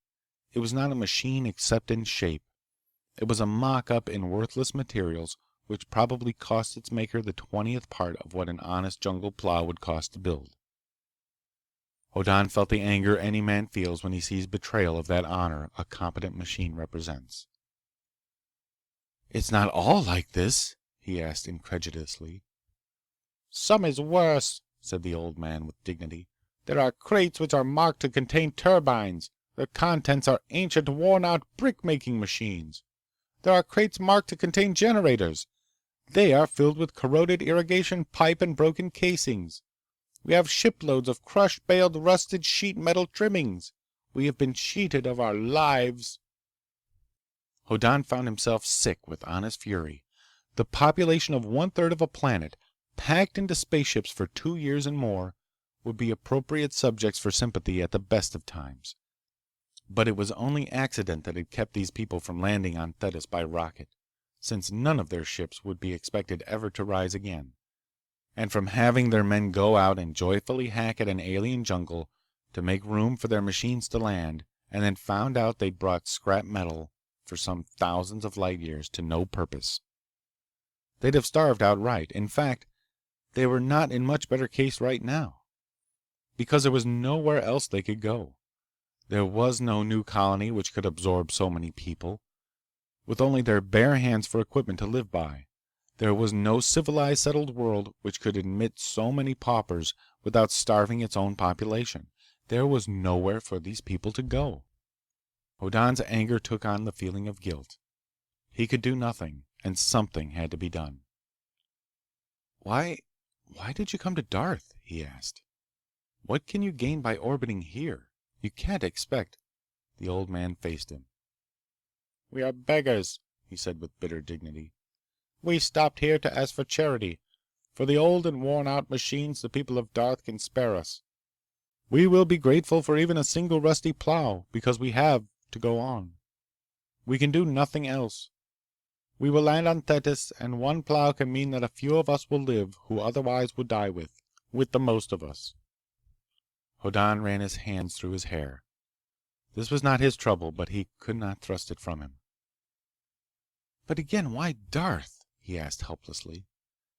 It was not a machine except in shape. It was a mock-up in worthless materials which probably cost its maker the 20th part of what an honest jungle plow would cost to build. Hoddan felt the anger any man feels when he sees betrayal of that honor a competent machine represents. "It's not all like this?" he asked incredulously. "Some is worse," said the old man with dignity. "There are crates which are marked to contain turbines. Their contents are ancient, worn-out brick-making machines. There are crates marked to contain generators. They are filled with corroded irrigation pipe and broken casings. We have shiploads of crushed, baled, rusted sheet metal trimmings. We have been cheated of our lives." Hoddan found himself sick with honest fury. The population of 1/3 of a planet, packed into spaceships for 2 years and more, would be appropriate subjects for sympathy at the best of times. But it was only accident that had kept these people from landing on Thetis by rocket, since none of their ships would be expected ever to rise again, and from having their men go out and joyfully hack at an alien jungle to make room for their machines to land, and then found out they'd brought scrap metal for some thousands of light years to no purpose. They'd have starved outright. In fact, they were not in much better case right now, because there was nowhere else they could go. There was no new colony which could absorb so many people, with only their bare hands for equipment to live by. There was no civilized settled world which could admit so many paupers without starving its own population. There was nowhere for these people to go. Hoddan's anger took on the feeling of guilt. He could do nothing, and something had to be done. Why did you come to Darth?" he asked. "What can you gain by orbiting here? You can't expect—" The old man faced him. "We are beggars," he said with bitter dignity. "We stopped here to ask for charity. For the old and worn-out machines the people of Darth can spare us. We will be grateful for even a single rusty plow, because we have to go on. We can do nothing else. We will land on Thetis, and one plow can mean that a few of us will live who otherwise would die with the most of us." Hoddan ran his hands through his hair. This was not his trouble, but he could not thrust it from him. "But again, why Darth?" he asked helplessly.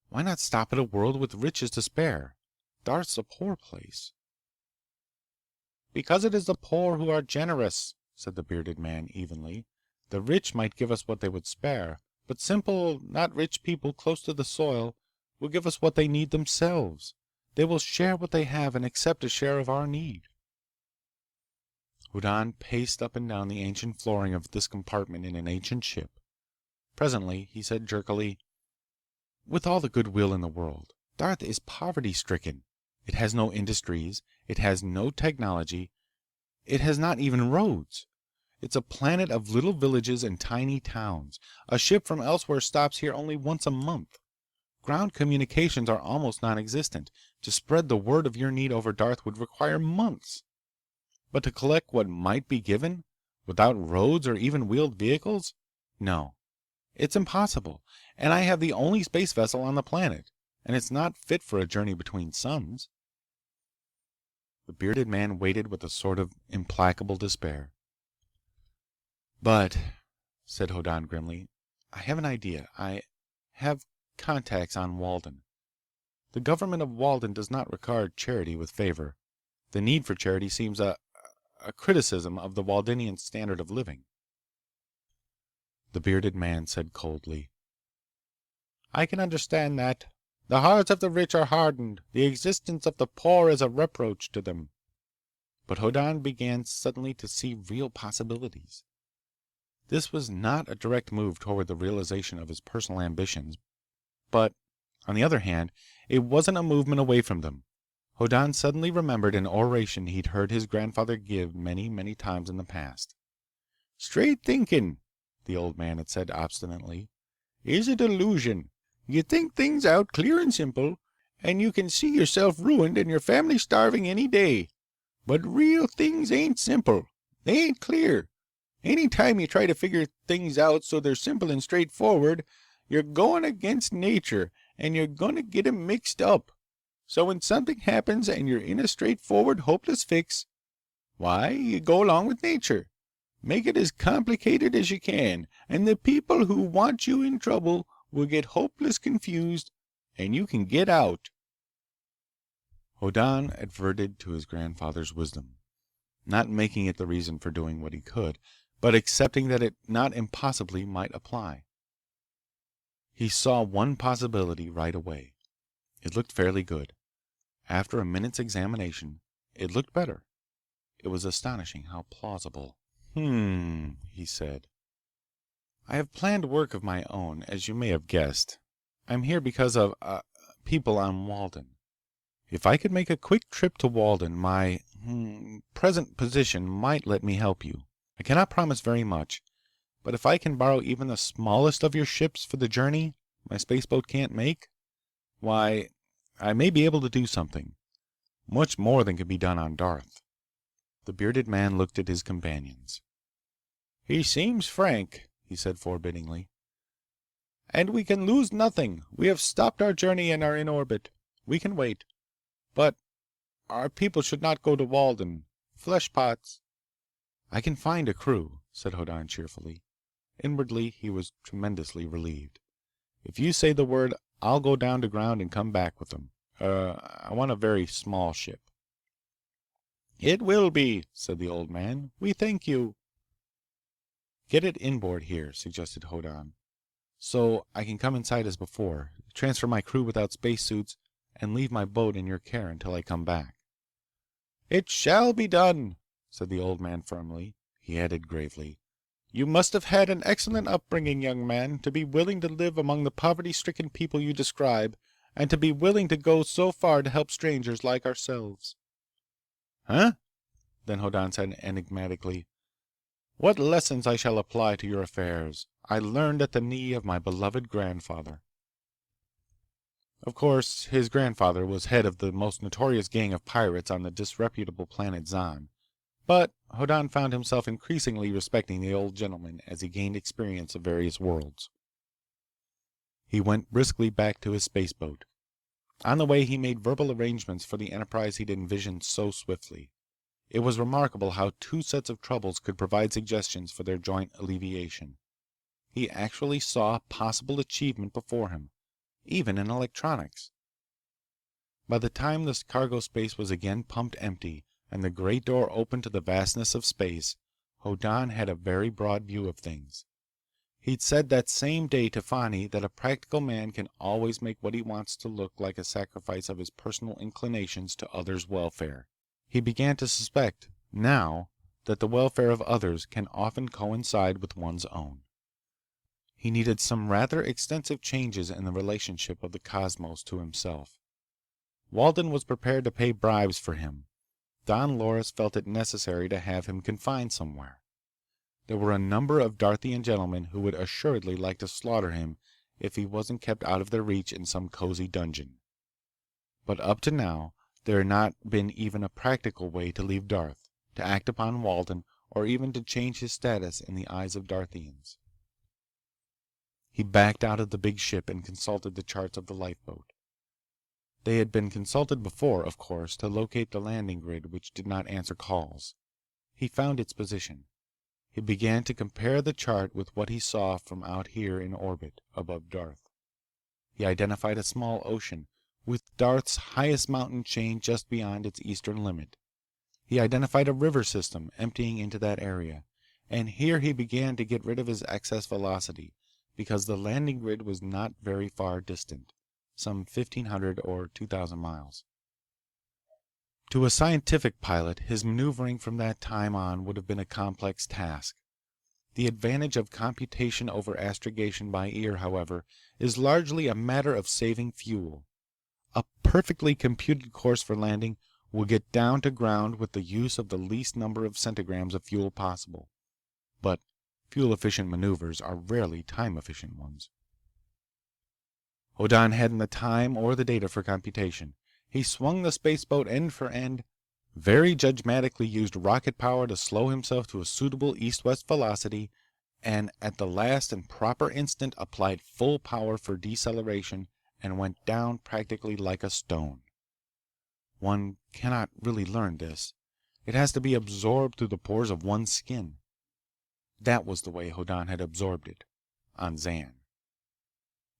"Why not stop at a world with riches to spare? Darth's a poor place." "Because it is the poor who are generous," said the bearded man evenly. "The rich might give us what they would spare, but simple, not rich people close to the soil will give us what they need themselves. They will share what they have and accept a share of our need." Hoddan paced up and down the ancient flooring of this compartment in an ancient ship. Presently he said jerkily, "With all the goodwill in the world, Darth is poverty-stricken. It has no industries. It has no technology. It has not even roads. It's a planet of little villages and tiny towns. A ship from elsewhere stops here only once a month. Ground communications are almost non-existent. To spread the word of your need over Darth would require months. But to collect what might be given, without roads or even wheeled vehicles? No. It's impossible. And I have the only space vessel on the planet, and it's not fit for a journey between suns." The bearded man waited with a sort of implacable despair. "But," said Hoddan grimly, "I have an idea. I have contacts on Walden. The government of Walden does not regard charity with favor. The need for charity seems a criticism of the Waldenian standard of living." The bearded man said coldly, "I can understand that. The hearts of the rich are hardened. The existence of the poor is a reproach to them." But Hoddan began suddenly to see real possibilities. This was not a direct move toward the realization of his personal ambitions, but, on the other hand, it wasn't a movement away from them. Hoddan suddenly remembered an oration he'd heard his grandfather give many, many times in the past. "Straight thinking," the old man had said obstinately, "is a delusion. You think things out clear and simple, and you can see yourself ruined and your family starving any day. But real things ain't simple. They ain't clear. Any time you try to figure things out so they're simple and straightforward, you're going against nature, and you're gonna get 'em mixed up. So when something happens and you're in a straightforward, hopeless fix, why, you go along with nature. Make it as complicated as you can, and the people who want you in trouble will get hopeless confused, and you can get out." Hoddan adverted to his grandfather's wisdom, not making it the reason for doing what he could, but accepting that it not impossibly might apply. He saw one possibility right away. It looked fairly good. After a minute's examination, it looked better. It was astonishing how plausible. He said. "I have planned work of my own, as you may have guessed. I'm here because of, people on Walden. If I could make a quick trip to Walden, my, present position might let me help you. I cannot promise very much, but if I can borrow even the smallest of your ships for the journey my spaceboat can't make, why, I may be able to do something. Much more than can be done on Darth." The bearded man looked at his companions. "He seems frank," he said forbiddingly. "And we can lose nothing. We have stopped our journey and are in orbit. We can wait. But our people should not go to Walden. Fleshpots—" "I can find a crew," said Hoddan cheerfully. Inwardly, he was tremendously relieved. "If you say the word, I'll go down to ground and come back with them. I want a very small ship." "It will be," said the old man. "We thank you." "Get it inboard here," suggested Hoddan, "so I can come inside as before, transfer my crew without spacesuits, and leave my boat in your care until I come back." "It shall be done," said the old man firmly. He added gravely, "You must have had an excellent upbringing, young man, to be willing to live among the poverty-stricken people you describe, and to be willing to go so far to help strangers like ourselves." "Huh?" Then Hoddan said enigmatically, "What lessons I shall apply to your affairs, I learned at the knee of my beloved grandfather." Of course, his grandfather was head of the most notorious gang of pirates on the disreputable planet Zan, but Hoddan found himself increasingly respecting the old gentleman as he gained experience of various worlds. He went briskly back to his spaceboat. On the way, he made verbal arrangements for the enterprise he'd envisioned so swiftly. It was remarkable how two sets of troubles could provide suggestions for their joint alleviation. He actually saw possible achievement before him, even in electronics. By the time the cargo space was again pumped empty and the great door opened to the vastness of space, Hoddan had a very broad view of things. He'd said that same day to Fani that a practical man can always make what he wants to look like a sacrifice of his personal inclinations to others' welfare. He began to suspect, now, that the welfare of others can often coincide with one's own. He needed some rather extensive changes in the relationship of the cosmos to himself. Walden was prepared to pay bribes for him. Don Loris felt it necessary to have him confined somewhere. There were a number of Darthian gentlemen who would assuredly like to slaughter him if he wasn't kept out of their reach in some cozy dungeon. But up to now, there had not been even a practical way to leave Darth, to act upon Walden, or even to change his status in the eyes of Darthians. He backed out of the big ship and consulted the charts of the lifeboat. They had been consulted before, of course, to locate the landing grid which did not answer calls. He found its position. He began to compare the chart with what he saw from out here in orbit, above Darth. He identified a small ocean, with Darth's highest mountain chain just beyond its eastern limit. He identified a river system emptying into that area, and here he began to get rid of his excess velocity, because the landing grid was not very far distant, some 1,500 or 2,000 miles. To a scientific pilot, his maneuvering from that time on would have been a complex task. The advantage of computation over astrogation by ear, however, is largely a matter of saving fuel. a perfectly computed course for landing will get down to ground with the use of the least number of centigrams of fuel possible. But fuel-efficient maneuvers are rarely time-efficient ones. Hoddan hadn't the time or the data for computation. He swung the spaceboat end for end, very judgmatically used rocket power to slow himself to a suitable east-west velocity, and at the last and proper instant applied full power for deceleration and went down practically like a stone. One cannot really learn this. It has to be absorbed through the pores of one's skin. That was the way Hoddan had absorbed it, on Zan.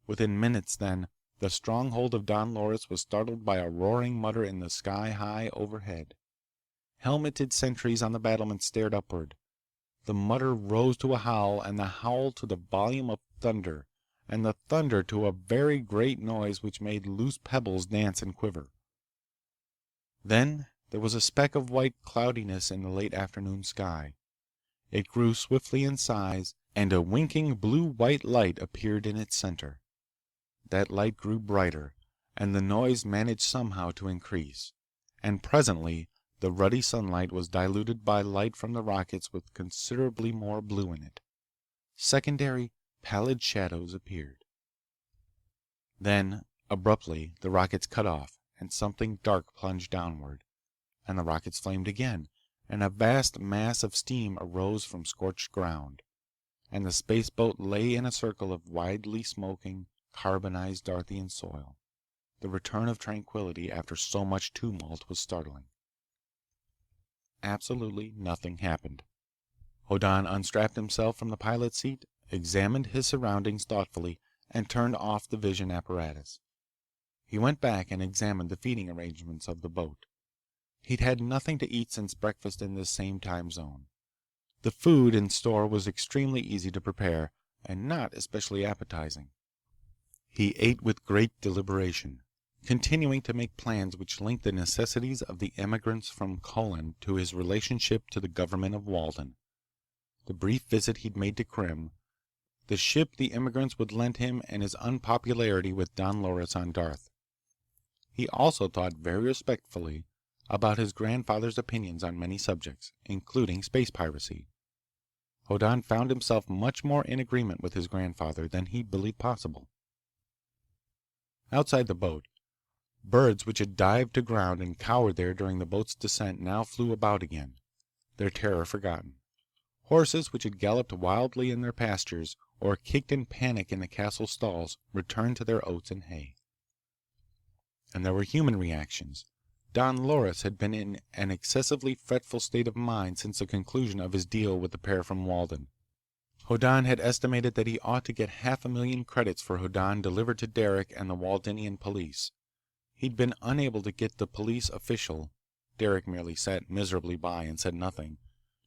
Within minutes, then, the stronghold of Don Loris was startled by a roaring mutter in the sky high overhead. Helmeted sentries on the battlements stared upward. The mutter rose to a howl, and the howl to the volume of thunder, and the thunder to a very great noise which made loose pebbles dance and quiver. Then there was a speck of white cloudiness in the late afternoon sky. It grew swiftly in size, and a winking blue-white light appeared in its center. That light grew brighter, and the noise managed somehow to increase, and presently the ruddy sunlight was diluted by light from the rockets with considerably more blue in it. Secondary, pallid shadows appeared. Then, abruptly, the rockets cut off, and something dark plunged downward, and the rockets flamed again, and a vast mass of steam arose from scorched ground, and the spaceboat lay in a circle of widely smoking, carbonized Darthian soil. The return of tranquility after so much tumult was startling. Absolutely nothing happened. Hoddan unstrapped himself from the pilot's seat, examined his surroundings thoughtfully, and turned off the vision apparatus. He went back and examined the feeding arrangements of the boat. He'd had nothing to eat since breakfast in this same time zone. The food in store was extremely easy to prepare, and not especially appetizing. He ate with great deliberation, continuing to make plans which linked the necessities of the emigrants from Colin to his relationship to the government of Walden, the brief visit he'd made to Krim, the ship the immigrants would lend him, and his unpopularity with Don Loris on Darth. He also thought very respectfully about his grandfather's opinions on many subjects, including space piracy. Hoddan found himself much more in agreement with his grandfather than he'd believed possible. Outside the boat, birds which had dived to ground and cowered there during the boat's descent now flew about again, their terror forgotten. Horses which had galloped wildly in their pastures or kicked in panic in the castle stalls returned to their oats and hay. And there were human reactions. Don Loris had been in an excessively fretful state of mind since the conclusion of his deal with the pair from Walden. Hoddan had estimated that he ought to get 500,000 credits for Hoddan delivered to Derek and the Waldenian police. He'd been unable to get the police official, Derek merely sat miserably by and said nothing,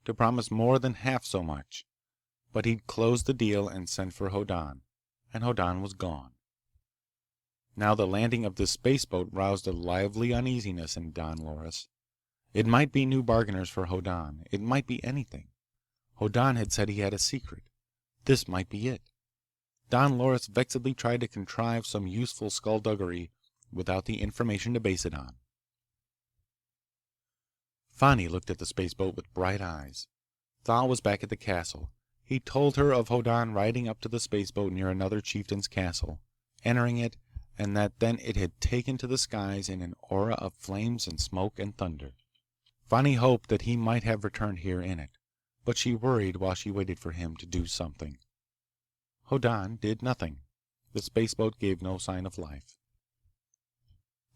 to promise more than half so much. But he'd closed the deal and sent for Hoddan, and Hoddan was gone. Now the landing of this spaceboat roused a lively uneasiness in Don Loris. It might be new bargainers for Hoddan. It might be anything. Hoddan had said he had a secret. This might be it. Don Loris vexedly tried to contrive some useful skullduggery without the information to base it on. Fani looked at the spaceboat with bright eyes. Thal was back at the castle. He told her of Hoddan riding up to the spaceboat near another chieftain's castle, entering it, and that then it had taken to the skies in an aura of flames and smoke and thunder. Fani hoped that he might have returned here in it, but she worried while she waited for him to do something. Hoddan did nothing. The spaceboat gave no sign of life.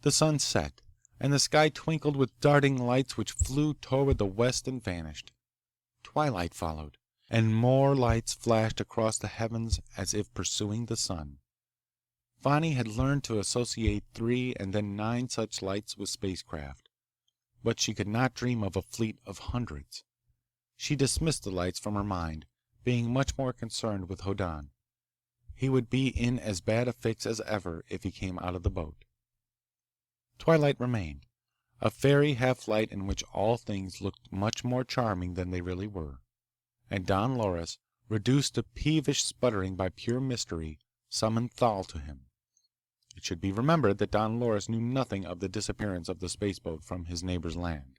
The sun set, and the sky twinkled with darting lights which flew toward the west and vanished. Twilight followed, and more lights flashed across the heavens as if pursuing the sun. Fani had learned to associate 3 and then 9 such lights with spacecraft, but she could not dream of a fleet of hundreds. She dismissed the lights from her mind, being much more concerned with Hoddan. He would be in as bad a fix as ever if he came out of the boat. Twilight remained, a fairy half-light in which all things looked much more charming than they really were, and Don Loris, reduced to peevish sputtering by pure mystery, summoned Thal to him. It should be remembered that Don Loris knew nothing of the disappearance of the spaceboat from his neighbor's land.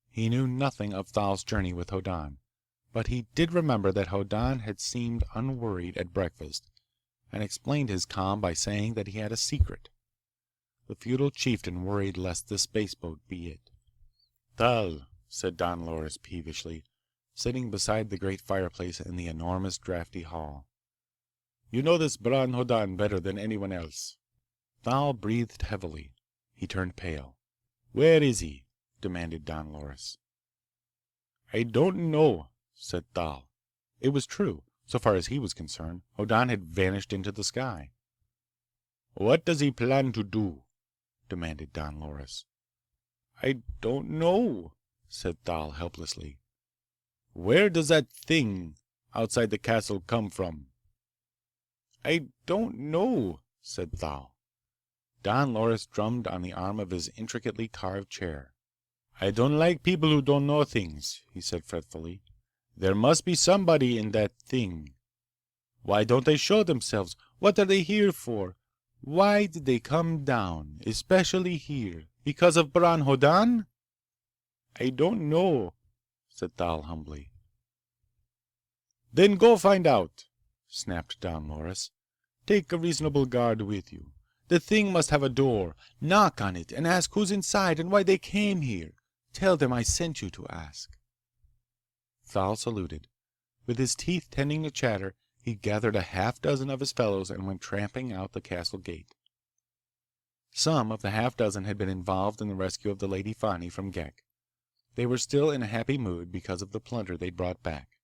He knew nothing of Thal's journey with Hoddan, but he did remember that Hoddan had seemed unworried at breakfast, and explained his calm by saying that he had a secret. The feudal chieftain worried lest the spaceboat be it. "Thal," said Don Loris peevishly, sitting beside the great fireplace in the enormous drafty hall. "You know this Bron Hoddan better than anyone else." Thal breathed heavily. He turned pale. "Where is he?" demanded Don Loris. "I don't know," said Thal. It was true. So far as he was concerned, Hoddan had vanished into the sky. "What does he plan to do?" demanded Don Loris. "I don't know," said Thal helplessly. "Where does that thing outside the castle come from?" "I don't know," said Thal. Don Loris drummed on the arm of his intricately carved chair. "I don't like people who don't know things," he said fretfully. "There must be somebody in that thing. Why don't they show themselves? What are they here for? Why did they come down, especially here? Because of Bron Hoddan?" "I don't know," said Thal humbly. "Then go find out," snapped Don Loris. "Take a reasonable guard with you. The thing must have a door. Knock on it and ask who's inside and why they came here. Tell them I sent you to ask." Thal saluted. With his teeth tending to chatter, he gathered a half-dozen of his fellows and went tramping out the castle gate. Some of the half-dozen had been involved in the rescue of the Lady Fani from Ghek. They were still in a happy mood because of the plunder they'd brought back.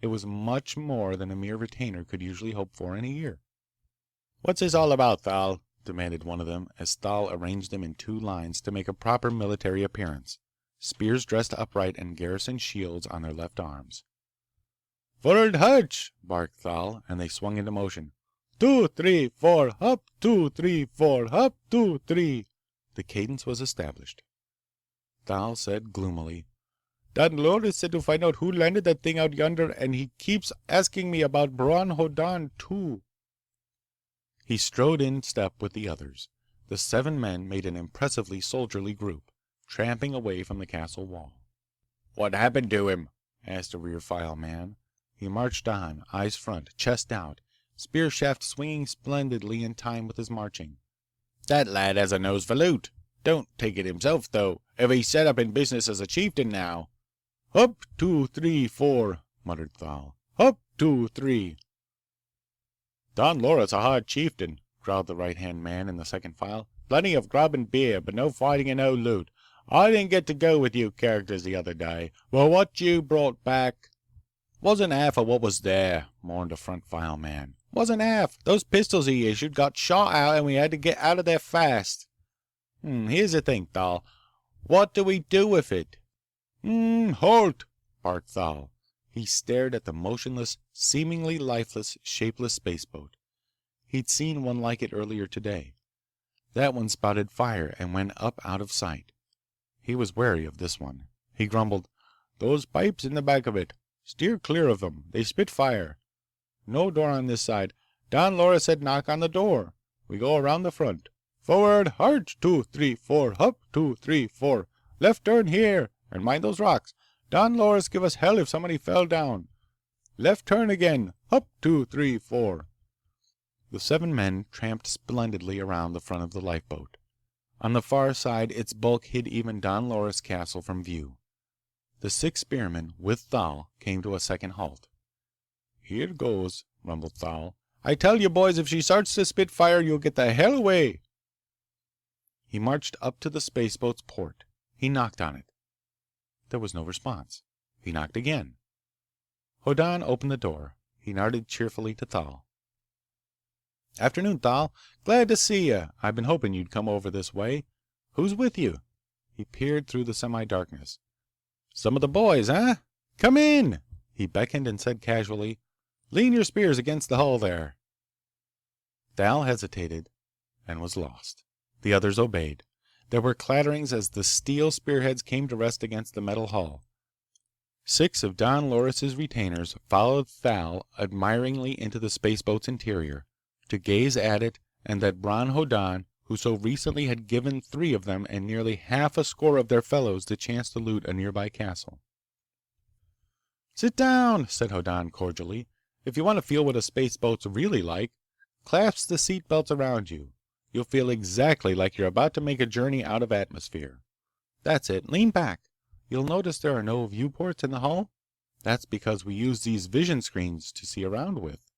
It was much more than a mere retainer could usually hope for in a year. "What's this all about, Thal?" demanded one of them as Thal arranged them in two lines to make a proper military appearance, spears dressed upright and garrison shields on their left arms. "Forward march!" barked Thal, and they swung into motion. 2, 3, 4, up! 2, 3, 4, up! 2, 3. The cadence was established. Thal said gloomily, "Don Loris said to find out who landed that thing out yonder, and he keeps asking me about Bron Hoddan, too." He strode in step with the others. The 7 men made an impressively soldierly group, tramping away from the castle wall. "What happened to him?" asked a rear-file man. He marched on, eyes front, chest out, spear shaft swinging splendidly in time with his marching. "That lad has a nose for loot. Don't take it himself, though, if he's set up in business as a chieftain now." "Up! 2, 3, 4, muttered Thal. "Up! 2, 3. "Don Loris a hard chieftain," growled the right-hand man in the second file. "Plenty of grub and beer, but no fighting and no loot. I didn't get to go with you characters the other day, but what you brought back—" "Wasn't half of what was there," mourned a front-file man. "Wasn't half. Those pistols he issued got shot out and we had to get out of there fast. Here's the thing, Thal. What do we do with it?" "Halt!" barked Thal. He stared at the motionless, seemingly lifeless, shapeless spaceboat. He'd seen one like it earlier today. That one spouted fire and went up out of sight. He was wary of this one. He grumbled, "Those pipes in the back of it. Steer clear of them. They spit fire. No door on this side. Don Loris said knock on the door. We go around the front. Forward, march! 2, 3, 4, up! 2, 3, 4. Left turn here, and mind those rocks. Don Loris give us hell if somebody fell down. Left turn again. Up! 2, 3, 4. The 7 men tramped splendidly around the front of the lifeboat. On the far side, its bulk hid even Don Loris' castle from view. The 6 spearmen, with Thal, came to a second halt. "Here goes," rumbled Thal. "I tell you, boys, if she starts to spit fire, you'll get the hell away." He marched up to the spaceboat's port. He knocked on it. There was no response. He knocked again. Hoddan opened the door. He nodded cheerfully to Thal. "Afternoon, Thal. Glad to see you. I've been hoping you'd come over this way. Who's with you?" He peered through the semi-darkness. "Some of the boys, huh? Come in!" He beckoned and said casually, "Lean your spears against the hull there." Thal hesitated and was lost. The others obeyed. There were clatterings as the steel spearheads came to rest against the metal hull. 6 of Don Loris' retainers followed Thal admiringly into the spaceboat's interior, to gaze at it and that Bron Hoddan, who so recently had given 3 of them and nearly half a score of their fellows the chance to loot a nearby castle. "Sit down," said Hoddan cordially. "If you want to feel what a spaceboat's really like, clasp the seat belts around you. You'll feel exactly like you're about to make a journey out of atmosphere. That's it. Lean back. You'll notice there are no viewports in the hull. That's because we use these vision screens to see around with."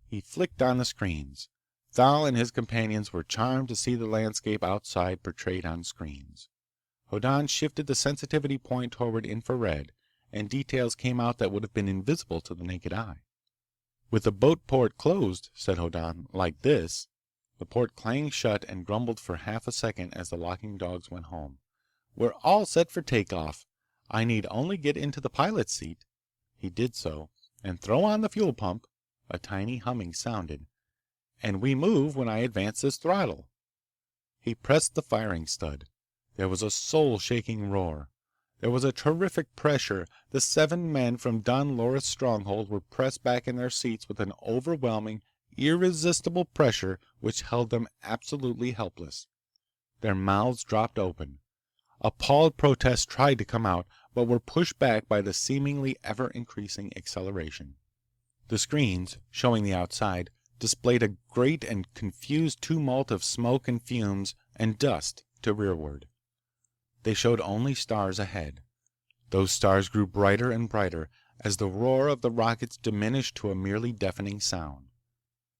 He flicked on the screens. Thal and his companions were charmed to see the landscape outside portrayed on screens. Hoddan shifted the sensitivity point toward infrared, and details came out that would have been invisible to the naked eye. "With the boat port closed," said Hoddan, "like this." The port clanged shut and grumbled for half a second as the locking dogs went home. "We're all set for takeoff. I need only get into the pilot's seat." He did so, and throw on the fuel pump. A tiny humming sounded. "And we move when I advance this throttle." He pressed the firing stud. There was a soul-shaking roar. There was a terrific pressure. The 7 men from Don Loris' stronghold were pressed back in their seats with an overwhelming, irresistible pressure which held them absolutely helpless. Their mouths dropped open. Appalled protests tried to come out, but were pushed back by the seemingly ever-increasing acceleration. The screens, showing the outside, displayed a great and confused tumult of smoke and fumes and dust to rearward. They showed only stars ahead. Those stars grew brighter and brighter as the roar of the rockets diminished to a merely deafening sound.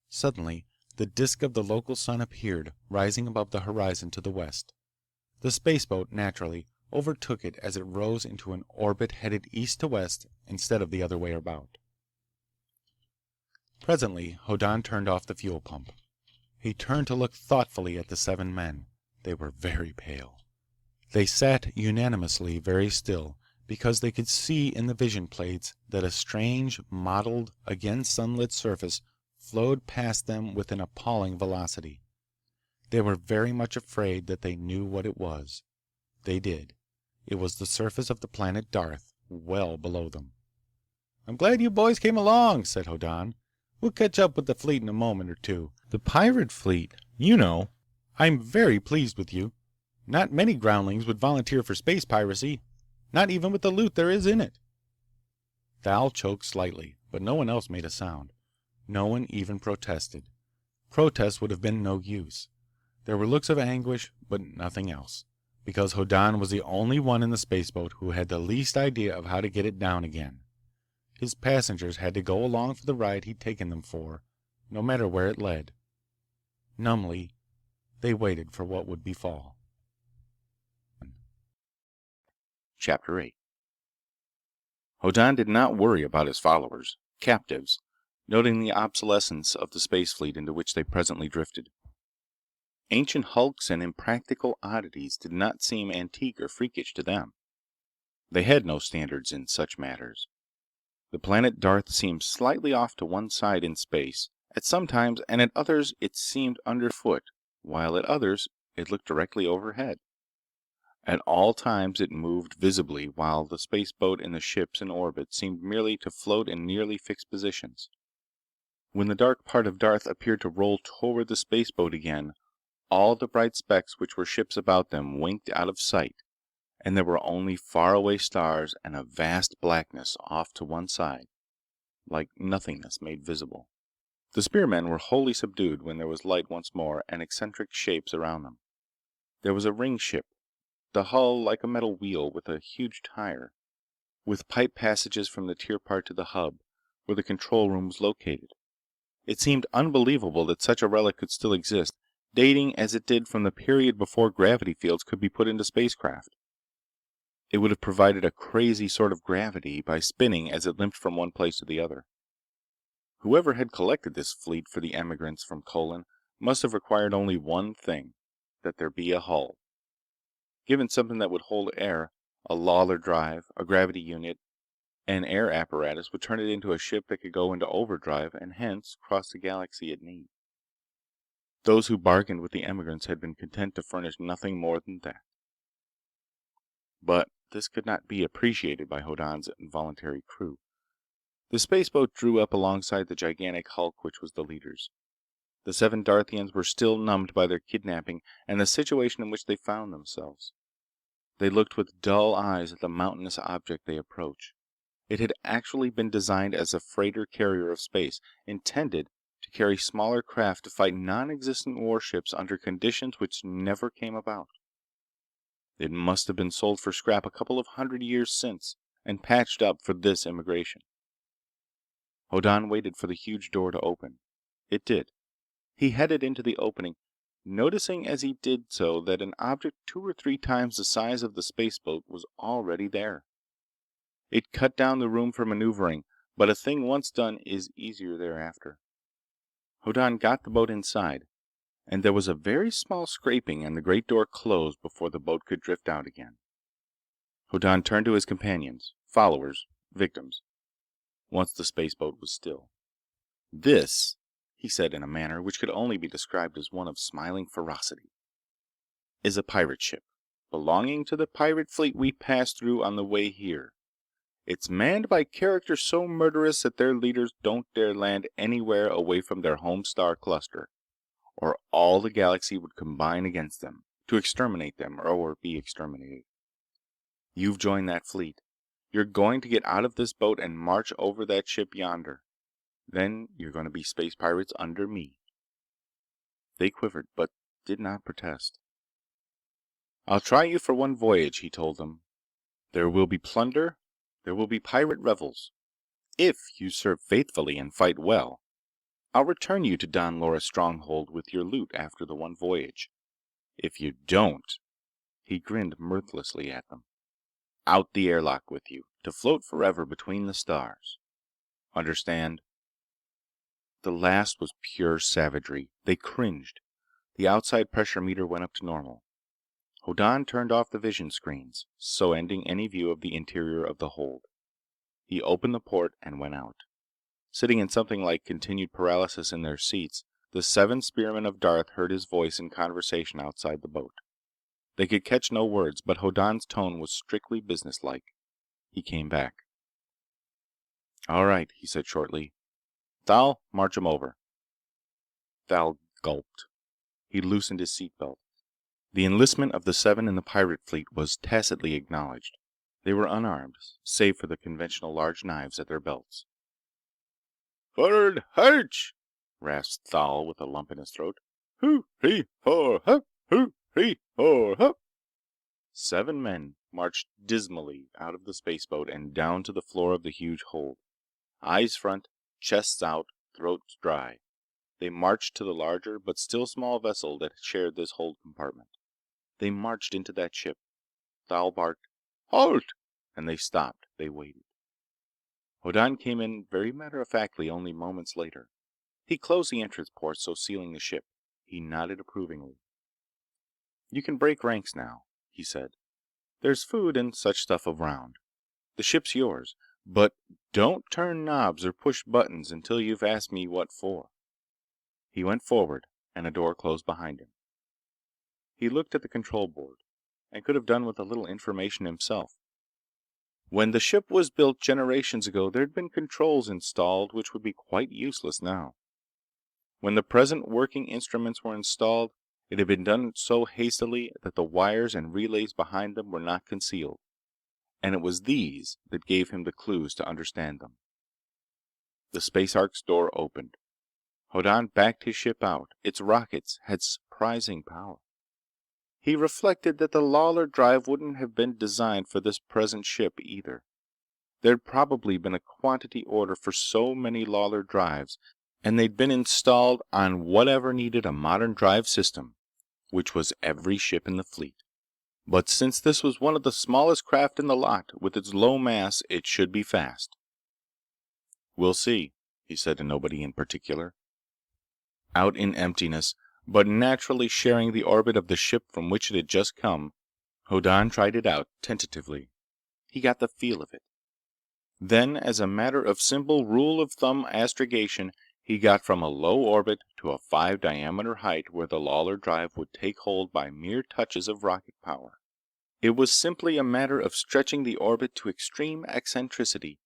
Suddenly, the disk of the local sun appeared, rising above the horizon to the west. The spaceboat, naturally, overtook it as it rose into an orbit headed east to west instead of the other way about. Presently, Hoddan turned off the fuel pump. He turned to look thoughtfully at the 7 men. They were very pale. They sat unanimously very still, because they could see in the vision plates that a strange, mottled, again sunlit surface flowed past them with an appalling velocity. They were very much afraid that they knew what it was. They did. It was the surface of the planet Darth, well below them. "I'm glad you boys came along," said Hoddan. "We'll catch up with the fleet in a moment or two. The pirate fleet, you know. I'm very pleased with you. Not many groundlings would volunteer for space piracy, not even with the loot there is in it." Thal choked slightly, but no one else made a sound. No one even protested. Protest would have been no use. There were looks of anguish, but nothing else, because Hoddan was the only one in the spaceboat who had the least idea of how to get it down again. His passengers had to go along for the ride he'd taken them for, no matter where it led. Numbly, they waited for what would befall. Chapter 8. Hoddan did not worry about his followers, captives, noting the obsolescence of the space fleet into which they presently drifted. Ancient hulks and impractical oddities did not seem antique or freakish to them. They had no standards in such matters. The planet Darth seemed slightly off to one side in space, at some times, and at others it seemed underfoot, while at others it looked directly overhead. At all times it moved visibly, while the spaceboat and the ships in orbit seemed merely to float in nearly fixed positions. When the dark part of Darth appeared to roll toward the spaceboat again, all the bright specks which were ships about them winked out of sight, and there were only faraway stars and a vast blackness off to one side, like nothingness made visible. The spearmen were wholly subdued when there was light once more and eccentric shapes around them. There was a ring ship, the hull like a metal wheel with a huge tire, with pipe passages from the tier part to the hub, where the control room was located. It seemed unbelievable that such a relic could still exist, dating as it did from the period before gravity fields could be put into spacecraft. It would have provided a crazy sort of gravity by spinning as it limped from one place to the other. Whoever had collected this fleet for the emigrants from Colon must have required only one thing, that there be a hull. Given something that would hold air, a Lawler drive, a gravity unit, and air apparatus would turn it into a ship that could go into overdrive and hence cross the galaxy at need. Those who bargained with the emigrants had been content to furnish nothing more than that. But this could not be appreciated by Hoddan's involuntary crew. The spaceboat drew up alongside the gigantic hulk which was the leader's. The 7 Darthians were still numbed by their kidnapping and the situation in which they found themselves. They looked with dull eyes at the mountainous object they approached. It had actually been designed as a freighter carrier of space, intended to carry smaller craft to fight non-existent warships under conditions which never came about. It must have been sold for scrap a couple of 100 years since, and patched up for this immigration. Hoddan waited for the huge door to open. It did. He headed into the opening, noticing as he did so that an object 2 or 3 times the size of the spaceboat was already there. It cut down the room for maneuvering, but a thing once done is easier thereafter. Hoddan got the boat inside, and there was a very small scraping and the great door closed before the boat could drift out again. Hoddan turned to his companions, followers, victims, once the spaceboat was still. "This," he said in a manner which could only be described as one of smiling ferocity, "is a pirate ship, belonging to the pirate fleet we passed through on the way here. It's manned by characters so murderous that their leaders don't dare land anywhere away from their home star cluster, or all the galaxy would combine against them, to exterminate them or be exterminated. You've joined that fleet. You're going to get out of this boat and march over that ship yonder. Then you're going to be space pirates under me." They quivered, but did not protest. "I'll try you for one voyage," he told them. "There will be plunder. There will be pirate revels. If you serve faithfully and fight well, I'll return you to Don Lora's stronghold with your loot after the one voyage. If you don't," he grinned mirthlessly at them, "out the airlock with you, to float forever between the stars. Understand?" The last was pure savagery. They cringed. The outside pressure meter went up to normal. Hoddan turned off the vision screens, so ending any view of the interior of the hold. He opened the port and went out. Sitting in something like continued paralysis in their seats, the 7 spearmen of Darth heard his voice in conversation outside the boat. They could catch no words, but Hoddan's tone was strictly businesslike. He came back. "All right," he said shortly. "Thal, march 'em over." Thal gulped. He loosened his seatbelt. The enlistment of the 7 in the pirate fleet was tacitly acknowledged. They were unarmed, save for the conventional large knives at their belts. "Forward, harch!" rasped Thal with a lump in his throat. "Hoo, hee, ho, hup! Hoo, hee, ho, hup!" 7 men marched dismally out of the spaceboat and down to the floor of the huge hold. Eyes front, chests out, throats dry. They marched to the larger but still small vessel that shared this hold compartment. They marched into that ship. Thal barked, "Halt!" and they stopped. They waited. Hoddan came in very matter-of-factly only moments later. He closed the entrance port, so sealing the ship. He nodded approvingly. "You can break ranks now," he said. "There's food and such stuff around. The ship's yours, but don't turn knobs or push buttons until you've asked me what for." He went forward, and a door closed behind him. He looked at the control board, and could have done with a little information himself. When the ship was built generations ago, there'd been controls installed which would be quite useless now. When the present working instruments were installed, it had been done so hastily that the wires and relays behind them were not concealed, and it was these that gave him the clues to understand them. The Space Ark's door opened. Hoddan backed his ship out. Its rockets had surprising power. He reflected that the Lawlor drive wouldn't have been designed for this present ship either. There'd probably been a quantity order for so many Lawlor drives, and they'd been installed on whatever needed a modern drive system, which was every ship in the fleet. But since this was one of the smallest craft in the lot, with its low mass, it should be fast. "We'll see," he said to nobody in particular. Out in emptiness, but naturally sharing the orbit of the ship from which it had just come, Hoddan tried it out tentatively. He got the feel of it. Then, as a matter of simple rule-of-thumb astrogation, he got from a low orbit to a 5-diameter height where the Lawlor drive would take hold by mere touches of rocket power. It was simply a matter of stretching the orbit to extreme eccentricity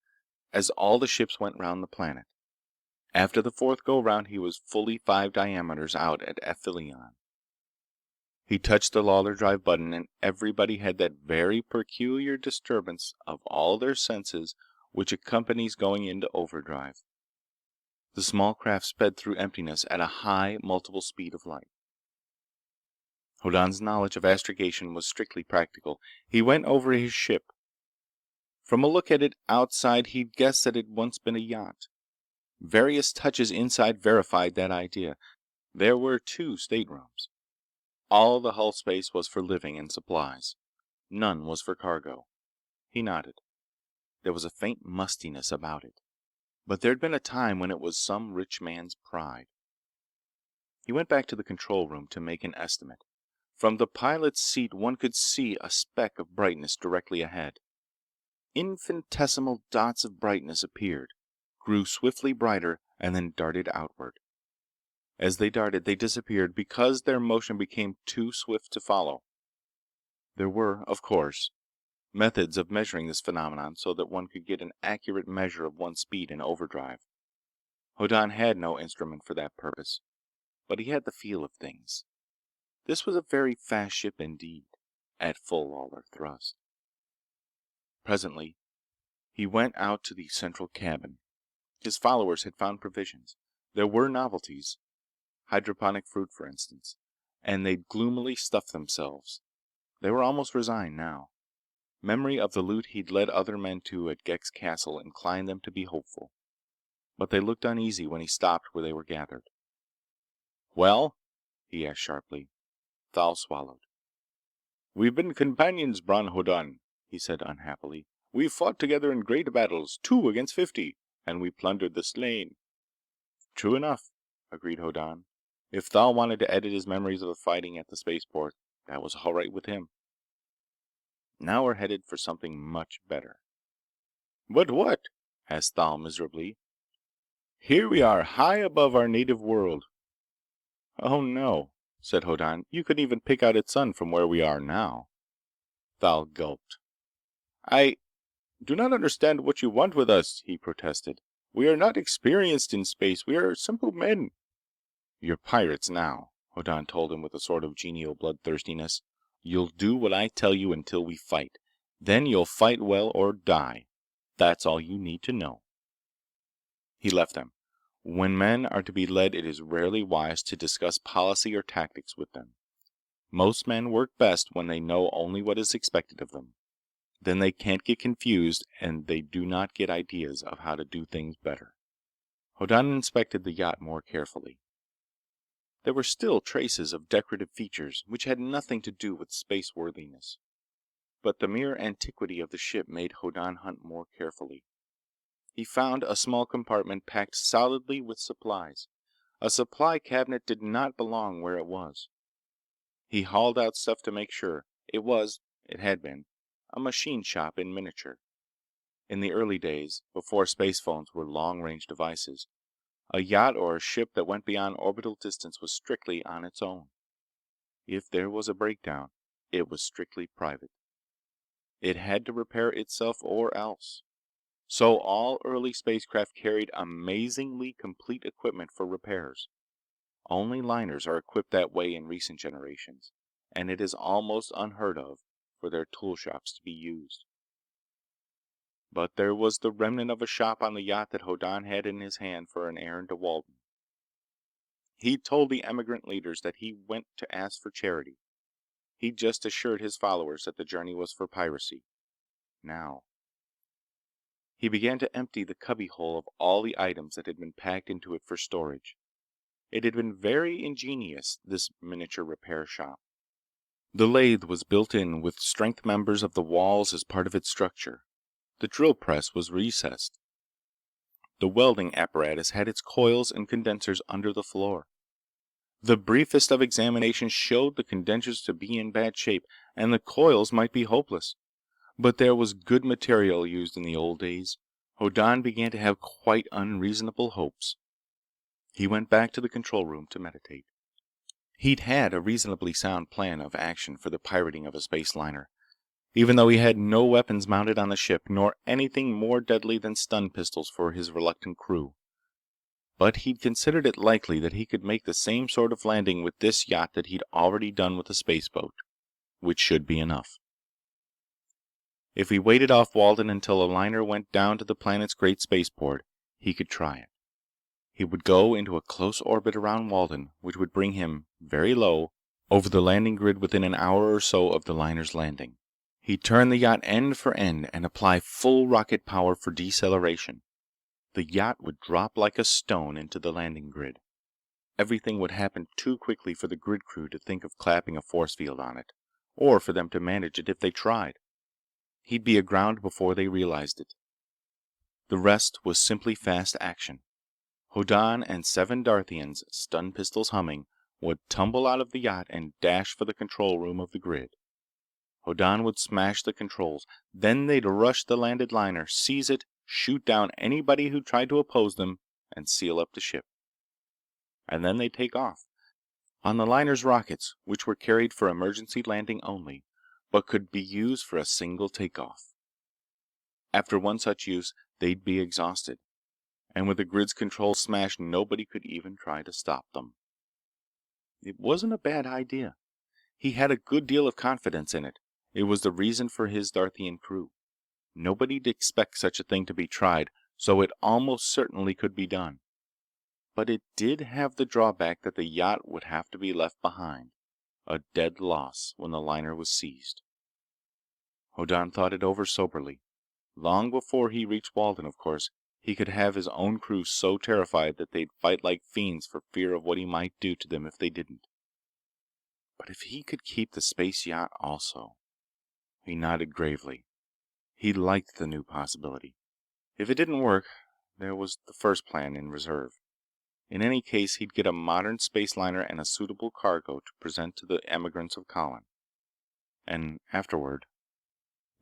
as all the ships went round the planet. After the fourth go-round, he was fully 5 diameters out at Aphelion. He touched the Lawler drive button, and everybody had that very peculiar disturbance of all their senses which accompanies going into overdrive. The small craft sped through emptiness at a high, multiple speed of light. Hoddan's knowledge of astrogation was strictly practical. He went over his ship. From a look at it outside, he'd guessed that it had once been a yacht. Various touches inside verified that idea. There were 2 staterooms. All the hull space was for living and supplies. None was for cargo. He nodded. There was a faint mustiness about it, but there'd been a time when it was some rich man's pride. He went back to the control room to make an estimate. From the pilot's seat one could see a speck of brightness directly ahead. Infinitesimal dots of brightness appeared, grew swiftly brighter, and then darted outward. As they darted, they disappeared because their motion became too swift to follow. There were, of course, methods of measuring this phenomenon so that one could get an accurate measure of one's speed in overdrive. Hoddan had no instrument for that purpose, but he had the feel of things. This was a very fast ship indeed, at full Lawler thrust. Presently, he went out to the central cabin. His followers had found provisions. There were novelties. Hydroponic fruit, for instance. And they'd gloomily stuffed themselves. They were almost resigned now. Memory of the loot he'd led other men to at Gex Castle inclined them to be hopeful. But they looked uneasy when he stopped where they were gathered. "Well?" he asked sharply. Thal swallowed. "We've been companions, Bron Hoddan," he said unhappily. "We fought together in great battles, 2 against 50, and we plundered the slain." "True enough," agreed Hoddan. If Thal wanted to edit his memories of the fighting at the spaceport, that was all right with him. Now we're headed for something much better. "But what?" asked Thal miserably. "Here we are, high above our native world." "Oh no," said Hoddan. "You couldn't even pick out its sun from where we are now." Thal gulped. "I do not understand what you want with us," he protested. "We are not experienced in space. We are simple men." "You're pirates now," Hoddan told him with a sort of genial bloodthirstiness. "You'll do what I tell you until we fight. Then you'll fight well or die. That's all you need to know." He left them. When men are to be led, it is rarely wise to discuss policy or tactics with them. Most men work best when they know only what is expected of them. Then they can't get confused, and they do not get ideas of how to do things better. Hoddan inspected the yacht more carefully. There were still traces of decorative features which had nothing to do with space-worthiness. But the mere antiquity of the ship made Hoddan hunt more carefully. He found a small compartment packed solidly with supplies. A supply cabinet did not belong where it was. He hauled out stuff to make sure. It had been, a machine shop in miniature. In the early days, before space phones were long-range devices, a yacht or a ship that went beyond orbital distance was strictly on its own. If there was a breakdown, it was strictly private. It had to repair itself or else. So all early spacecraft carried amazingly complete equipment for repairs. Only liners are equipped that way in recent generations, and it is almost unheard of for their tool shops to be used. But there was the remnant of a shop on the yacht that Hoddan had in his hand for an errand to Walden. He'd told the emigrant leaders that he went to ask for charity. He'd just assured his followers that the journey was for piracy. Now, he began to empty the cubbyhole of all the items that had been packed into it for storage. It had been very ingenious, this miniature repair shop. The lathe was built in with strength members of the walls as part of its structure. The drill press was recessed. The welding apparatus had its coils and condensers under the floor. The briefest of examinations showed the condensers to be in bad shape, and the coils might be hopeless. But there was good material used in the old days. Hoddan began to have quite unreasonable hopes. He went back to the control room to meditate. He'd had a reasonably sound plan of action for the pirating of a space liner, even though he had no weapons mounted on the ship, nor anything more deadly than stun pistols for his reluctant crew. but he'd considered it likely that he could make the same sort of landing with this yacht that he'd already done with the spaceboat, which should be enough. If he waited off Walden until a liner went down to the planet's great spaceport, he could try it. He would go into a close orbit around Walden, which would bring him, very low, over the landing grid within an hour or so of the liner's landing. He'd turn the yacht end for end and apply full rocket power for deceleration. The yacht would drop like a stone into the landing grid. Everything would happen too quickly for the grid crew to think of clapping a force field on it, or for them to manage it if they tried. He'd be aground before they realized it. The rest was simply fast action. Hoddan and 7 Darthians, stun pistols humming, would tumble out of the yacht and dash for the control room of the grid. Hoddan would smash the controls. Then they'd rush the landed liner, seize it, shoot down anybody who tried to oppose them, and seal up the ship. And then they'd take off. On the liner's rockets, which were carried for emergency landing only, but could be used for a single takeoff. After one such use, they'd be exhausted. And with the grid's controls smashed, nobody could even try to stop them. It wasn't a bad idea. He had a good deal of confidence in it. It was the reason for his Darthian crew. Nobody'd expect such a thing to be tried, so it almost certainly could be done. But it did have the drawback that the yacht would have to be left behind, a dead loss when the liner was seized. Hoddan thought it over soberly. Long before he reached Walden, of course, he could have his own crew so terrified that they'd fight like fiends for fear of what he might do to them if they didn't. But if he could keep the space yacht also... He nodded gravely. He liked the new possibility. If it didn't work, there was the first plan in reserve. In any case, he'd get a modern space liner and a suitable cargo to present to the emigrants of Colin. And afterward...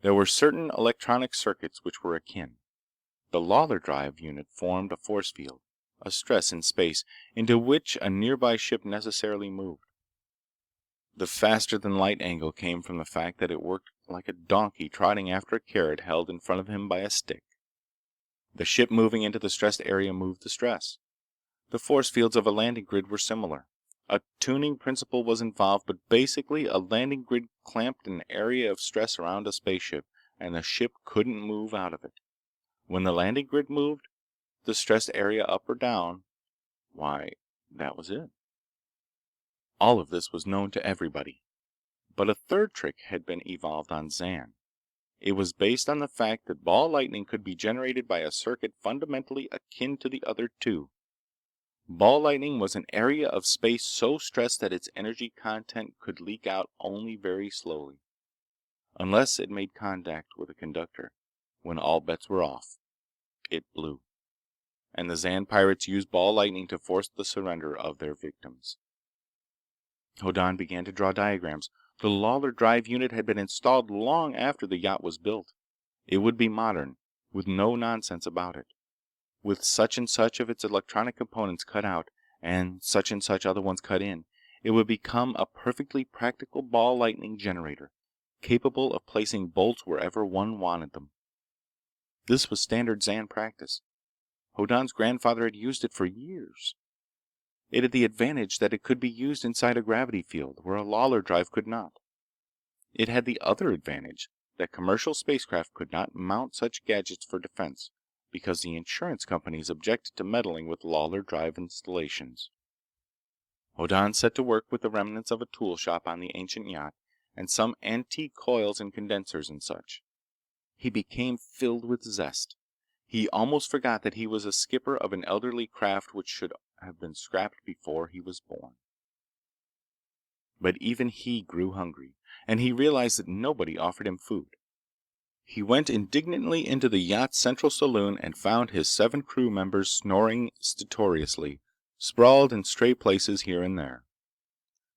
There were certain electronic circuits which were akin. The Lawler drive unit formed a force field, a stress in space, into which a nearby ship necessarily moved. The faster-than-light angle came from the fact that it worked like a donkey trotting after a carrot held in front of him by a stick. The ship moving into the stressed area moved the stress. The force fields of a landing grid were similar. A tuning principle was involved, but basically a landing grid clamped an area of stress around a spaceship, and the ship couldn't move out of it. When the landing grid moved, the stressed area up or down, why, that was it. All of this was known to everybody. But a third trick had been evolved on Zan. It was based on the fact that ball lightning could be generated by a circuit fundamentally akin to the other two. Ball lightning was an area of space so stressed that its energy content could leak out only very slowly. Unless it made contact with a conductor, when all bets were off, it blew. And the Zan pirates used ball lightning to force the surrender of their victims. Hoddan began to draw diagrams. The Lawler drive unit had been installed long after the yacht was built. It would be modern, with no nonsense about it. With such and such of its electronic components cut out, and such other ones cut in, it would become a perfectly practical ball lightning generator, capable of placing bolts wherever one wanted them. This was standard Zan practice. Hoddan's grandfather had used it for years. It had the advantage that it could be used inside a gravity field, where a Lawler drive could not. It had the other advantage that commercial spacecraft could not mount such gadgets for defense, because the insurance companies objected to meddling with Lawler drive installations. Hoddan set to work with the remnants of a tool shop on the ancient yacht, and some antique coils and condensers and such. He became filled with zest. He almost forgot that he was a skipper of an elderly craft which should have been scrapped before he was born. But even he grew hungry, and he realized that nobody offered him food. He went indignantly into the yacht's central saloon and found his 7 crew members snoring stertorously, sprawled in stray places here and there.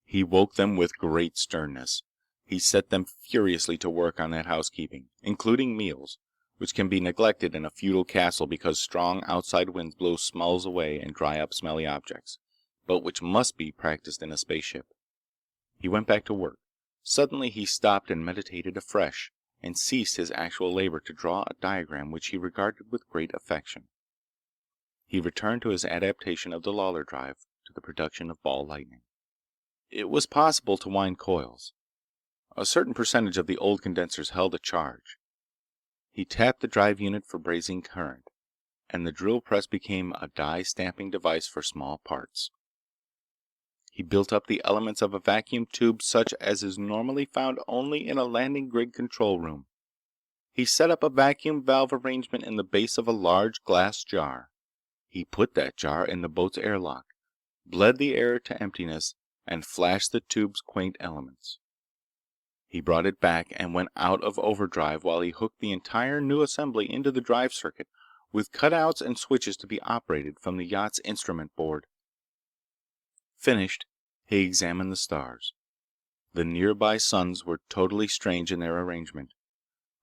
He woke them with great sternness. He set them furiously to work on that housekeeping, including meals, which can be neglected in a feudal castle because strong outside winds blow smells away and dry up smelly objects, but which must be practiced in a spaceship. He went back to work. Suddenly he stopped and meditated afresh, and ceased his actual labor to draw a diagram which he regarded with great affection. he returned to his adaptation of the Lawler drive to the production of ball lightning. It was possible to wind coils. A certain percentage of the old condensers held a charge. He tapped the drive unit for brazing current, and the drill press became a die stamping device for small parts. He built up the elements of a vacuum tube such as is normally found only in a landing grid control room. He set up a vacuum valve arrangement in the base of a large glass jar. He put that jar in the boat's airlock, bled the air to emptiness, and flashed the tube's quaint elements. He brought it back and went out of overdrive while he hooked the entire new assembly into the drive circuit, with cutouts and switches to be operated from the yacht's instrument board. Finished, he examined the stars. The nearby suns were totally strange in their arrangement,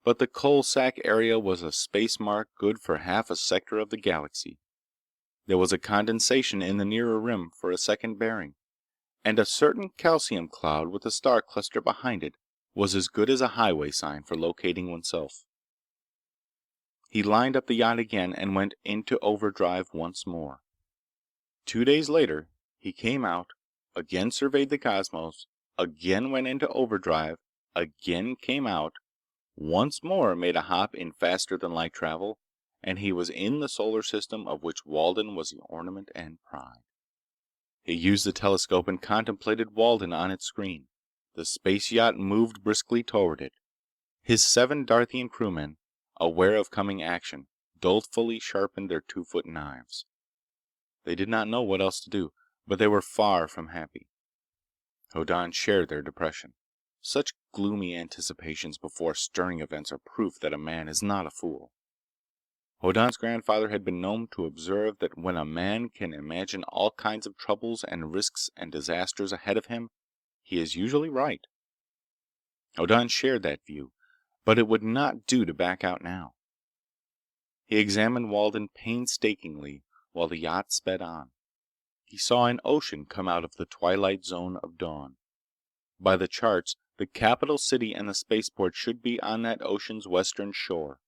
but the coal sack area was a space mark good for half a sector of the galaxy. There was a condensation in the nearer rim for a second bearing, and a certain calcium cloud with a star cluster behind it was as good as a highway sign for locating oneself. He lined up the yacht again and went into overdrive once more. 2 days later, he came out, again surveyed the cosmos, again went into overdrive, again came out, once more made a hop in faster-than-light travel, and he was in the solar system of which Walden was the ornament and pride. He used the telescope and contemplated Walden on its screen. The space yacht moved briskly toward it. His 7 Darthian crewmen, aware of coming action, dolefully sharpened their 2-foot knives. They did not know what else to do, but they were far from happy. Hoddan shared their depression. Such gloomy anticipations before stirring events are proof that a man is not a fool. Hoddan's grandfather had been known to observe that when a man can imagine all kinds of troubles and risks and disasters ahead of him, he is usually right. Hoddan shared that view, but it would not do to back out now. He examined Walden painstakingly while the yacht sped on. He saw an ocean come out of the twilight zone of dawn. By the charts, the capital city and the spaceport should be on that ocean's western shore.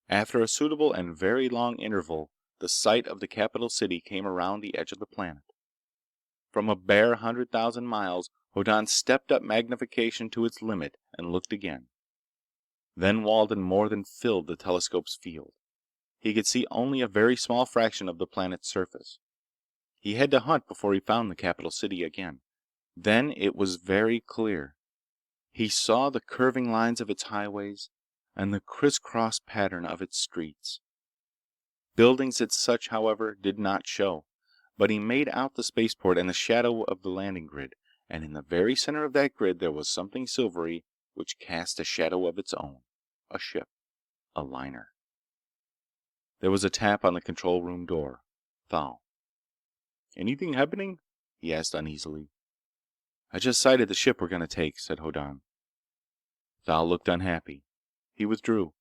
After a suitable and very long interval, the sight of the capital city came around the edge of the planet. From a bare 100,000 miles, Hoddan stepped up magnification to its limit and looked again. Then Walden more than filled the telescope's field. He could see only a very small fraction of the planet's surface. He had to hunt before he found the capital city again. Then it was very clear. He saw the curving lines of its highways and the crisscross pattern of its streets. Buildings as such, however, did not show, but he made out the spaceport and the shadow of the landing grid, and in the very center of that grid there was something silvery which cast a shadow of its own. A ship. A liner. There was a tap on the control room door. Thal. "Anything happening?" he asked uneasily. "I just sighted the ship we're going to take," said Hoddan. Thal looked unhappy. He withdrew.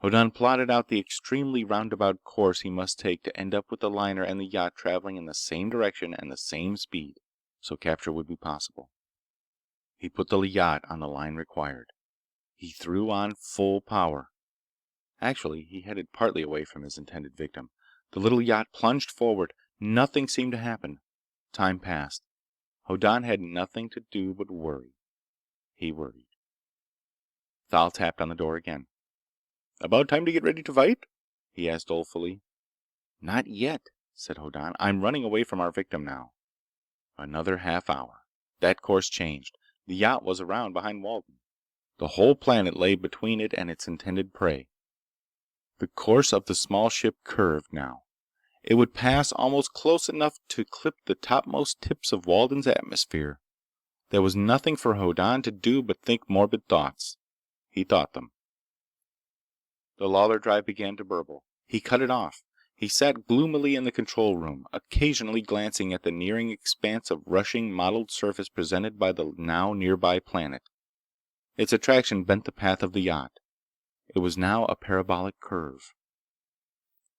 Hoddan plotted out the extremely roundabout course he must take to end up with the liner and the yacht traveling in the same direction and the same speed, so capture would be possible. He put the yacht on the line required. He threw on full power. Actually, he headed partly away from his intended victim. The little yacht plunged forward. Nothing seemed to happen. Time passed. Hoddan had nothing to do but worry. He worried. Thal tapped on the door again. "About time to get ready to fight?" he asked dolefully. "Not yet," said Hoddan. "I'm running away from our victim now." Another half hour. That course changed. The yacht was around behind Walden. The whole planet lay between it and its intended prey. The course of the small ship curved now. It would pass almost close enough to clip the topmost tips of Walden's atmosphere. There was nothing for Hoddan to do but think morbid thoughts. He thought them. The Lawler drive began to burble. He cut it off. He sat gloomily in the control room, occasionally glancing at the nearing expanse of rushing, mottled surface presented by the now nearby planet. Its attraction bent the path of the yacht. It was now a parabolic curve.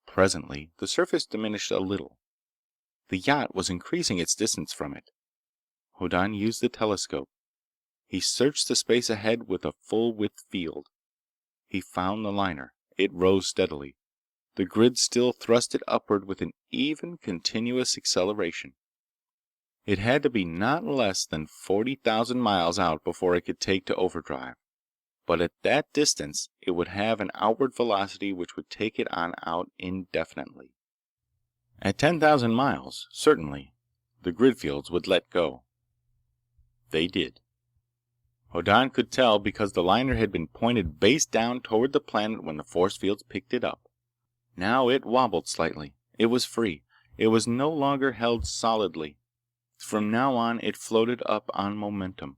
Presently, the surface diminished a little. The yacht was increasing its distance from it. Hoddan used the telescope. He searched the space ahead with a full-width field. He found the liner. It rose steadily. The grid still thrust it upward with an even, continuous acceleration. It had to be not less than 40,000 miles out before it could take to overdrive, but at that distance it would have an outward velocity which would take it on out indefinitely. At 10,000 miles, certainly, the grid fields would let go. They did. Hoddan could tell because the liner had been pointed base down toward the planet when the force fields picked it up. Now it wobbled slightly. It was free. It was no longer held solidly. From now on, it floated up on momentum.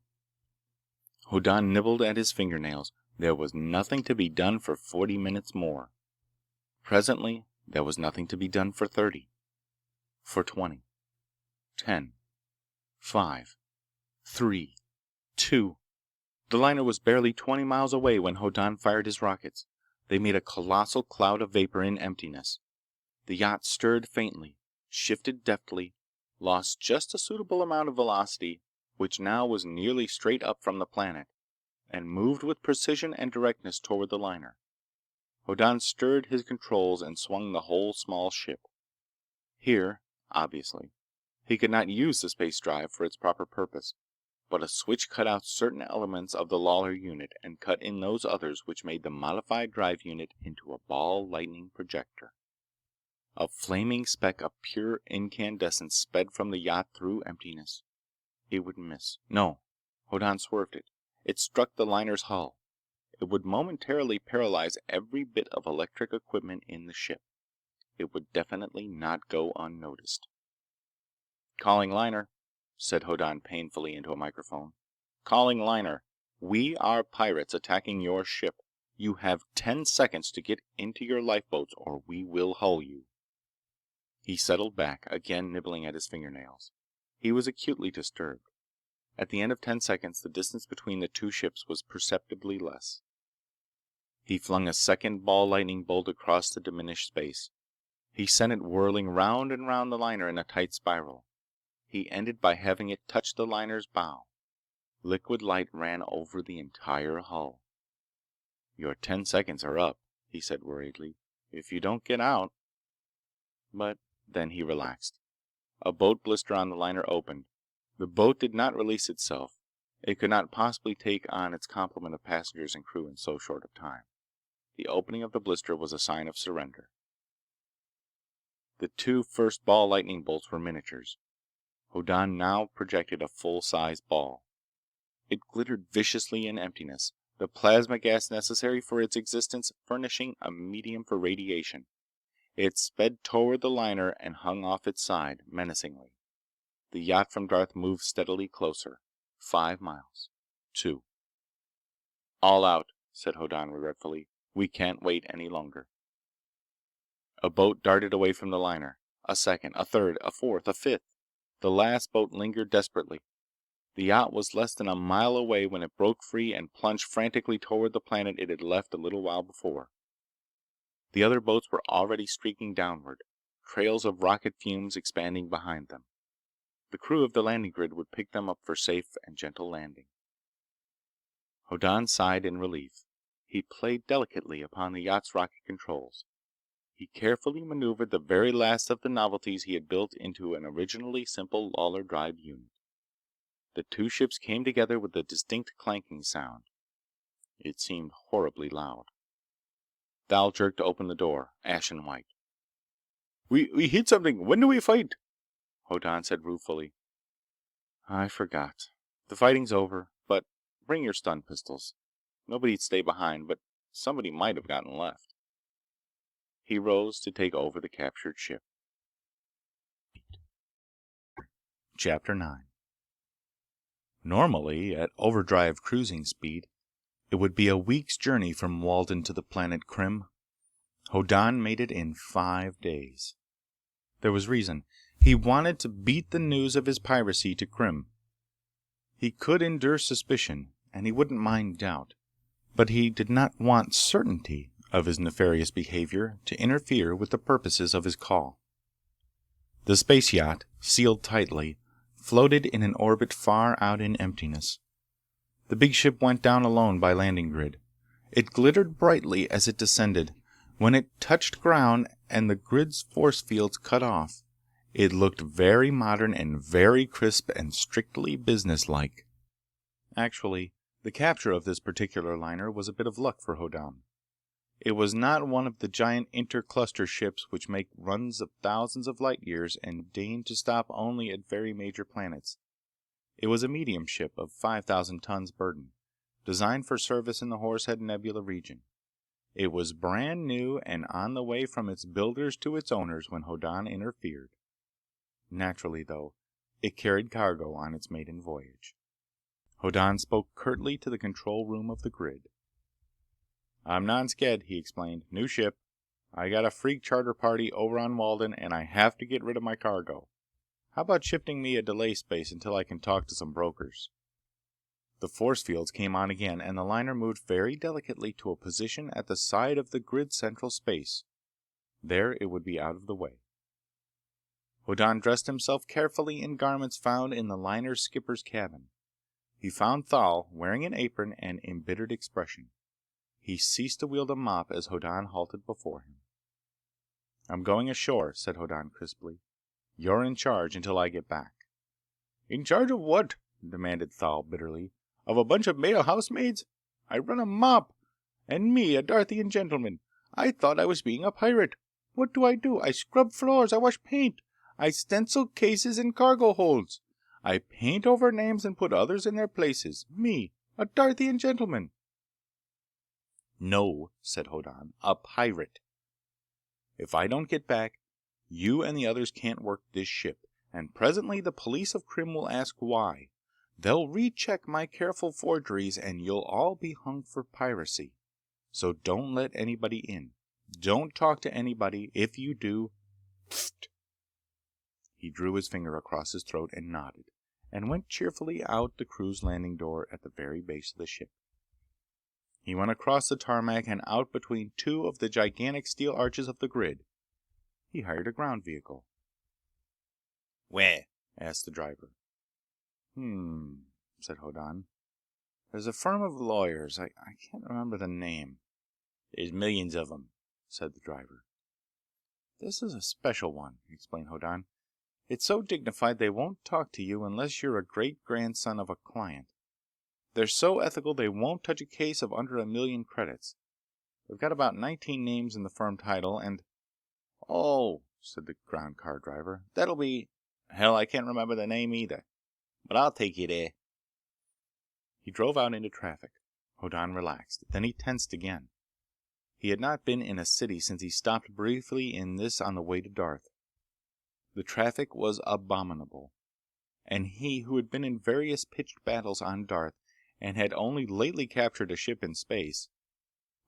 Hoddan nibbled at his fingernails. There was nothing to be done for 40 minutes more. Presently, there was nothing to be done for 30. For 20. 10. 5. 3. 2. The liner was barely 20 miles away when Hoddan fired his rockets. They made a colossal cloud of vapor in emptiness. The yacht stirred faintly, shifted deftly, lost just a suitable amount of velocity, which now was nearly straight up from the planet, and moved with precision and directness toward the liner. Hoddan stirred his controls and swung the whole small ship. Here, obviously, he could not use the space drive for its proper purpose, but a switch cut out certain elements of the Lawler unit and cut in those others which made the modified drive unit into a ball lightning projector. A flaming speck of pure incandescence sped from the yacht through emptiness. It would miss. No. Hoddan swerved it. It struck the liner's hull. It would momentarily paralyze every bit of electric equipment in the ship. It would definitely not go unnoticed. "Calling liner," said Hoddan painfully into a microphone. "Calling liner. We are pirates attacking your ship. You have 10 seconds to get into your lifeboats or we will hull you." He settled back, again nibbling at his fingernails. He was acutely disturbed. At the end of 10 seconds, the distance between the two ships was perceptibly less. He flung a second ball lightning bolt across the diminished space. He sent it whirling round and round the liner in a tight spiral. He ended by having it touch the liner's bow. Liquid light ran over the entire hull. "Your 10 seconds are up," he said worriedly, "if you don't get out." But then he relaxed. A boat blister on the liner opened. The boat did not release itself. It could not possibly take on its complement of passengers and crew in so short a time. The opening of the blister was a sign of surrender. The two first ball lightning bolts were miniatures. Hoddan now projected a full-size ball. It glittered viciously in emptiness, the plasma gas necessary for its existence furnishing a medium for radiation. It sped toward the liner and hung off its side, menacingly. The yacht from Darth moved steadily closer. 5 miles. 2. "All out," said Hoddan regretfully. "We can't wait any longer." A boat darted away from the liner. A second, a third, a fourth, a fifth. The last boat lingered desperately. The yacht was less than a mile away when it broke free and plunged frantically toward the planet it had left a little while before. The other boats were already streaking downward, trails of rocket fumes expanding behind them. The crew of the landing grid would pick them up for safe and gentle landing. Hoddan sighed in relief. He played delicately upon the yacht's rocket controls. He carefully maneuvered the very last of the novelties he had built into an originally simple Lawler drive unit. The two ships came together with a distinct clanking sound. It seemed horribly loud. Thal jerked to open the door, ashen white. We hit something. When do we fight?" Hoddan said ruefully. "I forgot. The fighting's over, but bring your stun pistols. Nobody'd stay behind, but somebody might have gotten left." He rose to take over the captured ship. Chapter 9. Normally, at overdrive cruising speed, it would be a week's journey from Walden to the planet Krim. Hoddan made it in 5 days. There was reason. He wanted to beat the news of his piracy to Krim. He could endure suspicion, and he wouldn't mind doubt, but he did not want certainty of his nefarious behavior to interfere with the purposes of his call. The space yacht, sealed tightly, floated in an orbit far out in emptiness. The big ship went down alone by landing grid. It glittered brightly as it descended, When it touched ground and the grid's force fields cut off, it looked very modern and very crisp and strictly businesslike. Actually, the capture of this particular liner was a bit of luck for Hoddan. It was not one of the giant intercluster ships which make runs of thousands of light years and deign to stop only at very major planets. It was a medium ship of 5,000 tons burden, designed for service in the Horsehead Nebula region. It was brand new and on the way from its builders to its owners when Hoddan interfered. Naturally, though, it carried cargo on its maiden voyage. Hoddan spoke curtly to the control room of the grid. "I'm non-sked," he explained. "New ship. I got a freak charter party over on Walden and I have to get rid of my cargo. How about shifting me a delay space until I can talk to some brokers?" The force fields came on again and the liner moved very delicately to a position at the side of the grid's central space. There it would be out of the way. Hoddan dressed himself carefully in garments found in the liner's skipper's cabin. He found Thal wearing an apron and embittered expression. He ceased to wield a mop as Hoddan halted before him. "I'm going ashore," said Hoddan crisply. "You're in charge until I get back." "In charge of what?" demanded Thal bitterly. "Of a bunch of male housemaids? I run a mop. And me, a Darthian gentleman. I thought I was being a pirate. What do? I scrub floors. I wash paint. I stencil cases and cargo holds. I paint over names and put others in their places. Me, a Darthian gentleman." "No," said Hoddan. "A pirate. If I don't get back, you and the others can't work this ship, and presently the police of Krim will ask why. They'll recheck my careful forgeries and you'll all be hung for piracy. So don't let anybody in. Don't talk to anybody. If you do, pfft." He drew his finger across his throat and nodded, and went cheerfully out the crew's landing door at the very base of the ship. He went across the tarmac and out between two of the gigantic steel arches of the grid. He hired a ground vehicle. "Where?" asked the driver. Said Hoddan. "There's a firm of lawyers. I can't remember the name." "There's millions of them," said the driver. "This is a special one," explained Hoddan. "It's so dignified they won't talk to you unless you're a great-grandson of a client. They're so ethical they won't touch a case of under 1,000,000 credits. They've got about 19 names in the firm title and—" "Oh," said the ground car driver. "That'll be— Hell, I can't remember the name either. But I'll take you there." He drove out into traffic. Hoddan relaxed. Then he tensed again. He had not been in a city since he stopped briefly in this on the way to Darth. The traffic was abominable. And he, who had been in various pitched battles on Darth and had only lately captured a ship in space—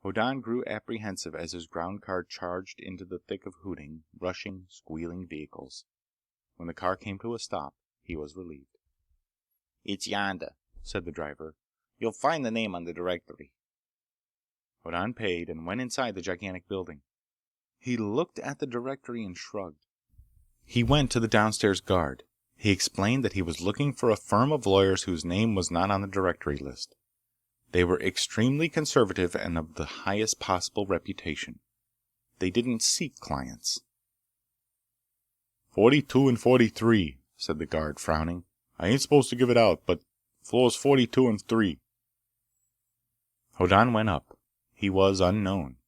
Hoddan grew apprehensive as his ground car charged into the thick of hooting, rushing, squealing vehicles. When the car came to a stop, he was relieved. "It's yonder," said the driver. "You'll find the name on the directory." Hoddan paid and went inside the gigantic building. He looked at the directory and shrugged. He went to the downstairs guard. He explained that he was looking for a firm of lawyers whose name was not on the directory list. They were extremely conservative and of the highest possible reputation. They didn't seek clients. 42 and 43, said the guard, frowning. "I ain't supposed to give it out, but floors 42 and 3. Hoddan went up. He was unknown.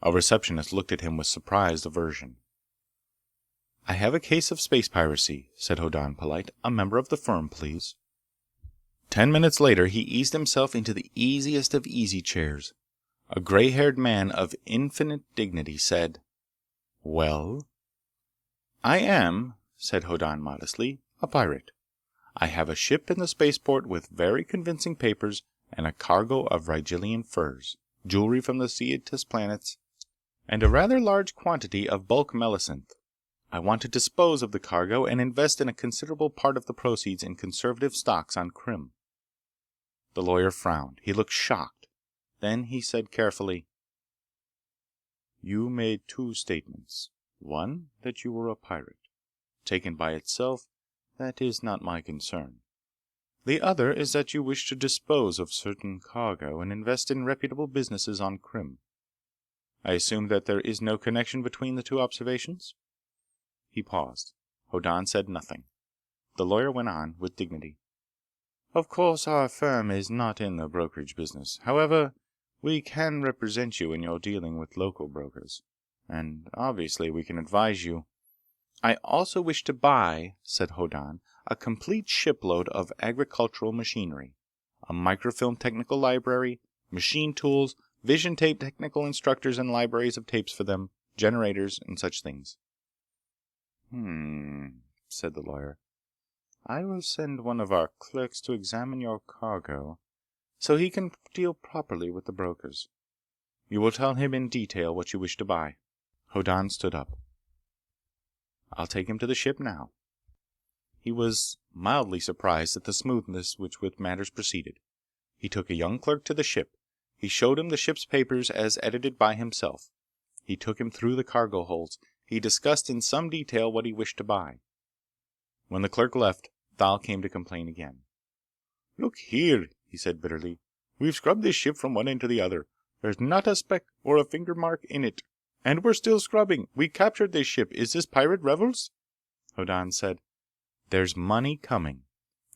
A receptionist looked at him with surprised aversion. "I have a case of space piracy," said Hoddan, polite. "A member of the firm, please." 10 minutes later he eased himself into the easiest of easy chairs. A gray-haired man of infinite dignity said, "Well?" "I am," said Hoddan modestly, "a pirate. I have a ship in the spaceport with very convincing papers and a cargo of Rigelian furs, jewelry from the Cetus planets, and a rather large quantity of bulk melisynth. I want to dispose of the cargo and invest in a considerable part of the proceeds in conservative stocks on Krim." The lawyer frowned. He looked shocked. Then he said carefully, "You made 2 statements. One, that you were a pirate. Taken by itself, that is not my concern. The other is that you wish to dispose of certain cargo and invest in reputable businesses on Krim. I assume that there is no connection between the two observations?" He paused. Hoddan said nothing. The lawyer went on, with dignity. "Of course, our firm is not in the brokerage business. However, we can represent you in your dealing with local brokers. And obviously we can advise you. I also wish to buy," said Hoddan, "a complete shipload of agricultural machinery, a microfilm technical library, machine tools, vision tape technical instructors and libraries of tapes for them, generators, and such things." Said the lawyer. "I will send one of our clerks to examine your cargo, so he can deal properly with the brokers. You will tell him in detail what you wish to buy." Hoddan stood up. "I'll take him to the ship now." He was mildly surprised at the smoothness with which matters proceeded. He took a young clerk to the ship. He showed him the ship's papers as edited by himself. He took him through the cargo holds. He discussed in some detail what he wished to buy. When the clerk left, Thal came to complain again. "Look here," he said bitterly. "We've scrubbed this ship from one end to the other. There's not a speck or a finger mark in it. And we're still scrubbing. We captured this ship. Is this pirate revels?" Hoddan said, "There's money coming.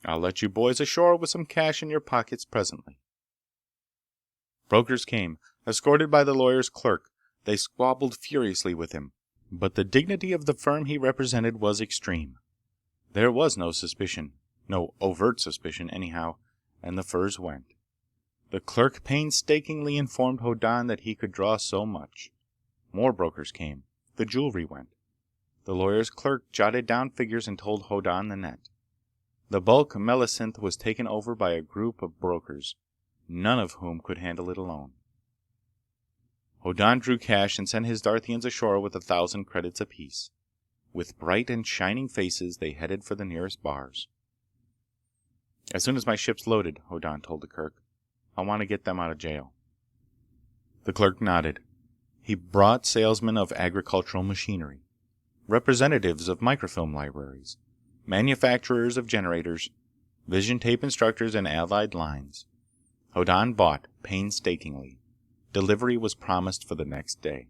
I'll let you boys ashore with some cash in your pockets presently." Brokers came, escorted by the lawyer's clerk. They squabbled furiously with him, but the dignity of the firm he represented was extreme. There was no suspicion. No overt suspicion, anyhow, and the furs went. The clerk painstakingly informed Hoddan that he could draw so much. More brokers came. The jewelry went. The lawyer's clerk jotted down figures and told Hoddan the net. The bulk Melisynth was taken over by a group of brokers, none of whom could handle it alone. Hoddan drew cash and sent his Darthians ashore with 1,000 credits apiece. With bright and shining faces, they headed for the nearest bars. "As soon as my ship's loaded," Hoddan told the clerk, "I want to get them out of jail." The clerk nodded. He brought salesmen of agricultural machinery, representatives of microfilm libraries, manufacturers of generators, vision tape instructors, and allied lines. Hoddan bought painstakingly. Delivery was promised for the next day.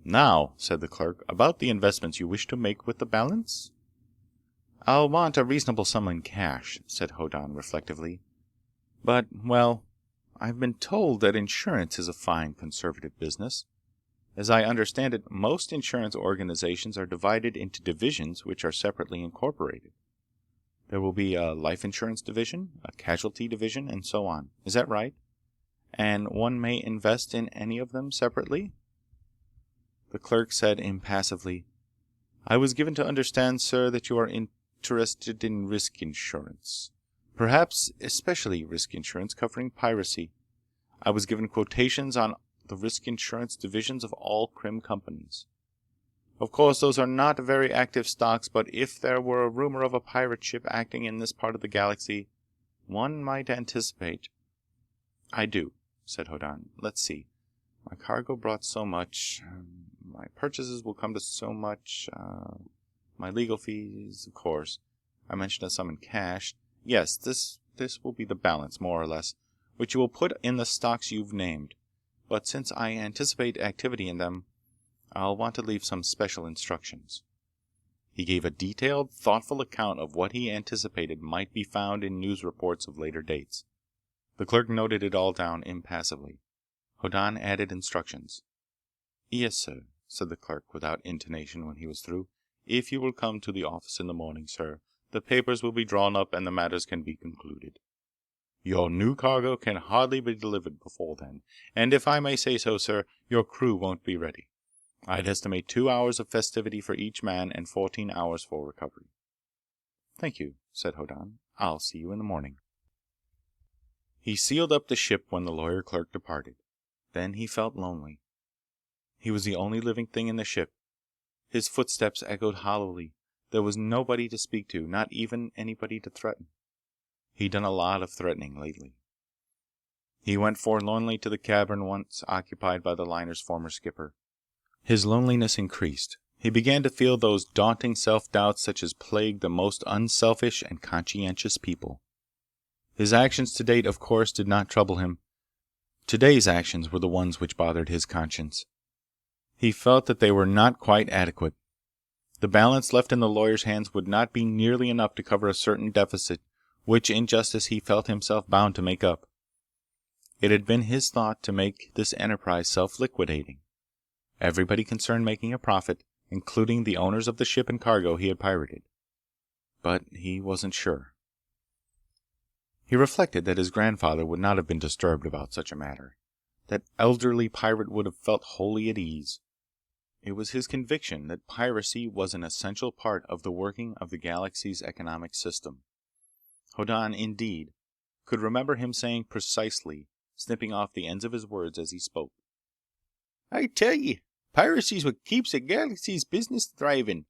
"Now," said the clerk, "about the investments you wish to make with the balance?" "I'll want a reasonable sum in cash," said Hoddan reflectively. "But, well, I've been told that insurance is a fine conservative business. As I understand it, most insurance organizations are divided into divisions which are separately incorporated. There will be a life insurance division, a casualty division, and so on. Is that right? And one may invest in any of them separately?" The clerk said impassively, "I was given to understand, sir, that you are interested in risk insurance. Perhaps especially risk insurance covering piracy. I was given quotations on the risk insurance divisions of all crim companies. Of course, those are not very active stocks, but if there were a rumor of a pirate ship acting in this part of the galaxy, one might anticipate—" "I do," said Hoddan. "Let's see. My cargo brought so much. My purchases will come to so much. My legal fees, of course. I mentioned a sum in cash. Yes, this will be the balance, more or less, which you will put in the stocks you've named. But since I anticipate activity in them, I'll want to leave some special instructions." He gave a detailed, thoughtful account of what he anticipated might be found in news reports of later dates. The clerk noted it all down impassively. Hoddan added instructions. "Yes, sir," said the clerk without intonation when he was through. "If you will come to the office in the morning, sir, the papers will be drawn up and the matters can be concluded. Your new cargo can hardly be delivered before then, and if I may say so, sir, your crew won't be ready. I'd estimate 2 hours of festivity for each man and 14 hours for recovery." "Thank you," said Hoddan. "I'll see you in the morning." He sealed up the ship when the lawyer clerk departed. Then he felt lonely. He was the only living thing in the ship. His footsteps echoed hollowly. There was nobody to speak to, not even anybody to threaten. He'd done a lot of threatening lately. He went forlornly to the cabin once occupied by the liner's former skipper. His loneliness increased. He began to feel those daunting self-doubts such as plague the most unselfish and conscientious people. His actions to date, of course, did not trouble him. Today's actions were the ones which bothered his conscience. He felt that they were not quite adequate. The balance left in the lawyer's hands would not be nearly enough to cover a certain deficit, which in justice he felt himself bound to make up. It had been his thought to make this enterprise self-liquidating, everybody concerned making a profit, including the owners of the ship and cargo he had pirated. But he wasn't sure. He reflected that his grandfather would not have been disturbed about such a matter. That elderly pirate would have felt wholly at ease. It was his conviction that piracy was an essential part of the working of the galaxy's economic system. Hoddan, indeed, could remember him saying precisely, snipping off the ends of his words as he spoke. "I tell ye, piracy's what keeps the galaxy's business thriving.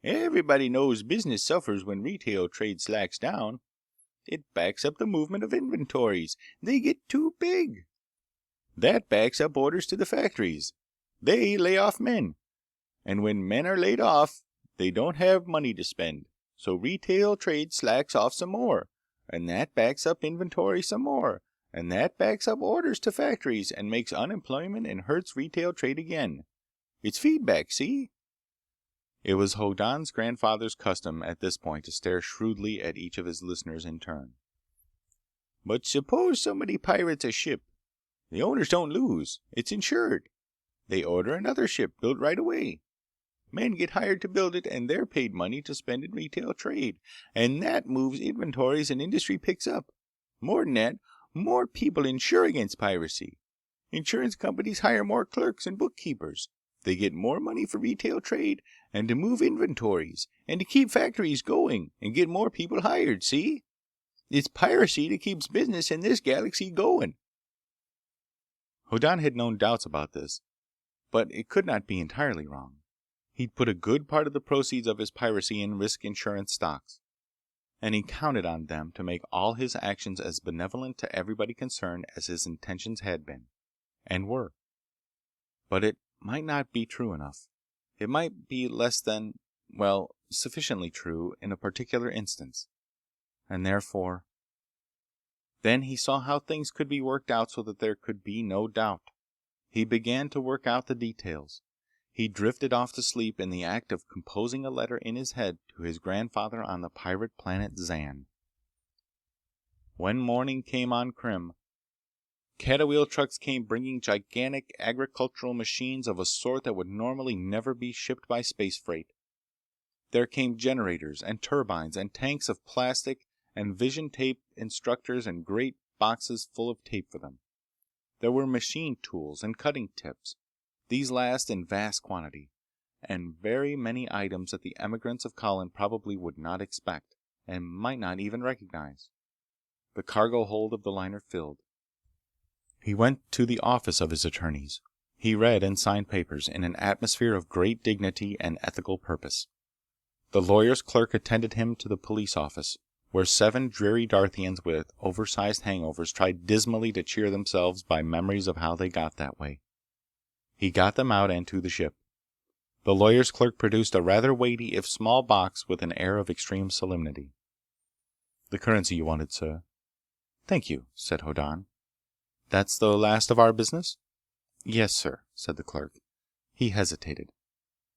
Everybody knows business suffers when retail trade slacks down. It backs up the movement of inventories. They get too big. That backs up orders to the factories. They lay off men. And when men are laid off, they don't have money to spend. So retail trade slacks off some more. And that backs up inventory some more. And that backs up orders to factories and makes unemployment and hurts retail trade again. It's feedback, see?" It was Hoddan's grandfather's custom at this point to stare shrewdly at each of his listeners in turn. "But suppose somebody pirates a ship. The owners don't lose. It's insured. They order another ship built right away. Men get hired to build it, and they're paid money to spend in retail trade. And that moves inventories and industry picks up. More than that, more people insure against piracy. Insurance companies hire more clerks and bookkeepers. They get more money for retail trade and to move inventories and to keep factories going and get more people hired, see? It's piracy that keeps business in this galaxy going." Hoddan had known doubts about this, but it could not be entirely wrong. He'd put a good part of the proceeds of his piracy in risk insurance stocks, and he counted on them to make all his actions as benevolent to everybody concerned as his intentions had been, and were. But it might not be true enough. It might be less than, well, sufficiently true in a particular instance. And therefore... Then he saw how things could be worked out so that there could be no doubt. He began to work out the details. He drifted off to sleep in the act of composing a letter in his head to his grandfather on the pirate planet Zan. When morning came on Krim, catawheel trucks came bringing gigantic agricultural machines of a sort that would normally never be shipped by space freight. There came generators and turbines and tanks of plastic and vision tape instructors and great boxes full of tape for them. There were machine tools and cutting tips, these last in vast quantity, and very many items that the emigrants of Colin probably would not expect, and might not even recognize. The cargo hold of the liner filled. He went to the office of his attorneys. He read and signed papers in an atmosphere of great dignity and ethical purpose. The lawyer's clerk attended him to the police office, where 7 dreary Darthians with oversized hangovers tried dismally to cheer themselves by memories of how they got that way. He got them out and to the ship. The lawyer's clerk produced a rather weighty if small box with an air of extreme solemnity. "The currency you wanted, sir." "Thank you," said Hoddan. "That's the last of our business?" "Yes, sir," said the clerk. He hesitated.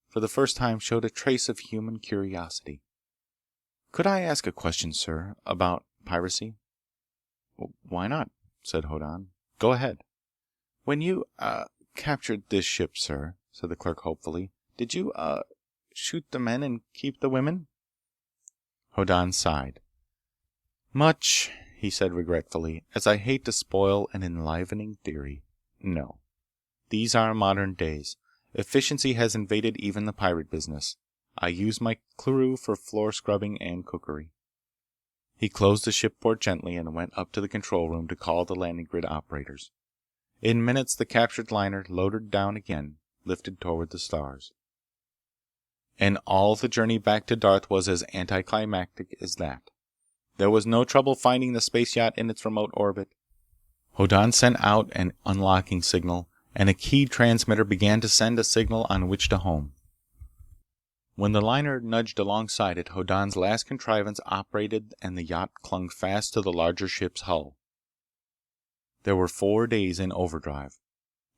For the first time showed a trace of human curiosity. "Could I ask a question, sir, about piracy?" "Why not?" said Hoddan. "Go ahead." "When you, captured this ship, sir," said the clerk hopefully, "did you, shoot the men and keep the women?" Hoddan sighed. "Much," he said regretfully, "as I hate to spoil an enlivening theory, no. These are modern days. Efficiency has invaded even the pirate business. I use my crew for floor scrubbing and cookery." He closed the shipboard gently and went up to the control room to call the landing grid operators. In minutes the captured liner, loaded down again, lifted toward the stars. And all the journey back to Darth was as anticlimactic as that. There was no trouble finding the space yacht in its remote orbit. Hoddan sent out an unlocking signal, and a keyed transmitter began to send a signal on which to home. When the liner nudged alongside it, Hoddan's last contrivance operated and the yacht clung fast to the larger ship's hull. There were 4 days in overdrive.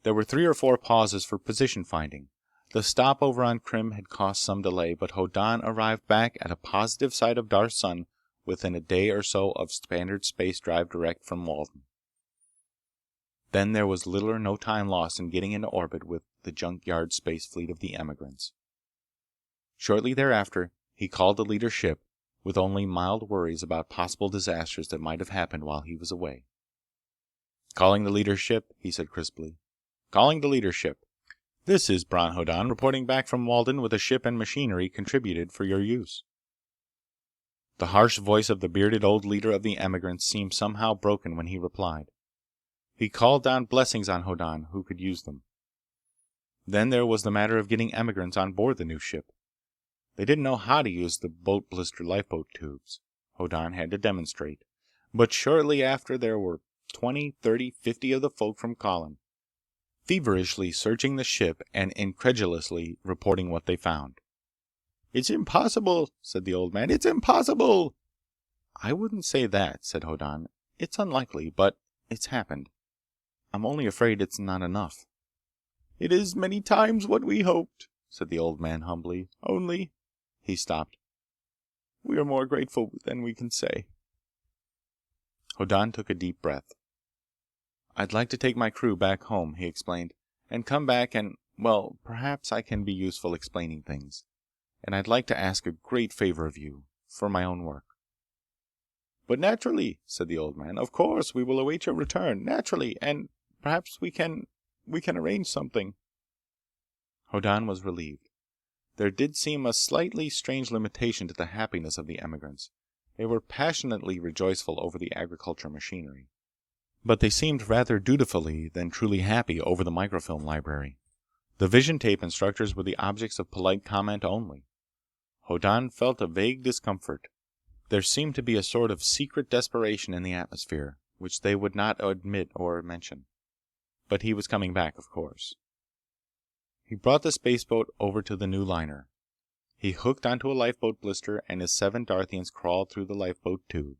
There were 3 or 4 pauses for position finding. The stopover on Krim had caused some delay, but Hoddan arrived back at a positive side of Darth's sun within a day or so of standard space drive direct from Walden. Then there was little or no time lost in getting into orbit with the junkyard space fleet of the emigrants. Shortly thereafter, he called the leader ship, with only mild worries about possible disasters that might have happened while he was away. "Calling the leadership," he said crisply. "Calling the leadership. This is Bron Hoddan reporting back from Walden with a ship and machinery contributed for your use." The harsh voice of the bearded old leader of the emigrants seemed somehow broken when he replied. He called down blessings on Hoddan, who could use them. Then there was the matter of getting emigrants on board the new ship. They didn't know how to use the boat blister lifeboat tubes. Hoddan had to demonstrate. But shortly after there were 20, 30, 50 of the folk from Colin, feverishly searching the ship and incredulously reporting what they found. "It's impossible," said the old man. "It's impossible." "I wouldn't say that," said Hoddan. "It's unlikely, but it's happened. I'm only afraid it's not enough." "It is many times what we hoped," said the old man humbly. "Only—" He stopped. "We are more grateful than we can say." Hoddan took a deep breath. "I'd like to take my crew back home," he explained, "and come back and, well, perhaps I can be useful explaining things. And I'd like to ask a great favor of you, for my own work." "But naturally," said the old man. "Of course, we will await your return. Naturally. And perhaps we can arrange something." Hoddan was relieved. There did seem a slightly strange limitation to the happiness of the emigrants. They were passionately rejoiceful over the agriculture machinery, but they seemed rather dutifully than truly happy over the microfilm library. The vision tape instructors were the objects of polite comment only. Hoddan felt a vague discomfort. There seemed to be a sort of secret desperation in the atmosphere, which they would not admit or mention. But he was coming back, of course. He brought the spaceboat over to the new liner. He hooked onto a lifeboat blister and his 7 Darthians crawled through the lifeboat tube.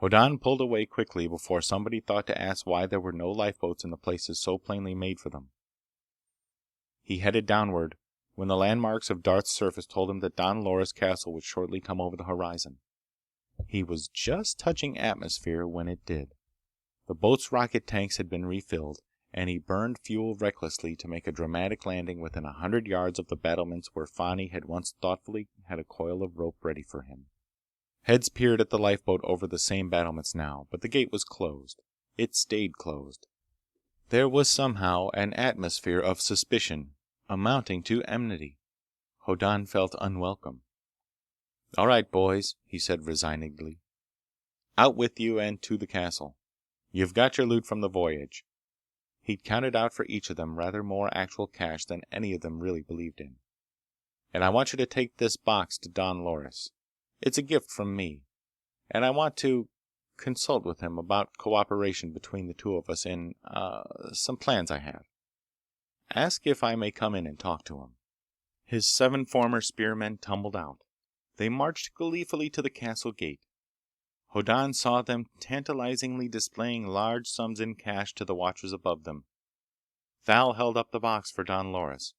Hoddan pulled away quickly before somebody thought to ask why there were no lifeboats in the places so plainly made for them. He headed downward when the landmarks of Darth's surface told him that Don Loris Castle would shortly come over the horizon. He was just touching atmosphere when it did. The boat's rocket tanks had been refilled, and he burned fuel recklessly to make a dramatic landing within 100 yards of the battlements where Fani had once thoughtfully had a coil of rope ready for him. Heads peered at the lifeboat over the same battlements now, but the gate was closed. It stayed closed. There was somehow an atmosphere of suspicion, amounting to enmity. Hoddan felt unwelcome. "All right, boys," he said resignedly. "Out with you and to the castle. You've got your loot from the voyage." He'd counted out for each of them rather more actual cash than any of them really believed in. "And I want you to take this box to Don Loris. It's a gift from me. And I want to consult with him about cooperation between the two of us in, some plans I have. Ask if I may come in and talk to him." His 7 former spearmen tumbled out. They marched gleefully to the castle gate. Hoddan saw them tantalizingly displaying large sums in cash to the watchers above them. Thal held up the box for Don Loris.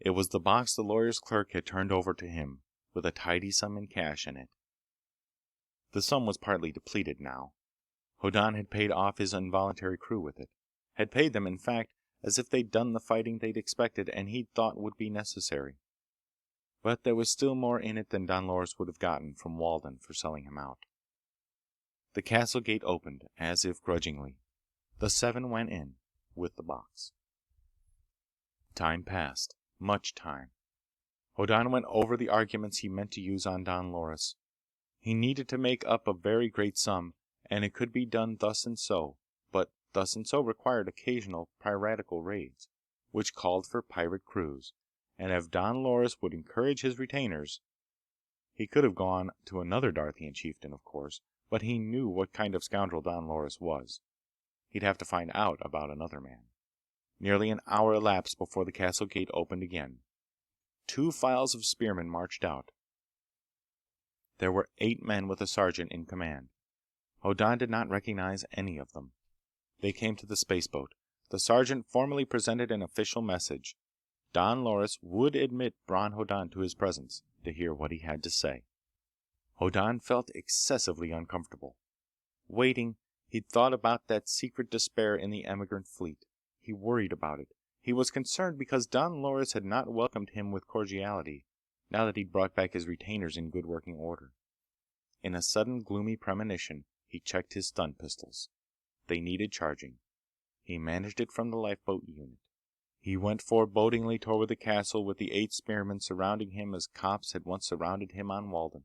It was the box the lawyer's clerk had turned over to him, with a tidy sum in cash in it. The sum was partly depleted now. Hoddan had paid off his involuntary crew with it. Had paid them, in fact, as if they'd done the fighting they'd expected and he'd thought would be necessary. But there was still more in it than Don Loris would have gotten from Walden for selling him out. The castle gate opened, as if grudgingly. The 7 went in, with the box. Time passed. Much time. Hoddan went over the arguments he meant to use on Don Loris. He needed to make up a very great sum, and it could be done thus and so, but thus and so required occasional piratical raids, which called for pirate crews, and if Don Loris would encourage his retainers— He could have gone to another Darthian chieftain, of course, but he knew what kind of scoundrel Don Loris was. He'd have to find out about another man. Nearly an hour elapsed before the castle gate opened again. 2 files of spearmen marched out. There were 8 men with a sergeant in command. Hoddan did not recognize any of them. They came to the spaceboat. The sergeant formally presented an official message. Don Loris would admit Bron Hoddan to his presence to hear what he had to say. Hoddan felt excessively uncomfortable. Waiting, he'd thought about that secret despair in the emigrant fleet. He worried about it. He was concerned because Don Loris had not welcomed him with cordiality, now that he'd brought back his retainers in good working order. In a sudden gloomy premonition, he checked his stun pistols. They needed charging. He managed it from the lifeboat unit. He went forebodingly toward the castle with the 8 spearmen surrounding him as cops had once surrounded him on Walden.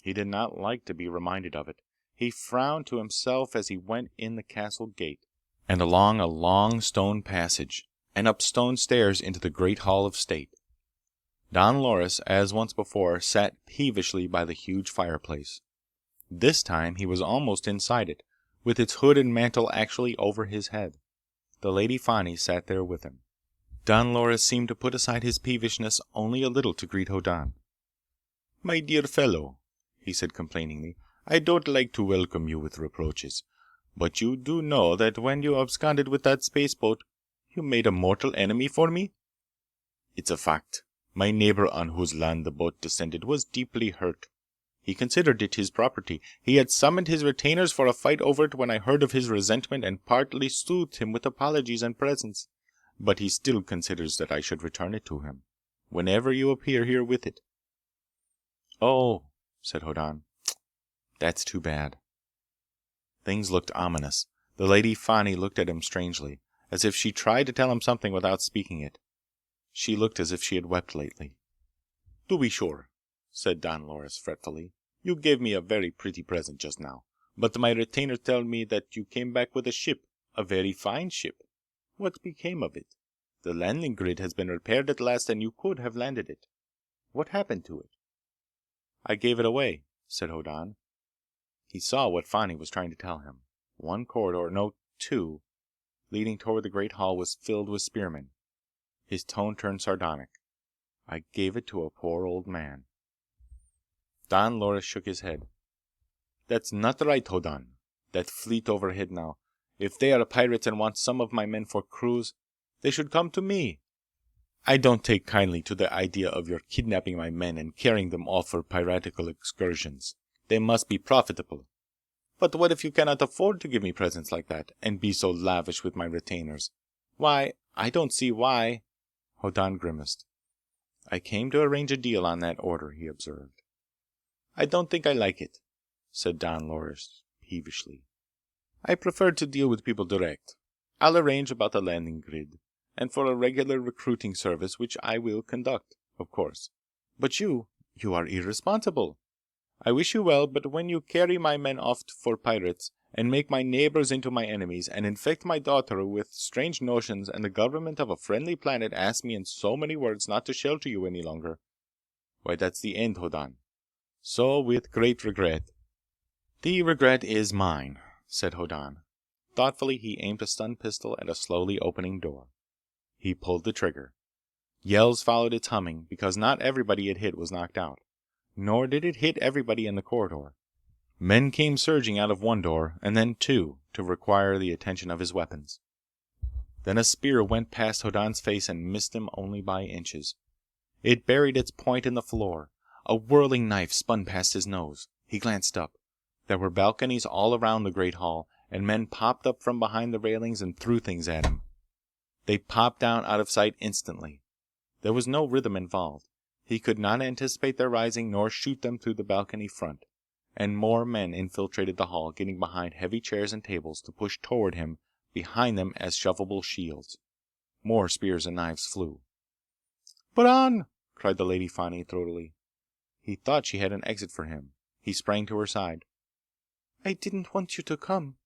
He did not like to be reminded of it. He frowned to himself as he went in the castle gate, and along a long stone passage, and up stone stairs into the great hall of state. Don Loris, as once before, sat peevishly by the huge fireplace. This time he was almost inside it, with its hood and mantle actually over his head. The Lady Fani sat there with him. Don Loris seemed to put aside his peevishness only a little to greet Hoddan. "My dear fellow," he said complainingly, "I don't like to welcome you with reproaches, but you do know that when you absconded with that spaceboat, you made a mortal enemy for me? It's a fact. My neighbor on whose land the boat descended was deeply hurt. He considered it his property. He had summoned his retainers for a fight over it when I heard of his resentment and partly soothed him with apologies and presents. But he still considers that I should return it to him, whenever you appear here with it." "Oh," said Hoddan. "That's too bad." Things looked ominous. The Lady Fani looked at him strangely, as if she tried to tell him something without speaking it. She looked as if she had wept lately. "To be sure," said Don Loris fretfully. "You gave me a very pretty present just now, but my retainers tell me that you came back with a ship, a very fine ship. What became of it? The landing grid has been repaired at last and you could have landed it. What happened to it?" "I gave it away," said Hoddan. He saw what Fani was trying to tell him. One corridor, no, 2, leading toward the great hall was filled with spearmen. His tone turned sardonic. "I gave it to a poor old man." Don Loris shook his head. "That's not right, Hoddan. That fleet overhead now. If they are pirates and want some of my men for crews, they should come to me. I don't take kindly to the idea of your kidnapping my men and carrying them off for piratical excursions. They must be profitable. But what if you cannot afford to give me presents like that, and be so lavish with my retainers? Why, I don't see why—" Hoddan grimaced. "I came to arrange a deal on that order," he observed. "I don't think I like it," said Don Loris peevishly. "I prefer to deal with people direct. I'll arrange about the landing grid, and for a regular recruiting service, which I will conduct, of course. But you are irresponsible. I wish you well, but when you carry my men off for pirates, and make my neighbors into my enemies, and infect my daughter with strange notions, and the government of a friendly planet asks me in so many words not to shelter you any longer, why, that's the end, Hoddan. So, with great regret—" "The regret is mine," said Hoddan. Thoughtfully, he aimed a stun pistol at a slowly opening door. He pulled the trigger. Yells followed its humming, because not everybody it hit was knocked out. Nor did it hit everybody in the corridor. Men came surging out of one door, and then 2, to require the attention of his weapons. Then a spear went past Hoddan's face and missed him only by inches. It buried its point in the floor. A whirling knife spun past his nose. He glanced up. There were balconies all around the great hall, and men popped up from behind the railings and threw things at him. They popped down out of sight instantly. There was no rhythm involved. He could not anticipate their rising nor shoot them through the balcony front. And more men infiltrated the hall, getting behind heavy chairs and tables to push toward him behind them as shovable shields. More spears and knives flew. "Bron!" cried the Lady Fani throatily. He thought she had an exit for him. He sprang to her side. "I didn't want you to come,"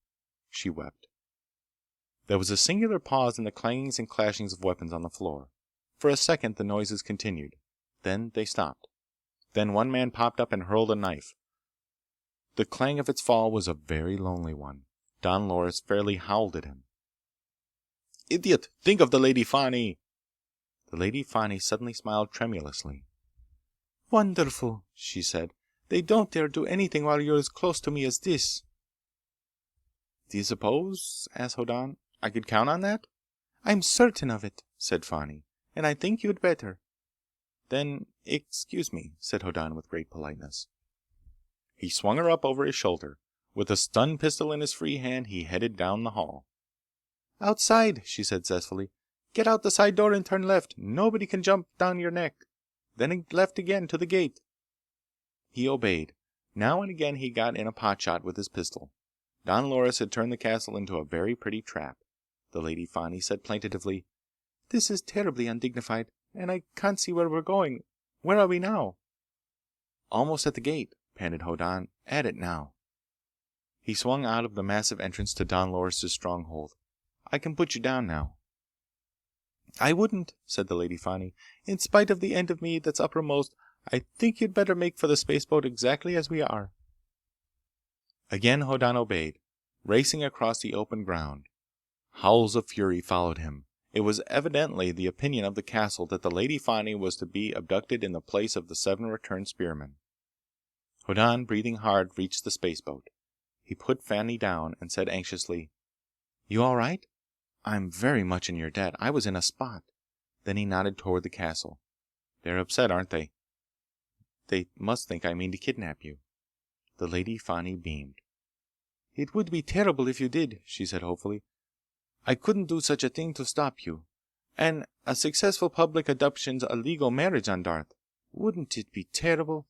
she wept. There was a singular pause in the clangings and clashings of weapons on the floor. For a second the noises continued. Then they stopped. Then one man popped up and hurled a knife. The clang of its fall was a very lonely one. Don Loris fairly howled at him. "Idiot! Think of the Lady Fani!" The Lady Fani suddenly smiled tremulously. "Wonderful," she said. "They don't dare do anything while you're as close to me as this." Do you suppose, asked Hoddan, I could count on that? I'm certain of it, said Fani, And I think you'd better. Then, excuse me, said Hoddan with great politeness. He swung her up over his shoulder. With a stun pistol in his free hand, he headed down the hall. Outside, she said zestfully. Get out the side door and turn left. Nobody can jump down your neck. Then left again to the gate. He obeyed. Now and again he got in a potshot with his pistol. Don Loris had turned the castle into a very pretty trap. The Lady Fani said plaintively, This is terribly undignified, and I can't see where we're going. Where are we now? Almost at the gate, panted Hoddan. At it now. He swung out of the massive entrance to Don Loris' stronghold. I can put you down now. I wouldn't, said the Lady Fani. In spite of the end of me that's uppermost, I think you'd better make for the spaceboat exactly as we are. Again Hoddan obeyed, racing across the open ground. Howls of fury followed him. It was evidently the opinion of the castle that the Lady Fani was to be abducted in the place of the 7 returned spearmen. Hoddan, breathing hard, reached the spaceboat. He put Fani down and said anxiously, You all right? I'm very much in your debt. I was in a spot. Then he nodded toward the castle. They're upset, aren't they? They must think I mean to kidnap you. The Lady Fani beamed. It would be terrible if you did, she said hopefully. I couldn't do such a thing to stop you. And a successful public adoption's a legal marriage on Darth. Wouldn't it be terrible?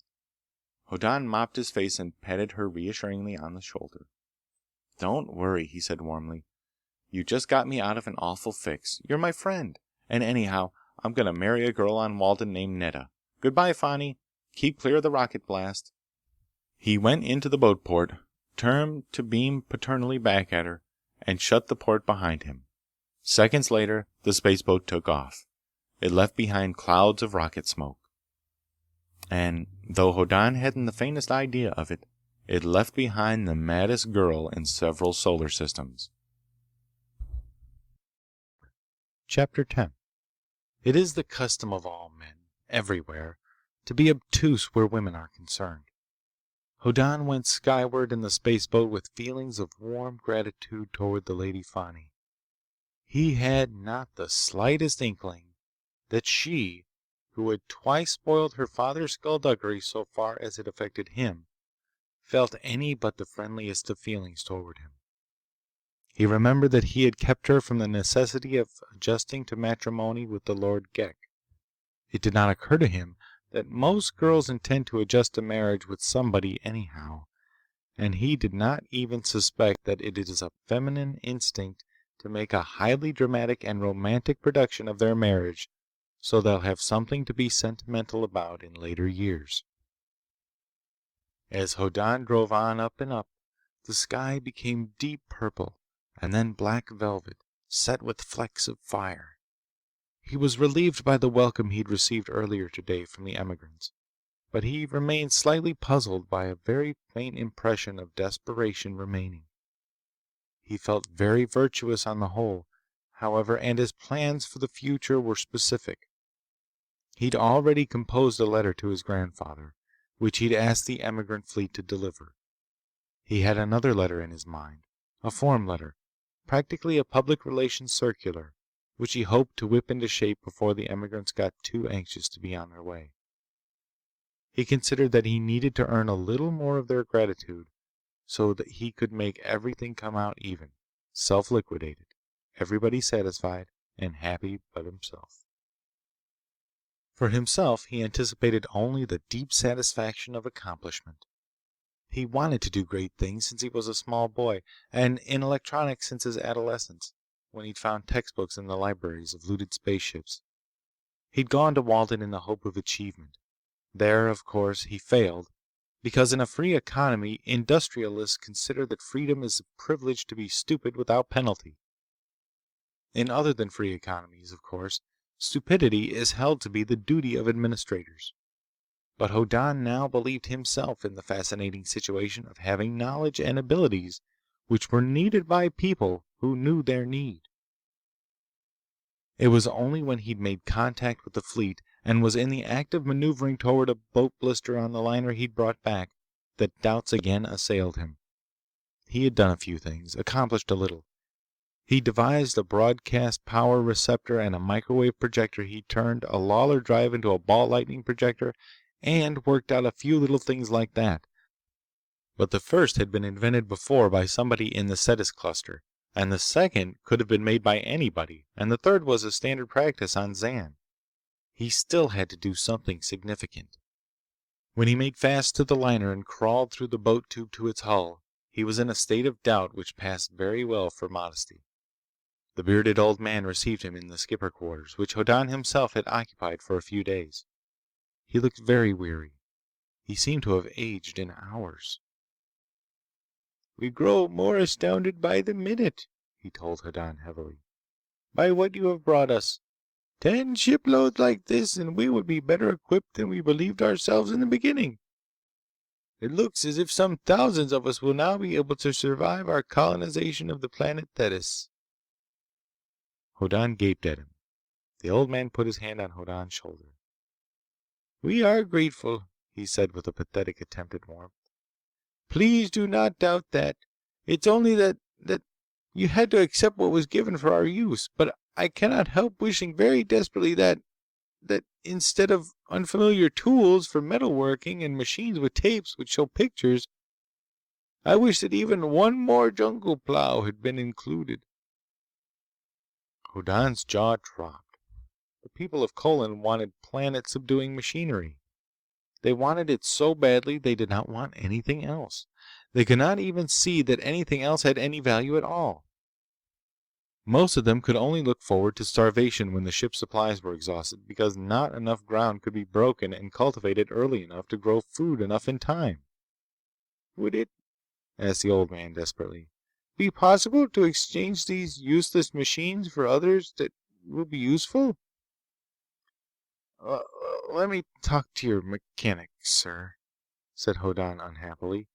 Hoddan mopped his face and patted her reassuringly on the shoulder. Don't worry, he said warmly. You just got me out of an awful fix. You're my friend. And anyhow, I'm gonna marry a girl on Walden named Netta. Goodbye, Fani. Keep clear of the rocket blast. He went into the boat port, turned to beam paternally back at her, and shut the port behind him. Seconds later, the spaceboat took off. It left behind clouds of rocket smoke. And, though Hoddan hadn't the faintest idea of it, it left behind the maddest girl in several solar systems. Chapter 10. It is the custom of all men, everywhere, to be obtuse where women are concerned. Hoddan went skyward in the spaceboat with feelings of warm gratitude toward the Lady Fani. He had not the slightest inkling that she, who had twice spoiled her father's skullduggery so far as it affected him, felt any but the friendliest of feelings toward him. He remembered that he had kept her from the necessity of adjusting to matrimony with the Lord Ghek. It did not occur to him that most girls intend to adjust to marriage with somebody anyhow, and he did not even suspect that it is a feminine instinct to make a highly dramatic and romantic production of their marriage so they'll have something to be sentimental about in later years. As Hoddan drove on up and up, the sky became deep purple and then black velvet, set with flecks of fire. He was relieved by the welcome he'd received earlier today from the emigrants, but he remained slightly puzzled by a very faint impression of desperation remaining. He felt very virtuous on the whole, however, and his plans for the future were specific. He'd already composed a letter to his grandfather, which he'd asked the emigrant fleet to deliver. He had another letter in his mind, a form letter, practically a public relations circular, which he hoped to whip into shape before the emigrants got too anxious to be on their way. He considered that he needed to earn a little more of their gratitude so that he could make everything come out even, self-liquidated, everybody satisfied and happy but himself. For himself, he anticipated only the deep satisfaction of accomplishment. He wanted to do great things since he was a small boy, and in electronics since his adolescence, when he'd found textbooks in the libraries of looted spaceships. He'd gone to Walden in the hope of achievement. There, of course, he failed, because in a free economy, industrialists consider that freedom is a privilege to be stupid without penalty. In other than free economies, of course, stupidity is held to be the duty of administrators. But Hoddan now believed himself in the fascinating situation of having knowledge and abilities which were needed by people who knew their need. It was only when he'd made contact with the fleet and was in the act of maneuvering toward a boat blister on the liner he'd brought back that doubts again assailed him. He had done a few things, accomplished a little. He devised a broadcast power receptor and a microwave projector. He turned a Lawler drive into a ball lightning projector, and worked out a few little things like that. But the first had been invented before by somebody in the Cetus cluster, and the second could have been made by anybody, and the third was a standard practice on Zan. He still had to do something significant. When he made fast to the liner and crawled through the boat tube to its hull, he was in a state of doubt which passed very well for modesty. The bearded old man received him in the skipper quarters, which Hoddan himself had occupied for a few days. He looked very weary. He seemed to have aged in hours. "We grow more astounded by the minute," he told Hoddan heavily, "by what you have brought us. 10 shiploads like this, and we would be better equipped than we believed ourselves in the beginning. It looks as if some thousands of us will now be able to survive our colonization of the planet Thetis." Hoddan gaped at him. The old man put his hand on Hoddan's shoulder. "We are grateful," he said with a pathetic attempt at warmth. "Please do not doubt that. It's only that you had to accept what was given for our use. But I cannot help wishing very desperately that instead of unfamiliar tools for metalworking and machines with tapes which show pictures, I wish that even one more jungle plow had been included." Hoddan's jaw dropped. The people of Colin wanted planet-subduing machinery. They wanted it so badly they did not want anything else. They could not even see that anything else had any value at all. Most of them could only look forward to starvation when the ship's supplies were exhausted, because not enough ground could be broken and cultivated early enough to grow food enough in time. "Would it," asked the old man desperately, "be possible to exchange these useless machines for others that will be useful?" "Let me talk to your mechanic, sir," said Hoddan unhappily.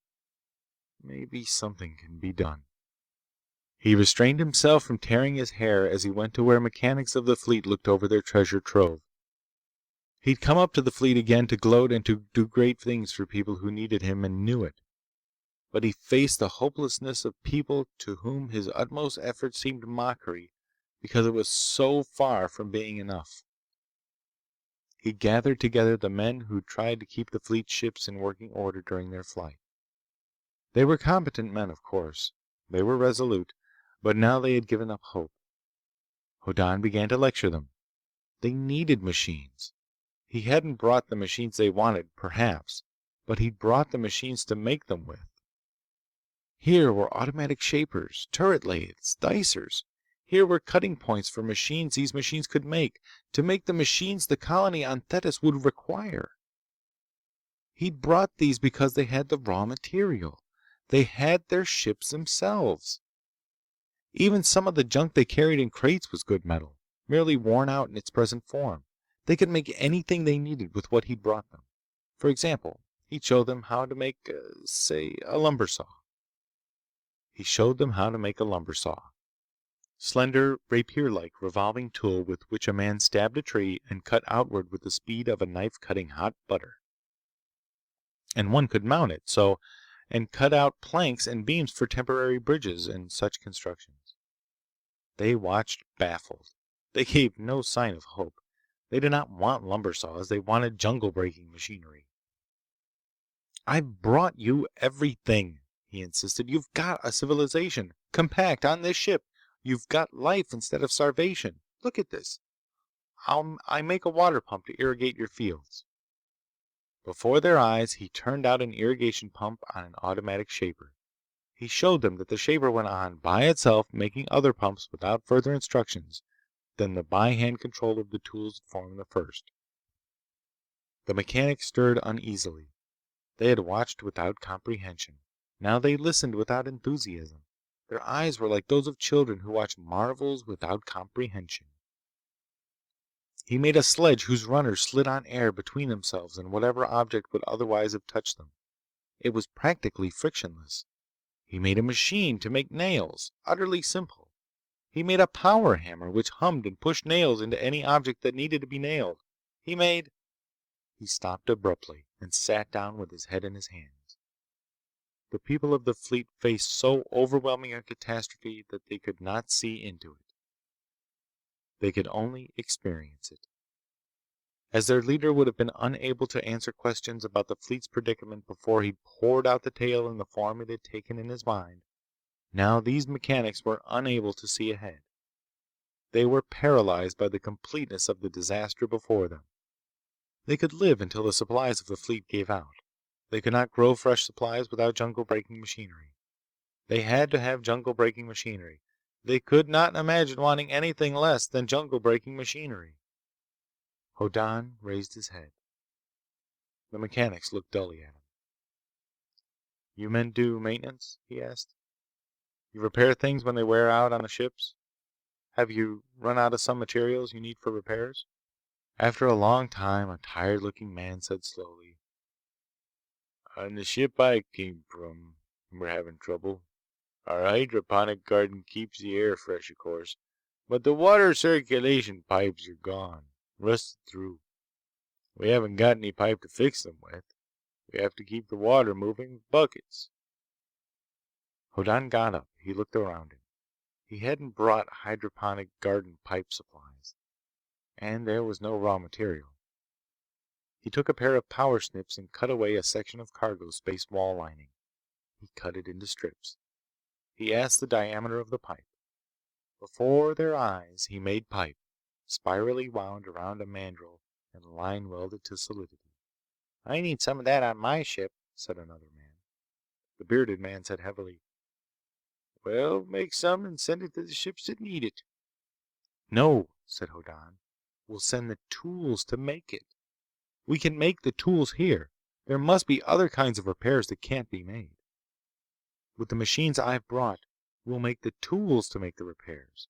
"Maybe something can be done." He restrained himself from tearing his hair as he went to where mechanics of the fleet looked over their treasure trove. He'd come up to the fleet again to gloat and to do great things for people who needed him and knew it. But he faced the hopelessness of people to whom his utmost effort seemed mockery because it was so far from being enough. He gathered together the men who'd tried to keep the fleet ships in working order during their flight. They were competent men, of course. They were resolute, but now they had given up hope. Hoddan began to lecture them. They needed machines. He hadn't brought the machines they wanted, perhaps, but he'd brought the machines to make them with. Here were automatic shapers, turret lathes, dicers. Here were cutting points for machines these machines could make, to make the machines the colony on Thetis would require. He'd brought these because they had the raw material. They had their ships themselves. Even some of the junk they carried in crates was good metal, merely worn out in its present form. They could make anything they needed with what he'd brought them. For example, he'd show them how to make, say, a lumber saw. He showed them how to make a lumber saw. Slender, rapier-like revolving tool with which a man stabbed a tree and cut outward with the speed of a knife cutting hot butter. And one could mount it, so, and cut out planks and beams for temporary bridges and such constructions. They watched baffled. They gave no sign of hope. They did not want lumber saws. They wanted jungle-breaking machinery. "I've brought you everything," he insisted. "You've got a civilization. Compact on this ship. You've got life instead of starvation. Look at this. I make a water pump to irrigate your fields." Before their eyes, he turned out an irrigation pump on an automatic shaper. He showed them that the shaper went on by itself, making other pumps without further instructions than the by-hand control of the tools that formed the first. The mechanics stirred uneasily. They had watched without comprehension. Now they listened without enthusiasm. Their eyes were like those of children who watch marvels without comprehension. He made a sledge whose runners slid on air between themselves and whatever object would otherwise have touched them. It was practically frictionless. He made a machine to make nails, utterly simple. He made a power hammer which hummed and pushed nails into any object that needed to be nailed. He made— He stopped abruptly and sat down with his head in his hands. The people of the fleet faced so overwhelming a catastrophe that they could not see into it. They could only experience it. As their leader would have been unable to answer questions about the fleet's predicament before he poured out the tale in the form it had taken in his mind, now these mechanics were unable to see ahead. They were paralyzed by the completeness of the disaster before them. They could live until the supplies of the fleet gave out. They could not grow fresh supplies without jungle-breaking machinery. They had to have jungle-breaking machinery. They could not imagine wanting anything less than jungle-breaking machinery. Hoddan raised his head. The mechanics looked dully at him. "You men do maintenance?" he asked. "You repair things when they wear out on the ships? Have you run out of some materials you need for repairs?" After a long time, a tired-looking man said slowly, "On the ship I came from, we're having trouble. Our hydroponic garden keeps the air fresh, of course, but the water circulation pipes are gone, rusted through. We haven't got any pipe to fix them with. We have to keep the water moving with buckets." Hoddan got up. He looked around him. He hadn't brought hydroponic garden pipe supplies, and there was no raw material. He took a pair of power snips and cut away a section of cargo space wall lining. He cut it into strips. He asked the diameter of the pipe. Before their eyes, he made pipe, spirally wound around a mandrel and line welded to solidity. "I need some of that on my ship," said another man. The bearded man said heavily, "Well, make some and send it to the ships that need it." "No," said Hoddan. "We'll send the tools to make it. We can make the tools here. There must be other kinds of repairs that can't be made. With the machines I've brought, we'll make the tools to make the repairs.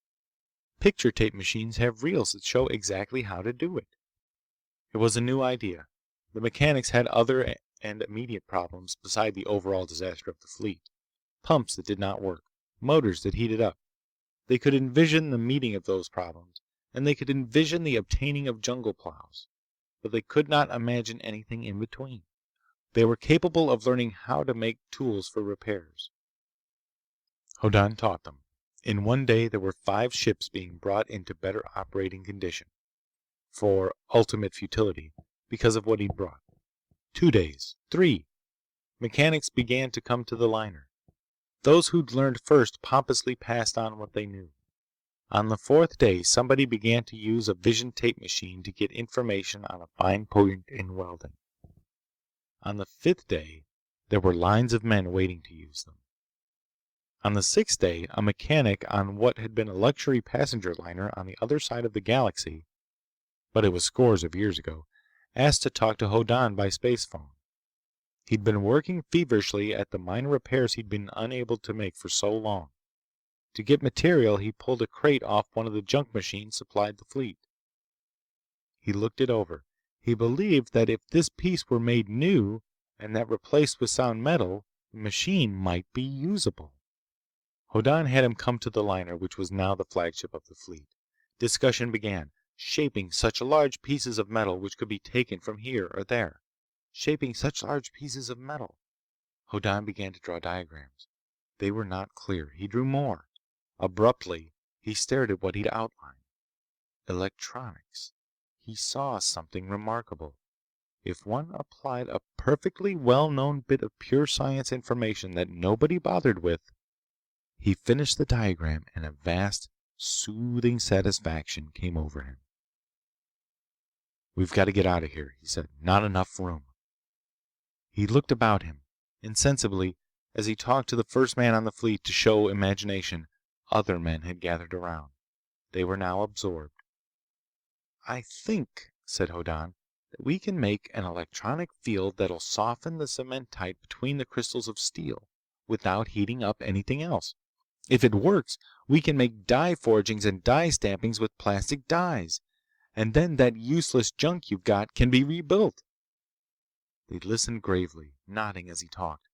Picture tape machines have reels that show exactly how to do it." It was a new idea. The mechanics had other and immediate problems beside the overall disaster of the fleet. Pumps that did not work. Motors that heated up. They could envision the meeting of those problems, and they could envision the obtaining of jungle plows. But they could not imagine anything in between. They were capable of learning how to make tools for repairs. Hoddan taught them. In one day there were 5 ships being brought into better operating condition. For ultimate futility, because of what he'd brought. 2 days. 3. Mechanics began to come to the liner. Those who'd learned first pompously passed on what they knew. On the 4th day, somebody began to use a vision tape machine to get information on a fine point in welding. On the 5th day, there were lines of men waiting to use them. On the 6th day, a mechanic on what had been a luxury passenger liner on the other side of the galaxy, but it was scores of years ago, asked to talk to Hoddan by spacephone. He'd been working feverishly at the minor repairs he'd been unable to make for so long. To get material, he pulled a crate off one of the junk machines supplied the fleet. He looked it over. He believed that if this piece were made new, and that replaced with sound metal, the machine might be usable. Hoddan had him come to the liner, which was now the flagship of the fleet. Discussion began. Shaping such large pieces of metal which could be taken from here or there. Shaping such large pieces of metal. Hoddan began to draw diagrams. They were not clear. He drew more. Abruptly, he stared at what he'd outlined. Electronics. He saw something remarkable. If one applied a perfectly well-known bit of pure science information that nobody bothered with. He finished the diagram and a vast, soothing satisfaction came over him. "We've got to get out of here," he said. "Not enough room." He looked about him. Insensibly, as he talked to the first man on the fleet to show imagination, other men had gathered around. They were now absorbed. "I think," said Hoddan, "that we can make an electronic field that'll soften the cementite between the crystals of steel, without heating up anything else. If it works, we can make die forgings and die stampings with plastic dies. And then that useless junk you've got can be rebuilt." They listened gravely, nodding as he talked.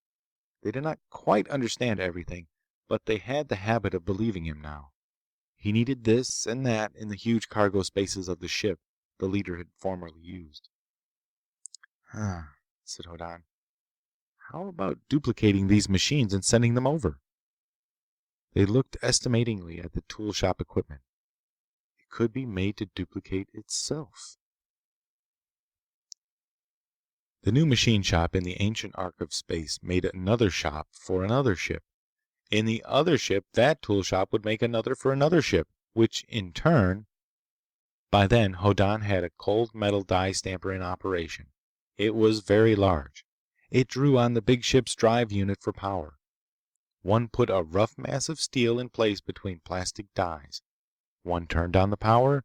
They did not quite understand everything, but they had the habit of believing him now. He needed this and that in the huge cargo spaces of the ship the leader had formerly used. "Huh," said Hoddan. How about duplicating these machines and sending them over? They looked estimatingly at the tool shop equipment. It could be made to duplicate itself. The new machine shop in the ancient arc of space made another shop for another ship. In the other ship, that tool shop would make another for another ship, which in turn... By then, Hoddan had a cold metal die stamper in operation. It was very large. It drew on the big ship's drive unit for power. One put a rough mass of steel in place between plastic dies. One turned on the power.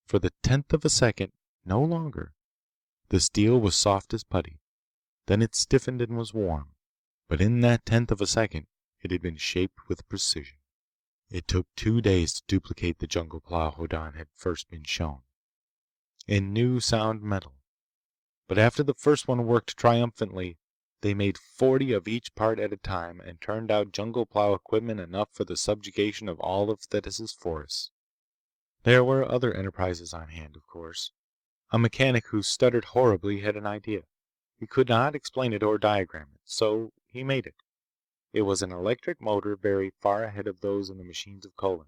For the tenth of a second, no longer, the steel was soft as putty. Then it stiffened and was warm. But in that tenth of a second, it had been shaped with precision. It took 2 days to duplicate the jungle plow Hoddan had first been shown, in new sound metal. But after the first one worked triumphantly, they made 40 of each part at a time and turned out jungle plow equipment enough for the subjugation of all of Thetis' forests. There were other enterprises on hand, of course. A mechanic who stuttered horribly had an idea. He could not explain it or diagram it, so he made it. It was an electric motor very far ahead of those in the machines of Colin.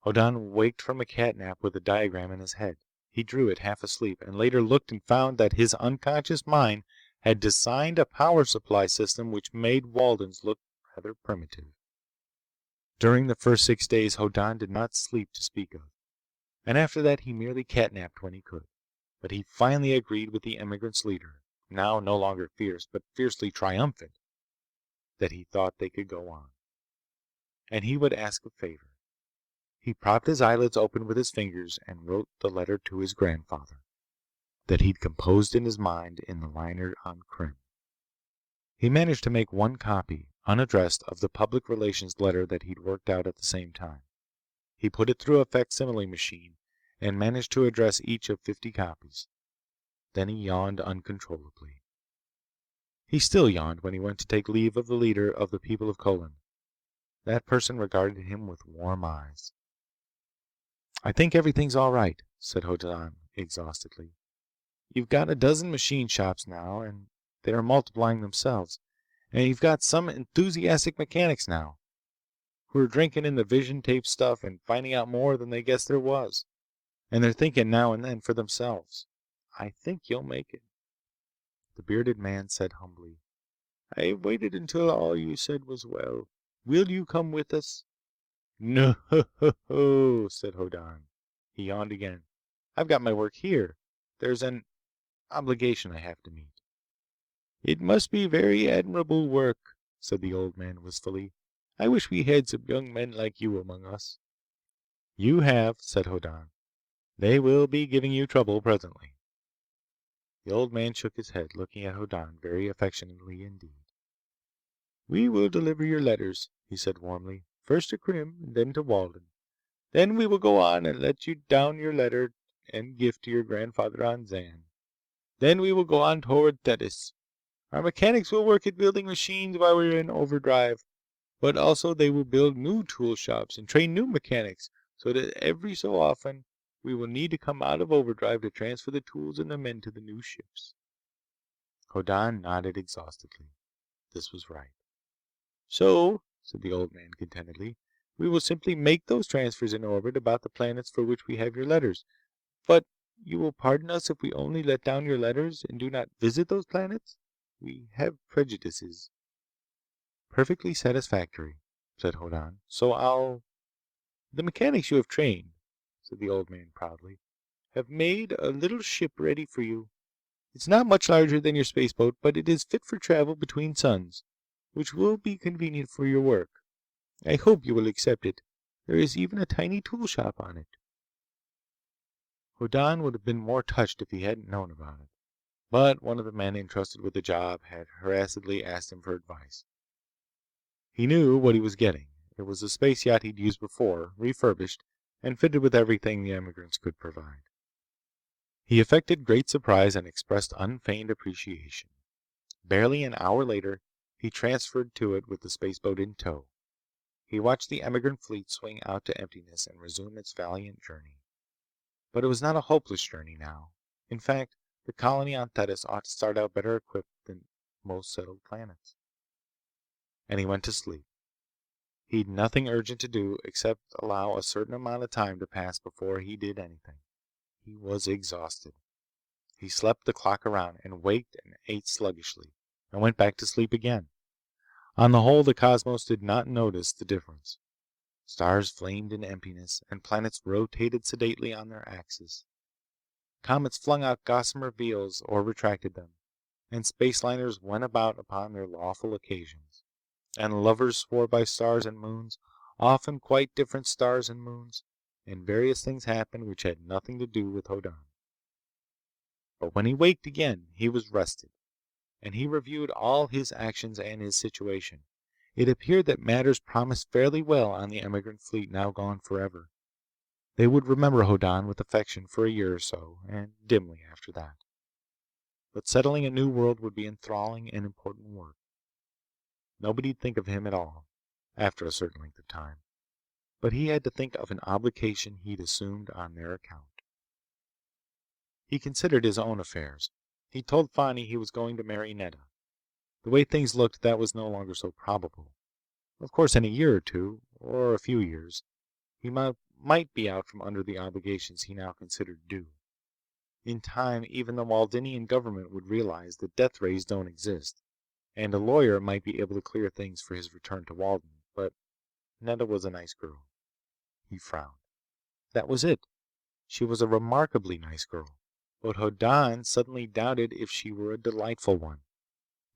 Hoddan waked from a catnap with a diagram in his head. He drew it half asleep, and later looked and found that his unconscious mind had designed a power supply system which made Walden's look rather primitive. During the first 6 days, Hoddan did not sleep to speak of, and after that he merely catnapped when he could. But he finally agreed with the emigrants' leader, now no longer fierce, but fiercely triumphant, that he thought they could go on. And he would ask a favor. He propped his eyelids open with his fingers and wrote the letter to his grandfather that he'd composed in his mind in the liner on Krim. He managed to make one copy, unaddressed, of the public relations letter that he'd worked out at the same time. He put it through a facsimile machine and managed to address each of 50 copies. Then he yawned uncontrollably. He still yawned when he went to take leave of the leader of the people of Colin. That person regarded him with warm eyes. "I think everything's all right," said Hoddan exhaustedly. "You've got a dozen machine shops now, and they are multiplying themselves. And you've got some enthusiastic mechanics now, who are drinking in the vision tape stuff and finding out more than they guessed there was. And they're thinking now and then for themselves. I think you'll make it." The bearded man said humbly, "I waited until all you said was well. Will you come with us?" "No, said Hoddan. He yawned again. "I've got my work here. There's an obligation I have to meet." "It must be very admirable work," said the old man wistfully. "I wish we had some young men like you among us." "You have," said Hoddan. "They will be giving you trouble presently." The old man shook his head, looking at Hoddan very affectionately indeed. "We will deliver your letters," he said warmly. "First to Krim, and then to Walden. Then we will go on and let you down your letter and gift to your grandfather on Zan. Then we will go on toward Thetis. Our mechanics will work at building machines while we are in overdrive, but also they will build new tool shops and train new mechanics, so that every so often we will need to come out of overdrive to transfer the tools and the men to the new ships." Hoddan nodded exhaustedly. This was right. "So," said the old man contentedly, "we will simply make those transfers in orbit about the planets for which we have your letters. But you will pardon us if we only let down your letters and do not visit those planets? We have prejudices." "Perfectly satisfactory," said Hoddan. "So I'll—" "The mechanics you have trained," said the old man proudly, "have made a little ship ready for you. It's not much larger than your spaceboat, but it is fit for travel between suns, which will be convenient for your work. I hope you will accept it. There is even a tiny tool shop on it." Hoddan would have been more touched if he hadn't known about it. But one of the men entrusted with the job had harassedly asked him for advice. He knew what he was getting. It was a space yacht he'd used before, refurbished, and fitted with everything the emigrants could provide. He affected great surprise and expressed unfeigned appreciation. Barely an hour later, he transferred to it with the spaceboat in tow. He watched the emigrant fleet swing out to emptiness and resume its valiant journey. But it was not a hopeless journey now. In fact, the colony on Thetis ought to start out better equipped than most settled planets. And he went to sleep. He'd nothing urgent to do except allow a certain amount of time to pass before he did anything. He was exhausted. He slept the clock around and waked and ate sluggishly, and went back to sleep again. On the whole, the cosmos did not notice the difference. Stars flamed in emptiness, and planets rotated sedately on their axes. Comets flung out gossamer veils or retracted them, and space liners went about upon their lawful occasions. And lovers swore by stars and moons, often quite different stars and moons, and various things happened which had nothing to do with Hoddan. But when he waked again, he was rested, and he reviewed all his actions and his situation. It appeared that matters promised fairly well on the emigrant fleet now gone forever. They would remember Hoddan with affection for a year or so, and dimly after that. But settling a new world would be enthralling and important work. Nobody'd think of him at all, after a certain length of time, but he had to think of an obligation he'd assumed on their account. He considered his own affairs. He told Fani he was going to marry Nedda. The way things looked, that was no longer so probable. Of course, in a year or two, or a few years, he might be out from under the obligations he now considered due. In time, even the Waldenian government would realize that death rays don't exist, and a lawyer might be able to clear things for his return to Walden, but Nedda was a nice girl. He frowned. That was it. She was a remarkably nice girl, but Hoddan suddenly doubted if she were a delightful one.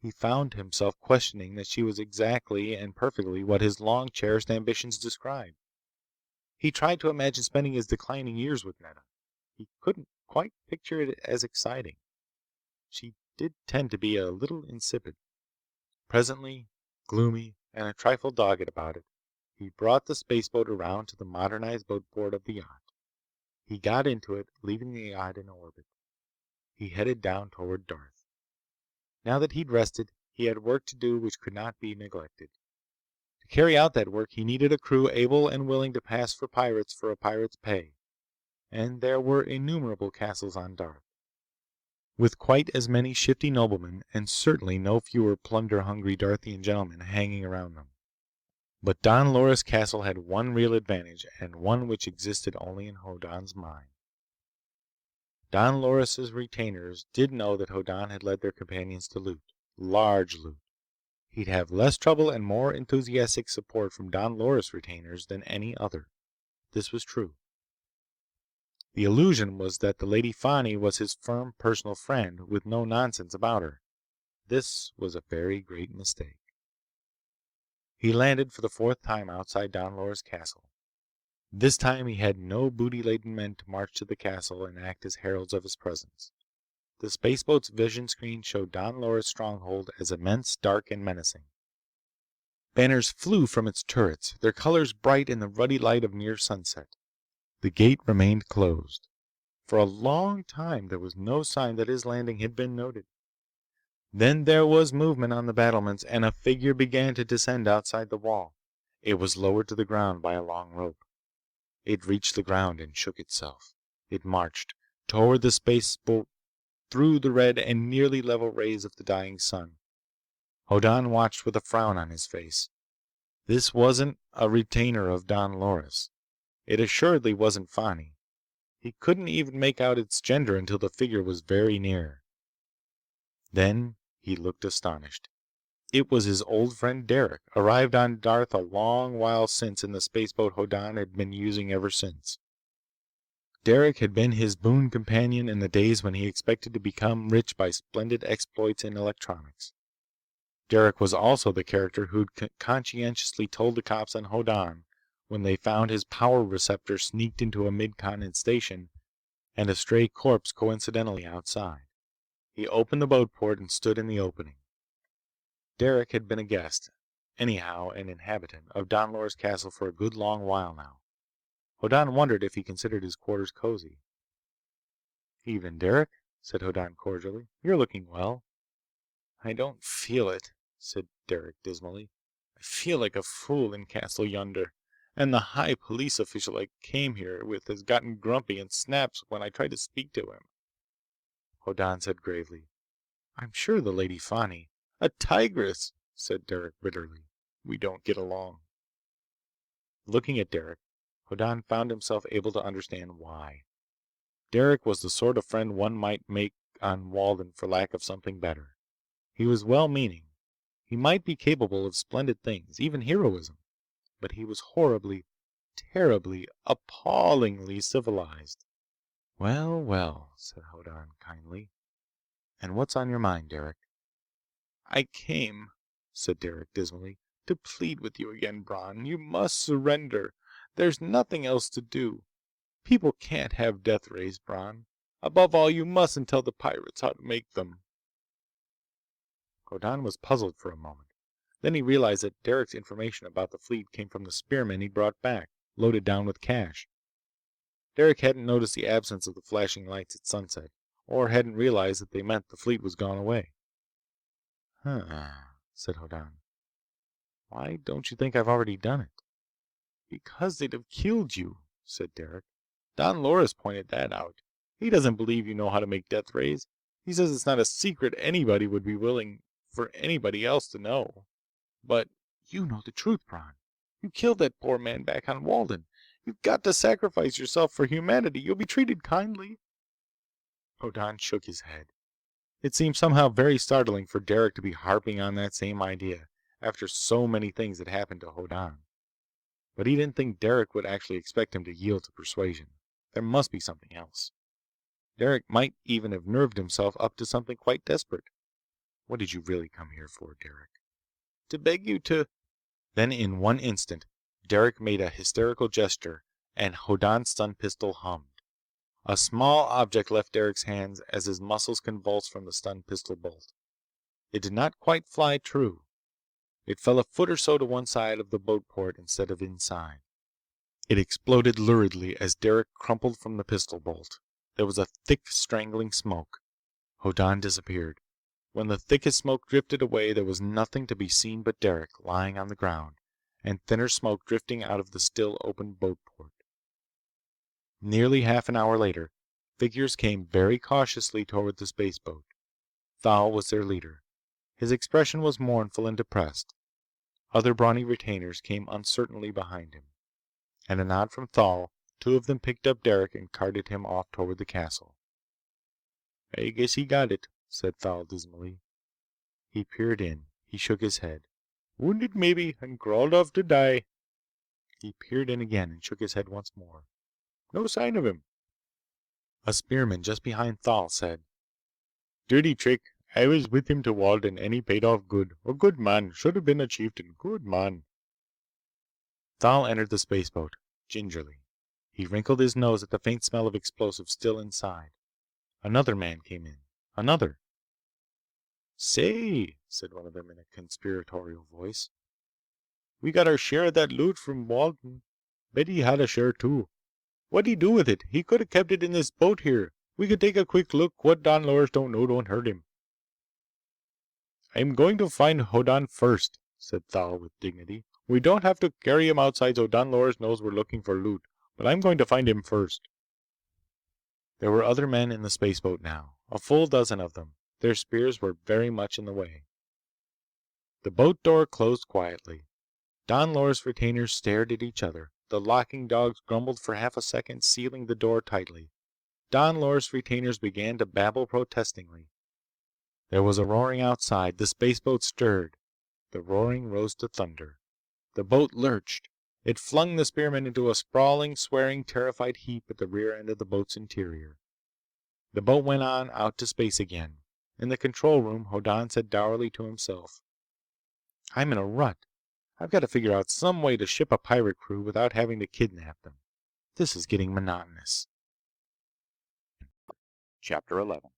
He found himself questioning that she was exactly and perfectly what his long-cherished ambitions described. He tried to imagine spending his declining years with Nedda. He couldn't quite picture it as exciting. She did tend to be a little insipid. Presently, gloomy and a trifle dogged about it, he brought the spaceboat around to the modernized boatport of the yacht. He got into it, leaving the yacht in orbit. He headed down toward Darth. Now that he'd rested, he had work to do which could not be neglected. To carry out that work, he needed a crew able and willing to pass for pirates for a pirate's pay, and there were innumerable castles on Darth, with quite as many shifty noblemen, and certainly no fewer plunder-hungry Darthian gentlemen hanging around them. But Don Loris Castle had one real advantage, and one which existed only in Hoddan's mind. Don Loris' retainers did know that Hoddan had led their companions to loot. Large loot. He'd have less trouble and more enthusiastic support from Don Loris retainers than any other. This was true. The illusion was that the Lady Fani was his firm personal friend, with no nonsense about her. This was a very great mistake. He landed for the fourth time outside Don Loris' castle. This time he had no booty-laden men to march to the castle and act as heralds of his presence. The spaceboat's vision screen showed Don Loris' stronghold as immense, dark, and menacing. Banners flew from its turrets, their colors bright in the ruddy light of near sunset. The gate remained closed. For a long time there was no sign that his landing had been noted. Then there was movement on the battlements, and a figure began to descend outside the wall. It was lowered to the ground by a long rope. It reached the ground and shook itself. It marched toward the spaceboat through the red and nearly level rays of the dying sun. Hoddan watched with a frown on his face. This wasn't a retainer of Don Loris. It assuredly wasn't Fani. He couldn't even make out its gender until the figure was very near. Then he looked astonished. It was his old friend Derek, arrived on Darth a long while since in the spaceboat Hoddan had been using ever since. Derek had been his boon companion in the days when he expected to become rich by splendid exploits in electronics. Derek was also the character who'd conscientiously told the cops on Hoddan when they found his power receptor sneaked into a mid-continent station and a stray corpse coincidentally outside. He opened the boat port and stood in the opening. Derek had been a guest, anyhow an inhabitant, of Don Loris Castle for a good long while now. Hoddan wondered if he considered his quarters cozy. "Evening, Derek," said Hoddan cordially. "You're looking well." "I don't feel it," said Derek dismally. "I feel like a fool in Castle yonder, and the high police official I came here with has gotten grumpy and snaps when I try to speak to him." Hoddan said gravely, "I'm sure the Lady Fani—" A tigress, said Derek bitterly. We don't get along. Looking at Derek, Hoddan found himself able to understand why. Derek was the sort of friend one might make on Walden for lack of something better. He was well-meaning. He might be capable of splendid things, even heroism, but he was horribly, terribly, appallingly civilized. Well, well, said Hoddan kindly. And what's on your mind, Derek? I came, said Derek dismally, to plead with you again, Bron. You must surrender. There's nothing else to do. People can't have death rays, Bron. Above all, you mustn't tell the pirates how to make them. Hoddan was puzzled for a moment. Then he realized that Derek's information about the fleet came from the spearmen he'd brought back, loaded down with cash. Derek hadn't noticed the absence of the flashing lights at sunset, or hadn't realized that they meant the fleet was gone away. Huh, said Hoddan. Why don't you think I've already done it? Because they'd have killed you, said Derek. Don Loris pointed that out. He doesn't believe you know how to make death rays. He says it's not a secret anybody would be willing for anybody else to know. But you know the truth, Bron. You killed that poor man back on Walden. You've got to sacrifice yourself for humanity. You'll be treated kindly. Hoddan shook his head. It seemed somehow very startling for Derek to be harping on that same idea after so many things had happened to Hoddan. But he didn't think Derek would actually expect him to yield to persuasion. There must be something else. Derek might even have nerved himself up to something quite desperate. What did you really come here for, Derek? To beg you to... Then in one instant, Derek made a hysterical gesture, and Hoddan's stun pistol hummed. A small object left Derek's hands as his muscles convulsed from the stun pistol bolt. It did not quite fly true. It fell a foot or so to one side of the boat port instead of inside. It exploded luridly as Derek crumpled from the pistol bolt. There was a thick, strangling smoke. Hoddan disappeared. When the thickest smoke drifted away, there was nothing to be seen but Derek lying on the ground, and thinner smoke drifting out of the still open boat port. Nearly half an hour later, figures came very cautiously toward the spaceboat. Thal was their leader. His expression was mournful and depressed. Other brawny retainers came uncertainly behind him. At a nod from Thal, two of them picked up Derek and carted him off toward the castle. I guess he got it, said Thal dismally. He peered in. He shook his head. Wounded maybe, and crawled off to die. He peered in again and shook his head once more. No sign of him. A spearman just behind Thal said, Dirty trick. I was with him to Walden and he paid off good. A good man. Should have been a chieftain. Good man. Thal entered the spaceboat, gingerly. He wrinkled his nose at the faint smell of explosives still inside. Another man came in. Another. Say, said one of them in a conspiratorial voice. We got our share of that loot from Walden. Bet he had a share too. What'd he do with it? He could have kept it in this boat here. We could take a quick look. What Don Loris don't know don't hurt him. I'm going to find Hoddan first, said Thal with dignity. We don't have to carry him outside so Don Loris knows we're looking for loot, but I'm going to find him first. There were other men in the spaceboat now, a full dozen of them. Their spears were very much in the way. The boat door closed quietly. Don Loris' retainers stared at each other. The locking dogs grumbled for half a second, sealing the door tightly. Don Loris' retainers began to babble protestingly. There was a roaring outside. The spaceboat stirred. The roaring rose to thunder. The boat lurched. It flung the spearmen into a sprawling, swearing, terrified heap at the rear end of the boat's interior. The boat went on out to space again. In the control room, Hoddan said dourly to himself, I'm in a rut. I've got to figure out some way to ship a pirate crew without having to kidnap them. This is getting monotonous. Chapter 11.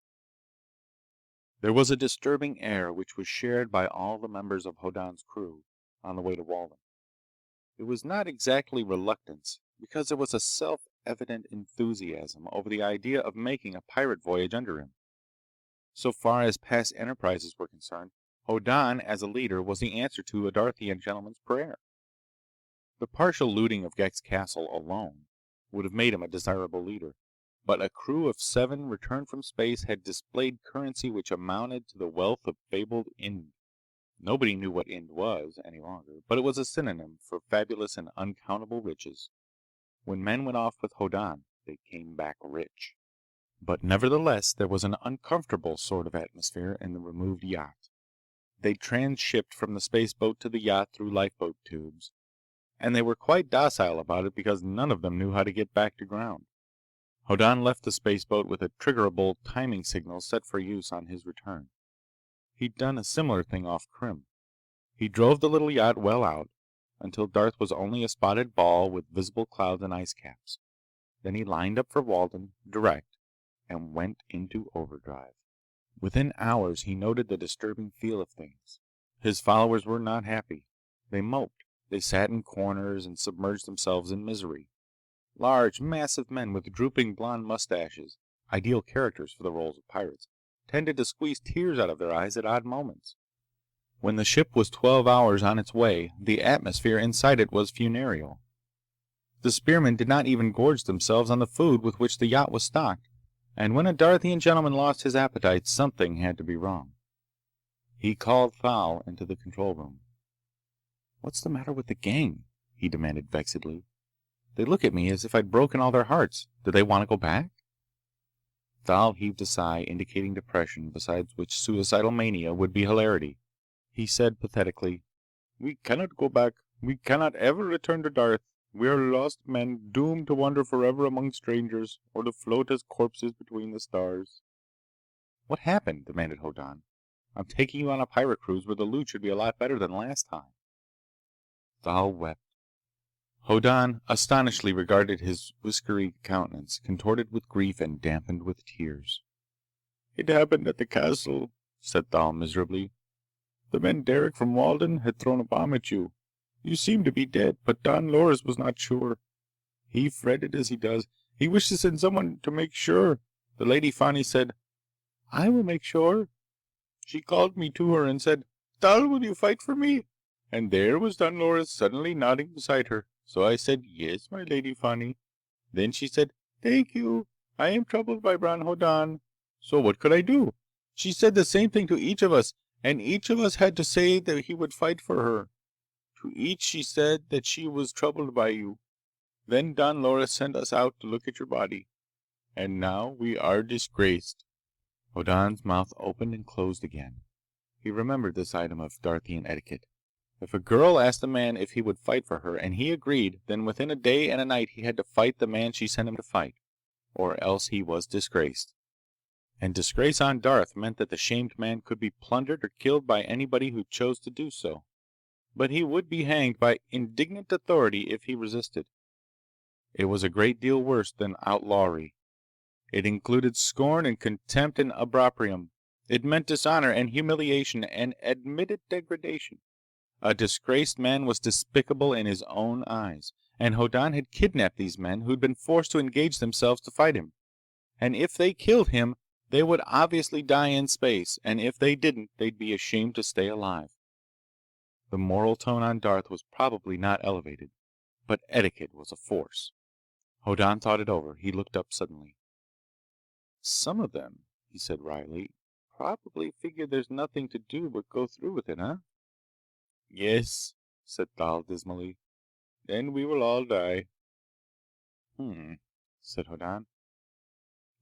There was a disturbing air which was shared by all the members of Hoddan's crew on the way to Walden. It was not exactly reluctance, because there was a self-evident enthusiasm over the idea of making a pirate voyage under him. So far as past enterprises were concerned, Hoddan, as a leader, was the answer to a Darthian gentleman's prayer. The partial looting of Ghek's castle alone would have made him a desirable leader, but a crew of 7 returned from space had displayed currency which amounted to the wealth of fabled Ind. Nobody knew what Ind was any longer, but it was a synonym for fabulous and uncountable riches. When men went off with Hoddan, they came back rich. But nevertheless, there was an uncomfortable sort of atmosphere in the removed yacht. They transshipped from the spaceboat to the yacht through lifeboat tubes, and they were quite docile about it because none of them knew how to get back to ground. Hoddan left the spaceboat with a triggerable timing signal set for use on his return. He'd done a similar thing off Krim. He drove the little yacht well out, until Darth was only a spotted ball with visible clouds and ice caps. Then he lined up for Walden, direct, and went into overdrive. Within hours, he noted the disturbing feel of things. His followers were not happy. They moped. They sat in corners and submerged themselves in misery. Large, massive men with drooping blonde mustaches, ideal characters for the roles of pirates, tended to squeeze tears out of their eyes at odd moments. When the ship was 12 hours on its way, the atmosphere inside it was funereal. The spearmen did not even gorge themselves on the food with which the yacht was stocked, and when a Darthian gentleman lost his appetite, something had to be wrong. He called Thal into the control room. "What's the matter with the gang?" he demanded vexedly. "They look at me as if I'd broken all their hearts. Do they want to go back?" Thal heaved a sigh, indicating depression, beside which suicidal mania would be hilarity. He said pathetically, "We cannot go back. We cannot ever return to Darth. We are lost men, doomed to wander forever among strangers, or to float as corpses between the stars." "What happened?" demanded Hoddan. "I'm taking you on a pirate cruise where the loot should be a lot better than last time." Thal wept. Hoddan astonishedly regarded his whiskery countenance, contorted with grief and dampened with tears. "It happened at the castle," said Thal miserably. "The men Derek from Walden had thrown a bomb at you. You seemed to be dead, but Don Loris was not sure. He fretted as he does. He wished to send someone to make sure. The Lady Fani said, 'I will make sure.' She called me to her and said, 'Thal, will you fight for me?' And there was Don Loris suddenly nodding beside her. So I said, 'Yes, my Lady Fani.' Then she said, 'Thank you. I am troubled by Bron Hoddan.' So what could I do? She said the same thing to each of us, and each of us had to say that he would fight for her. To each she said that she was troubled by you. Then Don Loris sent us out to look at your body. And now we are disgraced." Hoddan's mouth opened and closed again. He remembered this item of Darthian etiquette. If a girl asked a man if he would fight for her, and he agreed, then within a day and a night he had to fight the man she sent him to fight, or else he was disgraced. And disgrace on Darth meant that the shamed man could be plundered or killed by anybody who chose to do so. But he would be hanged by indignant authority if he resisted. It was a great deal worse than outlawry. It included scorn and contempt and opprobrium. It meant dishonor and humiliation and admitted degradation. A disgraced man was despicable in his own eyes, and Hoddan had kidnapped these men who'd been forced to engage themselves to fight him. And if they killed him, they would obviously die in space, and if they didn't, they'd be ashamed to stay alive. The moral tone on Darth was probably not elevated, but etiquette was a force. Hoddan thought it over. He looked up suddenly. "Some of them," he said wryly, "probably figure there's nothing to do but go through with it, huh?" "Yes," said Thal dismally. "Then we will all die." Said Hoddan.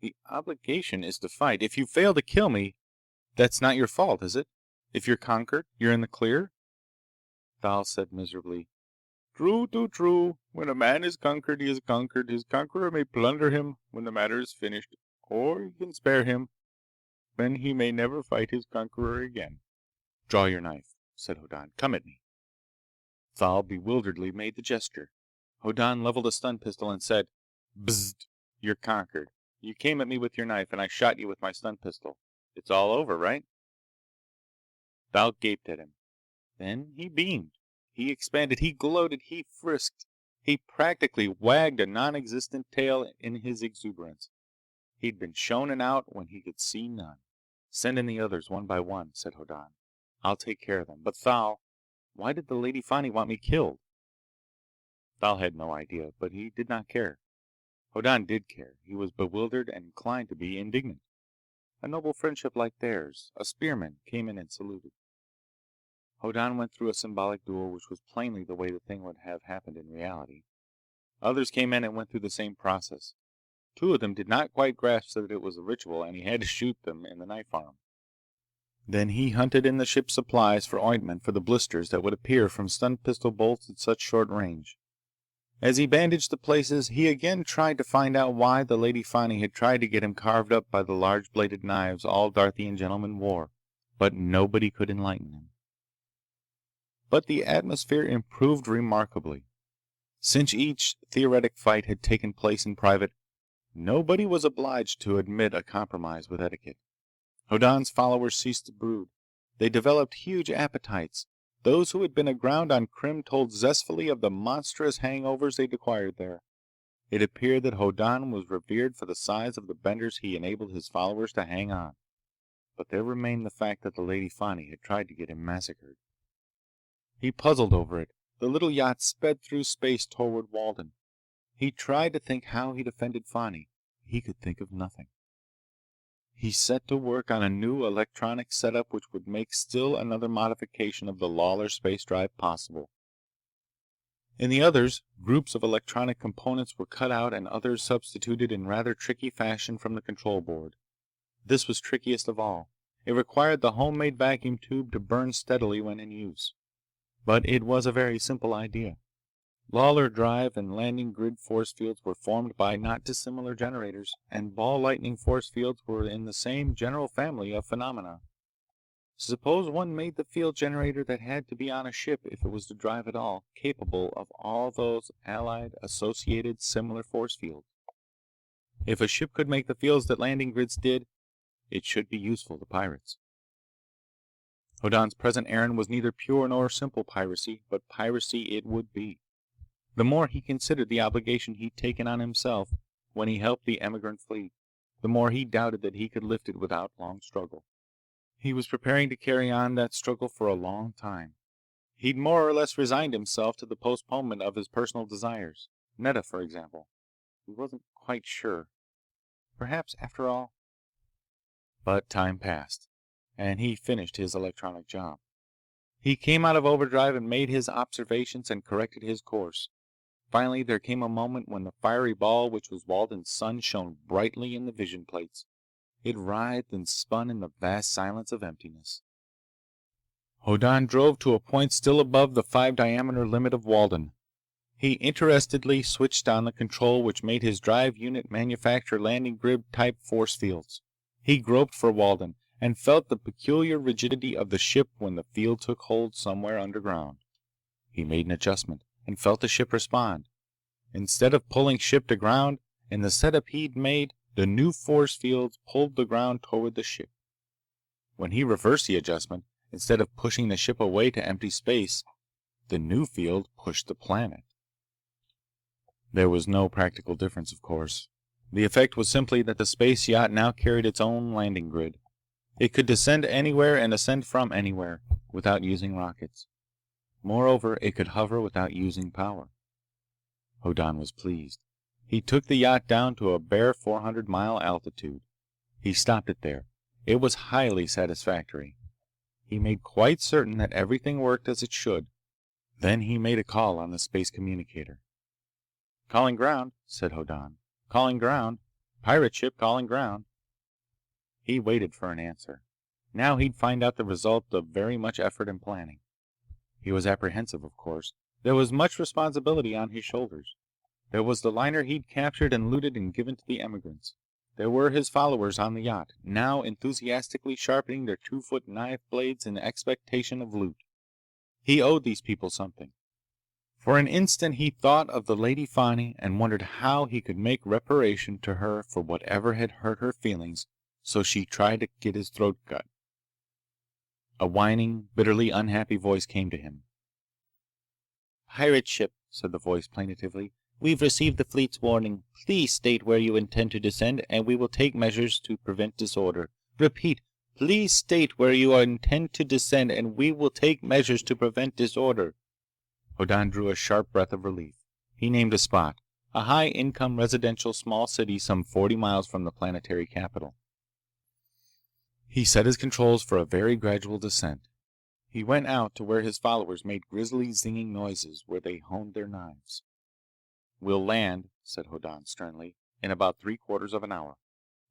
"The obligation is to fight. If you fail to kill me, that's not your fault, is it? If you're conquered, you're in the clear?" Thal said miserably, "True, too true. When a man is conquered, he is conquered. His conqueror may plunder him when the matter is finished, or he can spare him, when he may never fight his conqueror again." "Draw your knife," said Hoddan. "Come at me." Thal bewilderedly made the gesture. Hoddan leveled a stun pistol and said, "Bzzzt. You're conquered. You came at me with your knife, and I shot you with my stun pistol. It's all over, right?" Thal gaped at him. Then he beamed. He expanded. He gloated. He frisked. He practically wagged a non-existent tail in his exuberance. He'd been shown an out when he could see none. "Send in the others one by one," said Hoddan. "I'll take care of them. But Thal, why did the Lady Fani want me killed?" Thal had no idea, but he did not care. Hoddan did care. He was bewildered and inclined to be indignant. A noble friendship like theirs, a spearman, came in and saluted. Hoddan went through a symbolic duel, which was plainly the way the thing would have happened in reality. Others came in and went through the same process. Two of them did not quite grasp that it was a ritual, and he had to shoot them in the knife arm. Then he hunted in the ship's supplies for ointment for the blisters that would appear from stun pistol bolts at such short range. As he bandaged the places, he again tried to find out why the Lady Fani had tried to get him carved up by the large-bladed knives all Darthian gentlemen wore, but nobody could enlighten him. But the atmosphere improved remarkably. Since each theoretic fight had taken place in private, nobody was obliged to admit a compromise with etiquette. Hoddan's followers ceased to brood. They developed huge appetites. Those who had been aground on Krim told zestfully of the monstrous hangovers they'd acquired there. It appeared that Hoddan was revered for the size of the benders he enabled his followers to hang on. But there remained the fact that the Lady Fani had tried to get him massacred. He puzzled over it. The little yacht sped through space toward Walden. He tried to think how he'd offended Fani. He could think of nothing. He set to work on a new electronic setup which would make still another modification of the Lawler space drive possible. In the others, groups of electronic components were cut out and others substituted in rather tricky fashion from the control board. This was trickiest of all. It required the homemade vacuum tube to burn steadily when in use. But it was a very simple idea. Lawler drive and landing grid force fields were formed by not dissimilar generators, and ball lightning force fields were in the same general family of phenomena. Suppose one made the field generator that had to be on a ship if it was to drive at all, capable of all those allied, associated, similar force fields. If a ship could make the fields that landing grids did, it should be useful to pirates. Hoddan's present errand was neither pure nor simple piracy, but piracy it would be. The more he considered the obligation he'd taken on himself when he helped the emigrant fleet, the more he doubted that he could lift it without long struggle. He was preparing to carry on that struggle for a long time. He'd more or less resigned himself to the postponement of his personal desires. Netta, for example. He wasn't quite sure. Perhaps, after all... But time passed, and he finished his electronic job. He came out of overdrive and made his observations and corrected his course. Finally, there came a moment when the fiery ball which was Walden's sun shone brightly in the vision plates. It writhed and spun in the vast silence of emptiness. Hoddan drove to a point still above the 5-diameter limit of Walden. He interestedly switched on the control which made his drive unit manufacture landing grid type force fields. He groped for Walden, and felt the peculiar rigidity of the ship when the field took hold somewhere underground. He made an adjustment, and felt the ship respond. Instead of pulling ship to ground, in the setup he'd made, the new force fields pulled the ground toward the ship. When he reversed the adjustment, instead of pushing the ship away to empty space, the new field pushed the planet. There was no practical difference, of course. The effect was simply that the space yacht now carried its own landing grid. It could descend anywhere and ascend from anywhere, without using rockets. Moreover, it could hover without using power. Hoddan was pleased. He took the yacht down to a bare 400-mile altitude. He stopped it there. It was highly satisfactory. He made quite certain that everything worked as it should. Then he made a call on the space communicator. "Calling ground," said Hoddan. "Calling ground. Pirate ship calling ground." He waited for an answer. Now he'd find out the result of very much effort and planning. He was apprehensive, of course. There was much responsibility on his shoulders. There was the liner he'd captured and looted and given to the emigrants. There were his followers on the yacht, now enthusiastically sharpening their 2-foot knife blades in expectation of loot. He owed these people something. For an instant he thought of the Lady Fani and wondered how he could make reparation to her for whatever had hurt her feelings, so she tried to get his throat cut. A whining, bitterly unhappy voice came to him. "Pirate ship," said the voice plaintively. "We've received the fleet's warning. Please state where you intend to descend, and we will take measures to prevent disorder. Repeat, please state where you intend to descend, and we will take measures to prevent disorder." Hoddan drew a sharp breath of relief. He named a spot. A high-income residential small city some 40 miles from the planetary capital. He set his controls for a very gradual descent. He went out to where his followers made grisly zinging noises where they honed their knives. "We'll land," said Hoddan sternly, "in about 3/4 of an hour.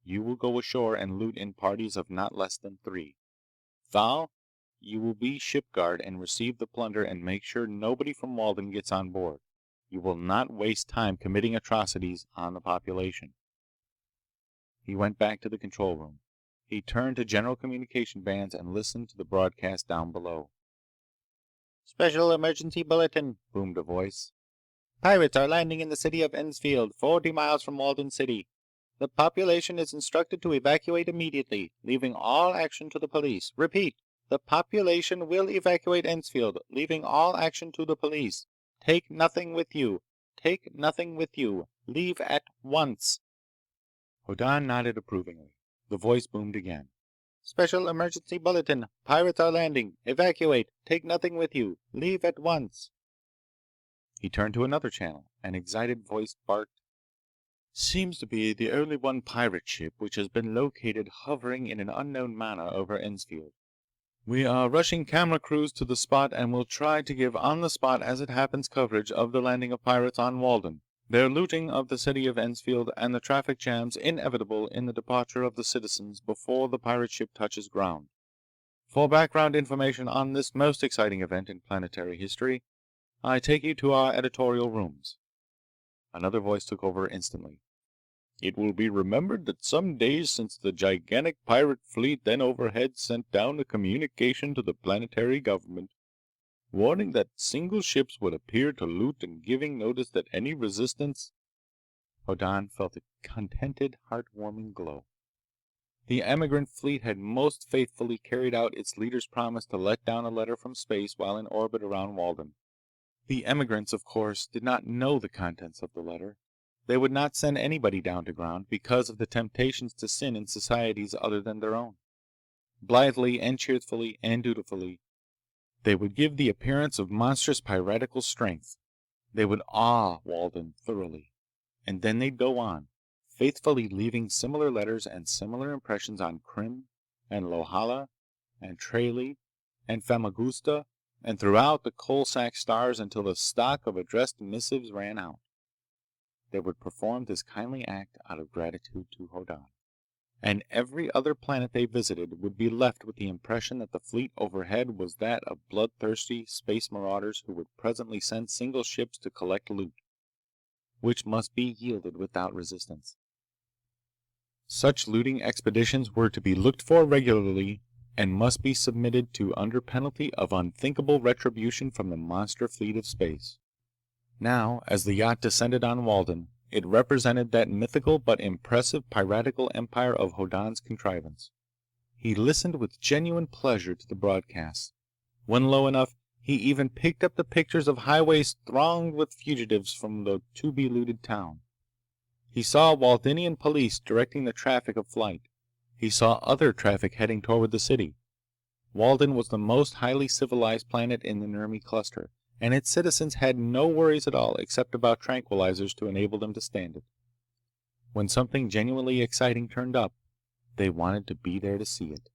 You will go ashore and loot in parties of not less than 3. Thal, you will be ship guard and receive the plunder and make sure nobody from Walden gets on board. You will not waste time committing atrocities on the population." He went back to the control room. He turned to general communication bands and listened to the broadcast down below. Special emergency bulletin, boomed a voice. Pirates are landing in the city of Ensfield, 40 miles from Walden City. The population is instructed to evacuate immediately, leaving all action to the police. Repeat, the population will evacuate Ensfield, leaving all action to the police. Take nothing with you. Take nothing with you. Leave at once. Hoddan nodded approvingly. The voice boomed again. Special emergency bulletin. Pirates are landing. Evacuate. Take nothing with you. Leave at once. He turned to another channel. An excited voice barked, "Seems to be the only one pirate ship which has been located hovering in an unknown manner over Ensfield. We are rushing camera crews to the spot and will try to give on-the-spot as-it-happens coverage of the landing of pirates on Walden, their looting of the city of Ensfield, and the traffic jams inevitable in the departure of the citizens before the pirate ship touches ground. For background information on this most exciting event in planetary history, I take you to our editorial rooms." Another voice took over instantly. "It will be remembered that some days since the gigantic pirate fleet then overhead sent down a communication to the planetary government, warning that single ships would appear to loot and giving notice that any resistance—" Hoddan felt a contented, heartwarming glow. The emigrant fleet had most faithfully carried out its leader's promise to let down a letter from space while in orbit around Walden. The emigrants, of course, did not know the contents of the letter. They would not send anybody down to ground because of the temptations to sin in societies other than their own. Blithely and cheerfully and dutifully, they would give the appearance of monstrous piratical strength. They would awe Walden thoroughly. And then they'd go on, faithfully leaving similar letters and similar impressions on Krim and Lohala and Tralee and Famagusta and throughout the coal-sack stars until the stock of addressed missives ran out. They would perform this kindly act out of gratitude to Hoddan. And every other planet they visited would be left with the impression that the fleet overhead was that of bloodthirsty space marauders who would presently send single ships to collect loot, which must be yielded without resistance. Such looting expeditions were to be looked for regularly and must be submitted to under penalty of unthinkable retribution from the monster fleet of space. Now, as the yacht descended on Walden, it represented that mythical but impressive piratical empire of Hoddan's contrivance. He listened with genuine pleasure to the broadcasts. When low enough, he even picked up the pictures of highways thronged with fugitives from the to-be-looted town. He saw Waldenian police directing the traffic of flight. He saw other traffic heading toward the city. Walden was the most highly civilized planet in the Murry cluster, and its citizens had no worries at all except about tranquilizers to enable them to stand it. When something genuinely exciting turned up, they wanted to be there to see it.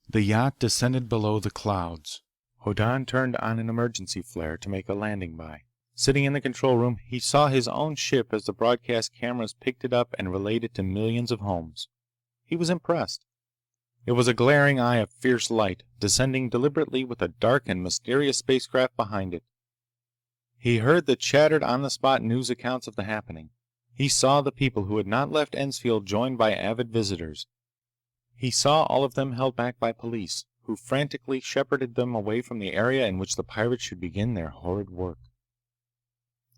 The yacht descended below the clouds. Hoddan turned on an emergency flare to make a landing by. Sitting in the control room, he saw his own ship as the broadcast cameras picked it up and relayed it to millions of homes. He was impressed. It was a glaring eye of fierce light, descending deliberately with a dark and mysterious spacecraft behind it. He heard the chattered on-the-spot news accounts of the happening. He saw the people who had not left Ensfield joined by avid visitors. He saw all of them held back by police, who frantically shepherded them away from the area in which the pirates should begin their horrid work.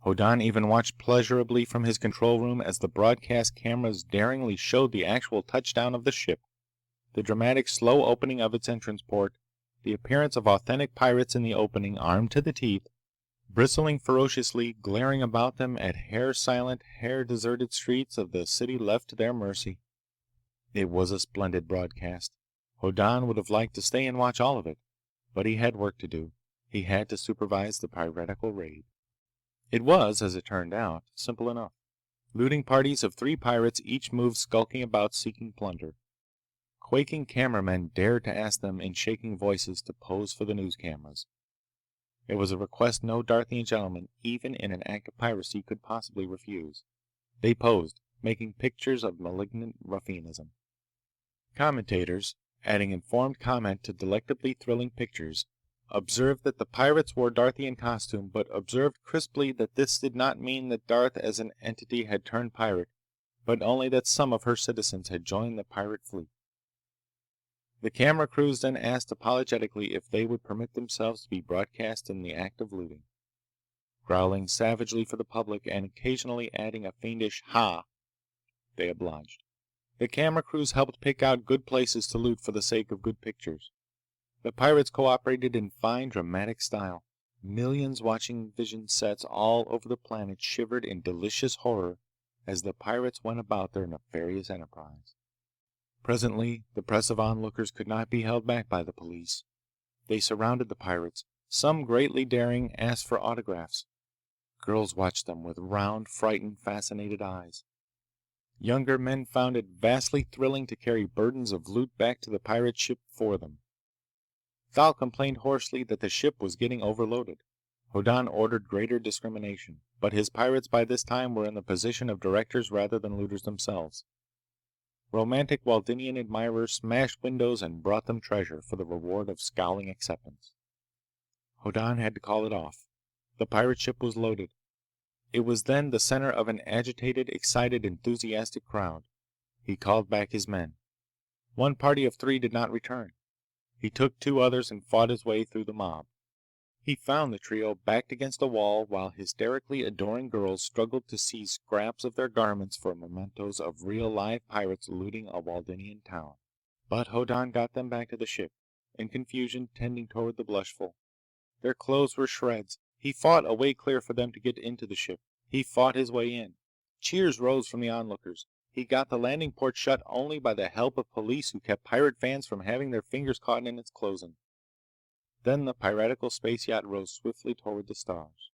Hoddan even watched pleasurably from his control room as the broadcast cameras daringly showed the actual touchdown of the ship, the dramatic slow opening of its entrance port, the appearance of authentic pirates in the opening, armed to the teeth, bristling ferociously, glaring about them at hair-silent, hair-deserted streets of the city left to their mercy. It was a splendid broadcast. Hoddan would have liked to stay and watch all of it, but he had work to do. He had to supervise the piratical raid. It was, as it turned out, simple enough. Looting parties of 3 pirates each moved skulking about seeking plunder. quaking cameramen dared to ask them in shaking voices to pose for the news cameras. It was a request no Darthian gentleman, even in an act of piracy, could possibly refuse. They posed, making pictures of malignant ruffianism. Commentators, adding informed comment to delectably thrilling pictures, observed that the pirates wore Darthian costume, but observed crisply that this did not mean that Darth as an entity had turned pirate, but only that some of her citizens had joined the pirate fleet. The camera crews then asked apologetically if they would permit themselves to be broadcast in the act of looting. Growling savagely for the public and occasionally adding a fiendish "ha!" they obliged. The camera crews helped pick out good places to loot for the sake of good pictures. The pirates cooperated in fine dramatic style. Millions watching vision sets all over the planet shivered in delicious horror as the pirates went about their nefarious enterprise. Presently, the press of onlookers could not be held back by the police. They surrounded the pirates. Some, greatly daring, asked for autographs. Girls watched them with round, frightened, fascinated eyes. Younger men found it vastly thrilling to carry burdens of loot back to the pirate ship for them. Thal complained hoarsely that the ship was getting overloaded. Hoddan ordered greater discrimination, but his pirates by this time were in the position of directors rather than looters themselves. Romantic Waldinian admirers smashed windows and brought them treasure for the reward of scowling acceptance. Hoddan had to call it off. The pirate ship was loaded. It was then the center of an agitated, excited, enthusiastic crowd. He called back his men. One party of 3 did not return. He took 2 others and fought his way through the mob. He found the trio backed against a wall while hysterically adoring girls struggled to seize scraps of their garments for mementos of real live pirates looting a Waldinian town. But Hoddan got them back to the ship, in confusion tending toward the blushful. Their clothes were shreds. He fought a way clear for them to get into the ship. He fought his way in. Cheers rose from the onlookers. He got the landing port shut only by the help of police who kept pirate fans from having their fingers caught in its closing. Then the piratical space yacht rose swiftly toward the stars.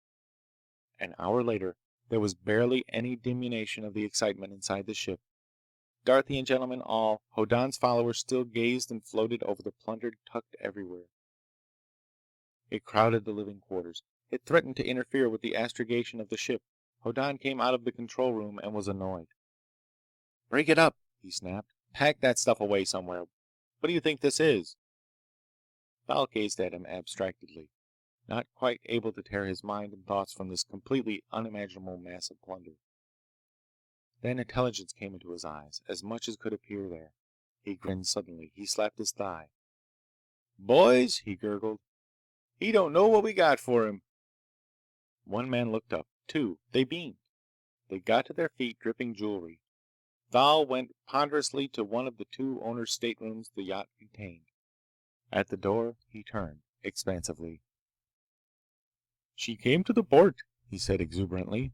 An hour later, there was barely any diminution of the excitement inside the ship. Darthian gentlemen all, Hoddan's followers still gazed and floated over the plunder tucked everywhere. It crowded the living quarters. It threatened to interfere with the astrogation of the ship. Hoddan came out of the control room and was annoyed. "Break it up," he snapped. "Pack that stuff away somewhere. What do you think this is?" Thal gazed at him abstractedly, not quite able to tear his mind and thoughts from this completely unimaginable mass of plunder. Then intelligence came into his eyes, as much as could appear there. He grinned suddenly. He slapped his thigh. "Boys," he gurgled, "he don't know what we got for him." One man looked up. 2. They beamed. They got to their feet, dripping jewelry. Thal went ponderously to one of the 2 owners' staterooms the yacht contained. At the door, he turned, expansively. "She came to the port," he said exuberantly,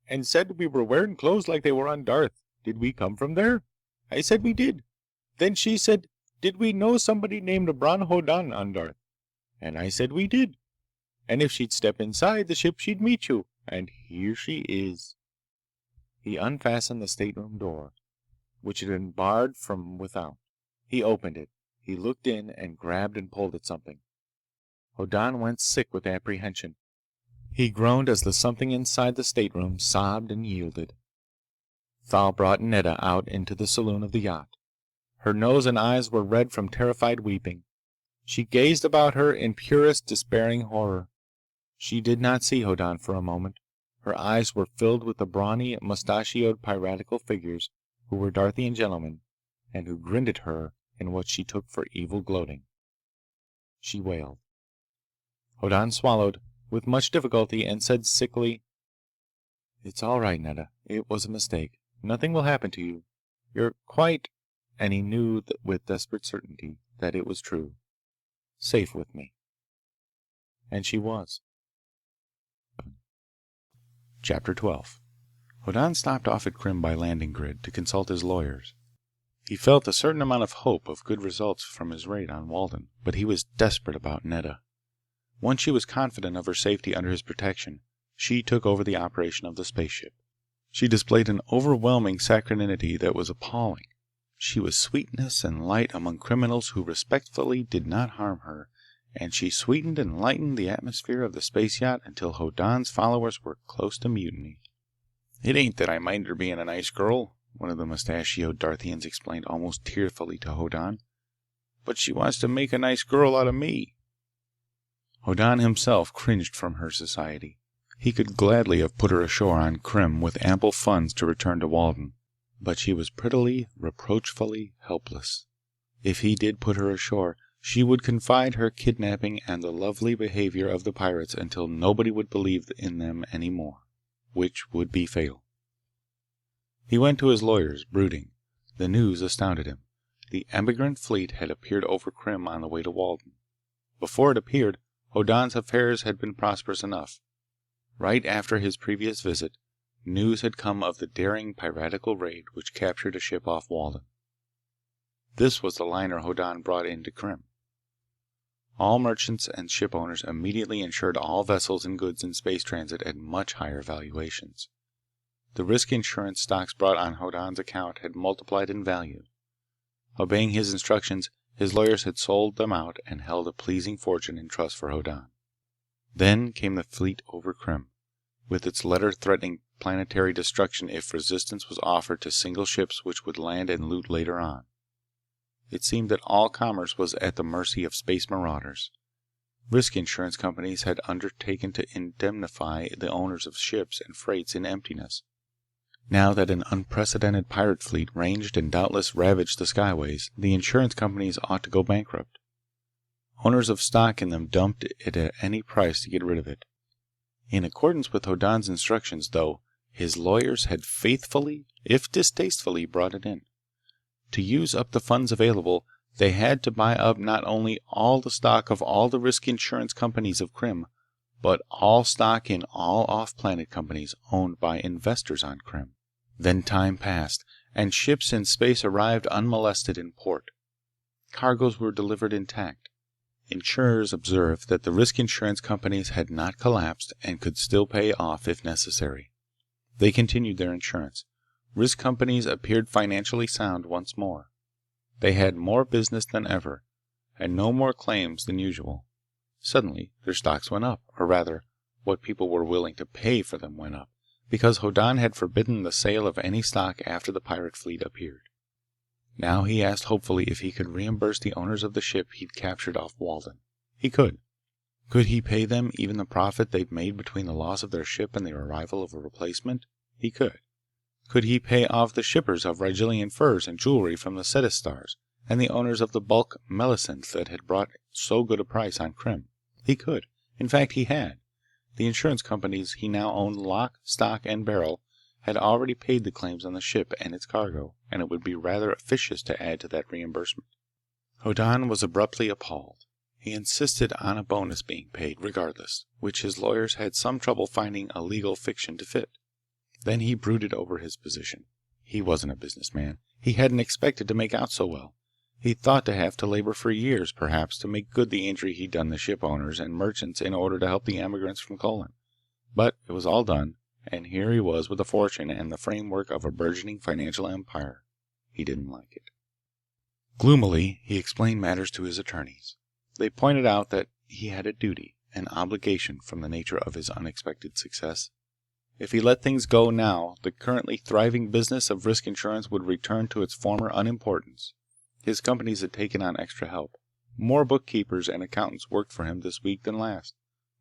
"and said we were wearing clothes like they were on Darth. Did we come from there? I said we did. Then she said, did we know somebody named Bron Hoddan on Darth? And I said we did. And if she'd step inside the ship, she'd meet you. And here she is." He unfastened the stateroom door, which had been barred from without. He opened it. He looked in and grabbed and pulled at something. Hoddan went sick with apprehension. He groaned as the something inside the stateroom sobbed and yielded. Thal brought Nedda out into the saloon of the yacht. Her nose and eyes were red from terrified weeping. She gazed about her in purest, despairing horror. She did not see Hoddan for a moment. Her eyes were filled with the brawny, mustachioed piratical figures who were Darthian gentlemen and who grinned at her in what she took for evil gloating. She wailed. Hoddan swallowed, with much difficulty, and said sickly, "It's all right, Nedda. It was a mistake. Nothing will happen to you. You're quite—" and he knew with desperate certainty that it was true. "Safe with me." And she was. Chapter 12. Hoddan stopped off at Krim by landing grid to consult his lawyers. He felt a certain amount of hope of good results from his raid on Walden, but he was desperate about Nedda. Once she was confident of her safety under his protection, she took over the operation of the spaceship. She displayed an overwhelming saccharinity that was appalling. She was sweetness and light among criminals who respectfully did not harm her, and she sweetened and lightened the atmosphere of the space yacht until Hoddan's followers were close to mutiny. "It ain't that I mind her being a nice girl," one of the mustachioed Darthians explained almost tearfully to Hoddan, "but she wants to make a nice girl out of me." Hoddan himself cringed from her society. He could gladly have put her ashore on Krim with ample funds to return to Walden, but she was prettily, reproachfully helpless. If he did put her ashore, she would confide her kidnapping and the lovely behavior of the pirates until nobody would believe in them any more, which would be fatal. He went to his lawyers, brooding. The news astounded him. The emigrant fleet had appeared over Krim on the way to Walden. Before it appeared, Hoddan's affairs had been prosperous enough. Right after his previous visit, news had come of the daring piratical raid which captured a ship off Walden. This was the liner Hoddan brought into Krim. All merchants and ship owners immediately insured all vessels and goods in space transit at much higher valuations. The risk insurance stocks brought on Hoddan's account had multiplied in value. Obeying his instructions, his lawyers had sold them out and held a pleasing fortune in trust for Hoddan. Then came the fleet over Krim, with its letter threatening planetary destruction if resistance was offered to single ships which would land and loot later on. It seemed that all commerce was at the mercy of space marauders. Risk insurance companies had undertaken to indemnify the owners of ships and freights in emptiness. Now that an unprecedented pirate fleet ranged and doubtless ravaged the skyways, the insurance companies ought to go bankrupt. Owners of stock in them dumped it at any price to get rid of it. In accordance with Hoddan's instructions, though, his lawyers had faithfully, if distastefully, brought it in. To use up the funds available, they had to buy up not only all the stock of all the risk insurance companies of Krim, but all stock in all off-planet companies owned by investors on Krim. Then time passed, and ships in space arrived unmolested in port. Cargoes were delivered intact. Insurers observed that the risk insurance companies had not collapsed and could still pay off if necessary. They continued their insurance. Risk companies appeared financially sound once more. They had more business than ever, and no more claims than usual. Suddenly, their stocks went up, or rather, what people were willing to pay for them went up, because Hoddan had forbidden the sale of any stock after the pirate fleet appeared. Now he asked hopefully if he could reimburse the owners of the ship he'd captured off Walden. He could. Could he pay them even the profit they'd made between the loss of their ship and the arrival of a replacement? He could. Could he pay off the shippers of Rigelian furs and jewelry from the Cetus stars, and the owners of the bulk melicynth that had brought so good a price on Krim? He could. In fact, he had. The insurance companies he now owned lock, stock, and barrel had already paid the claims on the ship and its cargo, and it would be rather officious to add to that reimbursement. Hoddan was abruptly appalled. He insisted on a bonus being paid regardless, which his lawyers had some trouble finding a legal fiction to fit. Then he brooded over his position. He wasn't a businessman. He hadn't expected to make out so well. He thought to have to labor for years, perhaps, to make good the injury he'd done the ship owners and merchants in order to help the emigrants from Colon. But it was all done, and here he was with a fortune and the framework of a burgeoning financial empire. He didn't like it. Gloomily, he explained matters to his attorneys. They pointed out that he had a duty, an obligation from the nature of his unexpected success. If he let things go now, the currently thriving business of risk insurance would return to its former unimportance. His companies had taken on extra help. More bookkeepers and accountants worked for him this week than last.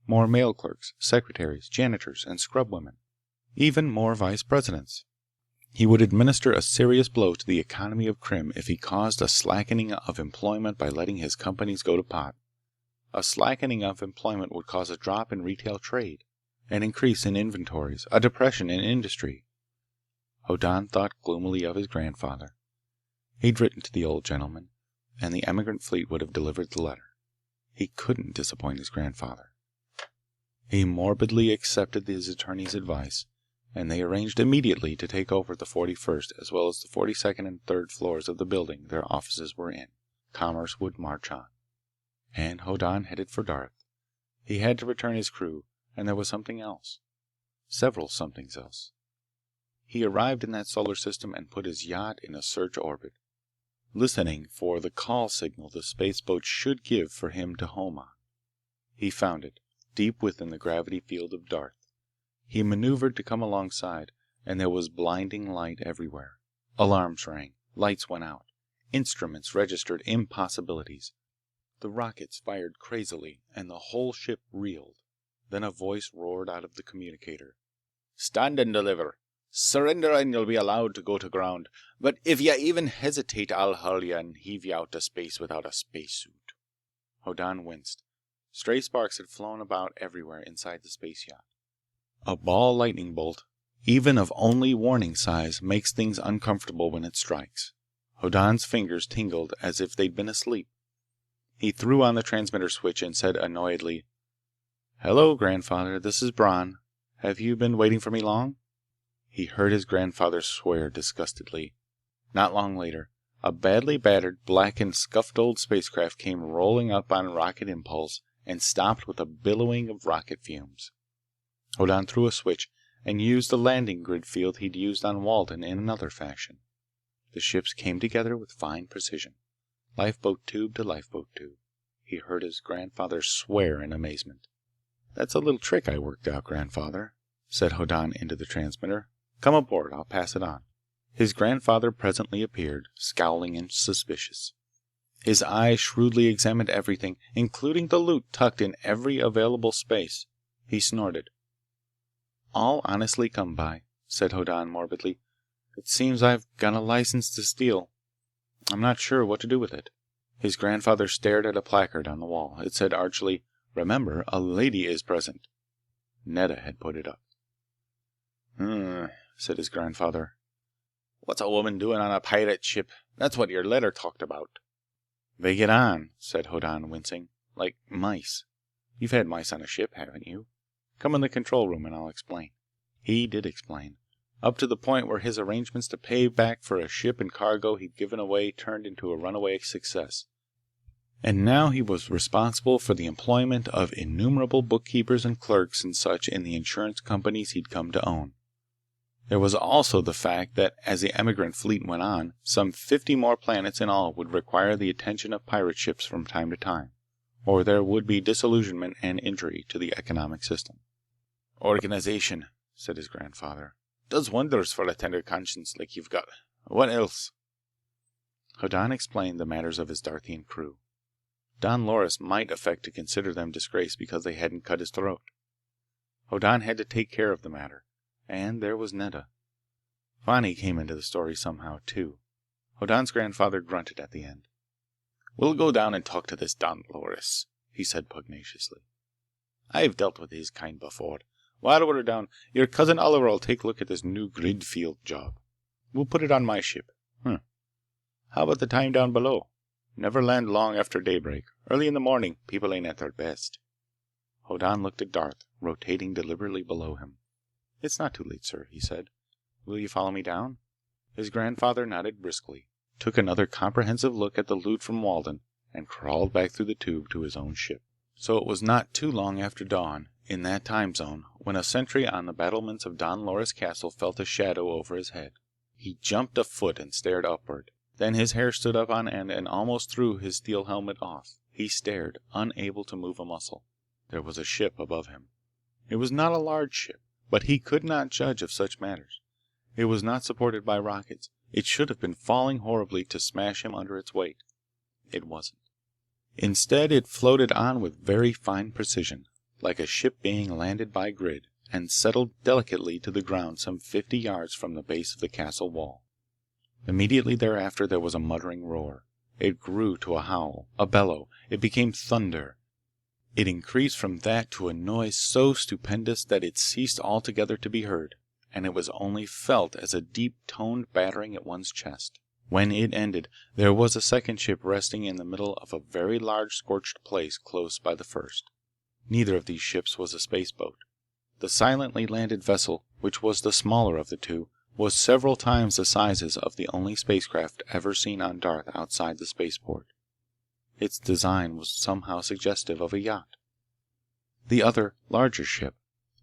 More mail clerks, secretaries, janitors, and scrub women. Even more vice presidents. He would administer a serious blow to the economy of Krim if he caused a slackening of employment by letting his companies go to pot. A slackening of employment would cause a drop in retail trade, an increase in inventories, a depression in industry. Hoddan thought gloomily of his grandfather. He'd written to the old gentleman, and the emigrant fleet would have delivered the letter. He couldn't disappoint his grandfather. He morbidly accepted his attorney's advice, and they arranged immediately to take over the 41st as well as the 42nd and 3rd floors of the building their offices were in. Commerce would march on. And Hoddan headed for Darth. He had to return his crew, and there was something else. Several somethings else. He arrived in that solar system and put his yacht in a search orbit. listening for the call signal the spaceboat should give for him to home on. He found it, deep within the gravity field of Darth. He maneuvered to come alongside, and there was blinding light everywhere. Alarms rang, lights went out, instruments registered impossibilities. The rockets fired crazily, and the whole ship reeled. Then a voice roared out of the communicator. "Stand and deliver. Surrender and you'll be allowed to go to ground. But if you even hesitate, I'll hurl you and heave you out to space without a spacesuit." Hoddan winced. Stray sparks had flown about everywhere inside the space yacht. A ball lightning bolt, even of only warning size, makes things uncomfortable when it strikes. Hoddan's fingers tingled as if they'd been asleep. He threw on the transmitter switch and said annoyedly, "Hello, Grandfather. This is Bron. Have you been waiting for me long?" He heard his grandfather swear disgustedly. Not long later, a badly battered, blackened, scuffed old spacecraft came rolling up on rocket impulse and stopped with a billowing of rocket fumes. Hoddan threw a switch and used the landing grid field he'd used on Walden in another fashion. The ships came together with fine precision. Lifeboat tube to lifeboat tube. He heard his grandfather swear in amazement. "That's a little trick I worked out, Grandfather," said Hoddan into the transmitter. "Come aboard. I'll pass it on." His grandfather presently appeared, scowling and suspicious. His eye shrewdly examined everything, including the loot tucked in every available space. He snorted. "All honestly come by," said Hoddan morbidly. "It seems I've got a license to steal. I'm not sure what to do with it." His grandfather stared at a placard on the wall. It said archly, "Remember, a lady is present." Netta had put it up. Said his grandfather. "What's a woman doing on a pirate ship? That's what your letter talked about." "They get on," said Hoddan, wincing, "like mice. You've had mice on a ship, haven't you? Come in the control room and I'll explain." He did explain, up to the point where his arrangements to pay back for a ship and cargo he'd given away turned into a runaway success. And now he was responsible for the employment of innumerable bookkeepers and clerks and such in the insurance companies he'd come to own. There was also the fact that as the emigrant fleet went on, some 50 more planets in all would require the attention of pirate ships from time to time, or there would be disillusionment and injury to the economic system. "Organization," said his grandfather, "does wonders for a tender conscience like you've got. What else?" Hoddan explained the matters of his Darthian crew. Don Loris might affect to consider them disgraced because they hadn't cut his throat. Hoddan had to take care of the matter. And there was Netta. Fani came into the story somehow, too. Hoddan's grandfather grunted at the end. "We'll go down and talk to this Don Loris," he said pugnaciously. "I've dealt with his kind before. While we're down, your cousin Oliver'll take a look at this new grid field job. We'll put it on my ship. How about the time down below? Never land long after daybreak. Early in the morning, people ain't at their best." Hoddan looked at Darth, rotating deliberately below him. "It's not too late, sir," he said. "Will you follow me down?" His grandfather nodded briskly, took another comprehensive look at the loot from Walden, and crawled back through the tube to his own ship. So it was not too long after dawn, in that time zone, when a sentry on the battlements of Don Loris Castle felt a shadow over his head. He jumped a foot and stared upward. Then his hair stood up on end and almost threw his steel helmet off. He stared, unable to move a muscle. There was a ship above him. It was not a large ship, but he could not judge of such matters. It was not supported by rockets. It should have been falling horribly to smash him under its weight. It wasn't. Instead, it floated on with very fine precision, like a ship being landed by grid, and settled delicately to the ground some 50 yards from the base of the castle wall. Immediately thereafter there was a muttering roar. It grew to a howl, a bellow. It became thunder. It increased from that to a noise so stupendous that it ceased altogether to be heard, and it was only felt as a deep-toned battering at one's chest. When it ended, there was a second ship resting in the middle of a very large scorched place close by the first. Neither of these ships was a spaceboat. The silently landed vessel, which was the smaller of the two, was several times the sizes of the only spacecraft ever seen on Darth outside the spaceport. Its design was somehow suggestive of a yacht. The other, larger ship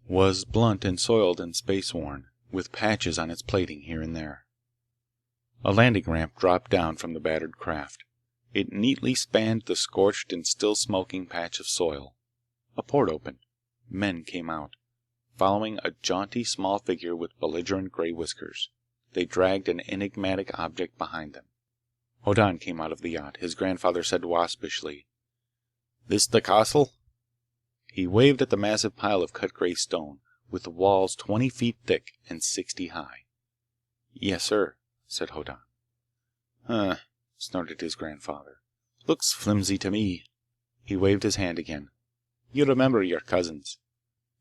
was blunt and soiled and space-worn, with patches on its plating here and there. A landing ramp dropped down from the battered craft. It neatly spanned the scorched and still smoking patch of soil. A port opened. Men came out, following a jaunty small figure with belligerent gray whiskers. They dragged an enigmatic object behind them. Hoddan came out of the yacht. His grandfather said waspishly, "This the castle?" He waved at the massive pile of cut gray stone, with the walls 20 feet thick and 60 high. "Yes, sir," said Hoddan. "Huh," snorted his grandfather. "Looks flimsy to me." He waved his hand again. "You remember your cousins."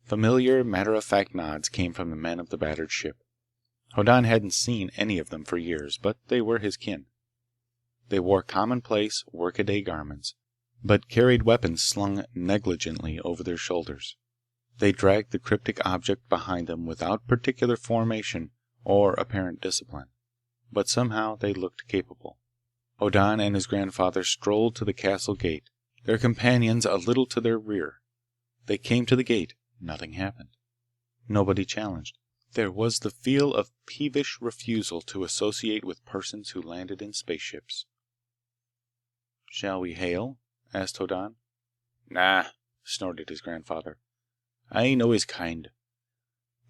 Familiar, matter-of-fact nods came from the men of the battered ship. Hoddan hadn't seen any of them for years, but they were his kin. They wore commonplace, workaday garments, but carried weapons slung negligently over their shoulders. They dragged the cryptic object behind them without particular formation or apparent discipline, but somehow they looked capable. Hoddan and his grandfather strolled to the castle gate, their companions a little to their rear. They came to the gate. Nothing happened. Nobody challenged. There was the feel of peevish refusal to associate with persons who landed in spaceships. "Shall we hail?" asked Hoddan. "Nah," snorted his grandfather. "I know his kind.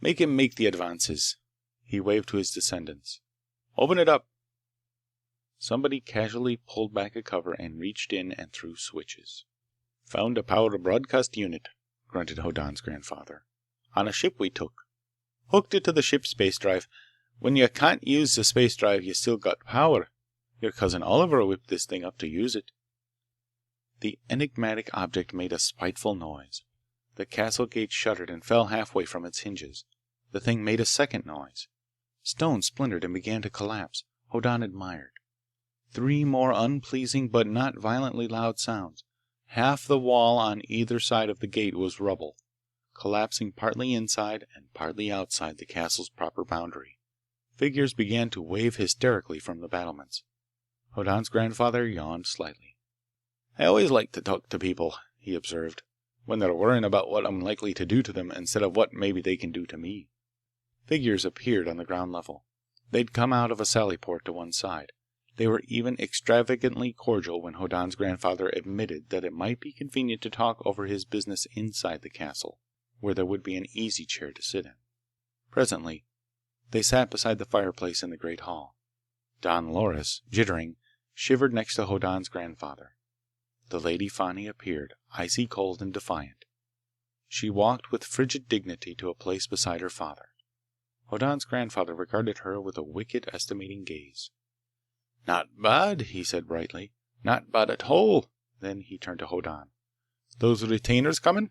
Make him make the advances." He waved to his descendants. "Open it up." Somebody casually pulled back a cover and reached in and threw switches. "Found a power broadcast unit," grunted Hoddan's grandfather. "On a ship we took. Hooked it to the ship's space drive. When you can't use the space drive, you still got power. Your cousin Oliver whipped this thing up to use it." The enigmatic object made a spiteful noise. The castle gate shuddered and fell halfway from its hinges. The thing made a second noise. Stone splintered and began to collapse. Hoddan admired. 3 more unpleasing but not violently loud sounds. Half the wall on either side of the gate was rubble, collapsing partly inside and partly outside the castle's proper boundary. Figures began to wave hysterically from the battlements. Hoddan's grandfather yawned slightly. "I always like to talk to people," he observed, "when they're worrying about what I'm likely to do to them instead of what maybe they can do to me." Figures appeared on the ground level. They'd come out of a sally port to one side. They were even extravagantly cordial when Hoddan's grandfather admitted that it might be convenient to talk over his business inside the castle, where there would be an easy chair to sit in. Presently, they sat beside the fireplace in the great hall. Don Loris, jittering, shivered next to Hoddan's grandfather. The Lady Fani appeared, icy cold and defiant. She walked with frigid dignity to a place beside her father. Hoddan's grandfather regarded her with a wicked, estimating gaze. "Not bad," he said brightly. "Not bad at all." Then he turned to Hoddan. "Those retainers coming?"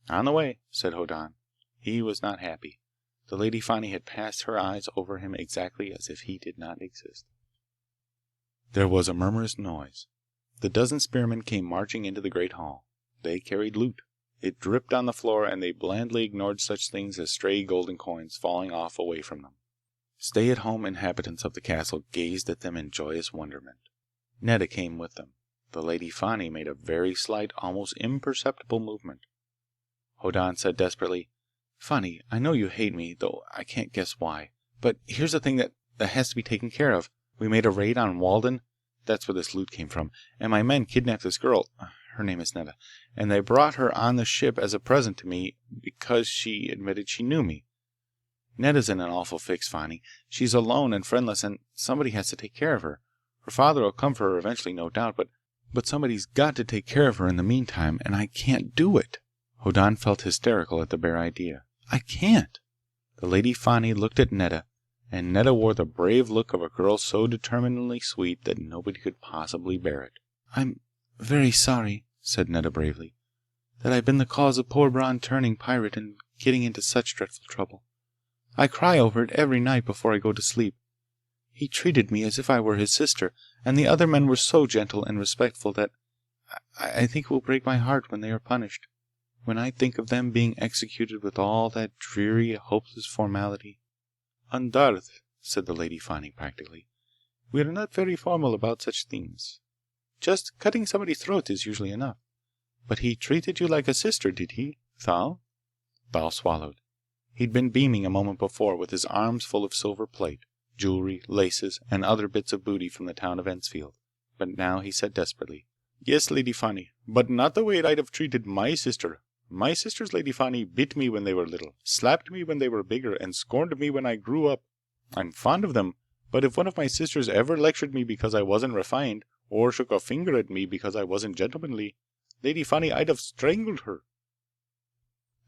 "On the way," said Hoddan. He was not happy. The Lady Fani had passed her eyes over him exactly as if he did not exist. There was a murmurous noise. The dozen spearmen came marching into the great hall. They carried loot. It dripped on the floor, and they blandly ignored such things as stray golden coins falling off away from them. Stay-at-home inhabitants of the castle gazed at them in joyous wonderment. Nedda came with them. The Lady Fani made a very slight, almost imperceptible movement. Hoddan said desperately, "Fani, I know you hate me, though I can't guess why. But here's a thing that has to be taken care of. We made a raid on Walden. That's where this loot came from. And my men kidnapped this girl. Her name is Nedda. And they brought her on the ship as a present to me because she admitted she knew me. Nedda's in an awful fix, Fani. She's alone and friendless, and somebody has to take care of her. Her father will come for her eventually, no doubt, but somebody's got to take care of her in the meantime, and I can't do it." Hoddan felt hysterical at the bare idea. "I can't!" The Lady Fani looked at Nedda, and Nedda wore the brave look of a girl so determinedly sweet that nobody could possibly bear it. "I'm very sorry," said Nedda bravely, "that I've been the cause of poor Bron turning pirate and getting into such dreadful trouble. I cry over it every night before I go to sleep. He treated me as if I were his sister, and the other men were so gentle and respectful that I think it will break my heart when they are punished. When I think of them being executed with all that dreary, hopeless formality." "On Darth," said the Lady Fani practically, "we are not very formal about such things. Just cutting somebody's throat is usually enough. But he treated you like a sister, did he, Thal?" Thal swallowed. He'd been beaming a moment before, with his arms full of silver plate. jewelry, laces, and other bits of booty from the town of Ensfield. But now he said desperately, "Yes, Lady Fani, but not the way I'd have treated my sister. My sisters, Lady Fani, bit me when they were little, slapped me when they were bigger, and scorned me when I grew up. I'm fond of them, but if one of my sisters ever lectured me because I wasn't refined, or shook a finger at me because I wasn't gentlemanly, Lady Fani, I'd have strangled her."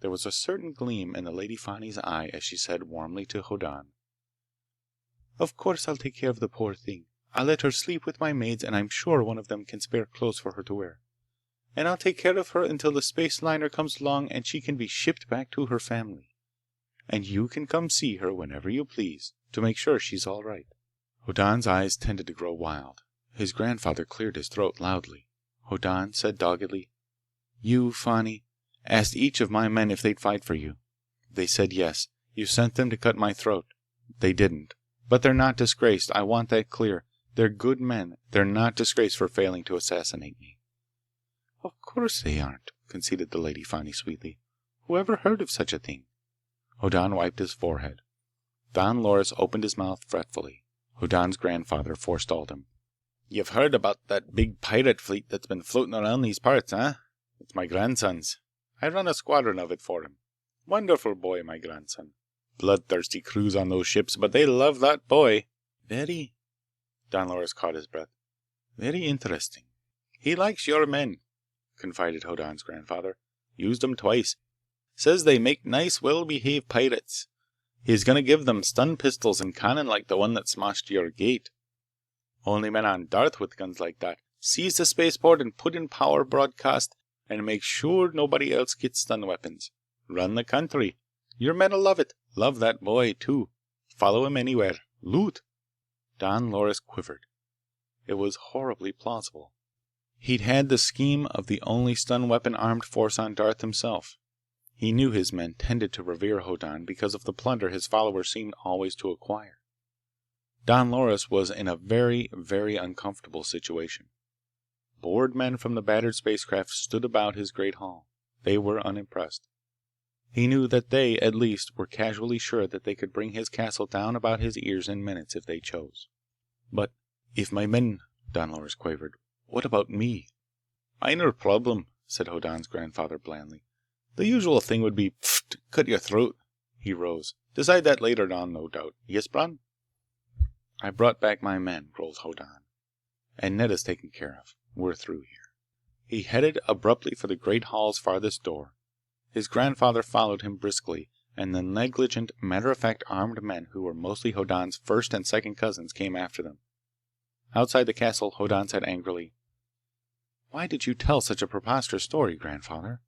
There was a certain gleam in the Lady Fani's eye as she said warmly to Hoddan, "Of course I'll take care of the poor thing. I'll let her sleep with my maids, and I'm sure one of them can spare clothes for her to wear. And I'll take care of her until the space liner comes along and she can be shipped back to her family. And you can come see her whenever you please, to make sure she's all right." Hoddan's eyes tended to grow wild. His grandfather cleared his throat loudly. Hoddan said doggedly, "You, Fani, asked each of my men if they'd fight for you. They said yes. You sent them to cut my throat. They didn't. But they're not disgraced. I want that clear. They're good men. They're not disgraced for failing to assassinate me." "Of course they aren't," conceded the Lady Fani sweetly. "Whoever heard of such a thing?" Hoddan wiped his forehead. Don Loris opened his mouth fretfully. Hoddan's grandfather forestalled him. "You've heard about that big pirate fleet that's been floating around these parts, huh? It's my grandson's. I run a squadron of it for him. Wonderful boy, my grandson. Bloodthirsty crews on those ships, but they love that boy. Very—" Don Loris caught his breath. "Very interesting. He likes your men," confided Hoddan's grandfather. "Used them twice. Says they make nice, well-behaved pirates. He's gonna give them stun pistols and cannon like the one that smashed your gate. Only men on Darth with guns like that. Seize the spaceport and put in power broadcast and make sure nobody else gets stun weapons. Run the country. Your men'll love it. Love that boy, too. Follow him anywhere. Loot." Don Loris quivered. It was horribly plausible. He'd had the scheme of the only stun weapon armed force on Darth himself. He knew his men tended to revere Hoddan because of the plunder his followers seemed always to acquire. Don Loris was in a very, very uncomfortable situation. Bored men from the battered spacecraft stood about his great hall. They were unimpressed. He knew that they, at least, were casually sure that they could bring his castle down about his ears in minutes if they chose. "But if my men—" Don Loris quavered. "What about me?" "Minor problem," said Hoddan's grandfather blandly. "The usual thing would be, pfft, cut your throat." He rose. "Decide that later on, no doubt. Yes, Bron?" "I brought back my men," rolled Hoddan. "And Netta's taken care of. We're through here." He headed abruptly for the great hall's farthest door. His grandfather followed him briskly, and the negligent, matter-of-fact armed men who were mostly Hoddan's first and second cousins came after them. Outside the castle, Hoddan said angrily, "Why did you tell such a preposterous story, grandfather?"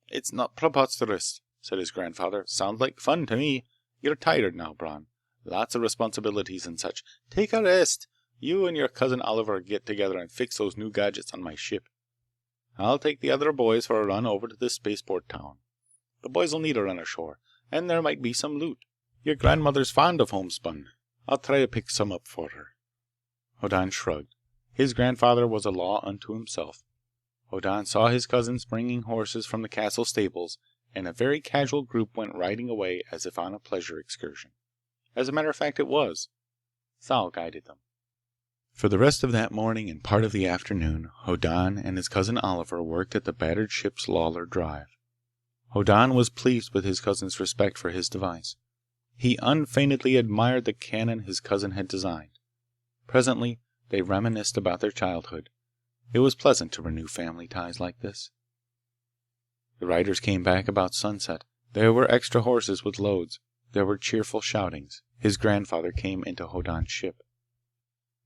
"It's not preposterous," said his grandfather. "Sounds like fun to me. You're tired now, Bron. Lots of responsibilities and such. Take a rest. You and your cousin Oliver get together and fix those new gadgets on my ship. I'll take the other boys for a run over to this spaceport town. The boys'll need a run ashore, and there might be some loot. Your grandmother's fond of homespun. I'll try to pick some up for her." Hoddan shrugged. His grandfather was a law unto himself. Hoddan saw his cousins bringing horses from the castle stables, and a very casual group went riding away as if on a pleasure excursion. As a matter of fact, it was. Thal guided them. For the rest of that morning and part of the afternoon, Hoddan and his cousin Oliver worked at the battered ship's Lawler drive. Hoddan was pleased with his cousin's respect for his device. He unfeignedly admired the cannon his cousin had designed. Presently, they reminisced about their childhood. It was pleasant to renew family ties like this. The riders came back about sunset. There were extra horses with loads. There were cheerful shoutings. His grandfather came into Hoddan's ship.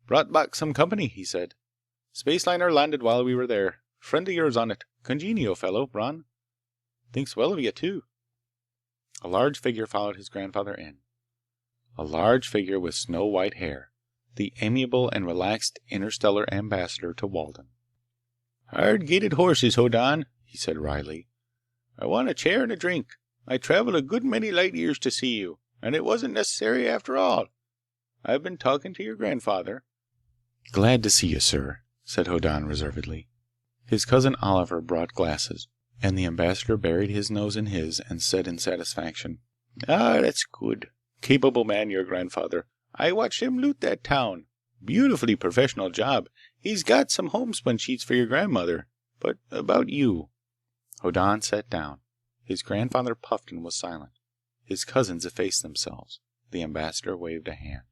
"Brought back some company," he said. "Spaceliner landed while we were there. Friend of yours on it. Congenial fellow, Bron. Thinks well of you, too." A large figure followed his grandfather in. A large figure with snow-white hair. The amiable and relaxed interstellar ambassador to Walden. "Hard-gaited horses, Hoddan," he said wryly. "I want a chair and a drink. I traveled a good many light years to see you, and it wasn't necessary after all. I've been talking to your grandfather." "Glad to see you, sir," said Hoddan reservedly. His cousin Oliver brought glasses, and the ambassador buried his nose in his and said in satisfaction, "Ah, that's good. Capable man, your grandfather. I watched him loot that town. Beautifully professional job. He's got some homespun sheets for your grandmother. But about you." Hoddan sat down. His grandfather puffed and was silent. His cousins effaced themselves. The ambassador waved a hand.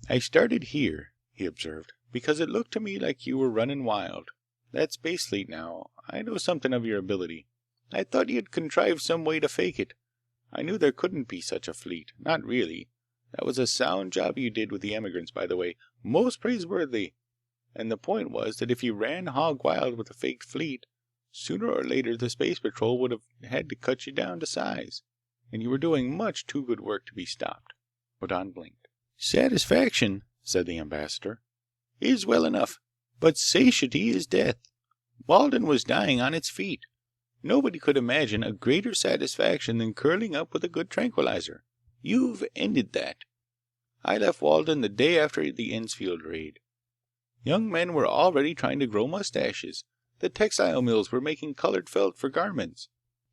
"I started here," he observed, "because it looked to me like you were running wild. That space fleet now, I know something of your ability. I thought you'd contrived some way to fake it. I knew there couldn't be such a fleet. Not really. That was a sound job you did with the emigrants, by the way. Most praiseworthy. And the point was that if you ran hog wild with a faked fleet, sooner or later the Space Patrol would have had to cut you down to size. And you were doing much too good work to be stopped." Hoddan blinked. "Satisfaction," said the ambassador, "is well enough, but satiety is death. Walden was dying on its feet. Nobody could imagine a greater satisfaction than curling up with a good tranquilizer. You've ended that. I left Walden the day after the Ensfield raid. Young men were already trying to grow mustaches. The textile mills were making colored felt for garments.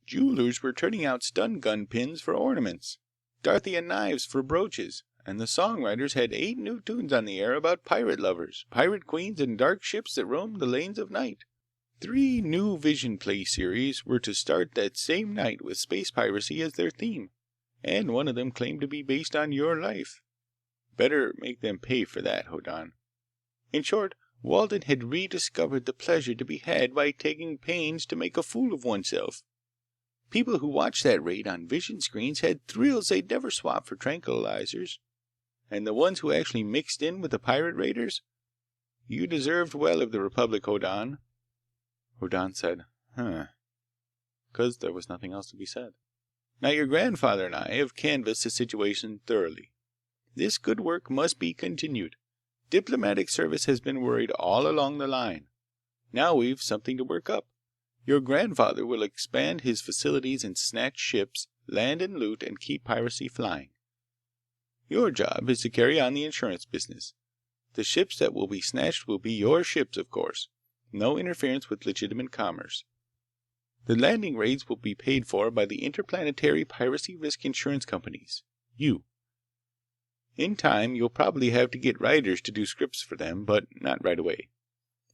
Jewelers were turning out stun gun pins for ornaments. Darthian knives for brooches. And the songwriters had 8 new tunes on the air about pirate lovers, pirate queens, and dark ships that roamed the lanes of night. 3 new Vision Play series were to start that same night with space piracy as their theme. And one of them claimed to be based on your life. Better make them pay for that, Hoddan. In short, Walden had rediscovered the pleasure to be had by taking pains to make a fool of oneself. People who watched that raid on vision screens had thrills they'd never swap for tranquilizers. And the ones who actually mixed in with the pirate raiders? You deserved well of the Republic, Hoddan." Hoddan said, because there was nothing else to be said. "Now your grandfather and I have canvassed the situation thoroughly. This good work must be continued. Diplomatic service has been worried all along the line. Now we've something to work up. Your grandfather will expand his facilities and snatch ships, land and loot, and keep piracy flying. Your job is to carry on the insurance business. The ships that will be snatched will be your ships, of course. No interference with legitimate commerce. The landing raids will be paid for by the interplanetary piracy risk insurance companies. You. In time, you'll probably have to get writers to do scripts for them, but not right away.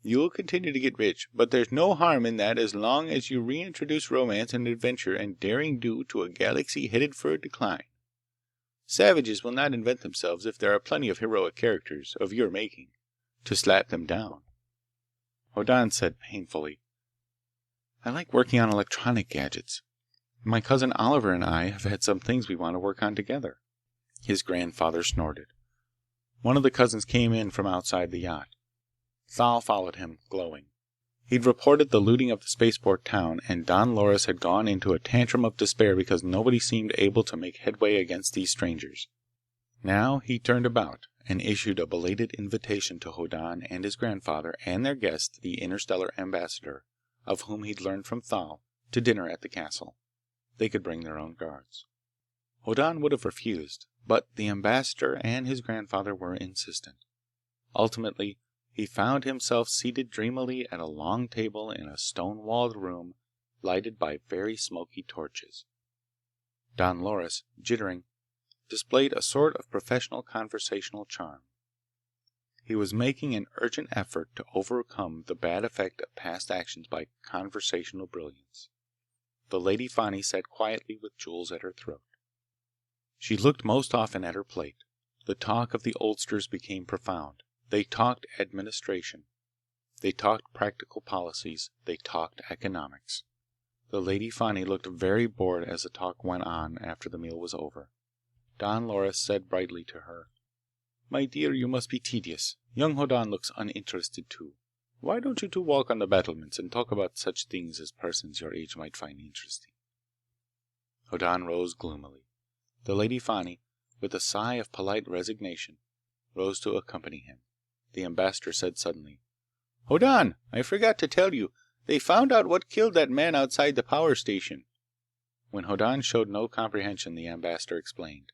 You'll continue to get rich, but there's no harm in that as long as you reintroduce romance and adventure and daring do to a galaxy headed for a decline. Savages will not invent themselves if there are plenty of heroic characters, of your making, to slap them down." Hoddan said painfully, "I like working on electronic gadgets. My cousin Oliver and I have had some things we want to work on together." His grandfather snorted. One of the cousins came in from outside the yacht. Thal followed him, glowing. He'd reported the looting of the spaceport town, and Don Loris had gone into a tantrum of despair because nobody seemed able to make headway against these strangers. Now he turned about and issued a belated invitation to Hoddan and his grandfather and their guest, the interstellar ambassador, of whom he'd learned from Thal, to dinner at the castle. They could bring their own guards. Hoddan would have refused, but the ambassador and his grandfather were insistent. Ultimately, he found himself seated dreamily at a long table in a stone-walled room lighted by very smoky torches. Don Loris, jittering, displayed a sort of professional conversational charm. He was making an urgent effort to overcome the bad effect of past actions by conversational brilliance. The Lady Fani sat quietly with Jules at her throat. She looked most often at her plate. The talk of the oldsters became profound. They talked administration. They talked practical policies. They talked economics. The Lady Fani looked very bored as the talk went on after the meal was over. Don Loris said brightly to her, "My dear, you must be tedious. Young Hoddan looks uninterested too. Why don't you two walk on the battlements and talk about such things as persons your age might find interesting?" Hoddan rose gloomily. The Lady Fani, with a sigh of polite resignation, rose to accompany him. The ambassador said suddenly, "Hoddan, I forgot to tell you. They found out what killed that man outside the power station." When Hoddan showed no comprehension, the ambassador explained.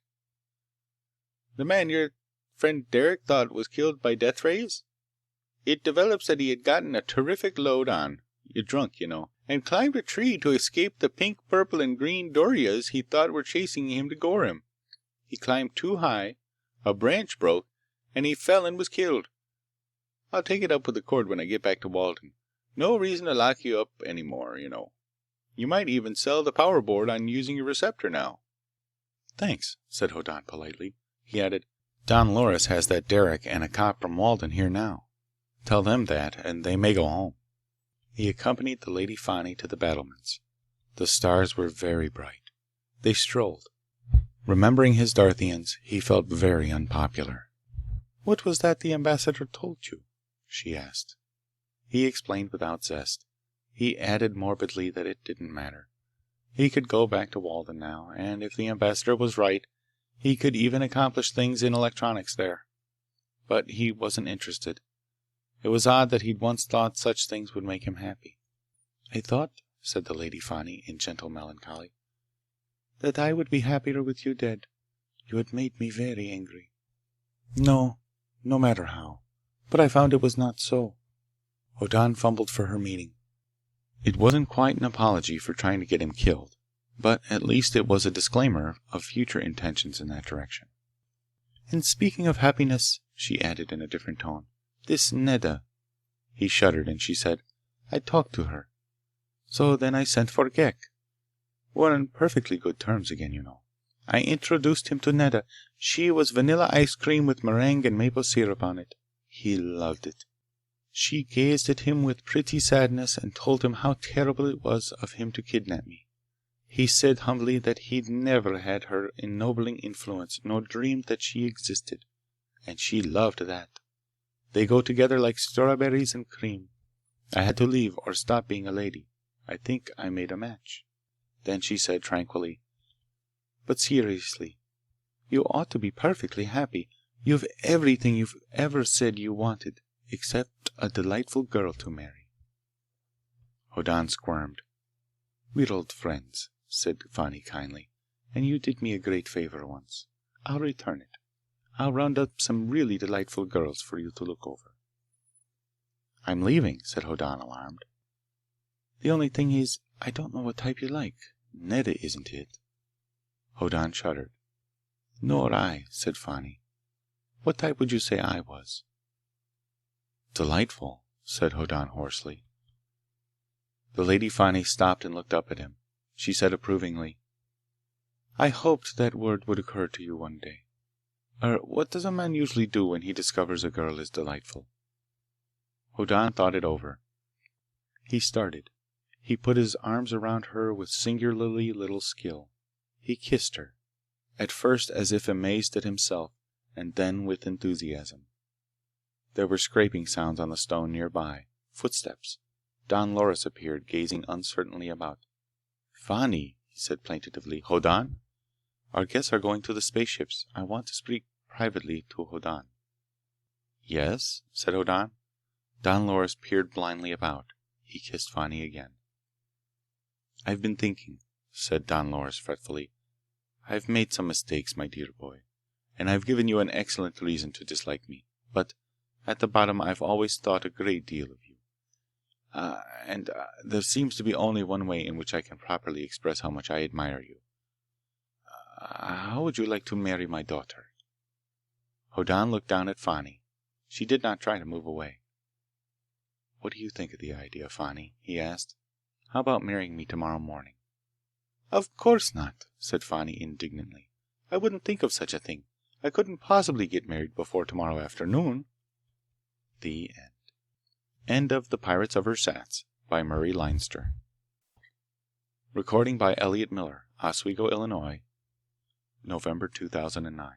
"The man your friend Derek thought was killed by death rays? It develops that he had gotten a terrific load on, drunk, you know, and climbed a tree to escape the pink, purple, and green Dorias he thought were chasing him to gore him. He climbed too high, A branch broke, and he fell and was killed. I'll take it up with the court when I get back to Walden. No reason to lock you up anymore, you know. You might even sell the power board on using your receptor now. Thanks, said Hoddan politely. He added, Don Loris has that Derek and a cop from Walden here now. Tell them that, and they may go home. He accompanied the Lady Fani to the battlements. The stars were very bright. They strolled. Remembering his Darthians, he felt very unpopular. What was that the ambassador told you? She asked. He explained without zest. He added morbidly that it didn't matter. He could go back to Walden now, and if the ambassador was right, he could even accomplish things in electronics there. But he wasn't interested. It was odd that he'd once thought such things would make him happy. I thought, said the Lady Fani in gentle melancholy, that I would be happier with you dead. You had made me very angry. No matter how. But I found it was not so. Hoddan fumbled for her meaning. It wasn't quite an apology for trying to get him killed, but at least it was a disclaimer of future intentions in that direction. And speaking of happiness, she added in a different tone, this Nedda. He shuddered and she said, I talked to her. So then I sent for Ghek. We're on perfectly good terms again, you know. I introduced him to Nedda. She was vanilla ice cream with meringue and maple syrup on it. He loved it. She gazed at him with pretty sadness and told him how terrible it was of him to kidnap me. He said humbly that he'd never had her ennobling influence nor dreamed that she existed, and she loved that. They go together like strawberries and cream. I had to leave or stop being a lady. I think I made a match. Then she said tranquilly, but seriously, you ought to be perfectly happy. You've everything you've ever said you wanted, except a delightful girl to marry. Hoddan squirmed. We're old friends, said Fani kindly, and you did me a great favor once. I'll return it. I'll round up some really delightful girls for you to look over. I'm leaving, said Hoddan, alarmed. The only thing is, I don't know what type you like. Nedda isn't it. Hoddan shuddered. Nor I, said Fani. What type would you say I was? Delightful, said Hoddan hoarsely. The Lady Fani stopped and looked up at him. She said approvingly, I hoped that word would occur to you one day. What does a man usually do when he discovers a girl is delightful? Hoddan thought it over. He started. He put his arms around her with singularly little skill. He kissed her, at first as if amazed at himself, and then with enthusiasm. There were scraping sounds on the stone nearby. Footsteps. Don Loris appeared, gazing uncertainly about. Fani, he said plaintively. Hoddan? Our guests are going to the spaceships. I want to speak privately to Hoddan. Yes, said Hoddan. Don Loris peered blindly about. He kissed Fani again. I've been thinking, said Don Loris fretfully. I've made some mistakes, my dear boy, and I've given you an excellent reason to dislike me, but at the bottom I've always thought a great deal of you. And there seems to be only one way in which I can properly express how much I admire you. How would you like to marry my daughter? Hoddan looked down at Fani. She did not try to move away. What do you think of the idea, Fani? He asked. How about marrying me tomorrow morning? Of course not, said Fani indignantly. I wouldn't think of such a thing. I couldn't possibly get married before tomorrow afternoon. The end. End of The Pirates of Ersatz by Murry Leinster. Recording by Elliot Miller, Oswego, Illinois, November 2009.